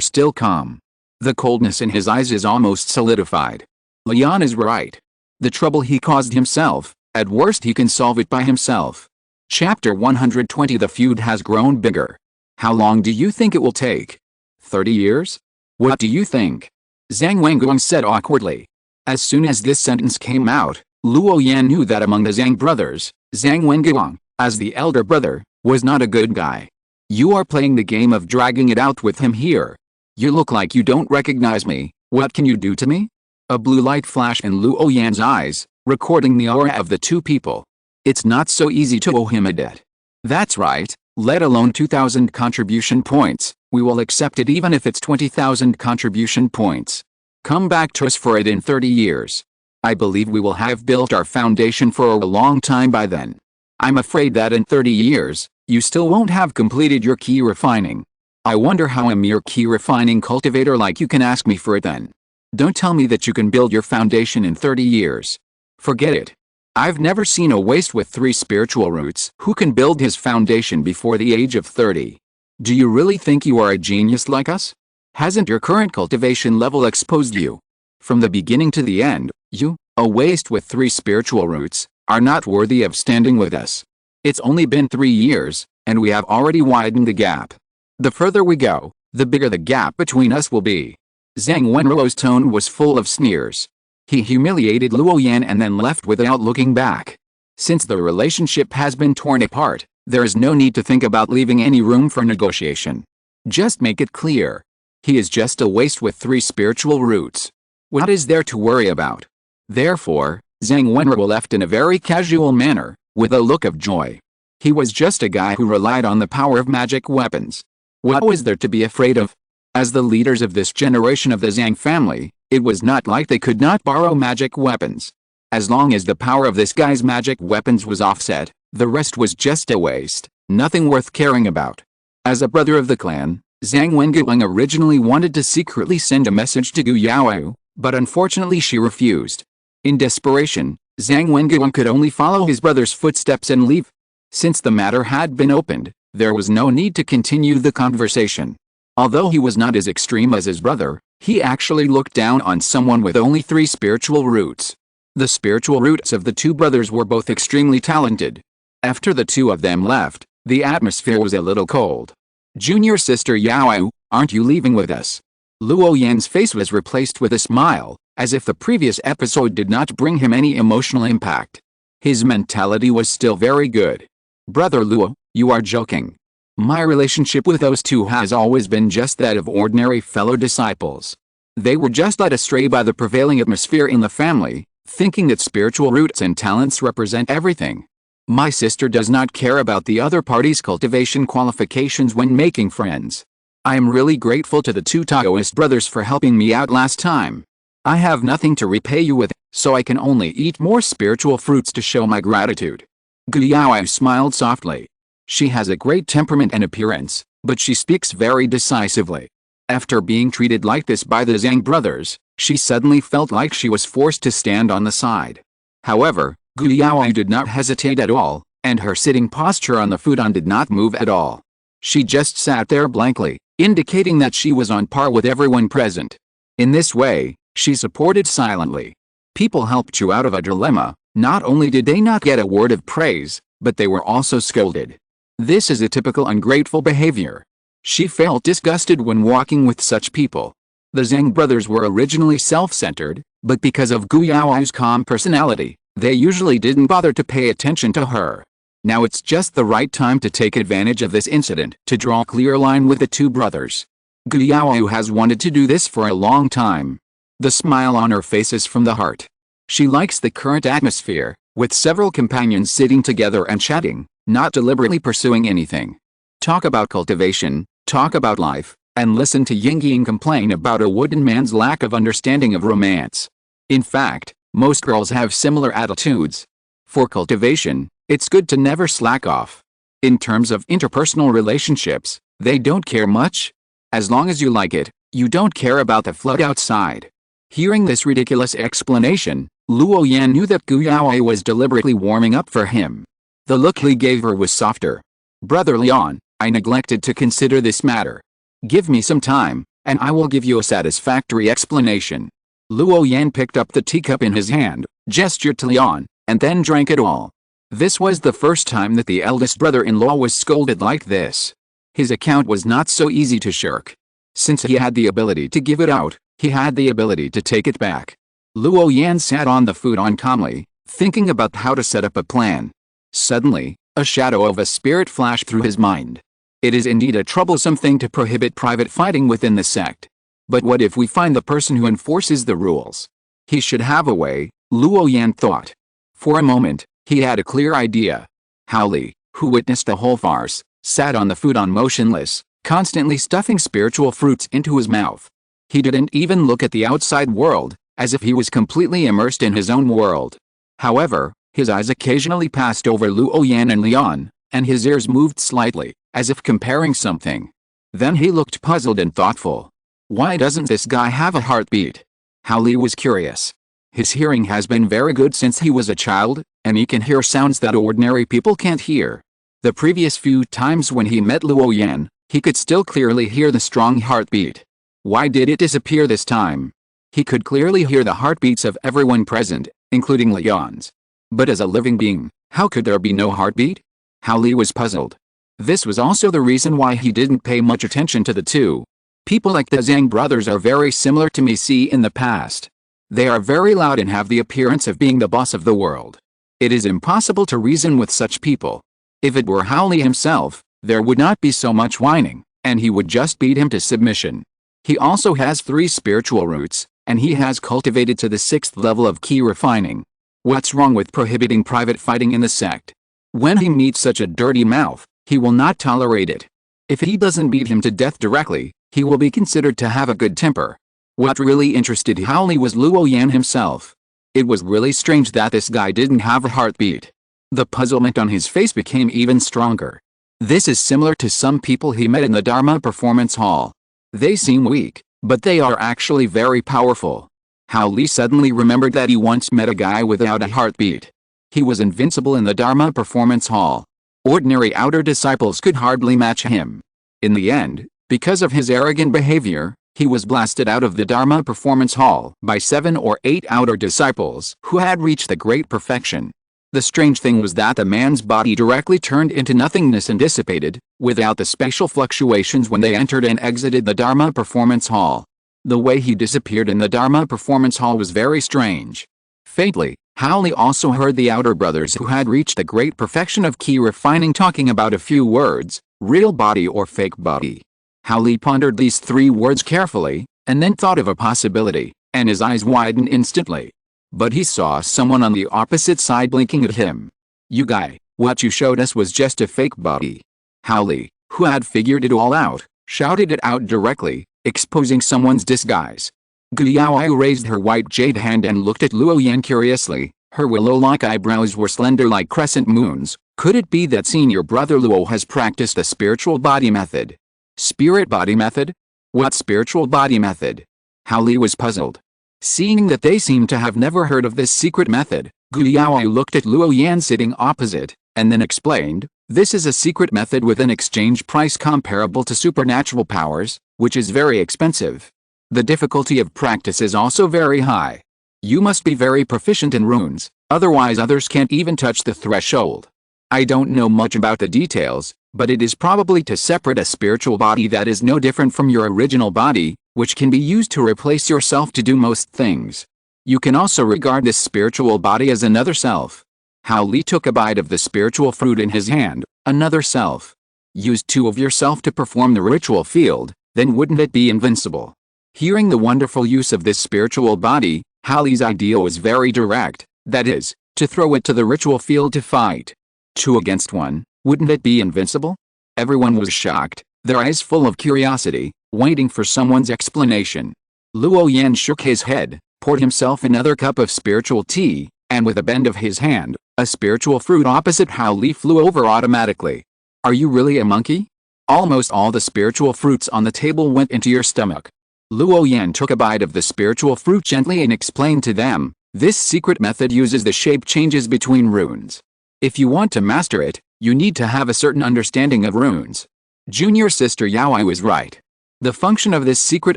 still calm. The coldness in his eyes is almost solidified. Leon is right. The trouble he caused himself, at worst he can solve it by himself. Chapter 120. The feud has grown bigger. How long do you think it will take? 30 years? What do you think? Zhang Wenguang said awkwardly. As soon as this sentence came out, Luo Yan knew that among the Zhang brothers, Zhang Wenguang, as the elder brother, was not a good guy. You are playing the game of dragging it out with him here. You look like you don't recognize me. What can you do to me? A blue light flashed in Luo Yan's eyes, recording the aura of the two people. It's not so easy to owe him a debt. That's right, let alone 2,000 contribution points, we will accept it even if it's 20,000 contribution points. Come back to us for it in 30 years. I believe we will have built our foundation for a long time by then. I'm afraid that in 30 years, you still won't have completed your key refining. I wonder how a mere key refining cultivator like you can ask me for it then. Don't tell me that you can build your foundation in 30 years. Forget it. I've never seen a waste with 3 spiritual roots who can build his foundation before the age of 30. Do you really think you are a genius like us? Hasn't your current cultivation level exposed you? From the beginning to the end, you, a waste with 3 spiritual roots, are not worthy of standing with us. It's only been 3 years, and we have already widened the gap. The further we go, the bigger the gap between us will be. Zhang Wenruo's tone was full of sneers. He humiliated Luo Yan and then left without looking back. Since the relationship has been torn apart, there is no need to think about leaving any room for negotiation. Just make it clear. He is just a waste with 3 spiritual roots. What is there to worry about? Therefore, Zhang Wenruo left in a very casual manner, with a look of joy. He was just a guy who relied on the power of magic weapons. What was there to be afraid of? As the leaders of this generation of the Zhang family, it was not like they could not borrow magic weapons. As long as the power of this guy's magic weapons was offset, the rest was just a waste, nothing worth caring about. As a brother of the clan, Zhang Wenguang originally wanted to secretly send a message to Gu Yaoyu, but unfortunately she refused. In desperation, Zhang Wenguang could only follow his brother's footsteps and leave. Since the matter had been opened, there was no need to continue the conversation. Although he was not as extreme as his brother, he actually looked down on someone with only 3 spiritual roots. The spiritual roots of the 2 brothers were both extremely talented. After the 2 of them left, the atmosphere was a little cold. Junior sister Yaoyu, aren't you leaving with us? Luo Yan's face was replaced with a smile, as if the previous episode did not bring him any emotional impact. His mentality was still very good. Brother Luo, you are joking. My relationship with those 2 has always been just that of ordinary fellow disciples. They were just led astray by the prevailing atmosphere in the family, thinking that spiritual roots and talents represent everything. My sister does not care about the other party's cultivation qualifications when making friends. I am really grateful to the 2 Taoist brothers for helping me out last time. I have nothing to repay you with, so I can only eat more spiritual fruits to show my gratitude. Gu Yaoyu smiled softly. She has a great temperament and appearance, but she speaks very decisively. After being treated like this by the Zhang brothers, she suddenly felt like she was forced to stand on the side. However, Gu Yaoyu did not hesitate at all, and her sitting posture on the futon did not move at all. She just sat there blankly, indicating that she was on par with everyone present. In this way, she supported silently. People helped you out of a dilemma. Not only did they not get a word of praise, but they were also scolded. This is a typical ungrateful behavior. She felt disgusted when walking with such people. The Zhang brothers were originally self-centered, but because of Gu Yaoyu's calm personality, they usually didn't bother to pay attention to her. Now it's just the right time to take advantage of this incident to draw a clear line with the 2 brothers. Gu Yaoyu has wanted to do this for a long time. The smile on her face is from the heart. She likes the current atmosphere, with several companions sitting together and chatting, not deliberately pursuing anything. Talk about cultivation, talk about life, and listen to Yingying complain about a wooden man's lack of understanding of romance. In fact, most girls have similar attitudes. For cultivation, it's good to never slack off. In terms of interpersonal relationships, they don't care much. As long as you like it, you don't care about the flood outside. Hearing this ridiculous explanation, Luo Yan knew that Gu Yaoyu was deliberately warming up for him. The look he gave her was softer. Brother Leon, I neglected to consider this matter. Give me some time, and I will give you a satisfactory explanation. Luo Yan picked up the teacup in his hand, gestured to Leon, and then drank it all. This was the first time that the eldest brother-in-law was scolded like this. His account was not so easy to shirk. Since he had the ability to give it out, he had the ability to take it back. Luo Yan sat on the futon calmly, thinking about how to set up a plan. Suddenly, a shadow of a spirit flashed through his mind. It is indeed a troublesome thing to prohibit private fighting within the sect. But what if we find the person who enforces the rules? He should have a way, Luo Yan thought. For a moment, he had a clear idea. Hao Li, who witnessed the whole farce, sat on the futon motionless, constantly stuffing spiritual fruits into his mouth. He didn't even look at the outside world, as if he was completely immersed in his own world. However, his eyes occasionally passed over Luo Yan and Leon, and his ears moved slightly, as if comparing something. Then he looked puzzled and thoughtful. Why doesn't this guy have a heartbeat? Hao Li was curious. His hearing has been very good since he was a child, and he can hear sounds that ordinary people can't hear. The previous few times when he met Luo Yan, he could still clearly hear the strong heartbeat. Why did it disappear this time? He could clearly hear the heartbeats of everyone present, including Leon's. But as a living being, how could there be no heartbeat? Hao Li was puzzled. This was also the reason why he didn't pay much attention to the 2. People like the Zhang brothers are very similar to me in the past. They are very loud and have the appearance of being the boss of the world. It is impossible to reason with such people. If it were Hao Li himself, there would not be so much whining, and he would just beat him to submission. He also has 3 spiritual roots, and he has cultivated to the 6th level of key refining. What's wrong with prohibiting private fighting in the sect? When he meets such a dirty mouth, he will not tolerate it. If he doesn't beat him to death directly, he will be considered to have a good temper. What really interested Howley was Luo Yan himself. It was really strange that this guy didn't have a heartbeat. The puzzlement on his face became even stronger. This is similar to some people he met in the Dharma Performance Hall. They seem weak, but they are actually very powerful. Howley suddenly remembered that he once met a guy without a heartbeat. He was invincible in the Dharma Performance Hall. Ordinary outer disciples could hardly match him. In the end, because of his arrogant behavior, he was blasted out of the Dharma Performance Hall by 7 or 8 outer disciples who had reached the great perfection. The strange thing was that the man's body directly turned into nothingness and dissipated, without the spatial fluctuations when they entered and exited the Dharma Performance Hall. The way he disappeared in the Dharma Performance Hall was very strange. Faintly, Howley also heard the outer brothers who had reached the great perfection of key refining talking about a few words, real body or fake body. Howley pondered these 3 words carefully, and then thought of a possibility, and his eyes widened instantly. But he saw someone on the opposite side blinking at him. "You guy, what you showed us was just a fake body." Howley, who had figured it all out, shouted it out directly, exposing someone's disguise. Guliao raised her white jade hand and looked at Luo Yan curiously. Her willow-like eyebrows were slender like crescent moons. Could it be that senior brother Luo has practiced the spiritual body method? Spirit body method? What spiritual body method? Howley was puzzled. Seeing that they seemed to have never heard of this secret method, Guliao looked at Luo Yan sitting opposite, and then explained, "This is a secret method with an exchange price comparable to supernatural powers, which is very expensive. The difficulty of practice is also very high. You must be very proficient in runes, otherwise others can't even touch the threshold. I don't know much about the details, but it is probably to separate a spiritual body that is no different from your original body, which can be used to replace yourself to do most things. You can also regard this spiritual body as another self." Howley took a bite of the spiritual fruit in his hand. Another self. Use 2 of yourself to perform the ritual field, then wouldn't it be invincible? Hearing the wonderful use of this spiritual body, Howley's idea was very direct, that is, to throw it to the ritual field to fight. 2 against 1, wouldn't it be invincible? Everyone was shocked, their eyes full of curiosity, waiting for someone's explanation. Luo Yan shook his head, poured himself another cup of spiritual tea, and with a bend of his hand, a spiritual fruit opposite Howley flew over automatically. "Are you really a monkey? Almost all the spiritual fruits on the table went into your stomach." Luo Yan took a bite of the spiritual fruit gently and explained to them, "This secret method uses the shape changes between runes. If you want to master it, you need to have a certain understanding of runes." Junior sister Yaoi was right. The function of this secret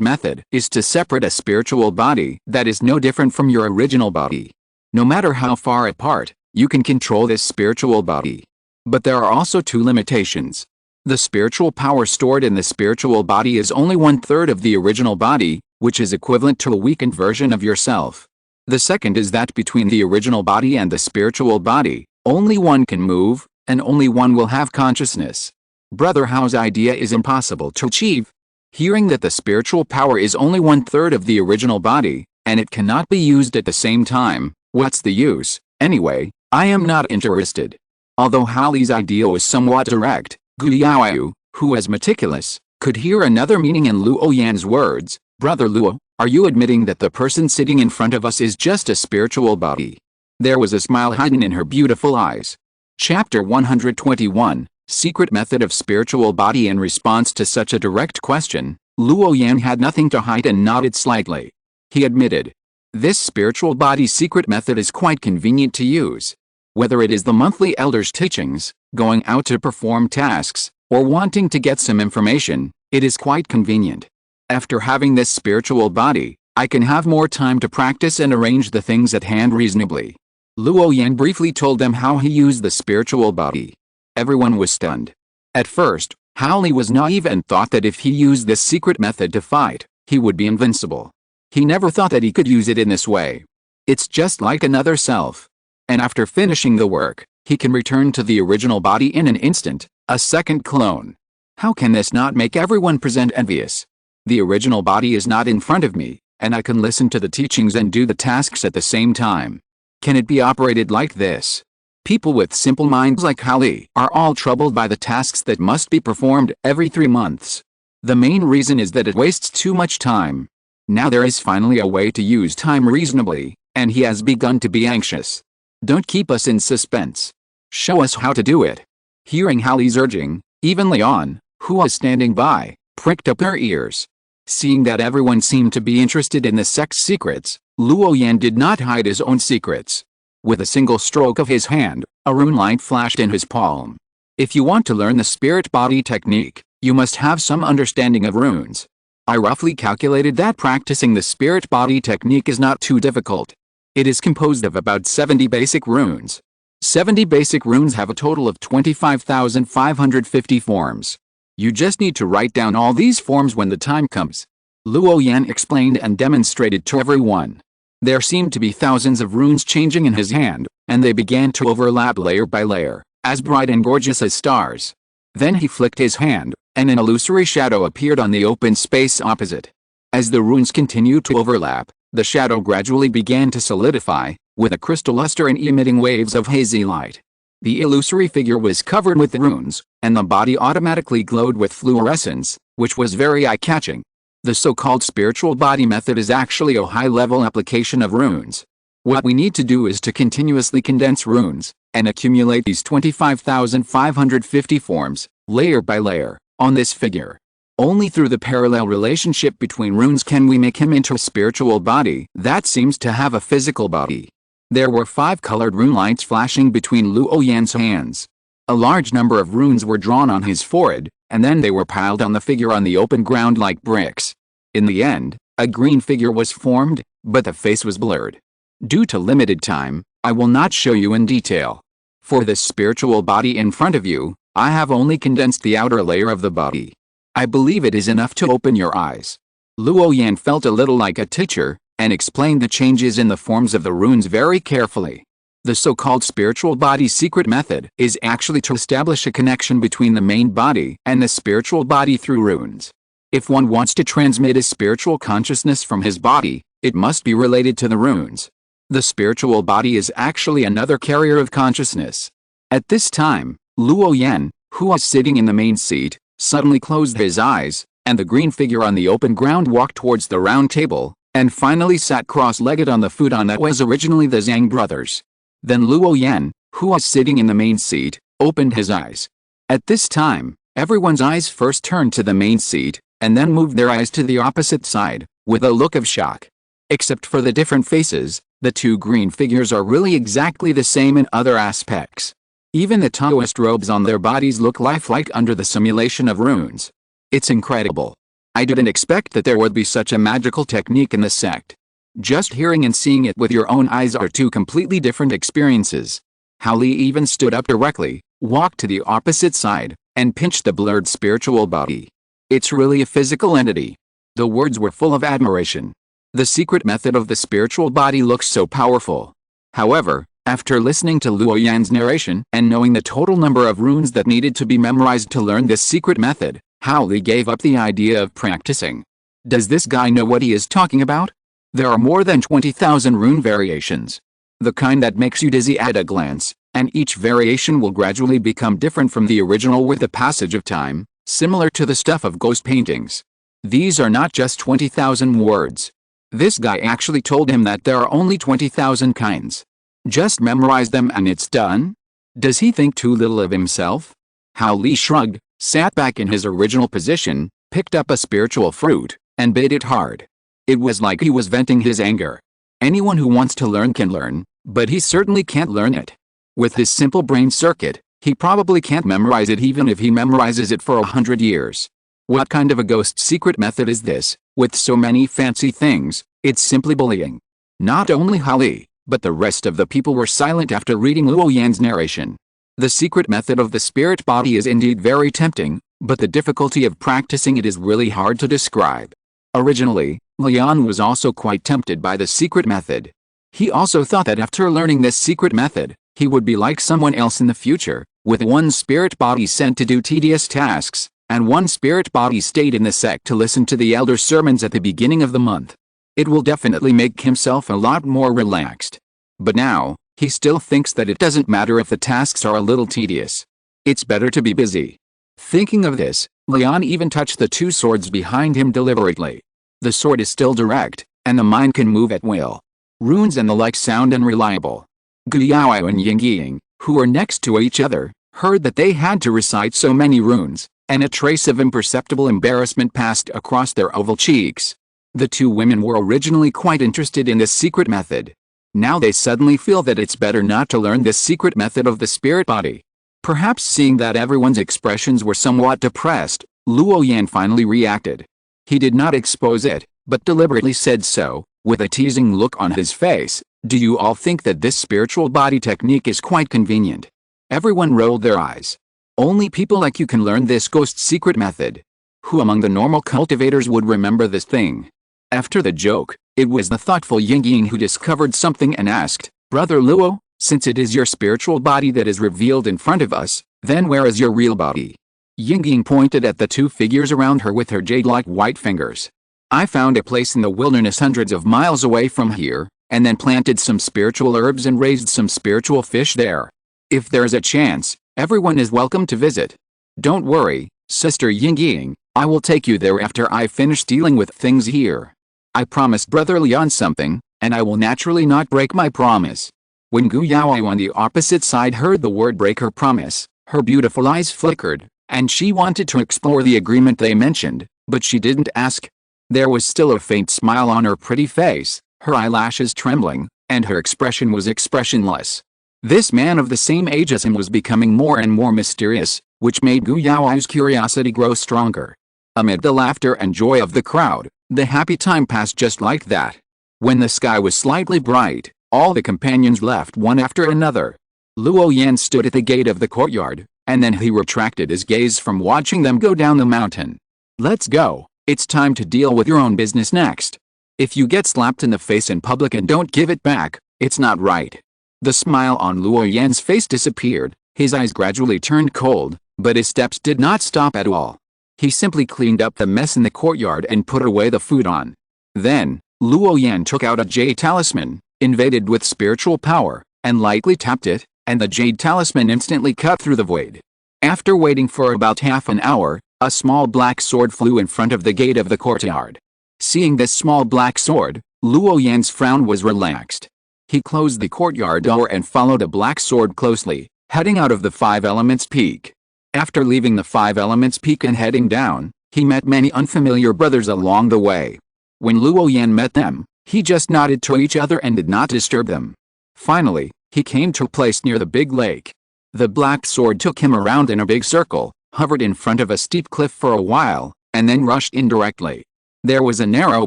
method is to separate a spiritual body that is no different from your original body. No matter how far apart, you can control this spiritual body. But there are also 2 limitations. The spiritual power stored in the spiritual body is only 1/3 of the original body, which is equivalent to a weakened version of yourself. The second is that between the original body and the spiritual body, only one can move, and only one will have consciousness. Brother Hao's idea is impossible to achieve. Hearing that the spiritual power is only 1/3 of the original body, and it cannot be used at the same time, what's the use? Anyway, I am not interested. Although Howley's idea was somewhat direct, Guliao, who was meticulous, could hear another meaning in Luo Yan's words. "Brother Luo, are you admitting that the person sitting in front of us is just a spiritual body?" There was a smile hidden in her beautiful eyes. Chapter 121, Secret Method of Spiritual Body. In response to such a direct question, Luo Yan had nothing to hide and nodded slightly. He admitted, "This spiritual body secret method is quite convenient to use. Whether it is the monthly elders' teachings, going out to perform tasks, or wanting to get some information, it is quite convenient. After having this spiritual body, I can have more time to practice and arrange the things at hand reasonably." Luo Yan briefly told them how he used the spiritual body. Everyone was stunned. At first, Howley was naive and thought that if he used this secret method to fight, he would be invincible. He never thought that he could use it in this way. It's just like another self. And after finishing the work, he can return to the original body in an instant, a second clone. How can this not make everyone present envious? The original body is not in front of me, and I can listen to the teachings and do the tasks at the same time. Can it be operated like this? People with simple minds like Hali are all troubled by the tasks that must be performed every 3 months. The main reason is that it wastes too much time. Now there is finally a way to use time reasonably, and he has begun to be anxious. Don't keep us in suspense. Show us how to do it. Hearing Hali's urging, even Luo Yan, who was standing by, pricked up her ears. Seeing that everyone seemed to be interested in the sect's secrets, Luo Yan did not hide his own secrets. With a single stroke of his hand, a rune light flashed in his palm. If you want to learn the spirit body technique, you must have some understanding of runes. I roughly calculated that practicing the spirit body technique is not too difficult. It is composed of about 70 basic runes. 70 basic runes have a total of 25,550 forms. You just need to write down all these forms when the time comes. Luo Yan explained and demonstrated to everyone. There seemed to be thousands of runes changing in his hand, and they began to overlap layer by layer, as bright and gorgeous as stars. Then he flicked his hand, and an illusory shadow appeared on the open space opposite. As the runes continued to overlap, the shadow gradually began to solidify, with a crystal luster and emitting waves of hazy light. The illusory figure was covered with runes, and the body automatically glowed with fluorescence, which was very eye-catching. The so-called spiritual body method is actually a high-level application of runes. What we need to do is to continuously condense runes, and accumulate these 25,550 forms, layer by layer, on this figure. Only through the parallel relationship between runes can we make him into a spiritual body that seems to have a physical body. There were 5 colored rune lights flashing between Luo Yan's hands. A large number of runes were drawn on his forehead, and then they were piled on the figure on the open ground like bricks. In the end, a green figure was formed, but the face was blurred. Due to limited time, I will not show you in detail. For this spiritual body in front of you, I have only condensed the outer layer of the body. I believe it is enough to open your eyes. Luo Yan felt a little like a teacher, and explained the changes in the forms of the runes very carefully. The so-called spiritual body secret method is actually to establish a connection between the main body and the spiritual body through runes. If one wants to transmit his spiritual consciousness from his body, it must be related to the runes. The spiritual body is actually another carrier of consciousness. At this time, Luo Yan, who was sitting in the main seat, suddenly closed his eyes, and the green figure on the open ground walked towards the round table, and finally sat cross-legged on the futon that was originally the Zhang brothers. Then Luo Yan, who was sitting in the main seat, opened his eyes. At this time, everyone's eyes first turned to the main seat, and then moved their eyes to the opposite side, with a look of shock. Except for the different faces, the 2 green figures are really exactly the same in other aspects. Even the Taoist robes on their bodies look lifelike under the simulation of runes. It's incredible. I didn't expect that there would be such a magical technique in the sect. Just hearing and seeing it with your own eyes are 2 completely different experiences. Hali even stood up directly, walked to the opposite side, and pinched the blurred spiritual body. It's really a physical entity. The words were full of admiration. The secret method of the spiritual body looks so powerful. However, after listening to Luo Yan's narration and knowing the total number of runes that needed to be memorized to learn this secret method, Hali gave up the idea of practicing. Does this guy know what he is talking about? There are more than 20,000 rune variations. The kind that makes you dizzy at a glance, and each variation will gradually become different from the original with the passage of time, similar to the stuff of ghost paintings. These are not just 20,000 words. This guy actually told him that there are only 20,000 kinds. Just memorize them and it's done? Does he think too little of himself? Hali shrugged, sat back in his original position, picked up a spiritual fruit, and bit it hard. It was like he was venting his anger. Anyone who wants to learn can learn, but he certainly can't learn it. With his simple brain circuit, he probably can't memorize it even if he memorizes it for 100 years. What kind of a ghost secret method is this, with so many fancy things? It's simply bullying. Not only Hali, but the rest of the people were silent after reading Luo Yan's narration. The secret method of the spirit body is indeed very tempting, but the difficulty of practicing it is really hard to describe. Originally, Luo Yan was also quite tempted by the secret method. He also thought that after learning this secret method, he would be like someone else in the future, with one spirit body sent to do tedious tasks, and one spirit body stayed in the sect to listen to the elder sermons at the beginning of the month. It will definitely make himself a lot more relaxed. But now, He still thinks that it doesn't matter if the tasks are a little tedious. It's better to be busy. Thinking of this, Leon even touched the two swords behind him deliberately. The sword is still direct, and the mind can move at will. Runes and the like sound unreliable. Gu Yao and Ying Ying, who were next to each other, heard that they had to recite so many runes, and a trace of imperceptible embarrassment passed across their oval cheeks. The two women were originally quite interested in this secret method. Now they suddenly feel that it's better not to learn this secret method of the spirit body. Perhaps seeing that everyone's expressions were somewhat depressed, Luo Yan finally reacted. He did not expose it, but deliberately said so, with a teasing look on his face. Do you all think that this spiritual body technique is quite convenient? Everyone rolled their eyes. Only people like you can learn this ghost secret method. Who among the normal cultivators would remember this thing? After the joke, it was the thoughtful Ying Ying who discovered something and asked, Brother Luo, since it is your spiritual body that is revealed in front of us, then where is your real body? Ying Ying pointed at the two figures around her with her jade-like white fingers. I found a place in the wilderness hundreds of miles away from here, and then planted some spiritual herbs and raised some spiritual fish there. If there's a chance, everyone is welcome to visit. Don't worry, Sister Ying Ying, I will take you there after I finish dealing with things here. I promised Brother Leon something, and I will naturally not break my promise. When Gu Yao on the opposite side heard the word break her promise, her beautiful eyes flickered, and she wanted to explore the agreement they mentioned, but she didn't ask. There was still a faint smile on her pretty face, her eyelashes trembling, and her expression was expressionless. This man of the same age as him was becoming more and more mysterious, which made Gu Yao's curiosity grow stronger. Amid the laughter and joy of the crowd, the happy time passed just like that. When the sky was slightly bright, all the companions left one after another. Luo Yan stood at the gate of the courtyard, and then he retracted his gaze from watching them go down the mountain. Let's go, it's time to deal with your own business next. If you get slapped in the face in public and don't give it back, it's not right. The smile on Luo Yan's face disappeared, his eyes gradually turned cold, but his steps did not stop at all. He simply cleaned up the mess in the courtyard and put away the food on. Then, Luo Yan took out a jade talisman, invaded with spiritual power, and lightly tapped it, and the jade talisman instantly cut through the void. After waiting for about half an hour, a small black sword flew in front of the gate of the courtyard. Seeing this small black sword, Luo Yan's frown was relaxed. He closed the courtyard door and followed a black sword closely, heading out of the Five Elements Peak. After leaving the Five Elements Peak and heading down, he met many unfamiliar brothers along the way. When Luo Yan met them, he just nodded to each other and did not disturb them. Finally, he came to a place near the big lake. The black sword took him around in a big circle, hovered in front of a steep cliff for a while, and then rushed in directly. There was a narrow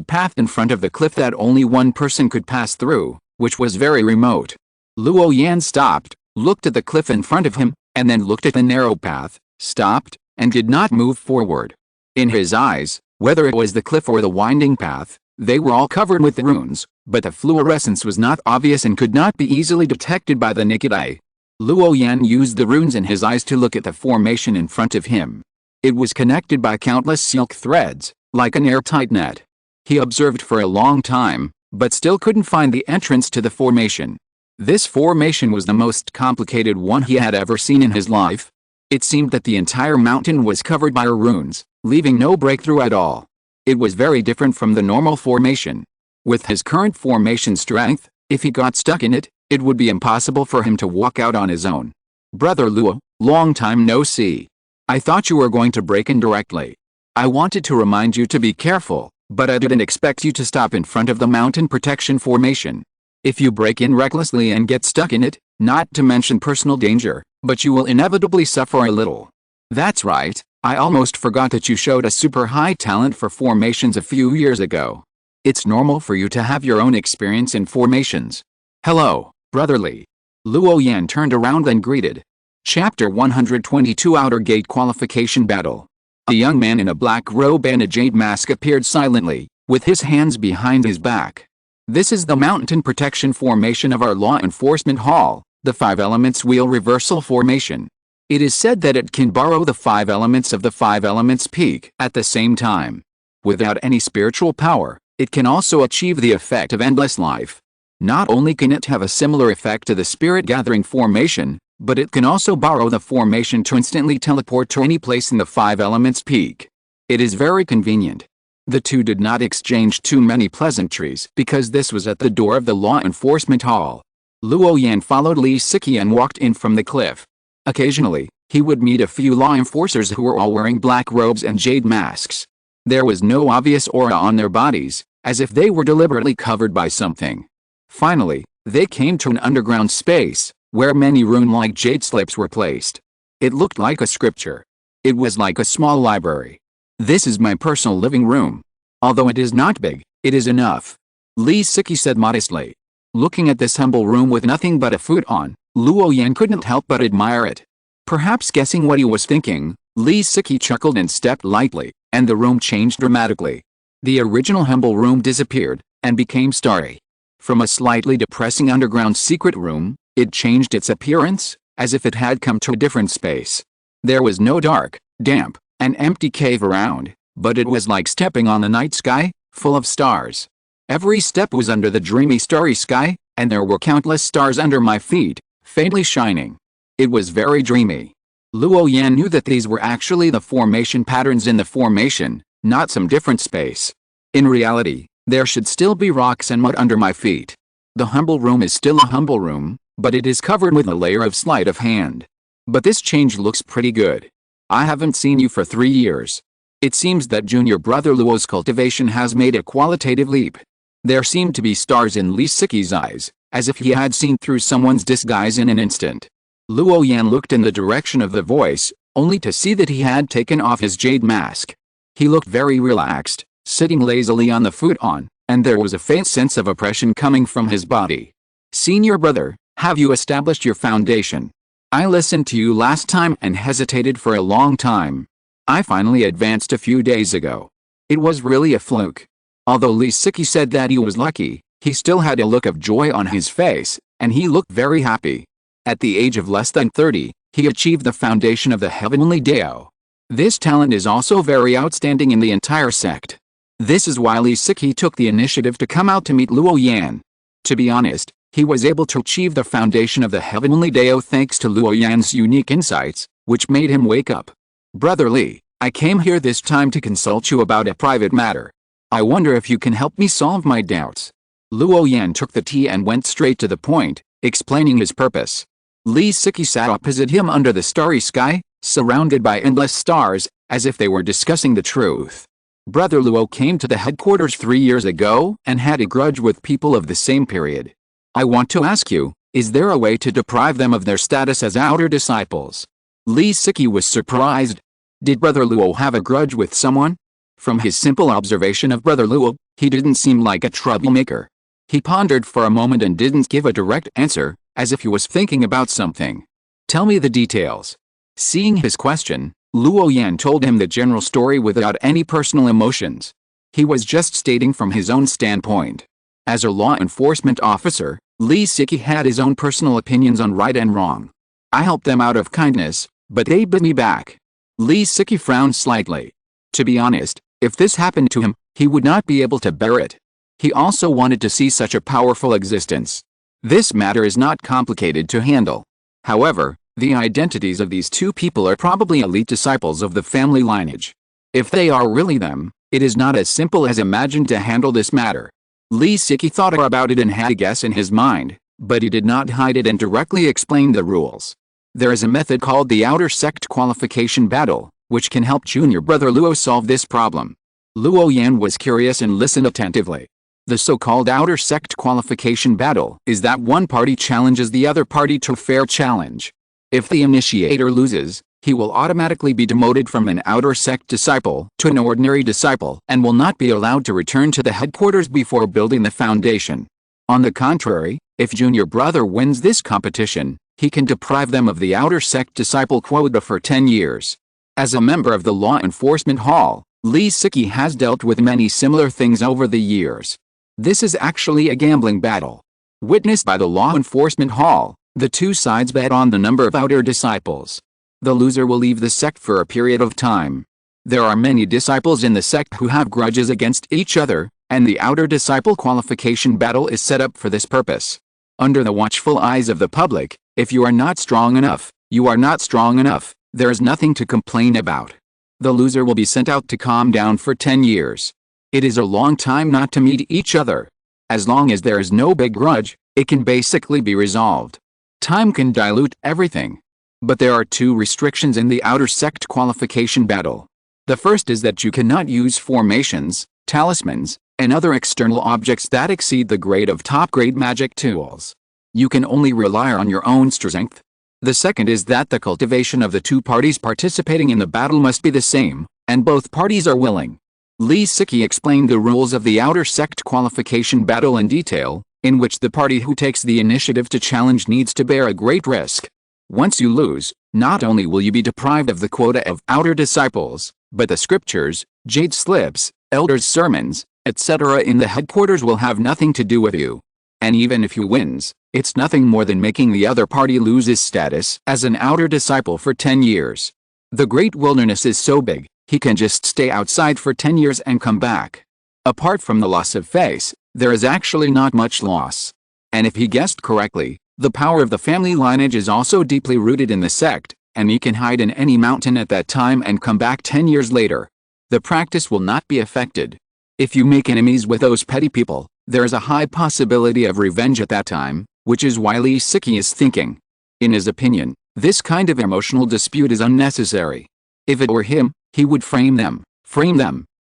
path in front of the cliff that only one person could pass through, which was very remote. Luo Yan stopped, looked at the cliff in front of him, and then looked at the narrow path, stopped, and did not move forward. In his eyes, whether it was the cliff or the winding path, they were all covered with runes, but the fluorescence was not obvious and could not be easily detected by the naked eye. Luo Yan used the runes in his eyes to look at the formation in front of him. It was connected by countless silk threads, like an airtight net. He observed for a long time, but still couldn't find the entrance to the formation. This formation was the most complicated one he had ever seen in his life. It seemed that the entire mountain was covered by runes, leaving no breakthrough at all. It was very different from the normal formation. With his current formation strength, if he got stuck in it, it would be impossible for him to walk out on his own. Brother Luo, long time no see. I thought you were going to break in directly. I wanted to remind you to be careful, but I didn't expect you to stop in front of the mountain protection formation. If you break in recklessly and get stuck in it, not to mention personal danger, but you will inevitably suffer a little. That's right, I almost forgot that you showed a super high talent for formations a few years ago. It's normal for you to have your own experience in formations. Hello, brotherly. Luo Yan turned around and greeted. Chapter 122 Outer Gate Qualification Battle. A young man in a black robe and a jade mask appeared silently, with his hands behind his back. This is the mountain protection formation of our law enforcement hall, the Five Elements Wheel Reversal Formation. It is said that it can borrow the 5 elements of the 5 Elements Peak at the same time. Without any spiritual power, it can also achieve the effect of endless life. Not only can it have a similar effect to the spirit-gathering formation, but it can also borrow the formation to instantly teleport to any place in the 5 elements peak. It is very convenient. The two did not exchange too many pleasantries because this was at the door of the law enforcement hall. Luo Yan followed Li Siki and walked in from the cliff. Occasionally, he would meet a few law enforcers who were all wearing black robes and jade masks. There was no obvious aura on their bodies, as if they were deliberately covered by something. Finally, they came to an underground space, where many rune-like jade slips were placed. It looked like a scripture. It was like a small library. This is my personal living room. Although it is not big, it is enough. Li Siki said modestly. Looking at this humble room with nothing but a futon, Luo Yan couldn't help but admire it. Perhaps guessing what he was thinking, Li Siki chuckled and stepped lightly, and the room changed dramatically. The original humble room disappeared, and became starry. From a slightly depressing underground secret room, it changed its appearance, as if it had come to a different space. There was no dark, damp, and empty cave around, but it was like stepping on the night sky, full of stars. Every step was under the dreamy starry sky, and there were countless stars under my feet, faintly shining. It was very dreamy. Luo Yan knew that these were actually the formation patterns in the formation, not some different space. In reality, there should still be rocks and mud under my feet. The humble room is still a humble room, but it is covered with a layer of sleight of hand. But this change looks pretty good. I haven't seen you for 3 years. It seems that junior brother Luo's cultivation has made a qualitative leap. There seemed to be stars in Li Siki's eyes, as if he had seen through someone's disguise in an instant. Luo Yan looked in the direction of the voice, only to see that he had taken off his jade mask. He looked very relaxed, sitting lazily on the futon, and there was a faint sense of oppression coming from his body. Senior brother, have you established your foundation? I listened to you last time and hesitated for a long time. I finally advanced a few days ago. It was really a fluke. Although Li Siki said that he was lucky, he still had a look of joy on his face, and he looked very happy. At the age of less than 30, he achieved the foundation of the Heavenly Dao. This talent is also very outstanding in the entire sect. This is why Li Siki took the initiative to come out to meet Luo Yan. To be honest, he was able to achieve the foundation of the Heavenly Dao thanks to Luo Yan's unique insights, which made him wake up. Brother Li, I came here this time to consult you about a private matter. I wonder if you can help me solve my doubts. Luo Yan took the tea and went straight to the point, explaining his purpose. Li Siki sat opposite him under the starry sky, surrounded by endless stars, as if they were discussing the truth. Brother Luo came to the headquarters 3 years ago and had a grudge with people of the same period. I want to ask you, is there a way to deprive them of their status as outer disciples? Li Siki was surprised. Did Brother Luo have a grudge with someone? From his simple observation of Brother Luo, he didn't seem like a troublemaker. He pondered for a moment and didn't give a direct answer, as if he was thinking about something. Tell me the details. Seeing his question, Luo Yan told him the general story without any personal emotions. He was just stating from his own standpoint. As a law enforcement officer, Li Siki had his own personal opinions on right and wrong. I helped them out of kindness, but they bit me back. Li Siki frowned slightly. To be honest, if this happened to him, he would not be able to bear it. He also wanted to see such a powerful existence. This matter is not complicated to handle. However, the identities of these two people are probably elite disciples of the family lineage. If they are really them, it is not as simple as imagined to handle this matter. Li Siki thought about it and had a guess in his mind, but he did not hide it and directly explained the rules. There is a method called the Outer Sect Qualification Battle, which can help junior brother Luo solve this problem. Luo Yan was curious and listened attentively. The so-called Outer Sect Qualification Battle is that one party challenges the other party to a fair challenge. If the initiator loses, he will automatically be demoted from an Outer Sect disciple to an ordinary disciple and will not be allowed to return to the headquarters before building the foundation. On the contrary, if junior brother wins this competition, he can deprive them of the Outer Sect disciple quota for 10 years. As a member of the Law Enforcement Hall, Li Siki has dealt with many similar things over the years. This is actually a gambling battle. Witnessed by the Law Enforcement Hall, the two sides bet on the number of outer disciples. The loser will leave the sect for a period of time. There are many disciples in the sect who have grudges against each other, and the outer disciple qualification battle is set up for this purpose. Under the watchful eyes of the public, if you are not strong enough, you are not strong enough, there is nothing to complain about. The loser will be sent out to calm down for 10 years. It is a long time not to meet each other. As long as there is no big grudge, it can basically be resolved. Time can dilute everything. But there are two restrictions in the outer sect qualification battle. The first is that you cannot use formations, talismans, and other external objects that exceed the grade of top-grade magic tools. You can only rely on your own strength. The second is that the cultivation of the two parties participating in the battle must be the same, and both parties are willing. Lee Siki explained the rules of the outer sect qualification battle in detail, in which the party who takes the initiative to challenge needs to bear a great risk. Once you lose, not only will you be deprived of the quota of outer disciples, but the scriptures, jade slips, elders' sermons, etc. in the headquarters will have nothing to do with you. And even if you wins, it's nothing more than making the other party lose his status as an outer disciple for 10 years. The great wilderness is so big, he can just stay outside for 10 years and come back. Apart from the loss of face, there is actually not much loss. And if he guessed correctly, the power of the family lineage is also deeply rooted in the sect, and he can hide in any mountain at that time and come back 10 years later. The practice will not be affected. If you make enemies with those petty people, there is a high possibility of revenge at that time, which is why Lee Siki is thinking. In his opinion, this kind of emotional dispute is unnecessary. If it were him, he would frame them,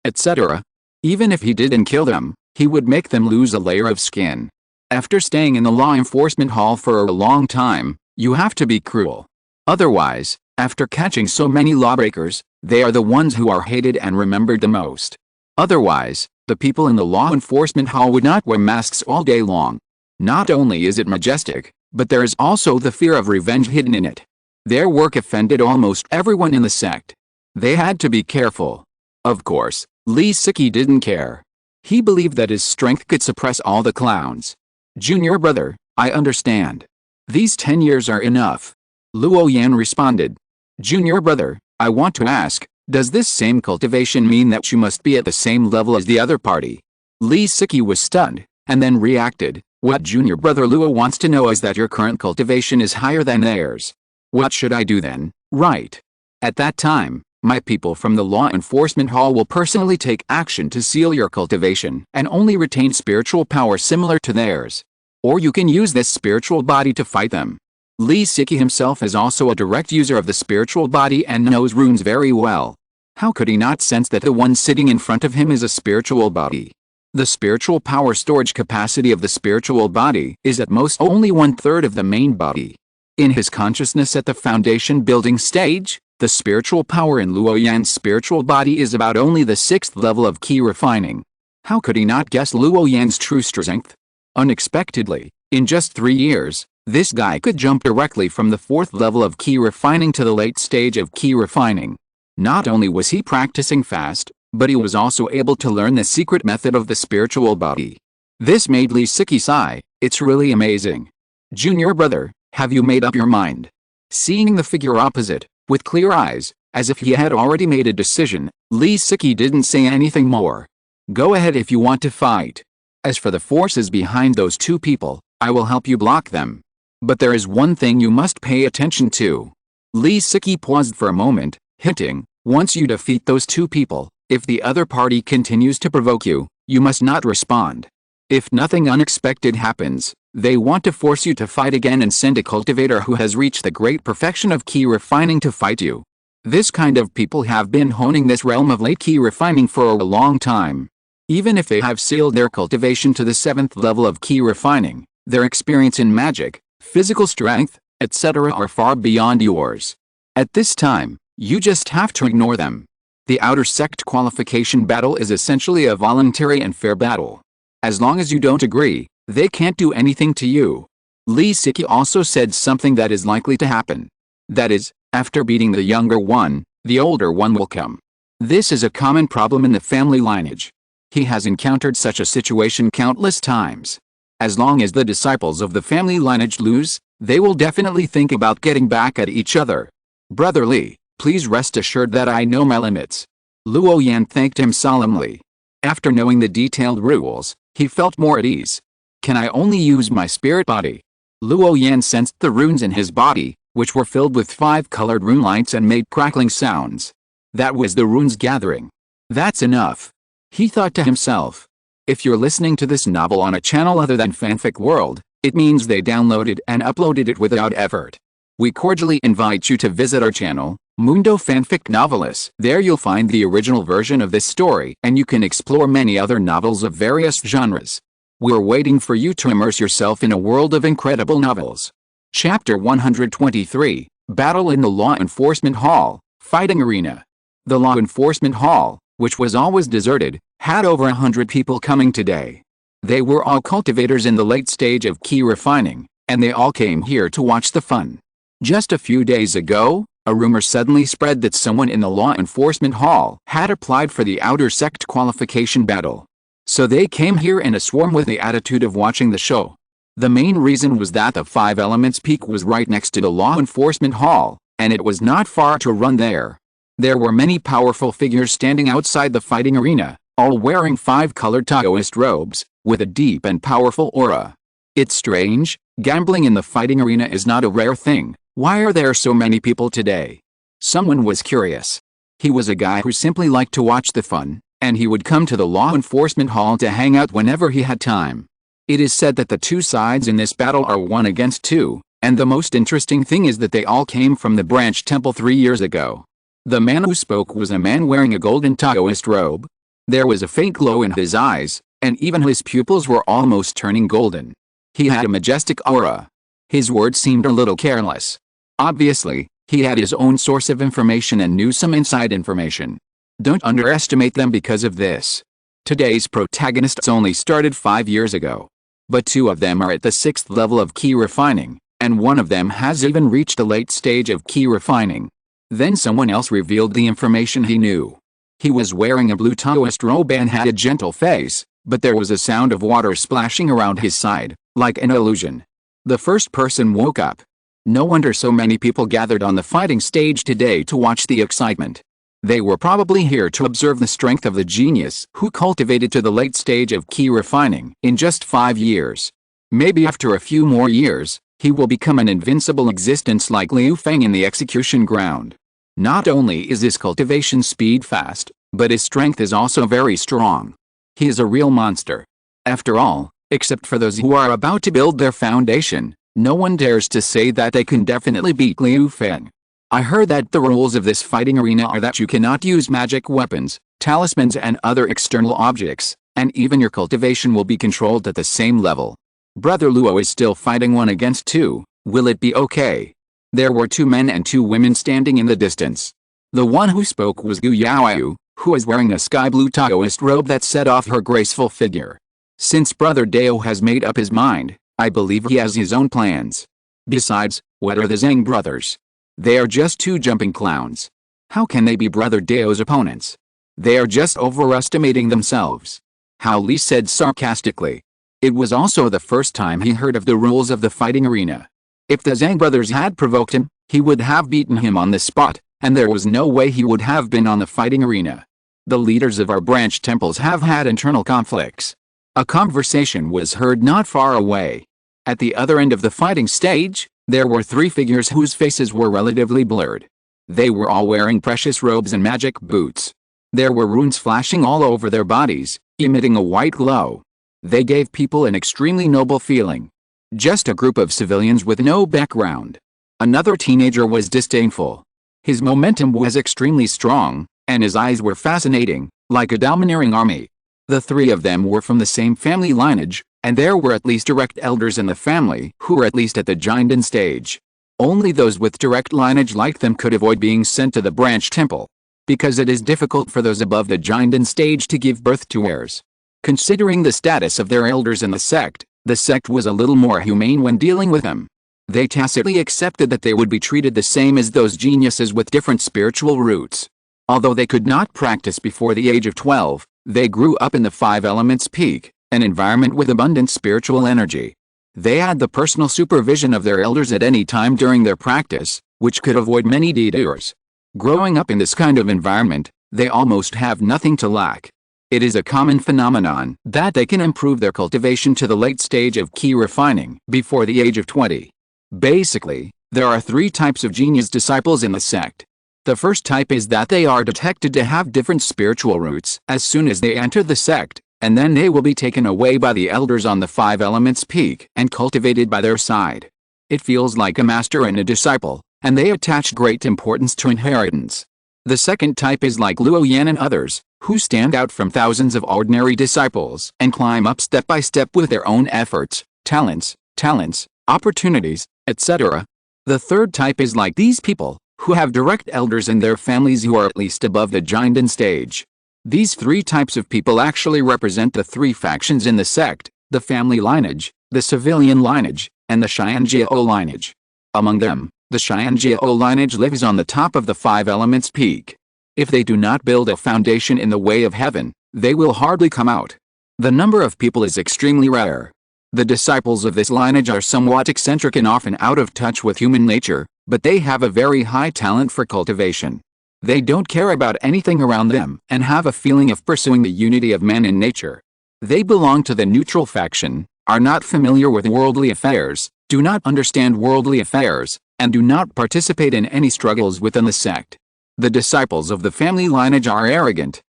etc. Even if he didn't kill them, he would make them lose a layer of skin. After staying in the law enforcement hall for a long time, you have to be cruel. Otherwise, after catching so many lawbreakers, they are the ones who are hated and remembered the most. Otherwise, the people in the law enforcement hall would not wear masks all day long. Not only is it majestic, but there is also the fear of revenge hidden in it. Their work offended almost everyone in the sect. They had to be careful. Of course, Lee Siki didn't care. He believed that his strength could suppress all the clowns. Junior brother, I understand. These 10 years are enough. Luo Yan responded. Junior brother, I want to ask, does this same cultivation mean that you must be at the same level as the other party? Lee Siki was stunned, and then reacted. What junior brother Luo wants to know is that your current cultivation is higher than theirs. What should I do then? Right. At that time, my people from the law enforcement hall will personally take action to seal your cultivation and only retain spiritual power similar to theirs. Or you can use this spiritual body to fight them. Lee Siki himself is also a direct user of the spiritual body and knows runes very well. How could he not sense that the one sitting in front of him is a spiritual body? The spiritual power storage capacity of the spiritual body is at most only 1/3 of the main body. In his consciousness at the foundation building stage, the spiritual power in Luo Yan's spiritual body is about only the 6th level of key refining. How could he not guess Luo Yan's true strength? Unexpectedly, in just 3 years, this guy could jump directly from the 4th level of key refining to the late stage of key refining. Not only was he practicing fast, but he was also able to learn the secret method of the spiritual body. This made Lee Siki sigh. It's really amazing. Junior brother, have you made up your mind? Seeing the figure opposite, with clear eyes, as if he had already made a decision, Lee Siki didn't say anything more. Go ahead if you want to fight. As for the forces behind those two people, I will help you block them. But there is one thing you must pay attention to. Lee Siki paused for a moment, hinting, once you defeat those two people, if the other party continues to provoke you, you must not respond. If nothing unexpected happens, they want to force you to fight again and send a cultivator who has reached the great perfection of key refining to fight you. This kind of people have been honing this realm of late key refining for a long time. Even if they have sealed their cultivation to the 7th level of key refining, their experience in magic, physical strength, etc. are far beyond yours. At this time, you just have to ignore them. The outer sect qualification battle is essentially a voluntary and fair battle. As long as you don't agree, they can't do anything to you. Lee Siki also said something that is likely to happen. That is, after beating the younger one, the older one will come. This is a common problem in the family lineage. He has encountered such a situation countless times. As long as the disciples of the family lineage lose, they will definitely think about getting back at each other. Brother Lee, please rest assured that I know my limits. Luo Yan thanked him solemnly. After knowing the detailed rules, he felt more at ease. Can I only use my spirit body? Luo Yan sensed the runes in his body, which were filled with 5-colored rune lights and made crackling sounds. That was the runes gathering. That's enough. He thought to himself. If you're listening to this novel on a channel other than Fanfic World, it means they downloaded and uploaded it without effort. We cordially invite you to visit our channel, Mundo Fanfic Novelis. There you'll find the original version of this story, and you can explore many other novels of various genres. We're waiting for you to immerse yourself in a world of incredible novels. Chapter 123, Battle in the Law Enforcement Hall, Fighting Arena. The Law Enforcement Hall, which was always deserted, had over 100 people coming today. They were all cultivators in the late stage of key refining, and they all came here to watch the fun. Just a few days ago, a rumor suddenly spread that someone in the Law Enforcement Hall had applied for the outer sect qualification battle. So they came here in a swarm with the attitude of watching the show. The main reason was that the 5 Elements Peak was right next to the Law Enforcement Hall, and it was not far to run there. There were many powerful figures standing outside the fighting arena, all wearing 5-colored Taoist robes, with a deep and powerful aura. It's strange, gambling in the fighting arena is not a rare thing. Why are there so many people today? Someone was curious. He was a guy who simply liked to watch the fun, and he would come to the Law Enforcement Hall to hang out whenever he had time. It is said that the 2 sides in this battle are 1 against 2, and the most interesting thing is that they all came from the branch temple 3 years ago. The man who spoke was a man wearing a golden Taoist robe. There was a faint glow in his eyes, and even his pupils were almost turning golden. He had a majestic aura. His words seemed a little careless. Obviously, he had his own source of information and knew some inside information. Don't underestimate them because of this. Today's protagonists only started 5 years ago. But 2 of them are at the 6th level of key refining, and 1 of them has even reached the late stage of key refining. Then someone else revealed the information he knew. He was wearing a blue Taoist robe and had a gentle face, but there was a sound of water splashing around his side, like an illusion. The first person woke up. No wonder so many people gathered on the fighting stage today to watch the excitement. They were probably here to observe the strength of the genius who cultivated to the late stage of key refining in just 5 years. Maybe after a few more years, he will become an invincible existence like Liu Feng in the execution ground. Not only is his cultivation speed fast, but his strength is also very strong. He is a real monster. After all, except for those who are about to build their foundation, no one dares to say that they can definitely beat Liu Feng. I heard that the rules of this fighting arena are that you cannot use magic weapons, talismans and other external objects, and even your cultivation will be controlled at the same level. Brother Luo is still fighting 1 against 2, will it be okay? There were 2 men and 2 women standing in the distance. The one who spoke was Gu Yaoyu, who was wearing a sky blue Taoist robe that set off her graceful figure. Since Brother Dao has made up his mind, I believe he has his own plans. Besides, what are the Zhang brothers? They are just 2 jumping clowns. How can they be Brother Dao's opponents? They are just overestimating themselves. Hao Li said sarcastically. It was also the first time he heard of the rules of the fighting arena. If the Zhang brothers had provoked him, he would have beaten him on the spot, and there was no way he would have been on the fighting arena. The leaders of our branch temples have had internal conflicts. A conversation was heard not far away. At the other end of the fighting stage, there were 3 figures whose faces were relatively blurred. They were all wearing precious robes and magic boots. There were runes flashing all over their bodies, emitting a white glow. They gave people an extremely noble feeling. Just a group of civilians with no background. Another teenager was disdainful. His momentum was extremely strong, and his eyes were fascinating, like a domineering army. The 3 of them were from the same family lineage, and there were at least direct elders in the family who were at least at the Jinden stage. Only those with direct lineage like them could avoid being sent to the branch temple, because it is difficult for those above the Jinden stage to give birth to heirs. Considering the status of their elders in the sect was a little more humane when dealing with them. They tacitly accepted that they would be treated the same as those geniuses with different spiritual roots. Although they could not practice before the age of 12, they grew up in the 5 Elements Peak, an environment with abundant spiritual energy. They had the personal supervision of their elders at any time during their practice, which could avoid many detours. Growing up in this kind of environment, they almost have nothing to lack. It is a common phenomenon that they can improve their cultivation to the late stage of key refining before the age of 20. Basically, there are three types of genius disciples in the sect. The first type is that they are detected to have different spiritual roots as soon as they enter the sect, and then they will be taken away by the elders on the five elements peak and cultivated by their side. It feels like a master and a disciple, and they attach great importance to inheritance. The second type is like Luo Yan and others, who stand out from thousands of ordinary disciples and climb up step by step with their own efforts, talents, opportunities, etc. The third type is like these people, who have direct elders in their families who are at least above the Jinden stage. These three types of people actually represent the three factions in the sect: the family lineage, the civilian lineage, and the Xianjiao lineage. Among them, the Xianjiao lineage lives on the top of the five elements peak. If they do not build a foundation in the way of heaven, they will hardly come out. The number of people is extremely rare. The disciples of this lineage are somewhat eccentric and often out of touch with human nature, but they have a very high talent for cultivation. They don't care about anything around them and have a feeling of pursuing the unity of man and nature. They belong to the neutral faction, are not familiar with worldly affairs, do not understand worldly affairs, and do not participate in any struggles within the sect. The disciples of the family lineage are arrogant,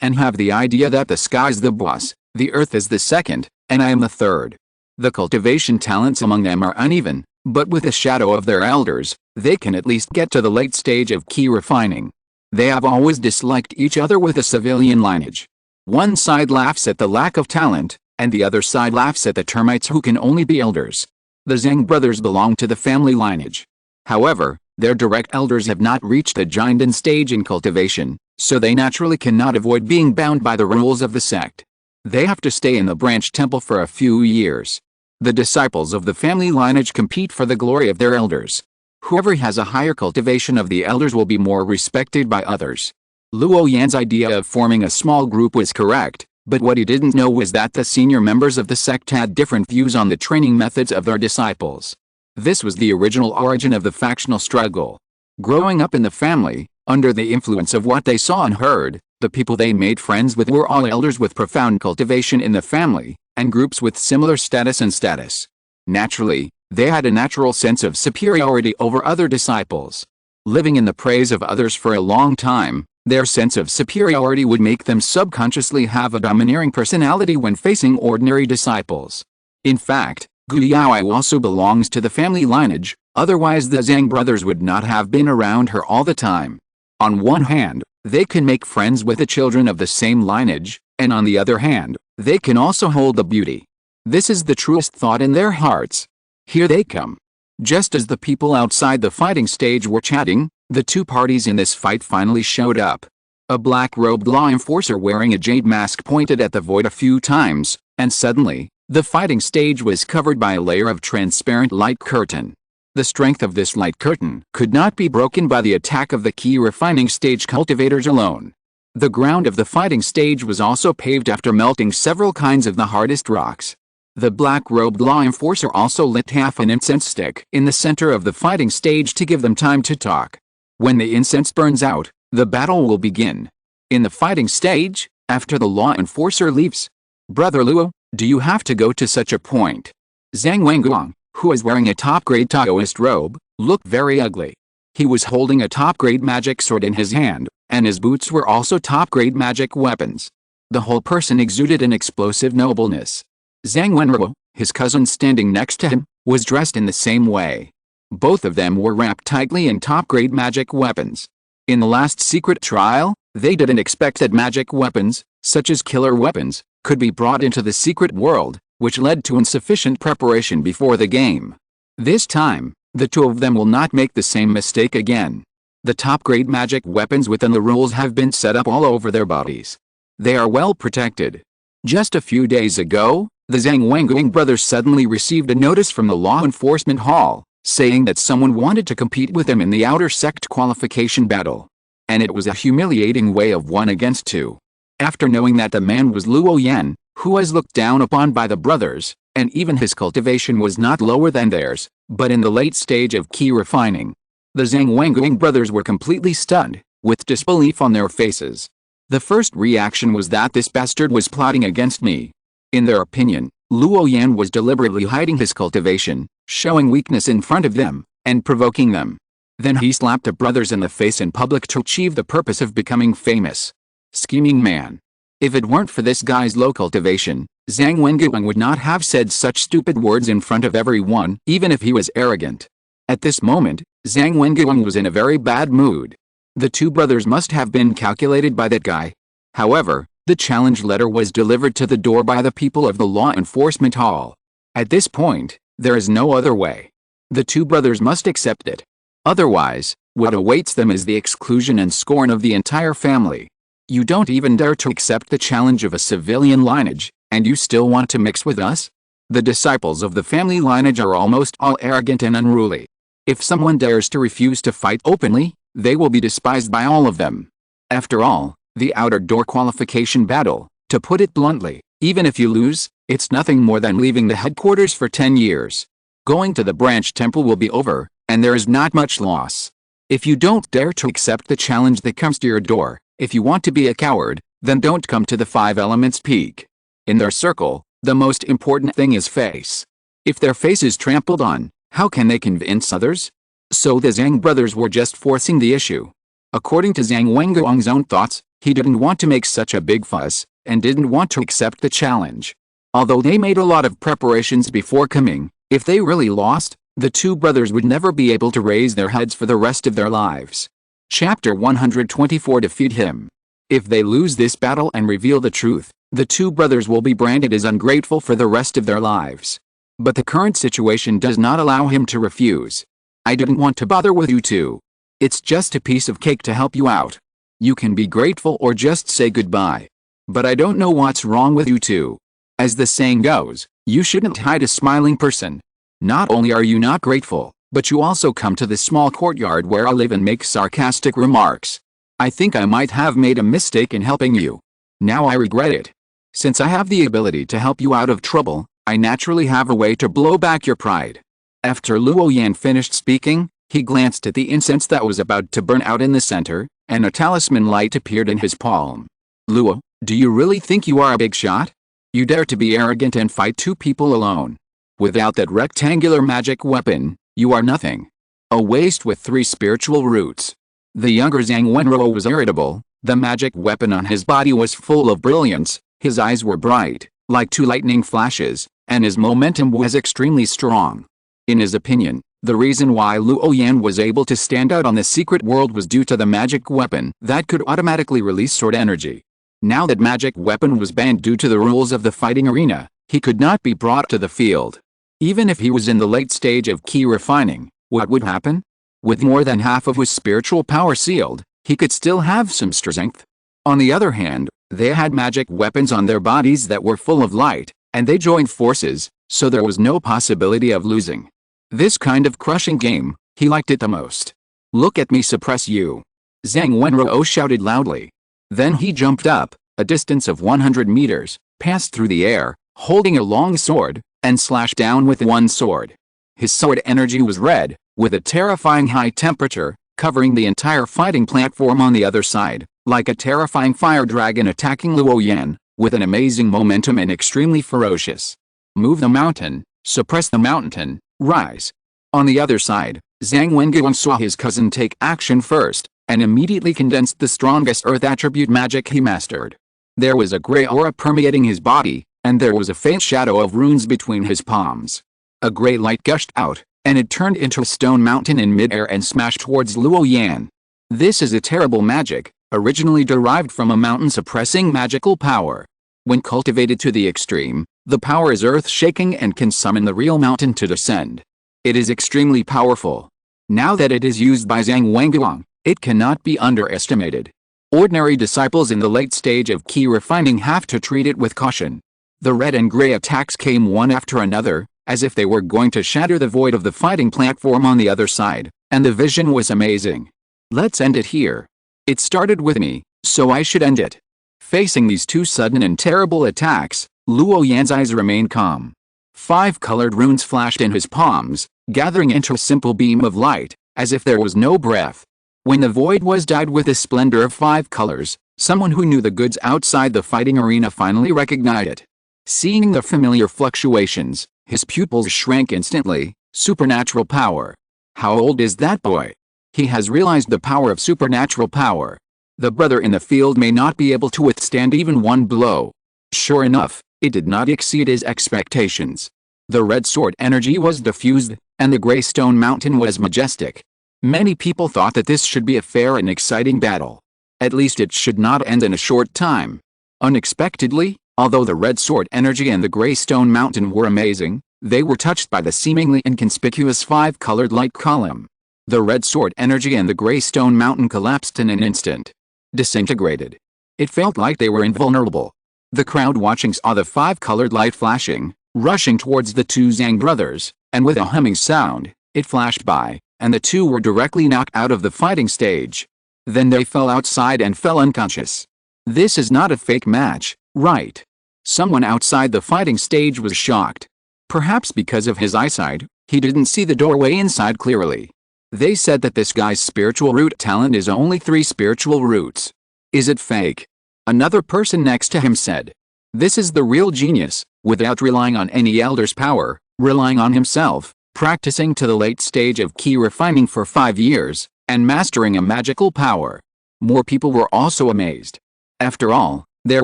and have the idea that the sky's the boss, the earth is the second, and I am the third. The cultivation talents among them are uneven, but with the shadow of their elders, they can at least get to the late stage of key refining. They have always disliked each other with the civilian lineage. One side laughs at the lack of talent, and the other side laughs at the termites who can only be elders. The Zhang brothers belong to the family lineage. However, their direct elders have not reached the Jinden stage in cultivation, so they naturally cannot avoid being bound by the rules of the sect. They have to stay in the branch temple for a few years. The disciples of the family lineage compete for the glory of their elders. Whoever has a higher cultivation of the elders will be more respected by others. Luo Yan's idea of forming a small group was correct, but what he didn't know was that the senior members of the sect had different views on the training methods of their disciples. This was the original origin of the factional struggle. Growing up in the family, under the influence of what they saw and heard, the people they made friends with were all elders with profound cultivation in the family, and groups with similar status. Naturally, they had a natural sense of superiority over other disciples. Living in the praise of others for a long time, their sense of superiority would make them subconsciously have a domineering personality when facing ordinary disciples. In fact, Gu Yaoi also belongs to the family lineage, otherwise the Zhang brothers would not have been around her all the time. On one hand, they can make friends with the children of the same lineage, and on the other hand, they can also hold the beauty. This is the truest thought in their hearts. Here they come. Just as the people outside the fighting stage were chatting, the two parties in this fight finally showed up. A black-robed law enforcer wearing a jade mask pointed at the void a few times, and suddenly, the fighting stage was covered by a layer of transparent light curtain. The strength of this light curtain could not be broken by the attack of the key refining stage cultivators alone. The ground of the fighting stage was also paved after melting several kinds of the hardest rocks. The black-robed law enforcer also lit half an incense stick in the center of the fighting stage to give them time to talk. When the incense burns out, the battle will begin. In the fighting stage, after the law enforcer leaves, "Brother Luo, do you have to go to such a point?" Zhang Wenguang, who was wearing a top-grade Taoist robe, looked very ugly. He was holding a top-grade magic sword in his hand, and his boots were also top-grade magic weapons. The whole person exuded an explosive nobleness. Zhang Wenruo, his cousin standing next to him, was dressed in the same way. Both of them were wrapped tightly in top-grade magic weapons. In the last secret trial, they didn't expect that magic weapons, such as killer weapons, could be brought into the secret world, which led to insufficient preparation before the game. This time, the two of them will not make the same mistake again. The top-grade magic weapons within the rules have been set up all over their bodies. They are well protected. Just a few days ago, the Zhang Wenguang brothers suddenly received a notice from the law enforcement hall, saying that someone wanted to compete with them in the outer sect qualification battle. And it was a humiliating way of 1 against 2. After knowing that the man was Luo Yan, who was looked down upon by the brothers, and even his cultivation was not lower than theirs, but in the late stage of key refining, the Zhang Wenguang brothers were completely stunned, with disbelief on their faces. The first reaction was that this bastard was plotting against me. In their opinion, Luo Yan was deliberately hiding his cultivation, showing weakness in front of them, and provoking them. Then he slapped the brothers in the face in public to achieve the purpose of becoming famous. Scheming man. If it weren't for this guy's low cultivation, Zhang Wenguang would not have said such stupid words in front of everyone, even if he was arrogant. At this moment, Zhang Wenguang was in a very bad mood. The two brothers must have been calculated by that guy. However, the challenge letter was delivered to the door by the people of the law enforcement hall. At this point, there is no other way. The two brothers must accept it. Otherwise, what awaits them is the exclusion and scorn of the entire family. You don't even dare to accept the challenge of a civilian lineage, and you still want to mix with us? The disciples of the family lineage are almost all arrogant and unruly. If someone dares to refuse to fight openly, they will be despised by all of them. After all, the outer door qualification battle, to put it bluntly, even if you lose, it's nothing more than leaving the headquarters for 10 years. Going to the branch temple will be over, and there is not much loss. If you don't dare to accept the challenge that comes to your door, if you want to be a coward, then don't come to the Five Elements Peak. In their circle, the most important thing is face. If their face is trampled on, how can they convince others? So the Zhang brothers were just forcing the issue. According to Zhang Wenguang's own thoughts, he didn't want to make such a big fuss, and didn't want to accept the challenge. Although they made a lot of preparations before coming, if they really lost, the two brothers would never be able to raise their heads for the rest of their lives. Chapter 124 Defeat him. If they lose this battle and reveal the truth, the two brothers will be branded as ungrateful for the rest of their lives. But the current situation does not allow him to refuse. I didn't want to bother with you two. It's just a piece of cake to help you out. You can be grateful or just say goodbye. But I don't know what's wrong with you two. As the saying goes, you shouldn't hide a smiling person. Not only are you not grateful, but you also come to the small courtyard where I live and make sarcastic remarks. I think I might have made a mistake in helping you. Now I regret it. Since I have the ability to help you out of trouble, I naturally have a way to blow back your pride. After Luo Yan finished speaking, he glanced at the incense that was about to burn out in the center, and a talisman light appeared in his palm. Luo, do you really think you are a big shot? You dare to be arrogant and fight two people alone. Without that rectangular magic weapon, you are nothing. A waste with 3 spiritual roots. The younger Zhang Wenruo was irritable. The magic weapon on his body was full of brilliance, his eyes were bright, like 2 lightning flashes, and his momentum was extremely strong. In his opinion, the reason why Luo Yan was able to stand out on the secret world was due to the magic weapon that could automatically release sword energy. Now that magic weapon was banned due to the rules of the fighting arena, he could not be brought to the field. Even if he was in the late stage of key refining, what would happen? With more than half of his spiritual power sealed, he could still have some strength. On the other hand, they had magic weapons on their bodies that were full of light, and they joined forces, so there was no possibility of losing. This kind of crushing game, he liked it the most. Look at me suppress you. Zhang Wenruo shouted loudly. Then he jumped up, a distance of 100 meters, passed through the air, holding a long sword, and slashed down with one sword. His sword energy was red, with a terrifying high temperature, covering the entire fighting platform on the other side, like a terrifying fire dragon attacking Luo Yan, with an amazing momentum and extremely ferocious. Move the mountain, suppress the mountain, rise. On the other side, Zhang Wenguang saw his cousin take action first, and immediately condensed the strongest earth attribute magic he mastered. There was a gray aura permeating his body, and there was a faint shadow of runes between his palms. A gray light gushed out, and it turned into a stone mountain in midair and smashed towards Luo Yan. This is a terrible magic, originally derived from a mountain-suppressing magical power. When cultivated to the extreme, the power is earth-shaking and can summon the real mountain to descend. It is extremely powerful. Now that it is used by Zhang Wenguang, it cannot be underestimated. Ordinary disciples in the late stage of key refining have to treat it with caution. The red and gray attacks came one after another, as if they were going to shatter the void of the fighting platform on the other side, and the vision was amazing. Let's end it here. It started with me, so I should end it. Facing these 2 sudden and terrible attacks, Luo Yan's eyes remained calm. 5 colored runes flashed in his palms, gathering into a simple beam of light, as if there was no breath. When the void was dyed with the splendor of 5 colors, someone who knew the goods outside the fighting arena finally recognized it. Seeing the familiar fluctuations, his pupils shrank instantly. Supernatural power. How old is that boy? He has realized the power of supernatural power. The brother in the field may not be able to withstand even one blow. Sure enough, it did not exceed his expectations. The red sword energy was diffused, and the gray stone mountain was majestic. Many people thought that this should be a fair and exciting battle. At least it should not end in a short time. Unexpectedly, although the red sword energy and the gray stone mountain were amazing, they were touched by the seemingly inconspicuous 5-colored light column. The red sword energy and the gray stone mountain collapsed in an instant. Disintegrated. It felt like they were invulnerable. The crowd watching saw the 5-colored light flashing, rushing towards the 2 Zhang brothers, and with a humming sound, it flashed by, and the 2 were directly knocked out of the fighting stage. Then they fell outside and fell unconscious. This is not a fake match, right? Someone outside the fighting stage was shocked. Perhaps because of his eyesight, he didn't see the doorway inside clearly. They said that this guy's spiritual root talent is only 3 spiritual roots. Is it fake? Another person next to him said. This is the real genius, without relying on any elder's power, relying on himself, practicing to the late stage of key refining for 5 years, and mastering a magical power. More people were also amazed. After all, there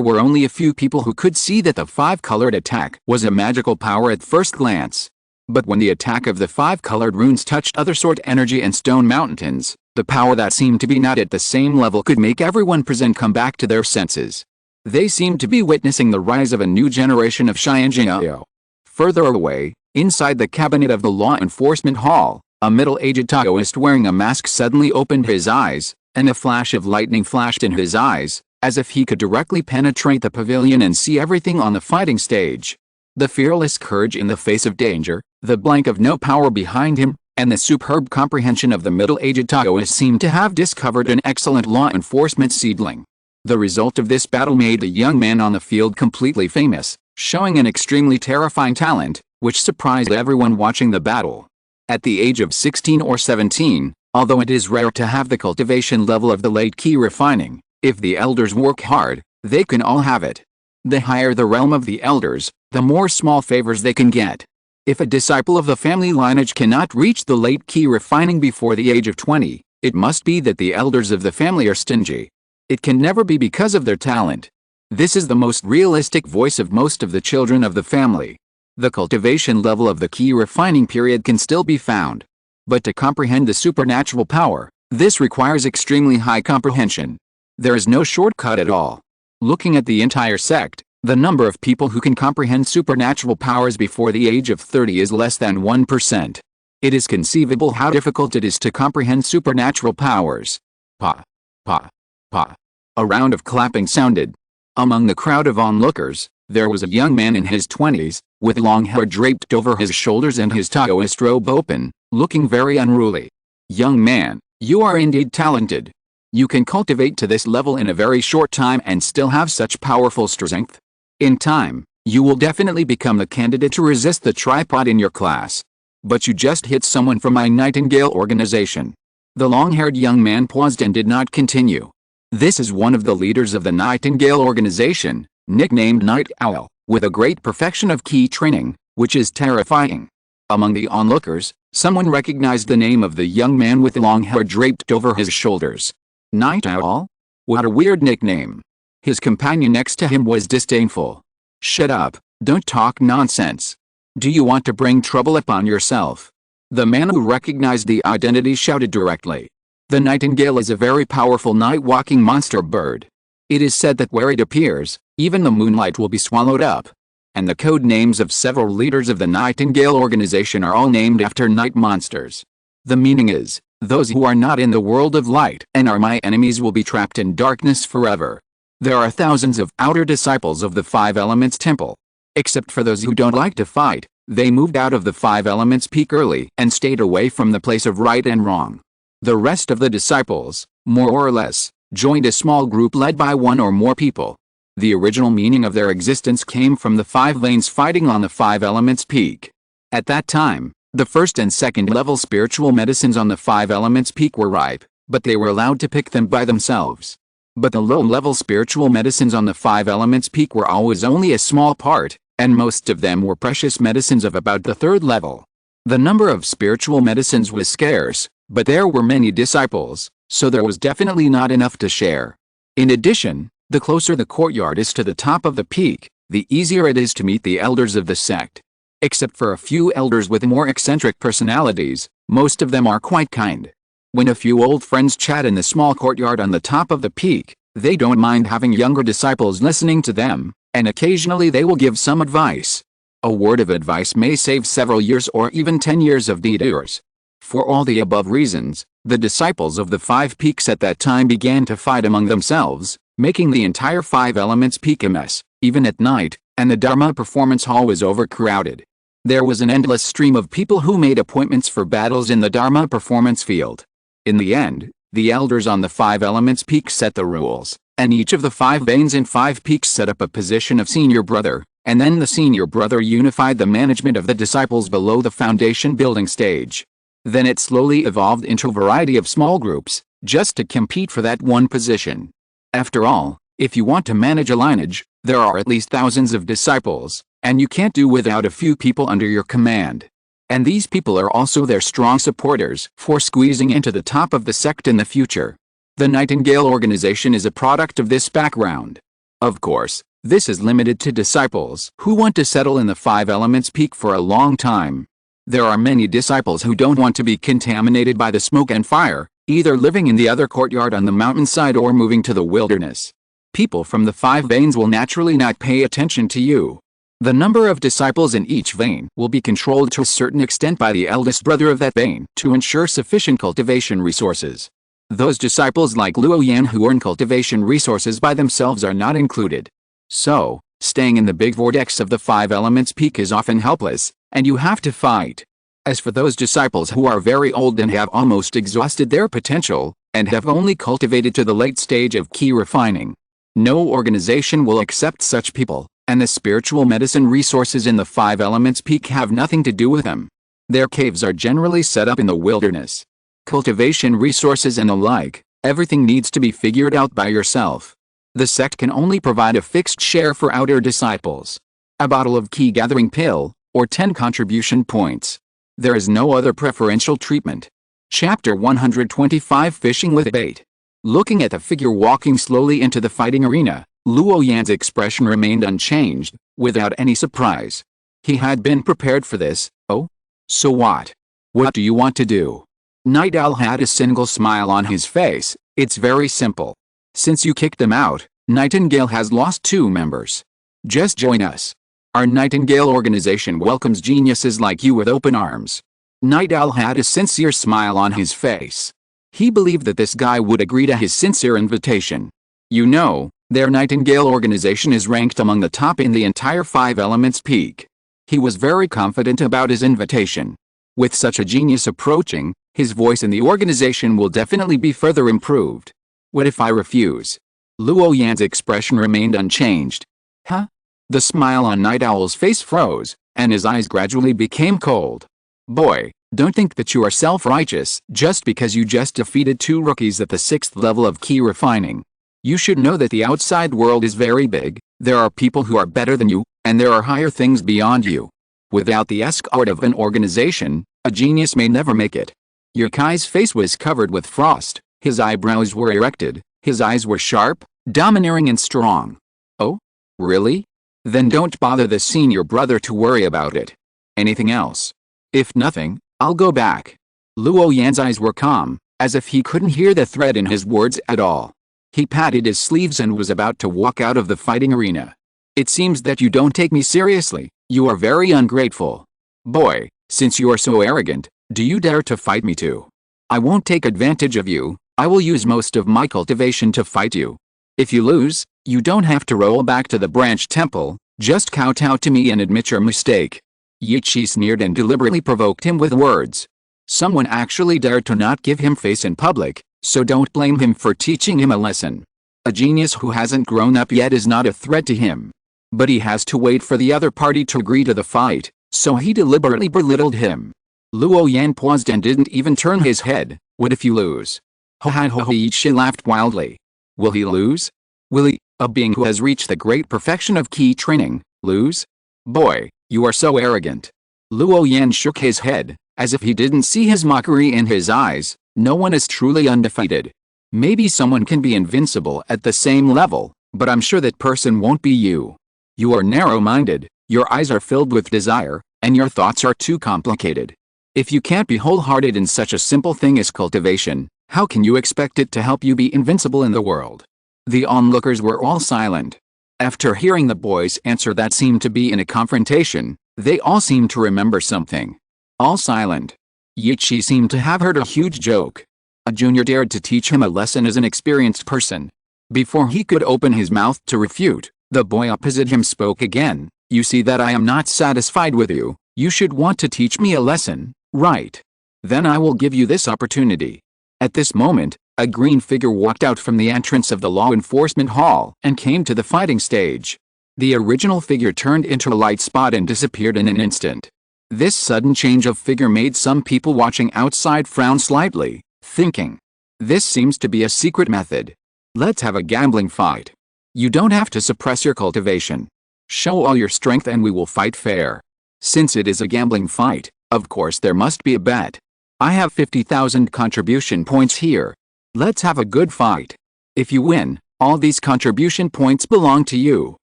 were only a few people who could see that the 5-colored attack was a magical power at first glance. But when the attack of the 5-colored runes touched other sword energy and stone mountains, the power that seemed to be not at the same level could make everyone present come back to their senses. They seemed to be witnessing the rise of a new generation of Xianjiao. Further away, inside the cabinet of the law enforcement hall, a middle-aged Taoist wearing a mask suddenly opened his eyes, and a flash of lightning flashed in his eyes, as if he could directly penetrate the pavilion and see everything on the fighting stage. The fearless courage in the face of danger, the blank of no power behind him, and the superb comprehension of the middle-aged Taoist seemed to have discovered an excellent law enforcement seedling. The result of this battle made the young man on the field completely famous, showing an extremely terrifying talent, which surprised everyone watching the battle. At the age of 16 or 17, although it is rare to have the cultivation level of the late key refining, if the elders work hard, they can all have it. The higher the realm of the elders, the more small favors they can get. If a disciple of the family lineage cannot reach the late key refining before the age of 20, it must be that the elders of the family are stingy. It can never be because of their talent. This is the most realistic voice of most of the children of the family. The cultivation level of the key refining period can still be found. But to comprehend the supernatural power, this requires extremely high comprehension. There is no shortcut at all. Looking at the entire sect, the number of people who can comprehend supernatural powers before the age of 30 is less than 1%. It is conceivable how difficult it is to comprehend supernatural powers. Pa. Pa. Pa. A round of clapping sounded. Among the crowd of onlookers, there was a young man in his 20s, with long hair draped over his shoulders and his Taoist robe open, looking very unruly. Young man, you are indeed talented. You can cultivate to this level in a very short time and still have such powerful strength. In time, you will definitely become the candidate to resist the tripod in your class. But you just hit someone from my Nightingale organization. The long-haired young man paused and did not continue. This is one of the leaders of the Nightingale organization, nicknamed Night Owl, with a great perfection of key training, which is terrifying. Among the onlookers, someone recognized the name of the young man with the long hair draped over his shoulders. Night Owl? What a weird nickname. His companion next to him was disdainful. Shut up, don't talk nonsense. Do you want to bring trouble upon yourself? The man who recognized the identity shouted directly. The nightingale is a very powerful night-walking monster bird. It is said that where it appears, even the moonlight will be swallowed up. And the code names of several leaders of the Nightingale organization are all named after night monsters. The meaning is, those who are not in the world of light and are my enemies will be trapped in darkness forever. There are thousands of outer disciples of the Five Elements Temple. Except for those who don't like to fight, they moved out of the Five Elements Peak early and stayed away from the place of right and wrong. The rest of the disciples, more or less, joined a small group led by one or more people. The original meaning of their existence came from the 5 lanes fighting on the 5 Elements Peak. At that time, the first and second level spiritual medicines on the 5 Elements Peak were ripe, but they were allowed to pick them by themselves. But the low-level spiritual medicines on the 5 elements peak were always only a small part, and most of them were precious medicines of about the 3rd level. The number of spiritual medicines was scarce, but there were many disciples, so there was definitely not enough to share. In addition, the closer the courtyard is to the top of the peak, the easier it is to meet the elders of the sect. Except for a few elders with more eccentric personalities, most of them are quite kind. When a few old friends chat in the small courtyard on the top of the peak, they don't mind having younger disciples listening to them, and occasionally they will give some advice. A word of advice may save several years or even 10 years of detours. For all the above reasons, the disciples of the 5 peaks at that time began to fight among themselves, making the entire 5 elements peak a mess, even at night, and the Dharma performance hall was overcrowded. There was an endless stream of people who made appointments for battles in the Dharma performance field. In the end, the elders on the 5 elements peak set the rules, and each of the 5 veins in 5 peaks set up a position of senior brother, and then the senior brother unified the management of the disciples below the foundation building stage. Then it slowly evolved into a variety of small groups, just to compete for that one position. After all, if you want to manage a lineage, there are at least thousands of disciples, and you can't do without a few people under your command. And these people are also their strong supporters for squeezing into the top of the sect in the future. The Nightingale organization is a product of this background. Of course, this is limited to disciples who want to settle in the 5 elements peak for a long time. There are many disciples who don't want to be contaminated by the smoke and fire, either living in the other courtyard on the mountainside or moving to the wilderness. People from the 5 veins will naturally not pay attention to you. The number of disciples in each vein will be controlled to a certain extent by the eldest brother of that vein to ensure sufficient cultivation resources. Those disciples like Luo Yan who earn cultivation resources by themselves are not included. So, staying in the big vortex of the 5 elements peak is often helpless, and you have to fight. As for those disciples who are very old and have almost exhausted their potential, and have only cultivated to the late stage of key refining, no organization will accept such people, and the spiritual medicine resources in the 5 elements peak have nothing to do with them. Their caves are generally set up in the wilderness. Cultivation resources and the like, everything needs to be figured out by yourself. The sect can only provide a fixed share for outer disciples. A bottle of key gathering pill, or 10 contribution points. There is no other preferential treatment. Chapter 125 Fishing with Bait. Looking at the figure walking slowly into the fighting arena, Luo Yan's expression remained unchanged, without any surprise. He had been prepared for this. Oh? So what? What do you want to do? Night Owl had a cynical smile on his face. It's very simple. Since you kicked them out, Nightingale has lost 2 members. Just join us. Our Nightingale organization welcomes geniuses like you with open arms. Night Owl had a sincere smile on his face. He believed that this guy would agree to his sincere invitation. You know, their Nightingale organization is ranked among the top in the entire 5 elements peak. He was very confident about his invitation. With such a genius approaching, his voice in the organization will definitely be further improved. What if I refuse? Luo Yan's expression remained unchanged. Huh? The smile on Night Owl's face froze, and his eyes gradually became cold. Boy, don't think that you are self-righteous just because you just defeated 2 rookies at the 6th level of key refining. You should know that the outside world is very big, there are people who are better than you, and there are higher things beyond you. Without the escort of an organization, a genius may never make it. Yukai's face was covered with frost, his eyebrows were erected, his eyes were sharp, domineering and strong. Oh? Really? Then don't bother the senior brother to worry about it. Anything else? If nothing, I'll go back. Luo Yan's eyes were calm, as if he couldn't hear the threat in his words at all. He patted his sleeves and was about to walk out of the fighting arena. It seems that you don't take me seriously, you are very ungrateful. Boy, since you are so arrogant, do you dare to fight me too? I won't take advantage of you, I will use most of my cultivation to fight you. If you lose, you don't have to roll back to the branch temple, just kowtow to me and admit your mistake. Yichi sneered and deliberately provoked him with words. Someone actually dared to not give him face in public, so don't blame him for teaching him a lesson. A genius who hasn't grown up yet is not a threat to him. But he has to wait for the other party to agree to the fight, so he deliberately belittled him. Luo Yan paused and didn't even turn his head. What if you lose? Ha ha ha ha, Yichi laughed wildly. Will he lose? Will he, a being who has reached the great perfection of key training, lose? Boy, you are so arrogant. Luo Yan shook his head, as if he didn't see his mockery in his eyes. No one is truly undefeated. Maybe someone can be invincible at the same level, but I'm sure that person won't be you. You are narrow-minded, your eyes are filled with desire, and your thoughts are too complicated. If you can't be wholehearted in such a simple thing as cultivation, how can you expect it to help you be invincible in the world? The onlookers were all silent. After hearing the boy's answer that seemed to be in a confrontation, they all seemed to remember something. All silent. Yichi seemed to have heard a huge joke. A junior dared to teach him a lesson as an experienced person. Before he could open his mouth to refute, the boy opposite him spoke again. You see that I am not satisfied with you. You should want to teach me a lesson, right? Then I will give you this opportunity. At this moment, a green figure walked out from the entrance of the law enforcement hall and came to the fighting stage. The original figure turned into a light spot and disappeared in an instant. This sudden change of figure made some people watching outside frown slightly, thinking, this seems to be a secret method. Let's have a gambling fight. You don't have to suppress your cultivation. Show all your strength and we will fight fair. Since it is a gambling fight, of course there must be a bet. I have 50,000 contribution points here. Let's have a good fight. If you win, all these contribution points belong to you.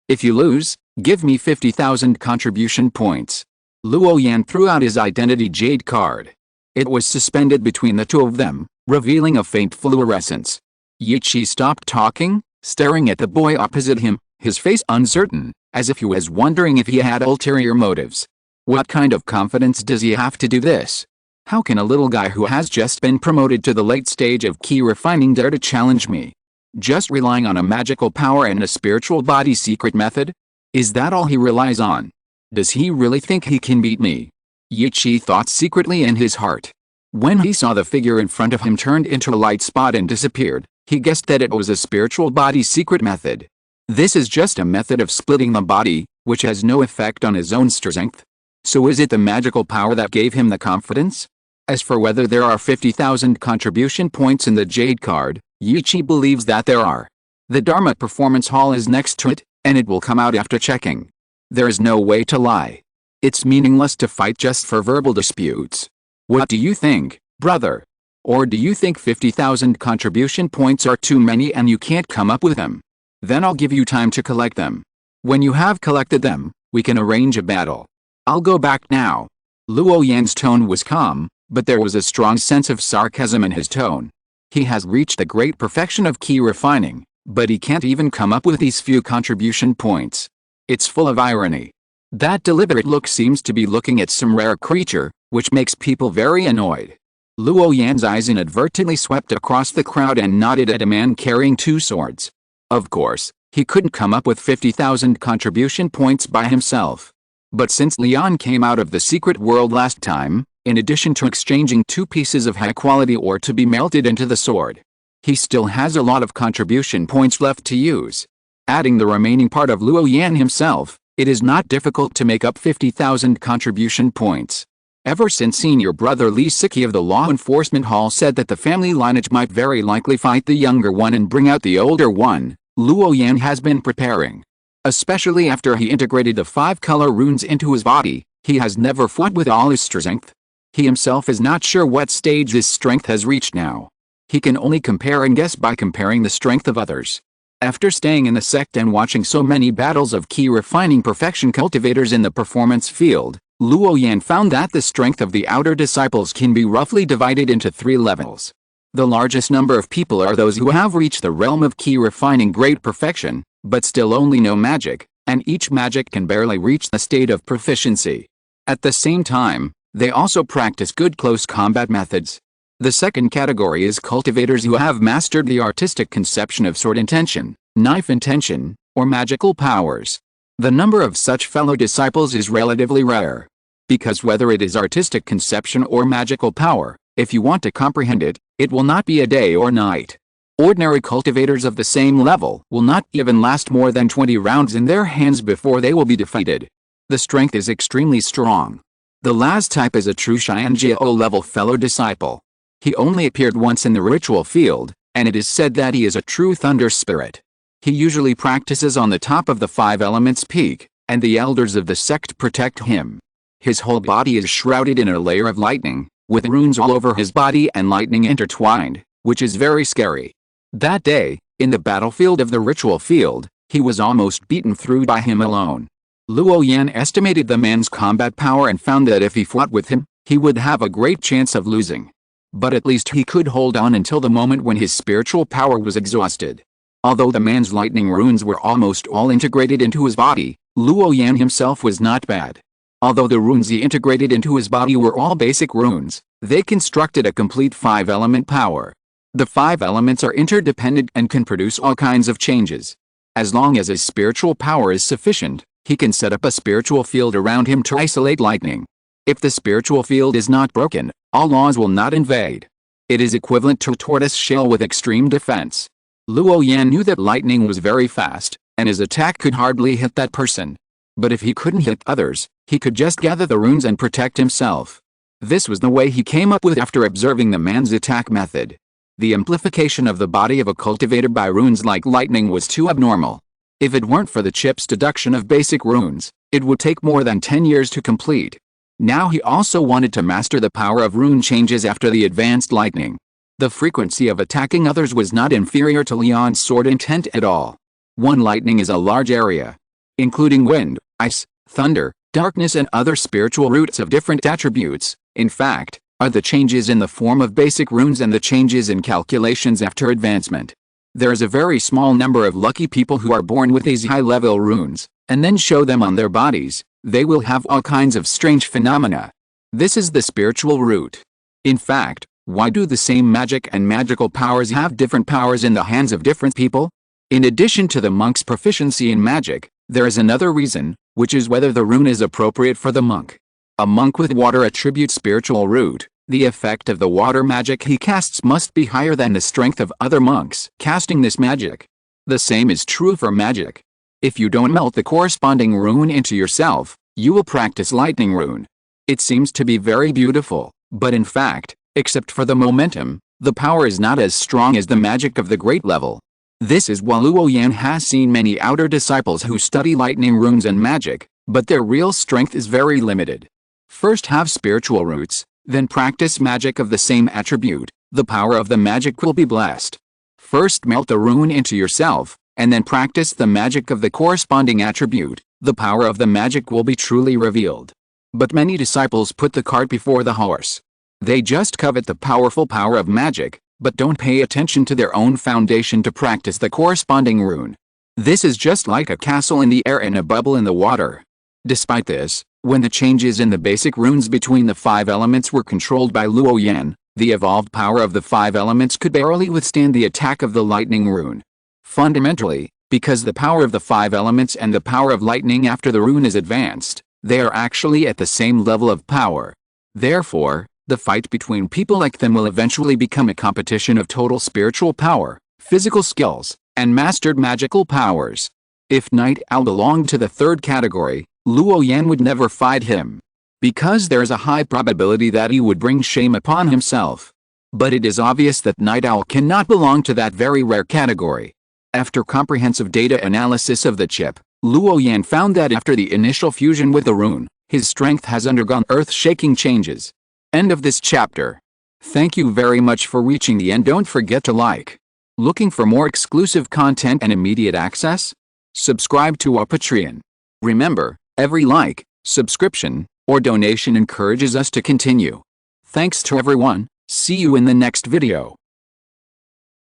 If you lose, give me 50,000 contribution points. Luo Yan threw out his identity jade card. It was suspended between the two of them, revealing a faint fluorescence. Yichi stopped talking, staring at the boy opposite him, his face uncertain, as if he was wondering if he had ulterior motives. What kind of confidence does he have to do this? How can a little guy who has just been promoted to the late stage of key refining dare to challenge me? Just relying on a magical power and a spiritual body secret method? Is that all he relies on? Does he really think he can beat me? Yichi thought secretly in his heart. When he saw the figure in front of him turned into a light spot and disappeared, he guessed that it was a spiritual body secret method. This is just a method of splitting the body, which has no effect on his own strength. So is it the magical power that gave him the confidence? As for whether there are 50,000 contribution points in the jade card, Yichi believes that there are. The Dharma Performance Hall is next to it, and it will come out after checking. There is no way to lie. It's meaningless to fight just for verbal disputes. What do you think, brother? Or do you think 50,000 contribution points are too many and you can't come up with them? Then I'll give you time to collect them. When you have collected them, we can arrange a battle. I'll go back now. Luo Yan's tone was calm, but there was a strong sense of sarcasm in his tone. He has reached the great perfection of key refining, but he can't even come up with these few contribution points. It's full of irony. That deliberate look seems to be looking at some rare creature, which makes people very annoyed. Luo Yan's eyes inadvertently swept across the crowd and nodded at a man carrying two swords. Of course, he couldn't come up with 50,000 contribution points by himself. But since Leon came out of the secret world last time, in addition to exchanging two pieces of high-quality ore to be melted into the sword, he still has a lot of contribution points left to use. Adding the remaining part of Luo Yan himself, it is not difficult to make up 50,000 contribution points. Ever since senior brother Li Siki of the Law Enforcement Hall said that the family lineage might very likely fight the younger one and bring out the older one, Luo Yan has been preparing. Especially after he integrated the 5-color runes into his body, he has never fought with all his strength. He himself is not sure what stage this strength has reached now. He can only compare and guess by comparing the strength of others. After staying in the sect and watching so many battles of key refining perfection cultivators in the performance field, Luo Yan found that the strength of the outer disciples can be roughly divided into 3 levels. The largest number of people are those who have reached the realm of key refining great perfection, but still only know magic, and each magic can barely reach the state of proficiency. At the same time, they also practice good close combat methods. The second category is cultivators who have mastered the artistic conception of sword intention, knife intention, or magical powers. The number of such fellow disciples is relatively rare. Because whether it is artistic conception or magical power, if you want to comprehend it, it will not be a day or night. Ordinary cultivators of the same level will not even last more than 20 rounds in their hands before they will be defeated. The strength is extremely strong. The last type is a true Xianjiao level fellow disciple. He only appeared once in the ritual field, and it is said that he is a true thunder spirit. He usually practices on the top of the five elements peak, and the elders of the sect protect him. His whole body is shrouded in a layer of lightning, with runes all over his body and lightning intertwined, which is very scary. That day, in the battlefield of the ritual field, he was almost beaten through by him alone. Luo Yan estimated the man's combat power and found that if he fought with him, he would have a great chance of losing. But at least he could hold on until the moment when his spiritual power was exhausted. Although the man's lightning runes were almost all integrated into his body, Luo Yan himself was not bad. Although the runes he integrated into his body were all basic runes, they constructed a complete five-element power. The five elements are interdependent and can produce all kinds of changes. As long as his spiritual power is sufficient, he can set up a spiritual field around him to isolate lightning. If the spiritual field is not broken, all laws will not invade. It is equivalent to a tortoise shell with extreme defense. Luo Yan knew that lightning was very fast, and his attack could hardly hit that person. But if he couldn't hit others, he could just gather the runes and protect himself. This was the way he came up with after observing the man's attack method. The amplification of the body of a cultivator by runes like lightning was too abnormal. If it weren't for the chip's deduction of basic runes, it would take more than 10 years to complete. Now he also wanted to master the power of rune changes after the advanced lightning. The frequency of attacking others was not inferior to Leon's sword intent at all. One lightning is a large area, including wind, ice, thunder, darkness and other spiritual roots of different attributes, in fact, are the changes in the form of basic runes and the changes in calculations after advancement. There is a very small number of lucky people who are born with these high-level runes, and then show them on their bodies. They will have all kinds of strange phenomena. This is the spiritual root. In fact, why do the same magic and magical powers have different powers in the hands of different people? In addition to the monk's proficiency in magic, there is another reason, which is whether the rune is appropriate for the monk. A monk with water attribute spiritual root, the effect of the water magic he casts must be higher than the strength of other monks casting this magic. The same is true for magic. If you don't melt the corresponding rune into yourself, you will practice lightning rune. It seems to be very beautiful, but in fact, except for the momentum, the power is not as strong as the magic of the great level. This is why Luo Yan has seen many outer disciples who study lightning runes and magic, but their real strength is very limited. First have spiritual roots, then practice magic of the same attribute, the power of the magic will be blessed. First melt the rune into yourself, and then practice the magic of the corresponding attribute, the power of the magic will be truly revealed. But many disciples put the cart before the horse. They just covet the powerful power of magic, but don't pay attention to their own foundation to practice the corresponding rune. This is just like a castle in the air and a bubble in the water. Despite this, when the changes in the basic runes between the five elements were controlled by Luo Yan, the evolved power of the five elements could barely withstand the attack of the lightning rune. Fundamentally, because the power of the five elements and the power of lightning after the rune is advanced, they are actually at the same level of power. Therefore, the fight between people like them will eventually become a competition of total spiritual power, physical skills, and mastered magical powers. If Night Owl belonged to the third category, Luo Yan would never fight him, because there is a high probability that he would bring shame upon himself. But it is obvious that Night Owl cannot belong to that very rare category. After comprehensive data analysis of the chip, Luo Yan found that after the initial fusion with the rune, his strength has undergone earth-shaking changes. End of this chapter. Thank you very much for reaching the end. Don't forget to like. Looking for more exclusive content and immediate access? Subscribe to our Patreon. Remember, every like, subscription, or donation encourages us to continue. Thanks to everyone. See you in the next video.